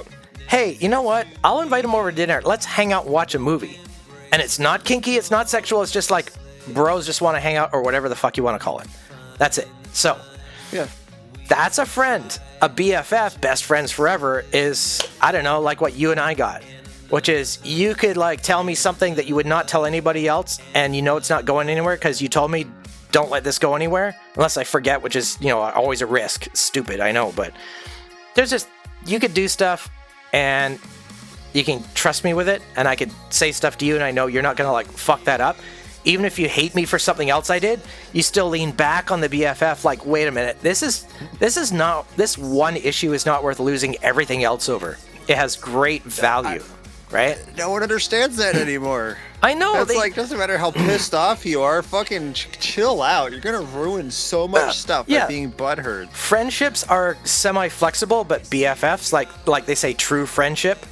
hey, you know what? I'll invite him over to dinner. Let's hang out and watch a movie. And it's not kinky, it's not sexual, it's just like bros just want to hang out or whatever the fuck you want to call it. That's it. So, Yeah. that's a friend. A BFF, best friends forever, is, I don't know, like what you and I got. Which is, you could like tell me something that you would not tell anybody else, and you know it's not going anywhere because you told me don't let this go anywhere, unless I forget, which is, always a risk. Stupid, I know, but there's just, you could do stuff, and you can trust me with it, and I could say stuff to you, and I know you're not gonna like fuck that up. Even if you hate me for something else I did, you still lean back on the BFF like, wait a minute, this one issue is not worth losing everything else over. It has great value, right? No one understands that anymore. I know. It's like, doesn't matter how pissed off you are, fucking chill out. You're gonna ruin so much stuff by being butthurt. Friendships are semi-flexible, but BFFs, like they say, true friendship,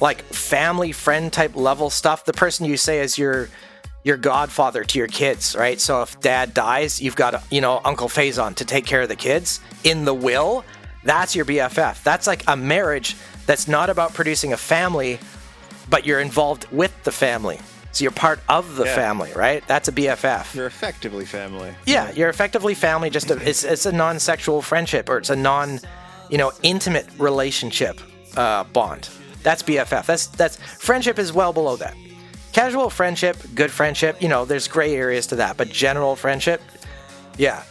like family friend type level stuff, the person you say is your godfather to your kids, right? So if dad dies, you've got, Uncle Faison to take care of the kids in the will. That's your BFF. That's like a marriage that's not about producing a family, but you're involved with the family. So you're part of the family, right? That's a BFF. You're effectively family. Yeah, you're effectively family. Just it's a non-sexual friendship, or it's a intimate relationship bond. That's BFF. That's friendship is well below that. Casual friendship, good friendship, there's gray areas to that, but general friendship, yeah.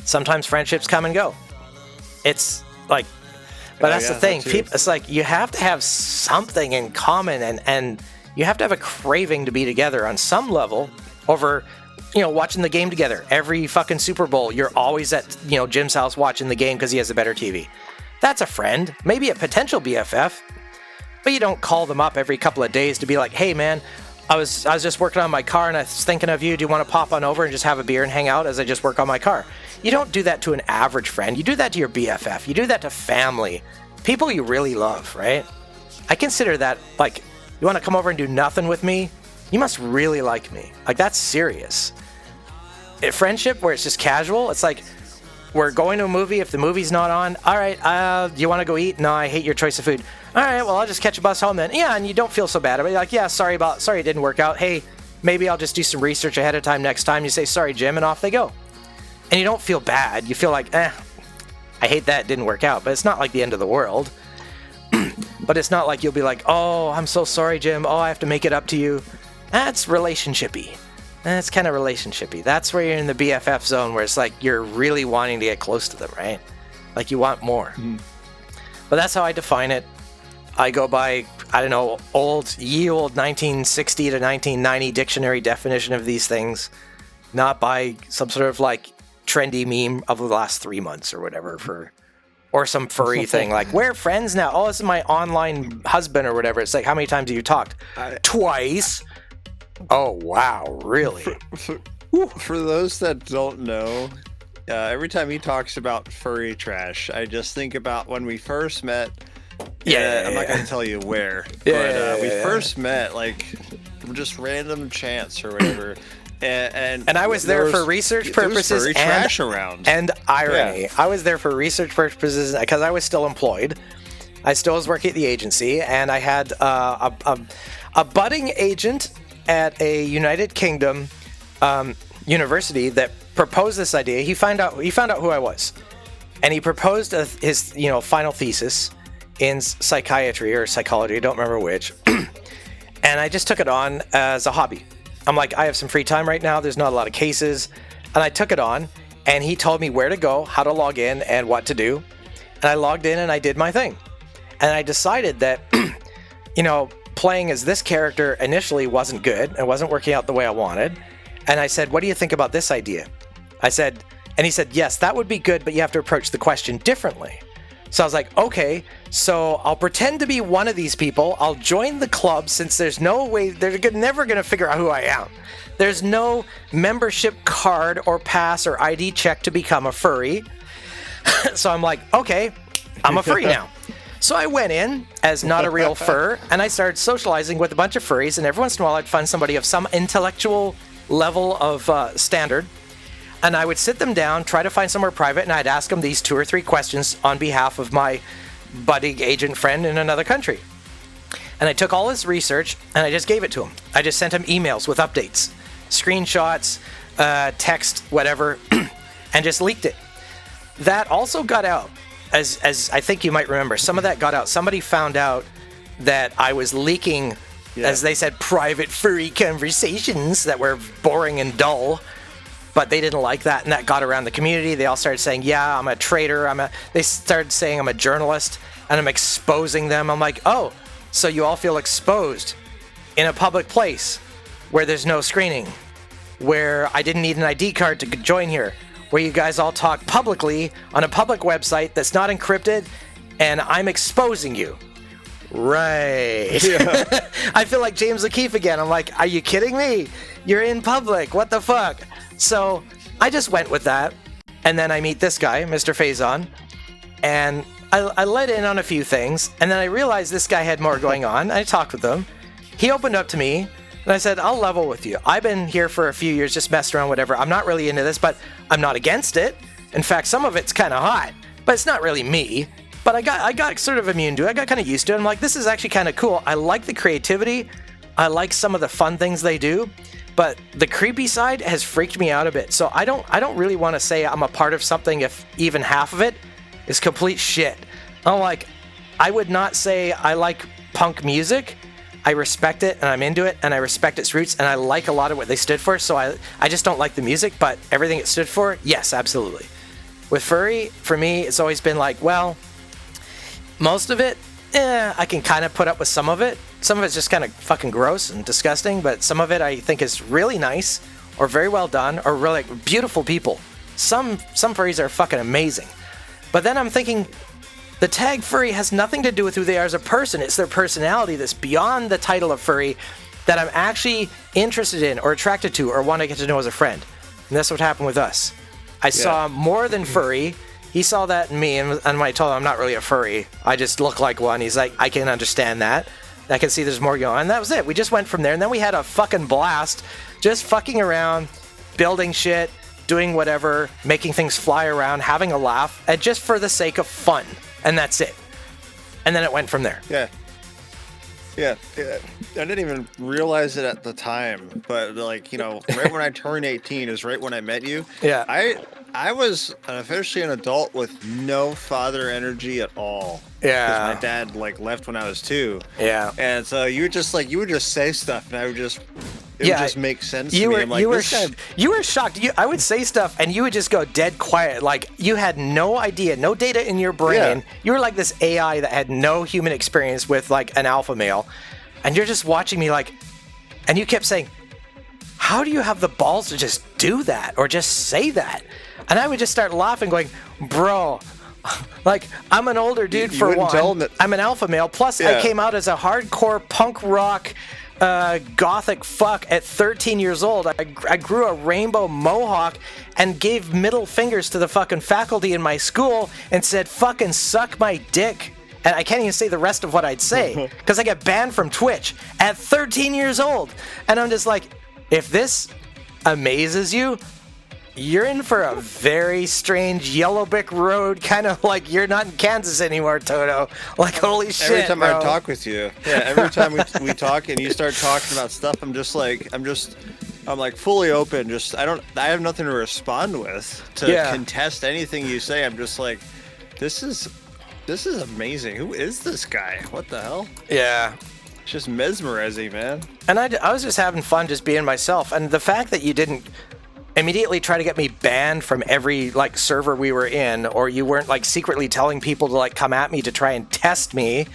Sometimes friendships come and go. It's like, but that's the thing. It's like you have to have something in common, and you have to have a craving to be together on some level over, watching the game together. Every fucking Super Bowl, you're always at, Jim's house watching the game because he has a better TV. That's a friend, maybe a potential BFF, but you don't call them up every couple of days to be like, hey man, I was just working on my car and I was thinking of you. Do you want to pop on over and just have a beer and hang out as I just work on my car? You don't do that to an average friend. You do that to your BFF. You do that to family. People you really love, right? I consider that, like, you want to come over and do nothing with me? You must really like me. Like, that's serious. A friendship where it's just casual, it's like, we're going to a movie. If the movie's not on, all right, do you want to go eat? No, I hate your choice of food. All right, well, I'll just catch a bus home then. Yeah, and you don't feel so bad about it. You're like, yeah, sorry it didn't work out. Hey, maybe I'll just do some research ahead of time next time. You say, sorry, Jim, and off they go. And you don't feel bad. You feel like, I hate that it didn't work out. But it's not like the end of the world. But it's not like you'll be like, oh, I'm so sorry, Jim. Oh, I have to make it up to you. That's relationshipy. That's kind of relationshipy. That's where you're in the BFF zone where it's like you're really wanting to get close to them, right? Like you want more. Mm-hmm. But that's how I define it. I go by, I don't know, old 1960 to 1990 dictionary definition of these things, not by some sort of like trendy meme of the last 3 months or whatever or some furry thing like, we're friends now. Oh, this is my online husband or whatever. It's like, how many times have you talked? Twice. Oh, wow, really? For those that don't know, every time he talks about furry trash, I just think about when we first met Yeah, I'm not gonna tell you where. Yeah, but we first met like just random chance or whatever. And I was there for research purposes furry trash around. and irony. Yeah. I was there for research purposes because I was still employed. I still was working at the agency, and I had a budding agent at a United Kingdom university that proposed this idea. He found out who I was, and he proposed his final thesis in psychiatry or psychology. I don't remember which. And I just took it on as a hobby. I'm like, I have some free time right now. There's not a lot of cases. And I took it on, and he told me where to go, how to log in, and what to do. And I logged in and I did my thing. And I decided that, playing as this character initially wasn't good. It wasn't working out the way I wanted. And I said, what do you think about this idea? And he said, yes, that would be good, but you have to approach the question differently. So I was like, okay, so I'll pretend to be one of these people. I'll join the club since there's no way, they're never going to figure out who I am. There's no membership card or pass or ID check to become a furry. So I'm like, okay, I'm a furry now. So I went in as not a real fur, and I started socializing with a bunch of furries, and every once in a while I'd find somebody of some intellectual level of standard. And I would sit them down, try to find somewhere private, and I'd ask them these 2 or 3 questions on behalf of my budding agent friend in another country. And I took all his research, and I just gave it to him. I just sent him emails with updates, screenshots, text, whatever, and just leaked it. That also got out, as I think you might remember. Some of that got out. Somebody found out that I was leaking, as they said, private furry conversations that were boring and dull. But they didn't like that, and that got around the community. They all started saying, yeah, I'm a traitor. They started saying I'm a journalist, and I'm exposing them. I'm like, oh, so you all feel exposed in a public place where there's no screening, where I didn't need an ID card to join here, where you guys all talk publicly on a public website that's not encrypted, and I'm exposing you. Right. Yeah. I feel like James O'Keefe again. I'm like, are you kidding me? You're in public. What the fuck? So I just went with that. And then I meet this guy, Mr. Faison, and I let in on a few things. And then I realized this guy had more going on. I talked with him. He opened up to me, and I said, I'll level with you. I've been here for a few years, just messing around, whatever. I'm not really into this, but I'm not against it. In fact, some of it's kind of hot, but it's not really me. But I got sort of immune to it. I got kind of used to it. I'm like, this is actually kind of cool. I like the creativity. I like some of the fun things they do. But the creepy side has freaked me out a bit. So I don't really want to say I'm a part of something if even half of it is complete shit. I'm like, I would not say I like punk music. I respect it and I'm into it and I respect its roots and I like a lot of what they stood for. So I just don't like the music, but everything it stood for, yes, absolutely. With furry, for me, it's always been like, well, most of it, I can kind of put up with some of it. Some of it's just kind of fucking gross and disgusting, but some of it I think is really nice or very well done or really beautiful people. Some furries are fucking amazing. But then I'm thinking the tag furry has nothing to do with who they are as a person. It's their personality that's beyond the title of furry that I'm actually interested in or attracted to or want to get to know as a friend. And that's what happened with us. I saw more than furry. He saw that in me, and when I told him I'm not really a furry, I just look like one. He's like, I can understand that. I can see there's more going on. And that was it. We just went from there, and then we had a fucking blast, just fucking around, building shit, doing whatever, making things fly around, having a laugh, and just for the sake of fun. And that's it. And then it went from there. Yeah. I didn't even realize it at the time, but like, right when I turned 18 is right when I met you. Yeah. I was officially an adult with no father energy at all. Yeah. Because my dad left when I was 2. Yeah. And so you would just say stuff, and I would just would just make sense to me. I'm like, you were shocked. I would say stuff, and you would just go dead quiet. Like you had no idea, no data in your brain. Yeah. You were like this AI that had no human experience with like an alpha male, and you're just watching me and you kept saying, "How do you have the balls to just do that or just say that?" And I would just start laughing, going, bro, I'm an older dude for one. I'm an alpha male. Plus, I came out as a hardcore punk rock, gothic fuck at 13 years old. I grew a rainbow mohawk and gave middle fingers to the fucking faculty in my school and said, fucking suck my dick and I can't even say the rest of what I'd say because I get banned from Twitch at 13 years old. And I'm just like, if this amazes you, you're in for a very strange yellow brick road, kind of like you're not in Kansas anymore, Toto. Like, holy shit, every time bro. I talk with you, every time we talk and you start talking about stuff, I'm like fully open. I have nothing to respond with to contest anything you say. I'm just like, this is amazing. Who is this guy? What the hell? Yeah. It's just mesmerizing, man. And I was just having fun just being myself. And the fact that you didn't immediately try to get me banned from every like server we were in, or you weren't like secretly telling people to like come at me to try and test me,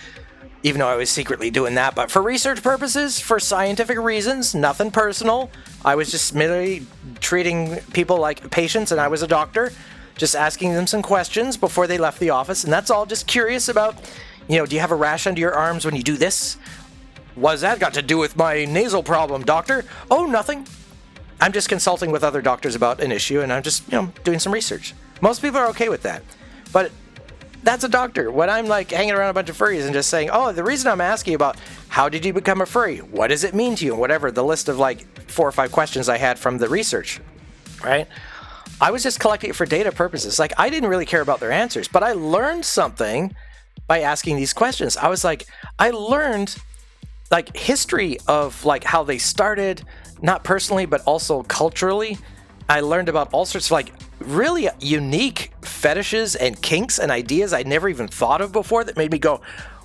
even though I was secretly doing that, but for research purposes, for scientific reasons, nothing personal. I was just merely treating people like patients, and I was a doctor, just asking them some questions before they left the office, and that's all. Just curious about, do you have a rash under your arms when you do this? What's that got to do with my nasal problem, doctor? Oh, nothing. I'm just consulting with other doctors about an issue, and I'm just, doing some research. Most people are okay with that, but that's a doctor. When I'm like hanging around a bunch of furries and just saying, oh, the reason I'm asking about how did you become a furry? What does it mean to you? And whatever, the list of like 4 or 5 questions I had from the research, right? I was just collecting it for data purposes. Like, I didn't really care about their answers, but I learned something by asking these questions. I was like, I learned like history of like how they started, not personally, but also culturally. I learned about all sorts of like really unique fetishes and kinks and ideas I'd never even thought of before that made me go,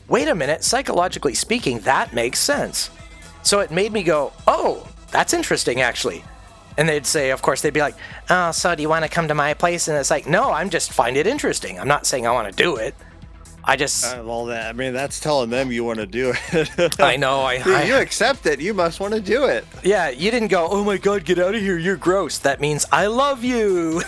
wait a minute, psychologically speaking, that makes sense. So it made me go, oh, that's interesting, actually. And they'd say, of course, they'd be like, oh, so do you want to come to my place? And it's like, no, I'm just find it interesting. I'm not saying I want to do it. I just... well, that, I mean, that's telling them you want to do it. I know. You accept it. You must want to do it. Yeah, you didn't go, oh my God, get out of here. You're gross. That means I love you.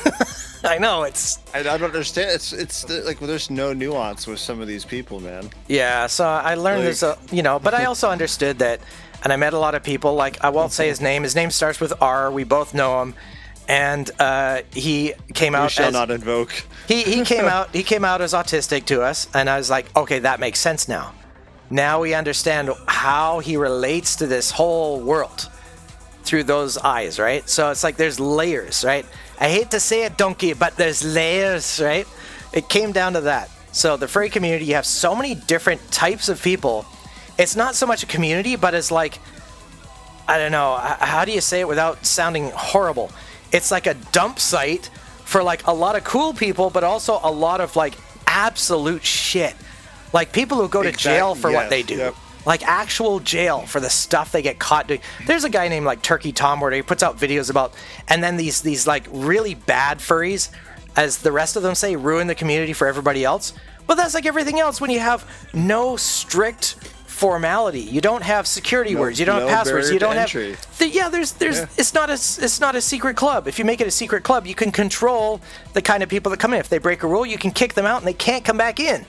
I know, it's... I don't understand. It's like, well, there's no nuance with some of these people, man. Yeah, so I learned this, but I also understood that, and I met a lot of people, like, I won't say his name. His name starts with R. We both know him. And he came out. You shall not invoke. He came out. He came out as autistic to us, and I was like, okay, that makes sense now. Now we understand how he relates to this whole world through those eyes, right? So it's like there's layers, right? I hate to say it, donkey, but there's layers, right? It came down to that. So the furry community, you have so many different types of people. It's not so much a community, but it's like, I don't know, how do you say it without sounding horrible? It's like a dump site for like a lot of cool people, but also a lot of like absolute shit. Like people who go to jail for what they do. Yep. Like actual jail for the stuff they get caught doing. There's a guy named like Turkey Tom where he puts out videos about, and then these like really bad furries, as the rest of them say, ruin the community for everybody else. But that's like everything else when you have no strict formality. You don't have security words. You don't have passwords. You don't have. It's not a secret club. If you make it a secret club, you can control the kind of people that come in. If they break a rule, you can kick them out and they can't come back in,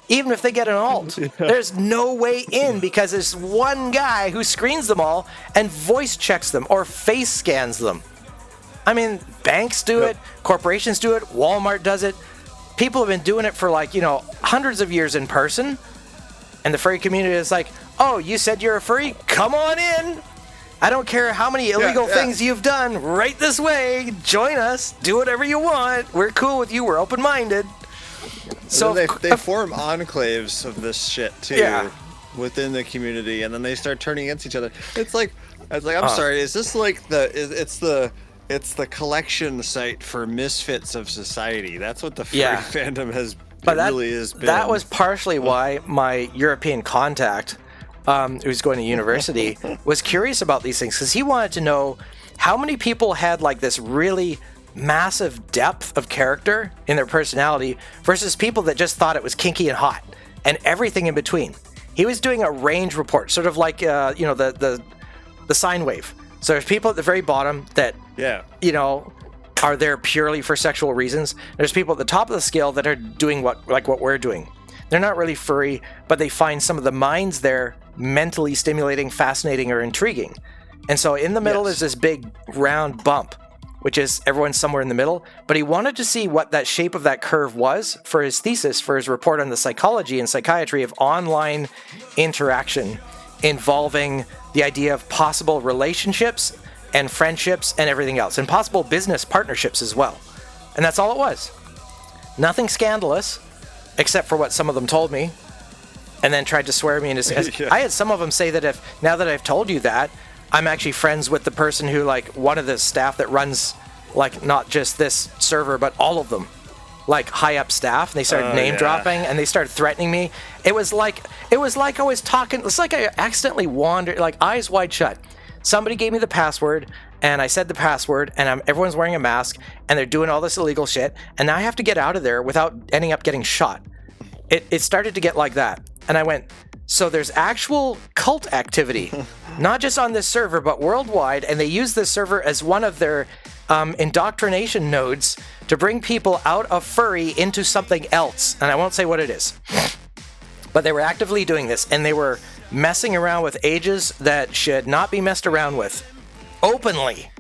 even if they get an alt. There's no way in because there's one guy who screens them all and voice checks them or face scans them. I mean, banks do it, corporations do it, Walmart does it. People have been doing it for like hundreds of years in person. And the furry community is like, oh, you said you're a furry? Come on in. I don't care how many illegal things you've done. Right this way. Join us. Do whatever you want. We're cool with you. We're open-minded. So they form enclaves of this shit, too, within the community. And then they start turning against each other. It's like I'm sorry. Is this like it's the collection site for misfits of society? That's what the furry fandom has really is been. That was partially why my European contact, who's going to university, was curious about these things because he wanted to know how many people had like this really massive depth of character in their personality versus people that just thought it was kinky and hot and everything in between. He was doing a range report, sort of like the sine wave. So there's people at the very bottom that are there purely for sexual reasons. There's people at the top of the scale that are doing what we're doing. They're not really furry, but they find some of the minds there mentally stimulating, fascinating, or intriguing. And so in the middle is this big round bump which is everyone's somewhere in the middle, but he wanted to see what that shape of that curve was for his thesis, for his report on the psychology and psychiatry of online interaction involving the idea of possible relationships and friendships and everything else, and possible business partnerships as well. And that's all it was. Nothing scandalous, except for what some of them told me, and then tried to swear me into... Yeah. I had some of them say that now that I've told you that, I'm actually friends with the person who, like, one of the staff that runs, like, not just this server, but all of them, like, high up staff. And they started name dropping, and they started threatening me. It was like I was talking. It's like I accidentally wandered, like, eyes wide shut. Somebody gave me the password, and I said the password, and everyone's wearing a mask, and they're doing all this illegal shit, and now I have to get out of there without ending up getting shot. It started to get like that, and I went, so there's actual cult activity, not just on this server, but worldwide, and they use this server as one of their indoctrination nodes to bring people out of furry into something else, and I won't say what it is. But they were actively doing this, and they were messing around with ages that should not be messed around with, openly.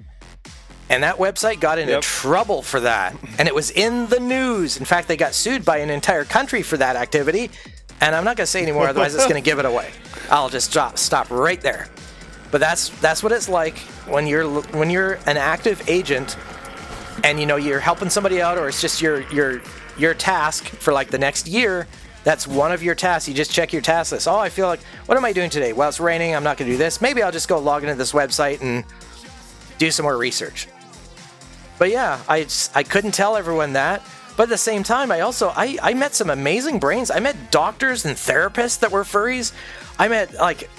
And that website got into trouble for that, and it was in the news. In fact, they got sued by an entire country for that activity, and I'm not going to say anymore, otherwise it's going to give it away. I'll just stop right there. But that's what it's like when you're an active agent, and you know you're helping somebody out, or it's just your task for like the next year. That's one of your tasks. You just check your task list. Oh, I feel like, what am I doing today? Well, it's raining. I'm not going to do this. Maybe I'll just go log into this website and do some more research. But yeah, I couldn't tell everyone that. But at the same time, I met some amazing brains. I met doctors and therapists that were furries. I met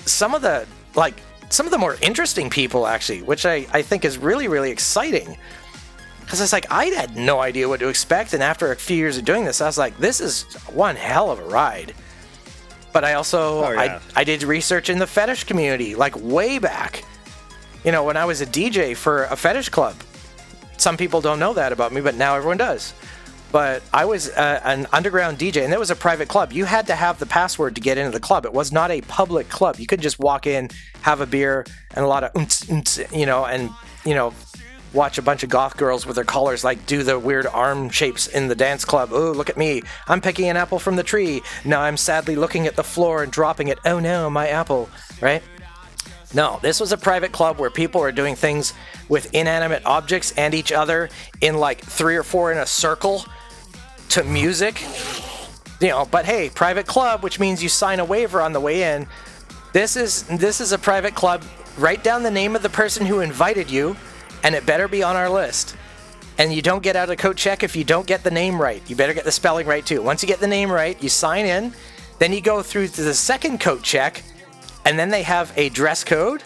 some of the more interesting people, actually, which I think is really, really exciting. Because it's like, I had no idea what to expect, and after a few years of doing this, I was like, this is one hell of a ride. But I also, I did research in the fetish community, like way back. You know, when I was a DJ for a fetish club. Some people don't know that about me, but now everyone does. But I was an underground DJ, and it was a private club. You had to have the password to get into the club. It was not a public club. You couldn't just walk in, have a beer, and a lot of watch a bunch of goth girls with their collars like do the weird arm shapes in the dance club. Oh, look at me. I'm picking an apple from the tree. Now I'm sadly looking at the floor and dropping it. Oh no, my apple, right? No, this was a private club where people were doing things with inanimate objects and each other in like 3 or 4 in a circle to music. You know, but hey, private club, which means you sign a waiver on the way in. This is a private club. Write down the name of the person who invited you, and it better be on our list. And you don't get out a code check if you don't get the name right. You better get the spelling right too. Once you get the name right, you sign in, then you go through to the second code check, and then they have a dress code.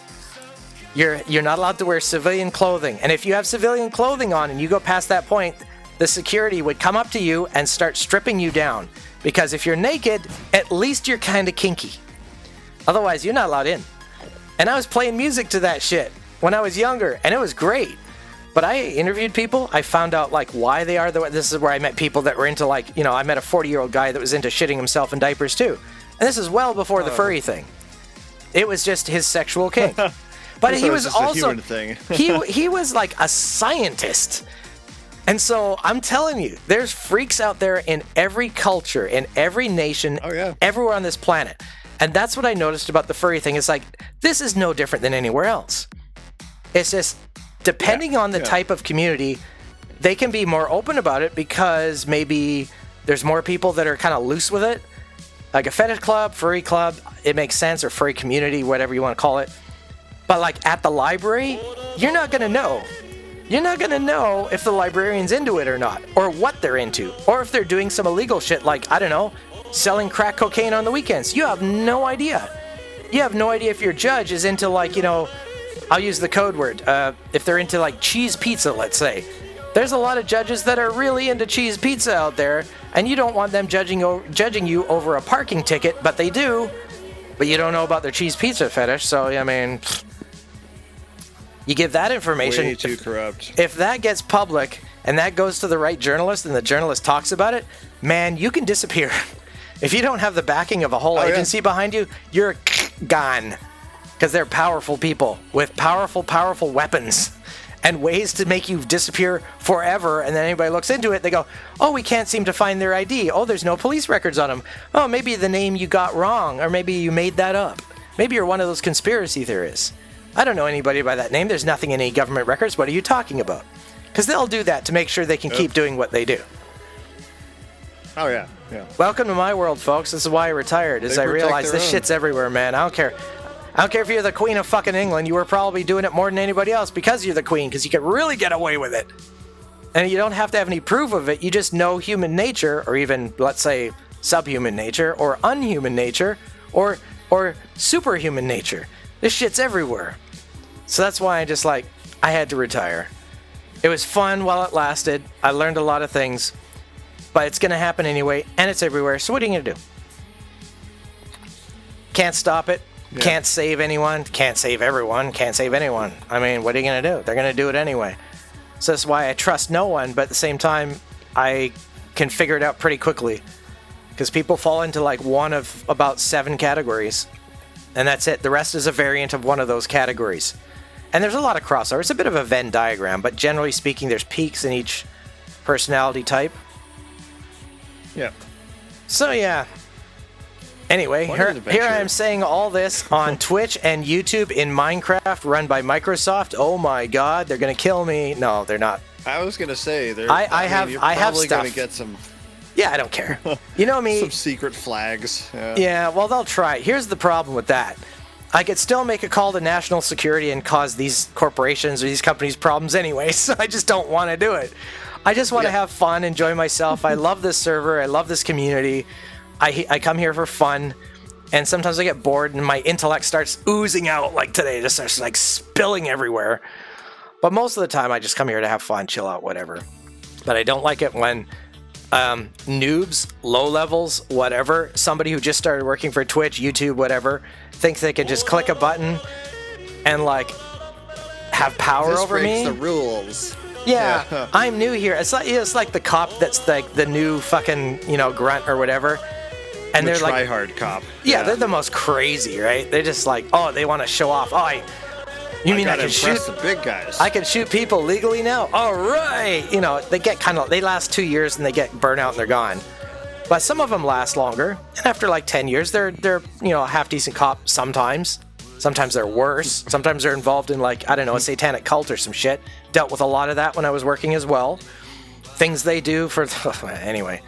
You're not allowed to wear civilian clothing. And if you have civilian clothing on and you go past that point, the security would come up to you and start stripping you down. Because if you're naked, at least you're kind of kinky. Otherwise, you're not allowed in. And I was playing music to that shit when I was younger, and it was great. But I interviewed people. I found out like why they are the way. This is where I met people that were into like, you know, I met a 40-year-old guy that was into shitting himself in diapers too. And this is well before the furry thing. It was just his sexual kink. But he was also a human thing. he was like a scientist. And so I'm telling you, there's freaks out there in every culture, in every nation, everywhere on this planet. And that's what I noticed about the furry thing. It's like, this is no different than anywhere else. It's just, depending on the type of community, they can be more open about it because maybe there's more people that are kind of loose with it. Like a fetish club, furry club, it makes sense, or furry community, whatever you want to call it. But like at the library, you're not going to know. You're not going to know if the librarian's into it or not, or what they're into, or if they're doing some illegal shit like, I don't know, selling crack cocaine on the weekends. You have no idea. You have no idea if your judge is into like, you know, I'll use the code word, if they're into like cheese pizza, let's say. There's a lot of judges that are really into cheese pizza out there, and you don't want them judging you over a parking ticket, but they do. But you don't know about their cheese pizza fetish, so, I mean, you give that information. Way too corrupt. If that gets public, and that goes to the right journalist, and the journalist talks about it, man, you can disappear. If you don't have the backing of a whole agency behind you, you're gone. Because they're powerful people with powerful, powerful weapons. and ways to make you disappear forever, and then anybody looks into it, they go, oh, we can't seem to find their ID. Oh, there's no police records on them. Oh, maybe the name you got wrong, or maybe you made that up. Maybe you're one of those conspiracy theorists. I don't know anybody by that name. There's nothing in any government records. What are you talking about? Because they'll do that to make sure they can keep doing what they do. Oh, yeah. Yeah. Welcome to my world, folks. This is why I retired, is I realized this shit's everywhere, man. I don't care. I don't care if you're the Queen of fucking England. You were probably doing it more than anybody else because you're the Queen, because you can really get away with it. And you don't have to have any proof of it. You just know human nature, or even, let's say, subhuman nature, or unhuman nature, or superhuman nature. This shit's everywhere. So that's why I had to retire. It was fun while it lasted. I learned a lot of things. But it's going to happen anyway, and it's everywhere. So what are you going to do? Can't stop it. Yeah. Can't save anyone. Can't save everyone. Can't save anyone. I mean, what are you going to do? They're going to do it anyway. So that's why I trust no one, but at the same time, I can figure it out pretty quickly. Because people fall into like one of about 7 categories. And that's it. The rest is a variant of one of those categories. And there's a lot of crossover. It's a bit of a Venn diagram, but generally speaking, there's peaks in each personality type. Yeah. So yeah. Anyway, here I am saying all this on Twitch and YouTube in Minecraft run by Microsoft. Oh my God, they're gonna kill me. No, they're not. I was gonna say you're probably gonna get some. Yeah, I don't care. You know me. Some secret flags. Yeah, well they'll try. Here's the problem with that. I could still make a call to national security and cause these corporations or these companies problems anyway, so I just don't want to do it. I just want to have fun, enjoy myself. I love this server. I love this community. I come here for fun, and sometimes I get bored, and my intellect starts oozing out like today. It just starts like spilling everywhere. But most of the time, I just come here to have fun, chill out, whatever. But I don't like it when noobs, low levels, whatever, somebody who just started working for Twitch, YouTube, whatever, thinks they can just click a button and like have power over me. This breaks the rules. Yeah, I'm new here. It's like the cop that's like the new fucking, grunt or whatever. And they're like try-hard cop. Yeah, they're the most crazy, right? They're just like, oh, they want to show off. Oh, you mean I can shoot the big guys? I can shoot people legally now? All right. They get they last 2 years and they get burnt out and they're gone. But some of them last longer. And after like 10 years, they're a half-decent cop sometimes. Sometimes they're worse. Sometimes they're involved in a satanic cult or some shit. Dealt with a lot of that when I was working as well. Things they do for... anyway.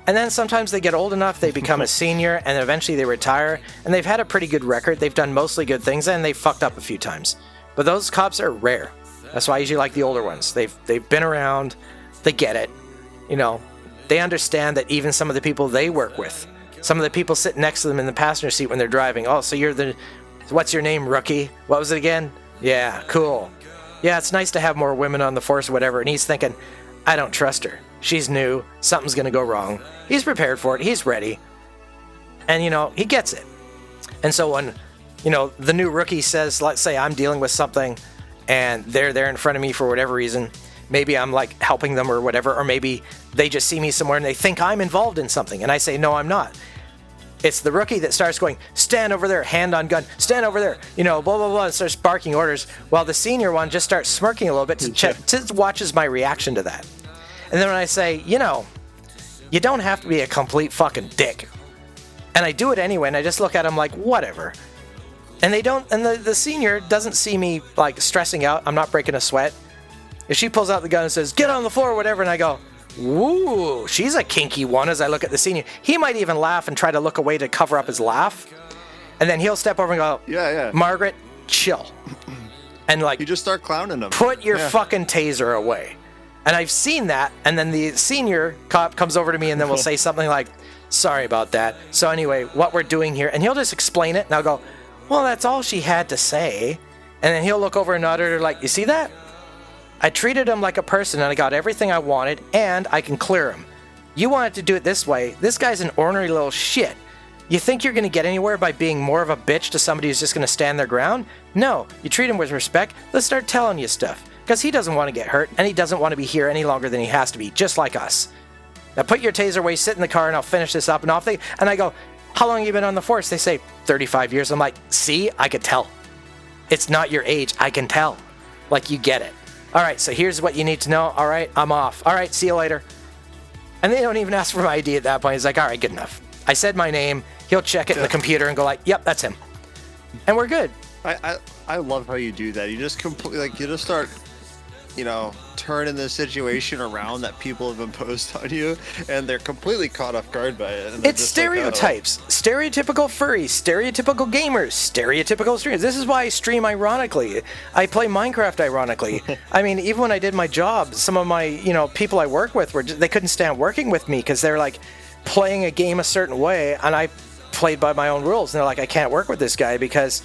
And then sometimes they get old enough, they become a senior, and then eventually they retire. And they've had a pretty good record. They've done mostly good things, and they've fucked up a few times. But those cops are rare. That's why I usually like the older ones. They've been around. They get it. They understand that even some of the people they work with, some of the people sitting next to them in the passenger seat when they're driving, oh, so you're the... What's your name, rookie? What was it again? Yeah, cool. Yeah, it's nice to have more women on the force or whatever. And he's thinking, I don't trust her. She's new. Something's going to go wrong. He's prepared for it. He's ready. And, he gets it. And so when, the new rookie says, let's say I'm dealing with something and they're there in front of me for whatever reason. Maybe I'm like helping them or whatever. Or maybe they just see me somewhere and they think I'm involved in something. And I say, no, I'm not. It's the rookie that starts going, stand over there, hand on gun, stand over there, blah, blah, blah, and starts barking orders, while the senior one just starts smirking a little bit to watches my reaction to that. And then when I say, you don't have to be a complete fucking dick. And I do it anyway, and I just look at him like, whatever. And they don't, and the senior doesn't see me like stressing out. I'm not breaking a sweat. If she pulls out the gun and says, get on the floor or whatever, and I go, woo, she's a kinky one as I look at the senior. He might even laugh and try to look away to cover up his laugh. And then he'll step over and go, yeah. Margaret, chill. And like... You just start clowning him. Put your fucking taser away. And I've seen that. And then the senior cop comes over to me and then will say something like, sorry about that. So anyway, what we're doing here... And he'll just explain it. And I'll go, well, that's all she had to say. And then he'll look over and nod at her like, you see that? I treated him like a person and I got everything I wanted and I can clear him. You wanted to do it this way. This guy's an ornery little shit. You think you're going to get anywhere by being more of a bitch to somebody who's just going to stand their ground? No, you treat him with respect. Let's start telling you stuff. Because he doesn't want to get hurt and he doesn't want to be here any longer than he has to be, just like us. Now put your taser away, sit in the car and I'll finish this up. And I go, how long have you been on the force? They say 35 years. I'm like, see, I could tell. It's not your age. I can tell. Like, you get it. All right, so here's what you need to know. All right, I'm off. All right, see you later. And they don't even ask for my ID at that point. He's like, all right, good enough. I said my name. He'll check it in the computer and go like, yep, that's him. And we're good. I love how you do that. You just you just start, turning the situation around that people have imposed on you, and they're completely caught off guard by it. It's stereotypes. Stereotypical furries, stereotypical gamers, stereotypical streamers. This is why I stream ironically. I play Minecraft ironically. I mean, even when I did my job, some of my, people I work with they couldn't stand working with me because they're like playing a game a certain way, and I played by my own rules, and they're like, I can't work with this guy because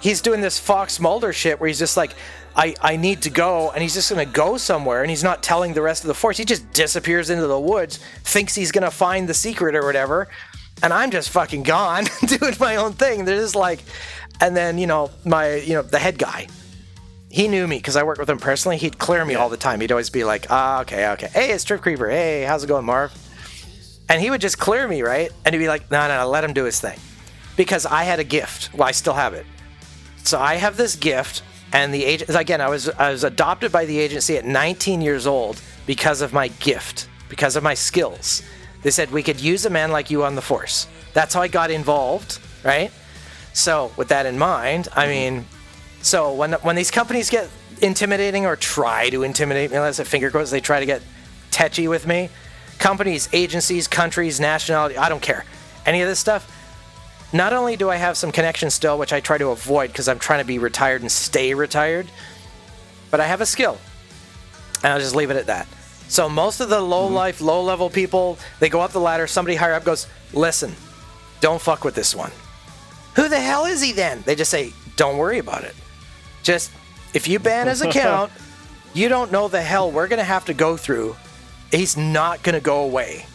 he's doing this Fox Mulder shit where he's just like, I need to go, and he's just going to go somewhere, and he's not telling the rest of the force. He just disappears into the woods, thinks he's going to find the secret or whatever, and I'm just fucking gone doing my own thing. They're just like, and then, the head guy, he knew me because I worked with him personally. He'd clear me all the time. He'd always be like, okay. Hey, it's Strip Creeper. Hey, how's it going, Marv? And he would just clear me, right? And he'd be like, no, let him do his thing. Because I had a gift. Well, I still have it. So I have this gift, and the agent, again, I was adopted by the agency at 19 years old because of my gift, because of my skills. They said we could use a man like you on the force. That's how I got involved, right? So with that in mind, I mean, so when these companies get intimidating or try to intimidate me, that's a finger quotes, they try to get tetchy with me. Companies, agencies, countries, nationality, I don't care. Any of this stuff. Not only do I have some connections still, which I try to avoid because I'm trying to be retired and stay retired, but I have a skill. And I'll just leave it at that. So most of the low-life, low-level people, they go up the ladder, somebody higher up goes, listen, don't fuck with this one. Who the hell is he then? They just say, don't worry about it. Just, if you ban his account, you don't know the hell we're going to have to go through. He's not going to go away.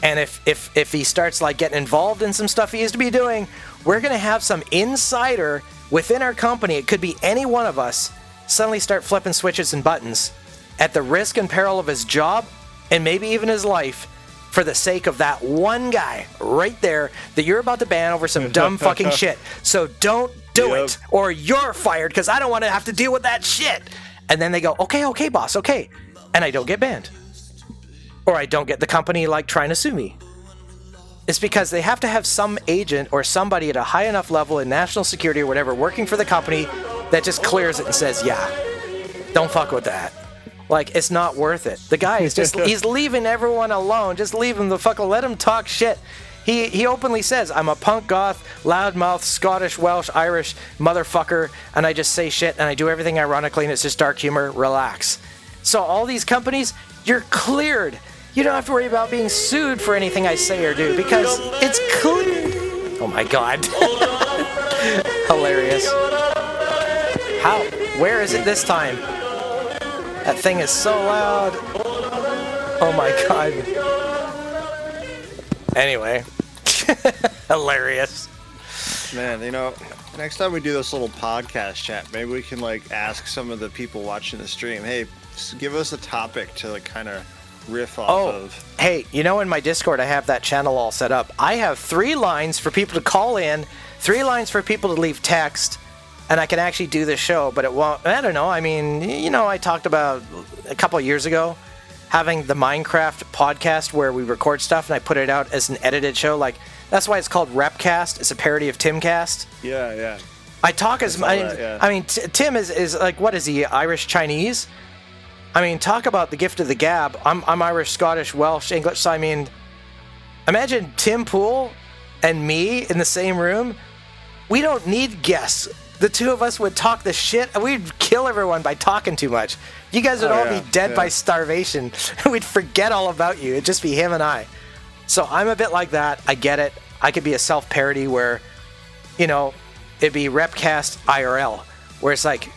And if he starts like getting involved in some stuff he used to be doing, we're going to have some insider within our company, it could be any one of us, suddenly start flipping switches and buttons at the risk and peril of his job and maybe even his life for the sake of that one guy right there that you're about to ban over some dumb fucking shit. So don't do it or you're fired because I don't want to have to deal with that shit. And then they go, okay, boss, okay. And I don't get banned. Or I don't get the company like trying to sue me. It's because they have to have some agent or somebody at a high enough level in national security or whatever working for the company that just clears it and says, yeah, don't fuck with that. Like, it's not worth it. The guy is just, he's leaving everyone alone. Just leave him the fuck, let him talk shit. He openly says, I'm a punk goth, loudmouth, Scottish, Welsh, Irish motherfucker, and I just say shit and I do everything ironically and it's just dark humor. Relax. So all these companies, you're cleared. You don't have to worry about being sued for anything I say or do because it's clear. Oh my god. Hilarious. How? Where is it this time? That thing is so loud. Oh my god. Anyway. Hilarious. Man, next time we do this little podcast chat, maybe we can like ask some of the people watching the stream, hey, give us a topic to like kind of riff off of. Hey, in my Discord I have that channel all set up. I have 3 lines for people to call in, 3 lines for people to leave text, and I can actually do this show, but it won't, I don't know, I mean, I talked about a couple of years ago having the Minecraft podcast where we record stuff and I put it out as an edited show, like, that's why it's called Repcast, it's a parody of Timcast. Yeah. I talk as, I mean, Tim is like, what is he, Irish Chinese? I mean, talk about the gift of the gab. I'm Irish, Scottish, Welsh, English. So, I mean, imagine Tim Pool and me in the same room. We don't need guests. The two of us would talk the shit. We'd kill everyone by talking too much. You guys would all be dead by starvation. We'd forget all about you. It'd just be him and I. So I'm a bit like that. I get it. I could be a self-parody where, it'd be Repcast IRL, where it's like,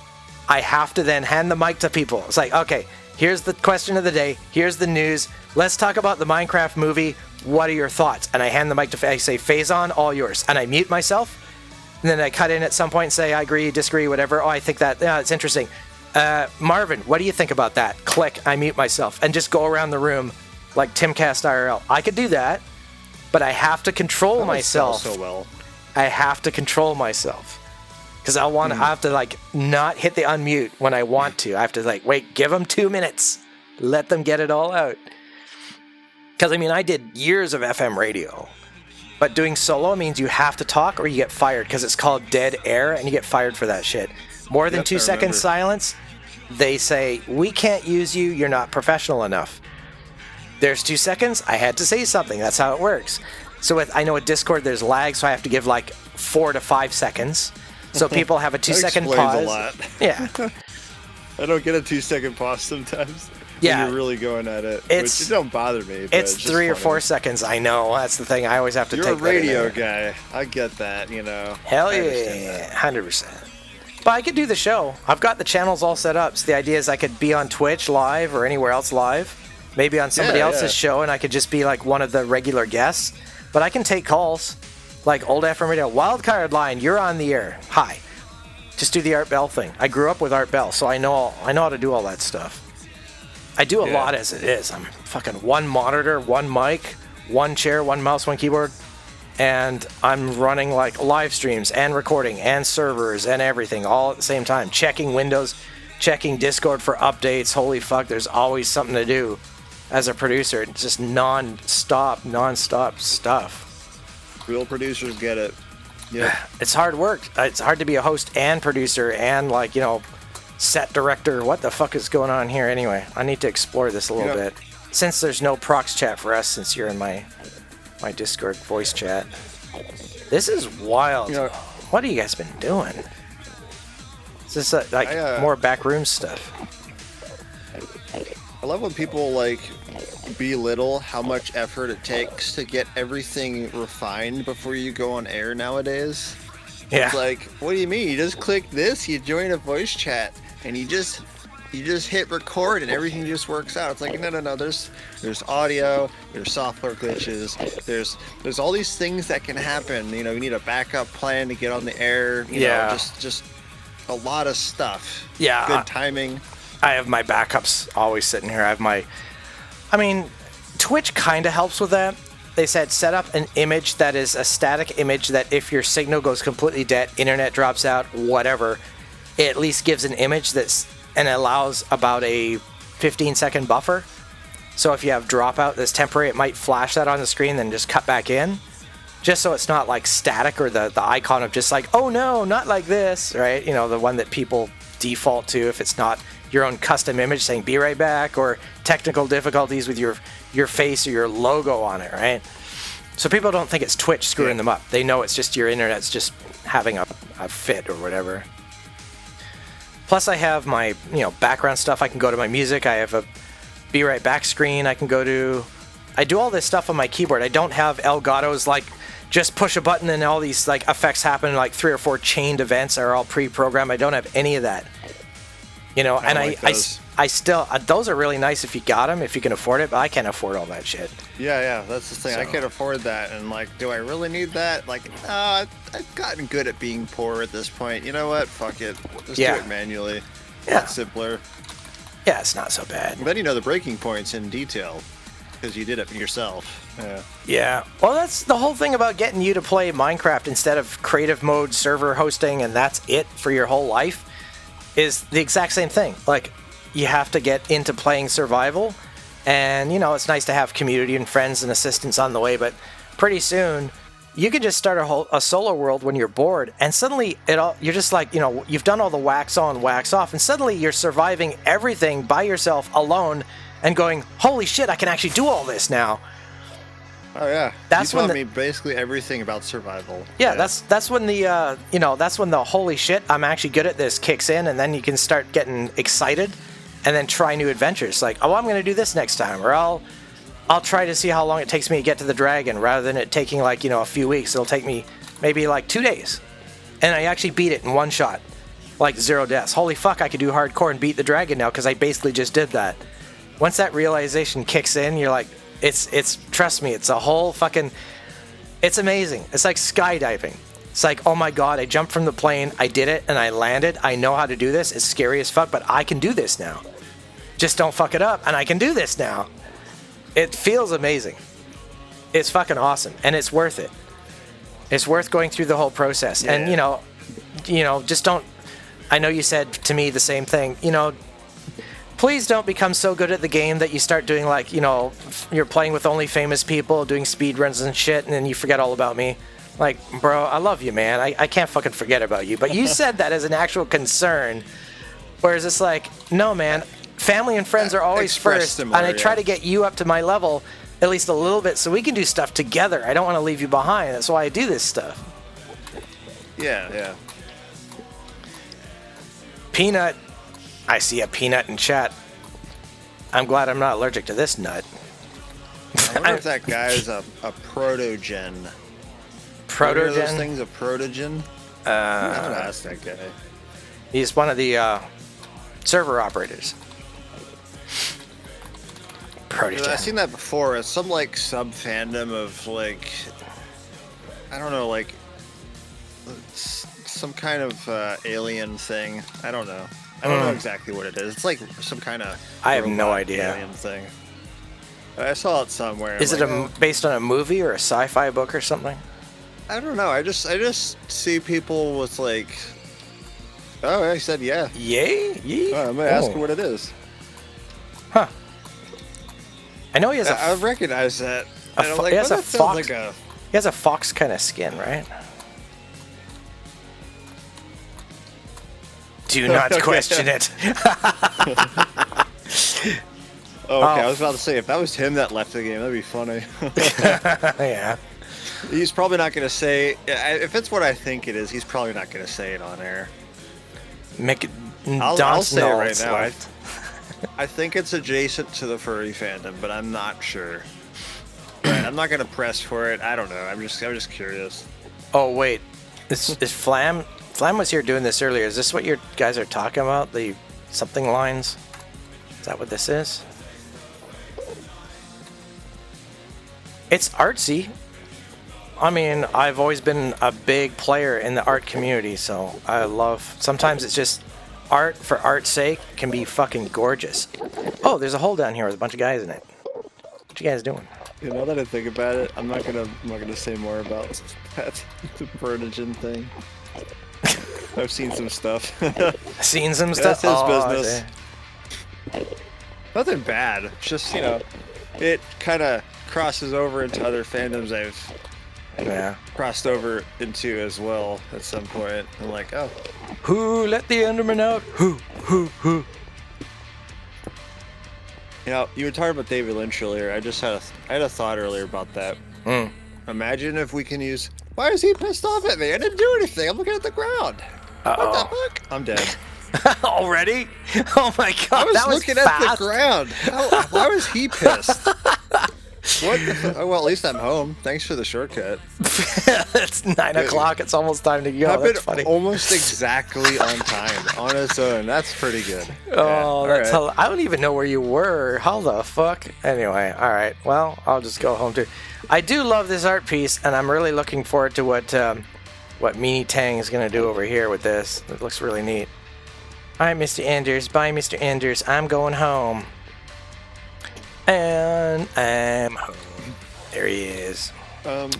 I have to then hand the mic to people. It's like, okay, here's the question of the day. Here's the news. Let's talk about the Minecraft movie. What are your thoughts? And I hand the mic to, I say, Faison, all yours. And I mute myself. And then I cut in at some point and say, I agree, disagree, whatever. Oh, I think that, it's interesting. Marvin, what do you think about that? Click, I mute myself. And just go around the room like Timcast IRL. I could do that, but I have to control myself. So well. I have to control myself. Because I have to like not hit the unmute when I want to. I have to like, wait, give them 2 minutes. Let them get it all out. Because I mean, I did years of FM radio. But doing solo means you have to talk or you get fired because it's called dead air and you get fired for that shit. More than 2 seconds silence, they say, we can't use you, you're not professional enough. There's 2 seconds, I had to say something, that's how it works. So I know with Discord there's lag, so I have to give like 4 to 5 seconds. So people have a 2-second pause. A lot. Yeah. I don't get a 2-second pause sometimes. Yeah. When you're really going at it. Which it don't bother me. But it's 3 or 4 seconds, I know. That's the thing. I always have to take that. You're a radio guy. I get that, you know. Hell yeah. 100%. But I could do the show. I've got the channels all set up. So the idea is I could be on Twitch live or anywhere else live. Maybe on somebody else's show, and I could just be like one of the regular guests. But I can take calls. Like old FM radio. Wildcard line, you're on the air. Hi. Just do the Art Bell thing. I grew up with Art Bell, so I know how to do all that stuff. I do a lot as it is. I'm fucking one monitor, one mic, one chair, one mouse, one keyboard, and I'm running like live streams and recording and servers and everything all at the same time. Checking Windows, checking Discord for updates. Holy fuck, there's always something to do as a producer. It's just non-stop stuff. Real producers get it. Yeah. It's hard work. It's hard to be a host and producer and like, you know, set director. What the fuck is going on here anyway? I need to explore this a little bit. Since there's no prox chat for us, since you're in my Discord voice chat. This is wild. What have you guys been doing? Is this more backroom stuff? I love when people like belittle how much effort it takes to get everything refined before you go on air nowadays. Yeah. It's like, what do you mean? You just click this, you join a voice chat, and you just hit record and everything just works out. It's like, no. There's audio, there's software glitches, there's all these things that can happen. You know, you need a backup plan to get on the air. You know, just a lot of stuff. Yeah. Good timing. I have my backups always sitting here. Twitch kind of helps with that. They said set up an image that is a static image that if your signal goes completely dead, internet drops out, whatever, it at least gives an image and allows about a 15-second buffer. So if you have dropout that's temporary, it might flash that on the screen, then just cut back in. Just so it's not like static or the icon of just like, oh no, not like this, right? You know, the one that people default to if it's not your own custom image saying be right back, or technical difficulties with your face or your logo on it, right? So people don't think it's Twitch screwing them up. They know it's just your internet's just having a fit or whatever. Plus I have my, background stuff. I can go to my music. I have a be right back screen I can go to. I do all this stuff on my keyboard. I don't have Elgato's like just push a button and all these like effects happen, like 3 or 4 chained events are all pre-programmed. I don't have any of that. And I still, those are really nice if you got them, if you can afford it, but I can't afford all that shit. Yeah, that's the thing. So. I can't afford that, and like, do I really need that? Like, I've gotten good at being poor at this point. You know what? Fuck it. Just do it manually. Yeah. It's simpler. Yeah, it's not so bad. And then you know the breaking points in detail, because you did it yourself. Yeah. Well, that's the whole thing about getting you to play Minecraft instead of creative mode server hosting, and that's it for your whole life, is the exact same thing. Like, you have to get into playing survival, and it's nice to have community and friends and assistants on the way, but pretty soon you can just start a solo world when you're bored, and suddenly you're just like, you've done all the wax on, wax off, and suddenly you're surviving everything by yourself alone and going, holy shit, I can actually do all this now. Oh yeah, that's you taught me basically everything about survival. Yeah, that's when the that's when the holy shit, I'm actually good at this kicks in, and then you can start getting excited, and then try new adventures. Like, oh, I'm going to do this next time, or I'll try to see how long it takes me to get to the dragon, rather than it taking like a few weeks. It'll take me maybe like 2 days, and I actually beat it in one shot, like 0 deaths. Holy fuck, I could do hardcore and beat the dragon now because I basically just did that. Once that realization kicks in, you're like, it's trust me, it's a whole fucking, it's amazing. It's like skydiving. It's like, oh my god, I jumped from the plane, I did it, and I landed. I know how to do this. It's scary as fuck, but I can do this now. Just don't fuck it up, and I can do this now. It feels amazing. It's fucking awesome, and it's worth it. It's worth going through the whole process. Yeah. And just don't. I know you said to me the same thing. Please don't become so good at the game that you start doing like, you're playing with only famous people, doing speed runs and shit, and then you forget all about me. Like, bro, I love you, man. I can't fucking forget about you. But you said that as an actual concern. Whereas it's like, no, man, family and friends are always first. And I try to get you up to my level at least a little bit so we can do stuff together. I don't want to leave you behind. That's why I do this stuff. Yeah. Peanut. I see a peanut in chat. I'm glad I'm not allergic to this nut. I wonder if that guy is a protogen. Protogen? What are those things, a protogen? I don't know, ask that guy. He's one of the server operators. Protogen. I've seen that before. It's some like sub fandom of like, I don't know, like some kind of alien thing. I don't know. I don't know exactly what it is. It's like some kind of I have no idea. Alien thing. I saw it somewhere. Is it based on a movie or a sci-fi book or something? I don't know. I just see people with like. Oh, I said yeah. Yay? I'm gonna ask her what it is. Huh. I know he has I recognize that. He has a fox. He has a fox kind of skin, right? Do not question it. Okay, I was about to say, if that was him that left the game, that'd be funny. Yeah. He's probably not going to say, if it's what I think it is, he's probably not going to say it on air. I'll say it right now. I think it's adjacent to the furry fandom, but I'm not sure. Right, I'm not going to press for it. I don't know. I'm just curious. Oh, wait. Is Flam? Flam was here doing this earlier. Is this what you guys are talking about? The something lines? Is that what this is? It's artsy. I mean, I've always been a big player in the art community, so I love... Sometimes it's just art for art's sake can be fucking gorgeous. Oh, there's a hole down here with a bunch of guys in it. What you guys doing? Now that I think about it, I'm not gonna say more about that protogen thing. I've seen some stuff. Seen some stuff? That's his business. Nothing bad. It's just, it kind of crosses over into other fandoms I've crossed over into as well at some point. I'm like, oh. Who let the Enderman out? Who? You were talking about David Lynch earlier. I had a thought earlier about that. Imagine if we can use... Why is he pissed off at me? I didn't do anything. I'm looking at the ground. What the fuck? I'm dead. Already? Oh my god, I was looking at the ground. Why was he pissed? What the fuck? Oh, well, at least I'm home. Thanks for the shortcut. It's 9 o'clock. It's almost time to go. That's funny. Almost exactly on time on its own. That's pretty good. Oh, that's I don't even know where you were. How the fuck? Anyway, all right. Well, I'll just go home too. I do love this art piece, and I'm really looking forward to what Meanie Tang is going to do over here with this. It looks really neat. All right, Mr. Anders. Bye, Mr. Anders. I'm going home. And I'm home. There he is. What do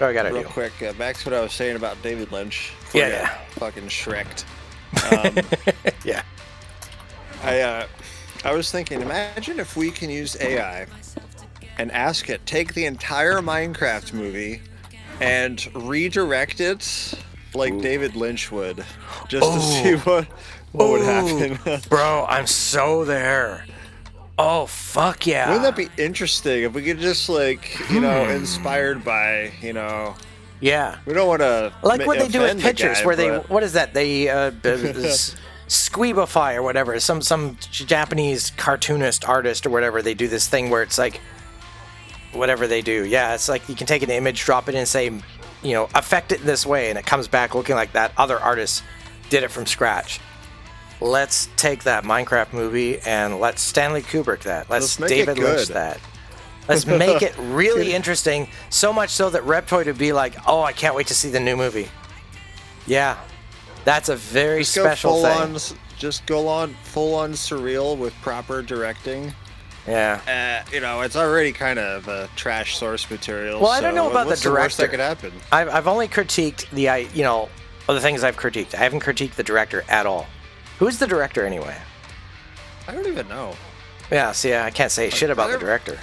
I gotta do? Real quick, back to what I was saying about David Lynch. Yeah. Fucking Shrek'd. Yeah. I was thinking, imagine if we can use AI and ask it, take the entire Minecraft movie and redirect it like David Lynch would, just to see what would happen. Bro, I'm so there. Oh, fuck yeah. Wouldn't that be interesting if we could just, inspired by, Yeah. We don't want to like what they do with pictures, where what is that? They, Squeebify or whatever, some Japanese cartoonist artist or whatever, they do this thing where it's like, whatever they do. Yeah, it's like you can take an image, drop it in and say, affect it this way, and it comes back looking like that other artist did it from scratch. Let's take that Minecraft movie and let's Stanley Kubrick that. Let's David Lynch that. Let's make it really interesting, so much so that Reptoid would be like, oh, I can't wait to see the new movie. Yeah, that's a very special thing. Just go on full on surreal with proper directing. Yeah. It's already kind of trash source material. Well, I don't know about what's the worst director. that could happen? I've only critiqued the things I've critiqued. I haven't critiqued the director at all. Who's the director anyway? I don't even know. Yeah, see, I can't say shit about the director.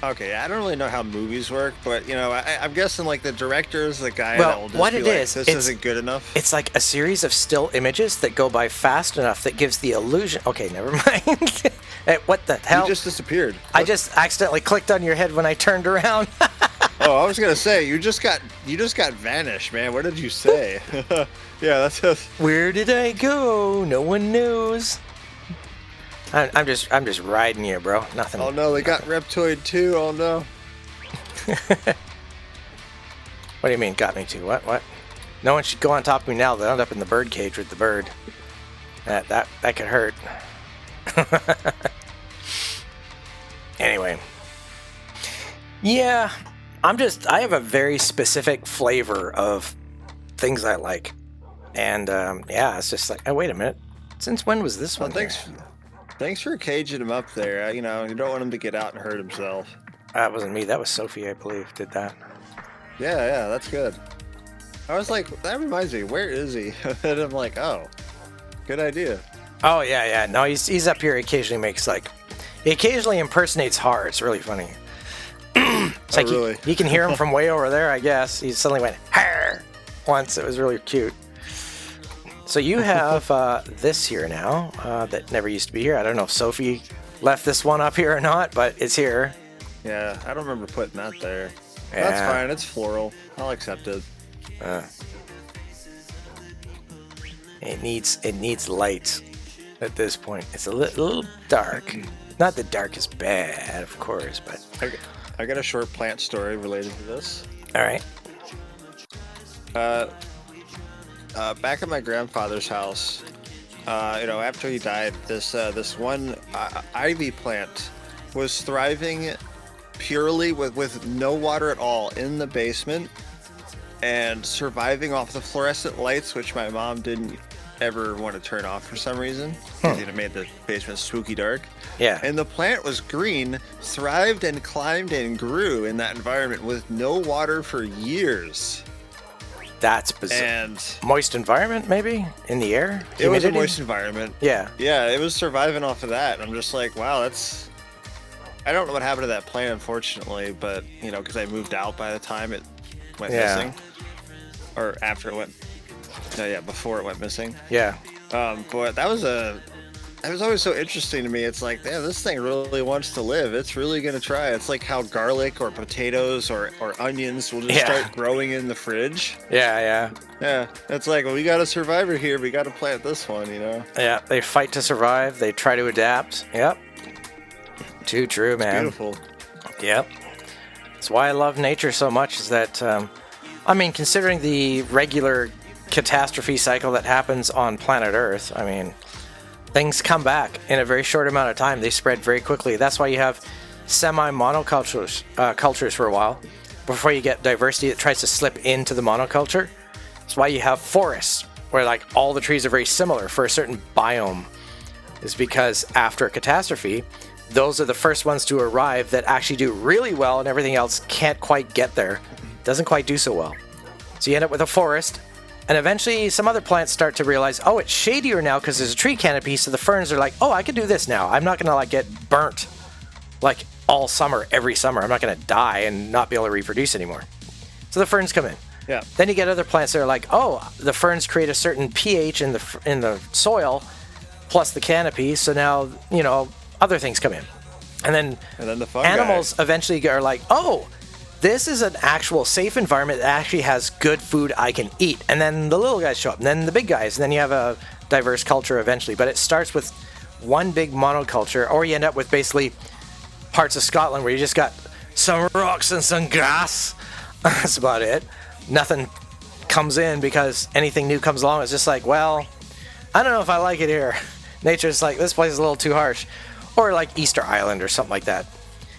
Okay, I don't really know how movies work, but I'm guessing like the director is the guy Well, that will just what be it like, is, this it's- isn't good enough. It's like a series of still images that go by fast enough that gives the illusion. Okay, never mind. Hey, what the hell? You just disappeared. I just accidentally clicked on your head when I turned around. Oh, I was gonna say you just got vanished, man. What did you say? Yeah, that's just. Where did I go? No one knows. I'm just riding you, bro. Nothing. Oh no, they got Reptoid too. Oh no. What do you mean, got me too? What? No one should go on top of me now. They'll end up in the bird cage with the bird. That could hurt. Anyway. Yeah, I have a very specific flavor of things I like. And, yeah, it's just like, oh, wait a minute. Since when was this one? Well, thanks for caging him up there. You don't want him to get out and hurt himself. That wasn't me. That was Sophie, I believe, did that. Yeah, that's good. I was like, that reminds me, where is he? And I'm like, oh, good idea. Oh, yeah. No, he's up here. He occasionally impersonates Har. It's really funny. It's like really? you can hear him from way over there, I guess. He suddenly went, Har! Once. It was really cute. So you have this here now that never used to be here. I don't know if Sophie left this one up here or not, but it's here. Yeah, I don't remember putting that there. Yeah. That's fine. It's floral. I'll accept it. It needs light at this point. It's a little dark. Not that dark is bad, of course, but... I got a short plant story related to this. All right. Back at my grandfather's house, after he died, this one ivy plant was thriving purely with no water at all in the basement and surviving off the fluorescent lights, which my mom didn't ever want to turn off for some reason because it made the basement spooky dark. Yeah. And the plant was green, thrived and climbed and grew in that environment with no water for years. That's bizarre. And moist environment, maybe? In the air? it was a Humidity? moist environment. Yeah. Yeah, it was surviving off of that. I'm just like, wow, that's... I don't know what happened to that plant, unfortunately, but, because I moved out by the time it went missing. Or after it went... No, yeah, before it went missing. Yeah. But that was always so interesting to me. It's like, yeah, this thing really wants to live. It's really going to try. It's like how garlic or potatoes or onions will just start growing in the fridge. Yeah. Yeah, it's like, well, we got a survivor here. We got to plant this one, Yeah, they fight to survive. They try to adapt. Yep. Too true, man. Beautiful. Yep. That's why I love nature so much is that, considering the regular catastrophe cycle that happens on planet Earth, things come back in a very short amount of time. They spread very quickly. That's why you have semi-monocultures cultures for a while before you get diversity that tries to slip into the monoculture. That's why you have forests where all the trees are very similar for a certain biome. Is because after a catastrophe, those are the first ones to arrive that actually do really well and everything else can't quite get there. Doesn't quite do so well. So you end up with a forest. And eventually, some other plants start to realize, oh, it's shadier now because there's a tree canopy. So the ferns are like, oh, I can do this now. I'm not going to get burnt all summer, every summer. I'm not going to die and not be able to reproduce anymore. So the ferns come in. Yeah. Then you get other plants that are like, oh, the ferns create a certain pH in the soil, plus the canopy. So now other things come in, and then the fungi. Animals eventually are like, oh, this is an actual safe environment that actually has good food I can eat. And then the little guys show up, and then the big guys, and then you have a diverse culture eventually. But it starts with one big monoculture, or you end up with basically parts of Scotland where you just got some rocks and some grass. That's about it. Nothing comes in because anything new comes along. It's just like, well, I don't know if I like it here. Nature's like, this place is a little too harsh. Or like Easter Island or something like that.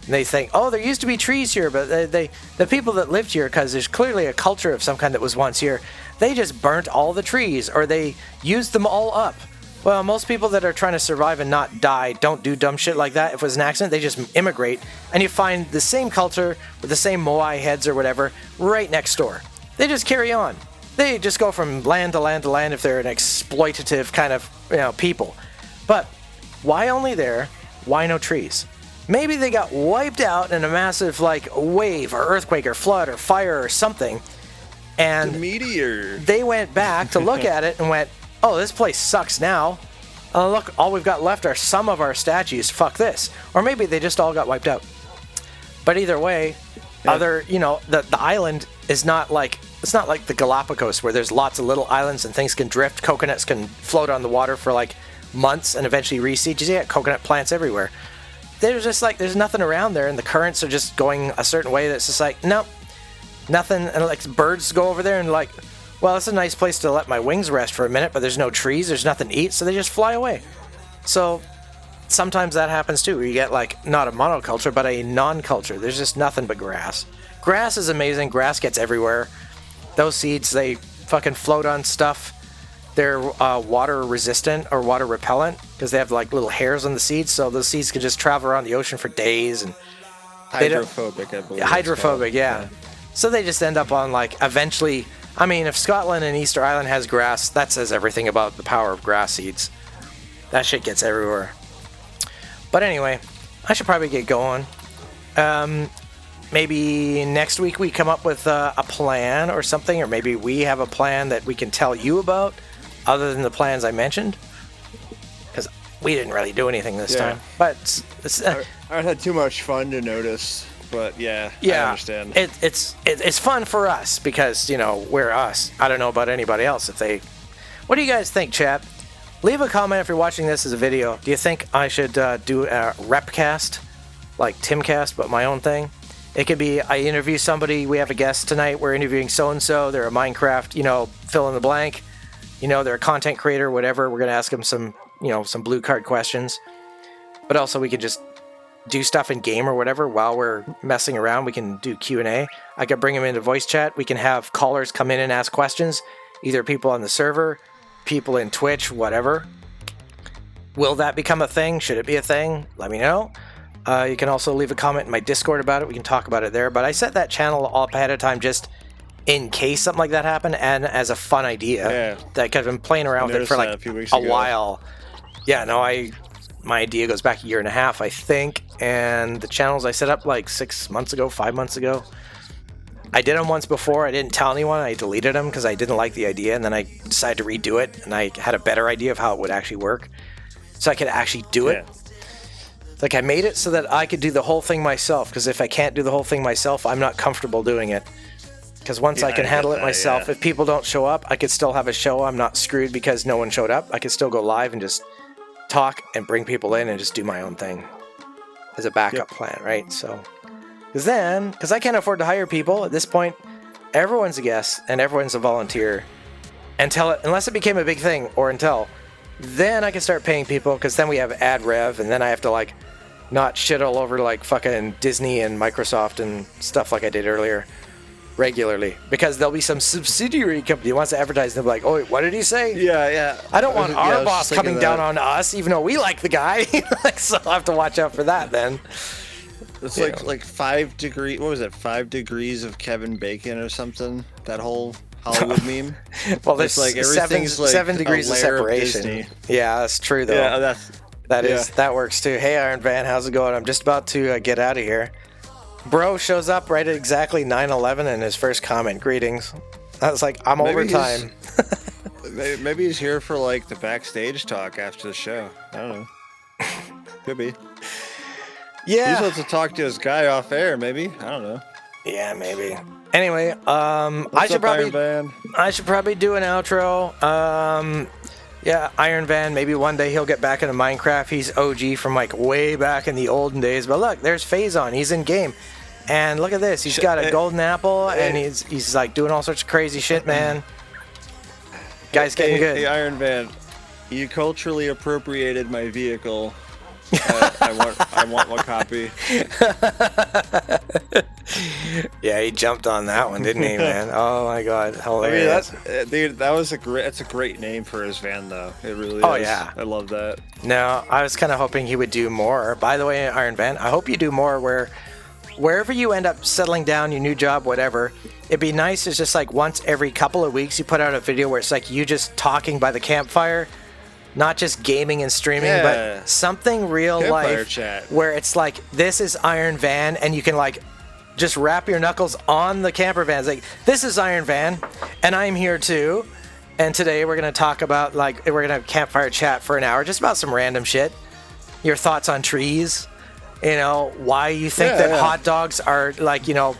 And they think, oh, there used to be trees here, but the people that lived here, because there's clearly a culture of some kind that was once here, they just burnt all the trees, or they used them all up Well, most people that are trying to survive and not die don't do dumb shit like that. If it was an accident, they just immigrate, and you find the same culture with the same Moai heads or whatever right next door. They just carry on. They just go from land to land to land if they're an exploitative kind of people. But why only there? Why no trees? Maybe they got wiped out in a massive wave or earthquake or flood or fire or something, and the meteor. They went back to look at it and went, oh, this place sucks now. Look, all we've got left are some of our statues. Fuck this. Or maybe they just all got wiped out. But either way, the island is not it's not like the Galapagos where there's lots of little islands and things can drift. Coconuts can float on the water for months and eventually reseed. You see coconut plants everywhere. There's just there's nothing around there, and the currents are just going a certain way that's just nope, nothing. And birds go over there and well, it's a nice place to let my wings rest for a minute, but there's no trees, there's nothing to eat, so they just fly away. So sometimes that happens too, where you get not a monoculture, but a non-culture. There's just nothing but grass. Grass is amazing. Grass gets everywhere. Those seeds, they fucking float on stuff. They're water resistant or water repellent because they have little hairs on the seeds, so those seeds can just travel around the ocean for days. And hydrophobic, I believe. Hydrophobic, yeah. So they just end up on eventually. I mean, if Scotland and Easter Island has grass, that says everything about the power of grass seeds. That shit gets everywhere. But anyway, I should probably get going. Maybe next week we come up with a plan or something, or maybe we have a plan that we can tell you about other than the plans I mentioned. Because we didn't really do anything this time. But I had too much fun to notice. But I understand. It's fun for us because we're us. I don't know about anybody else. What do you guys think, chat? Leave a comment if you're watching this as a video. Do you think I should do a repcast, like Timcast, but my own thing? It could be I interview somebody. We have a guest tonight. We're interviewing so and so. They're a Minecraft, fill in the blank. They're a content creator, whatever. We're gonna ask them some blue card questions. But also we could just do stuff in game or whatever while we're messing around. We can do Q&A. I could bring them into voice chat. We can have callers come in and ask questions, either people on the server, people in Twitch, whatever. Will that become a thing? Should it be a thing? Let me know. You can also leave a comment in my Discord about it. We can talk about it there. But I set that channel up ahead of time just in case something like that happened and as a fun idea. Yeah. That I've been playing around with it for a while. Yeah, no, my idea goes back a year and a half, I think. And the channels I set up 6 months ago, 5 months ago. I did them once before. I didn't tell anyone. I deleted them because I didn't like the idea. And then I decided to redo it. And I had a better idea of how it would actually work. So I could actually do it. I made it so that I could do the whole thing myself. Because if I can't do the whole thing myself, I'm not comfortable doing it. Because once I can handle it myself, if people don't show up, I could still have a show. I'm not screwed because no one showed up. I could still go live and just talk and bring people in and just do my own thing as a backup plan, right? So, because I can't afford to hire people at this point, everyone's a guest and everyone's a volunteer unless it became a big thing then I can start paying people because then we have ad rev and then I have to not shit all over fucking Disney and Microsoft and stuff like I did earlier regularly because there'll be some subsidiary company who wants to advertise and they'll be like, oh, what did he say? Yeah. I don't want our boss coming down on us even though we like the guy. So I'll have to watch out for that then. It's like 5 degrees. What was it? 5 degrees of Kevin Bacon or something. That whole Hollywood meme. Well, there's everything's 7 degrees of separation. Yeah, that's true though. Yeah, that works too. Hey, Iron Van, how's it going? I'm just about to get out of here. Bro shows up right at exactly 9:11 and his first comment, greetings. I was like, I'm overtime. Maybe he's here for the backstage talk after the show. I don't know. Could be. Yeah. He's supposed to talk to his guy off air, maybe. I don't know. Yeah, maybe. Anyway, I should probably do an outro. Yeah, Iron Van, maybe one day he'll get back into Minecraft. He's OG from way back in the olden days. But look, there's Phazon. He's in game. And look at this. He's got a golden apple and he's doing all sorts of crazy shit, man. Guy's getting good. Hey, Iron Van, you culturally appropriated my vehicle I want one copy. Yeah, he jumped on that one, didn't he, man? Oh my god, hilarious. I mean, that's a great name for his van, though. It really is. Oh, yeah. I love that. No, I was kind of hoping he would do more. By the way, Iron Van, I hope you do more wherever you end up settling down, your new job, whatever, it'd be nice is just like once every couple of weeks you put out a video where it's like you just talking by the campfire, not just gaming and streaming, but something real Campfire life chat. where it's like, this is Iron Van, and you can like just wrap your knuckles on the camper van. It's like, this is Iron Van, and I'm here too. And today we're going to talk about, like, we're going to have campfire chat for an hour, just about some random shit. Your thoughts on trees, you know, why you think that hot dogs are, like, you know,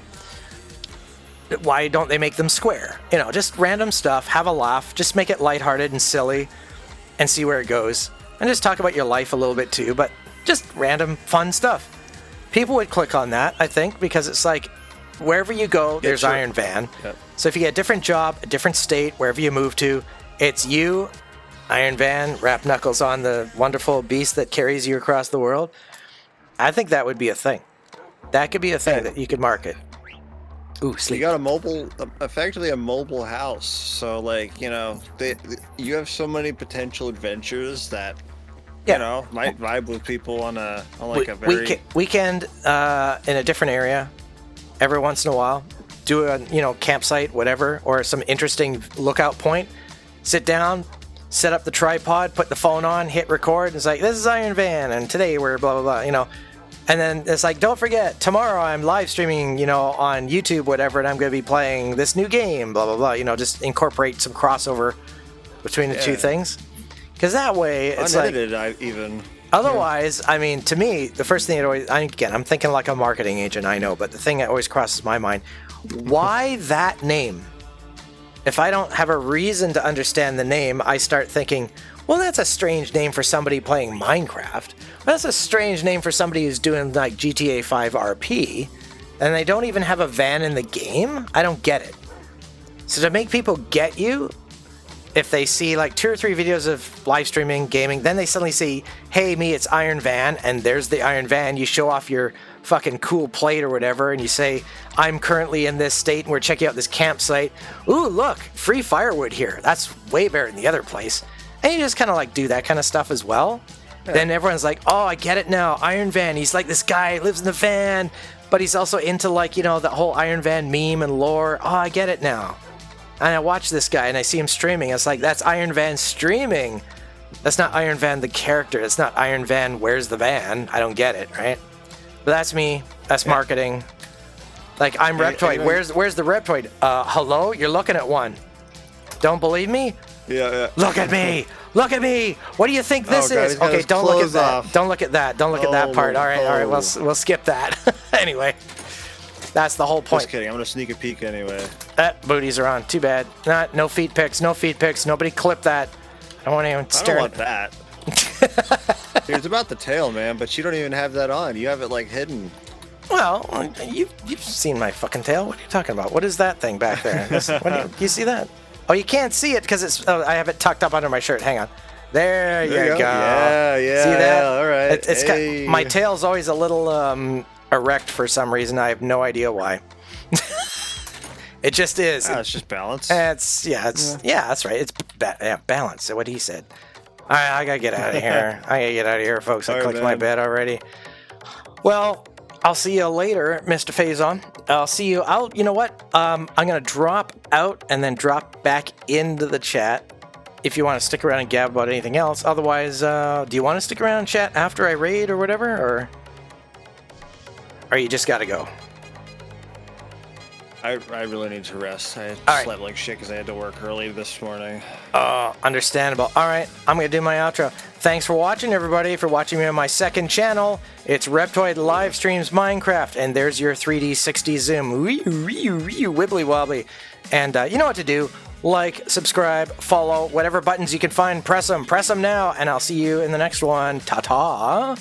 why don't they make them square? You know, just random stuff, have a laugh, just make it lighthearted and silly, and see where it goes. And just talk about your life a little bit too, but just random fun stuff. People would click on that, I think, because it's like, wherever you go, there's Iron Van. Yep. So if you get a different job, a different state, wherever you move to, it's you, Iron Van, wrap knuckles on the wonderful beast that carries you across the world. I think that would be a thing. That could be a thing that you could market. Ooh, sleep. You got effectively a mobile house. So, like, you know, you have so many potential adventures that, you know, might vibe with people on a very weekend in a different area. Every once in a while, do a campsite, whatever, or some interesting lookout point. Sit down, set up the tripod, put the phone on, hit record. And it's like, this is Iron Van, and today we're blah blah blah. You know, and then it's like, don't forget, tomorrow I'm live streaming, you know, on YouTube, whatever, and I'm going to be playing this new game, blah blah blah. You know, just incorporate some crossover between the two things, because that way it's unedited, Otherwise, I mean, to me, the first thing I'm thinking like a marketing agent, I know, but the thing that always crosses my mind, why that name? If I don't have a reason to understand the name, I start thinking, well, that's a strange name for somebody playing Minecraft. That's a strange name for somebody who's doing like GTA 5 RP, and they don't even have a van in the game? I don't get it. So to make people get you, if they see like 2 or 3 videos of live streaming, gaming, then they suddenly see, hey, me, it's Iron Van, and there's the Iron Van. You show off your fucking cool plate or whatever, and you say, I'm currently in this state, and we're checking out this campsite. Ooh, look, free firewood here. That's way better than the other place. And you just kind of like do that kind of stuff as well. Yeah. Then everyone's like, oh, I get it now. Iron Van, he's like this guy, lives in the van, but he's also into like, you know, the whole Iron Van meme and lore. Oh, I get it now. And I watch this guy and I see him streaming. It's like, that's Iron Van streaming. That's not Iron Van the character. That's not Iron Van, where's the van? I don't get it, right? But that's me. That's marketing. Like, I'm Reptoid. Where's the Reptoid? Hello? You're looking at one. Don't believe me? Yeah. Look at me. Look at me. What do you think this is? Okay, don't look at that. Don't look at that. Don't look at that part. All right. We'll skip that. Anyway. That's the whole point. Just kidding. I'm going to sneak a peek anyway. Booties are on. Too bad. No feet pics. No feet pics. Nobody clip that. I don't want anyone staring. I don't want that. Dude, it's about the tail, man, but you don't even have that on. You have it, like, hidden. Well, you've seen my fucking tail. What are you talking about? What is that thing back there? Do you see that? Oh, you can't see it because it's. I have it tucked up under my shirt. Hang on. There you go. Yeah. See that? Yeah, all right. It's my tail's always a little erect for some reason. I have no idea why. It just is. It's just balance. That's right. It's balance. What he said. All right, I gotta get out of here. Folks. I clicked my bed already. Well, I'll see you later, Mr. Faison. I'll see you. You know what? I'm gonna drop out and then drop back into the chat. If you want to stick around and gab about anything else. Otherwise, do you want to stick around and chat after I raid or whatever, or you just gotta go? I really need to rest. I slept like shit because I had to work early this morning. Understandable. All right, I'm going to do my outro. Thanks for watching, everybody, for watching me on my second channel. It's Reptoid live streams Minecraft, and there's your 3D 60 zoom. Wibbly wobbly. And you know what to do. Like, subscribe, follow, whatever buttons you can find, press them. Press them now, and I'll see you in the next one. Ta-ta!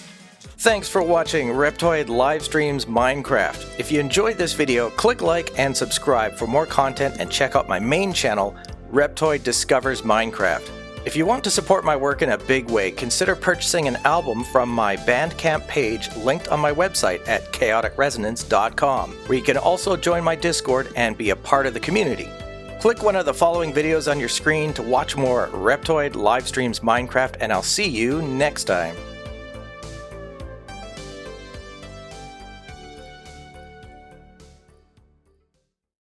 Thanks for watching Reptoid live streams Minecraft. If you enjoyed this video, click like and subscribe for more content and check out my main channel, Reptoid Discovers Minecraft. If you want to support my work in a big way, consider purchasing an album from my Bandcamp page linked on my website at chaoticresonance.com, where you can also join my Discord and be a part of the community. Click one of the following videos on your screen to watch more Reptoid live streams Minecraft, and I'll see you next time.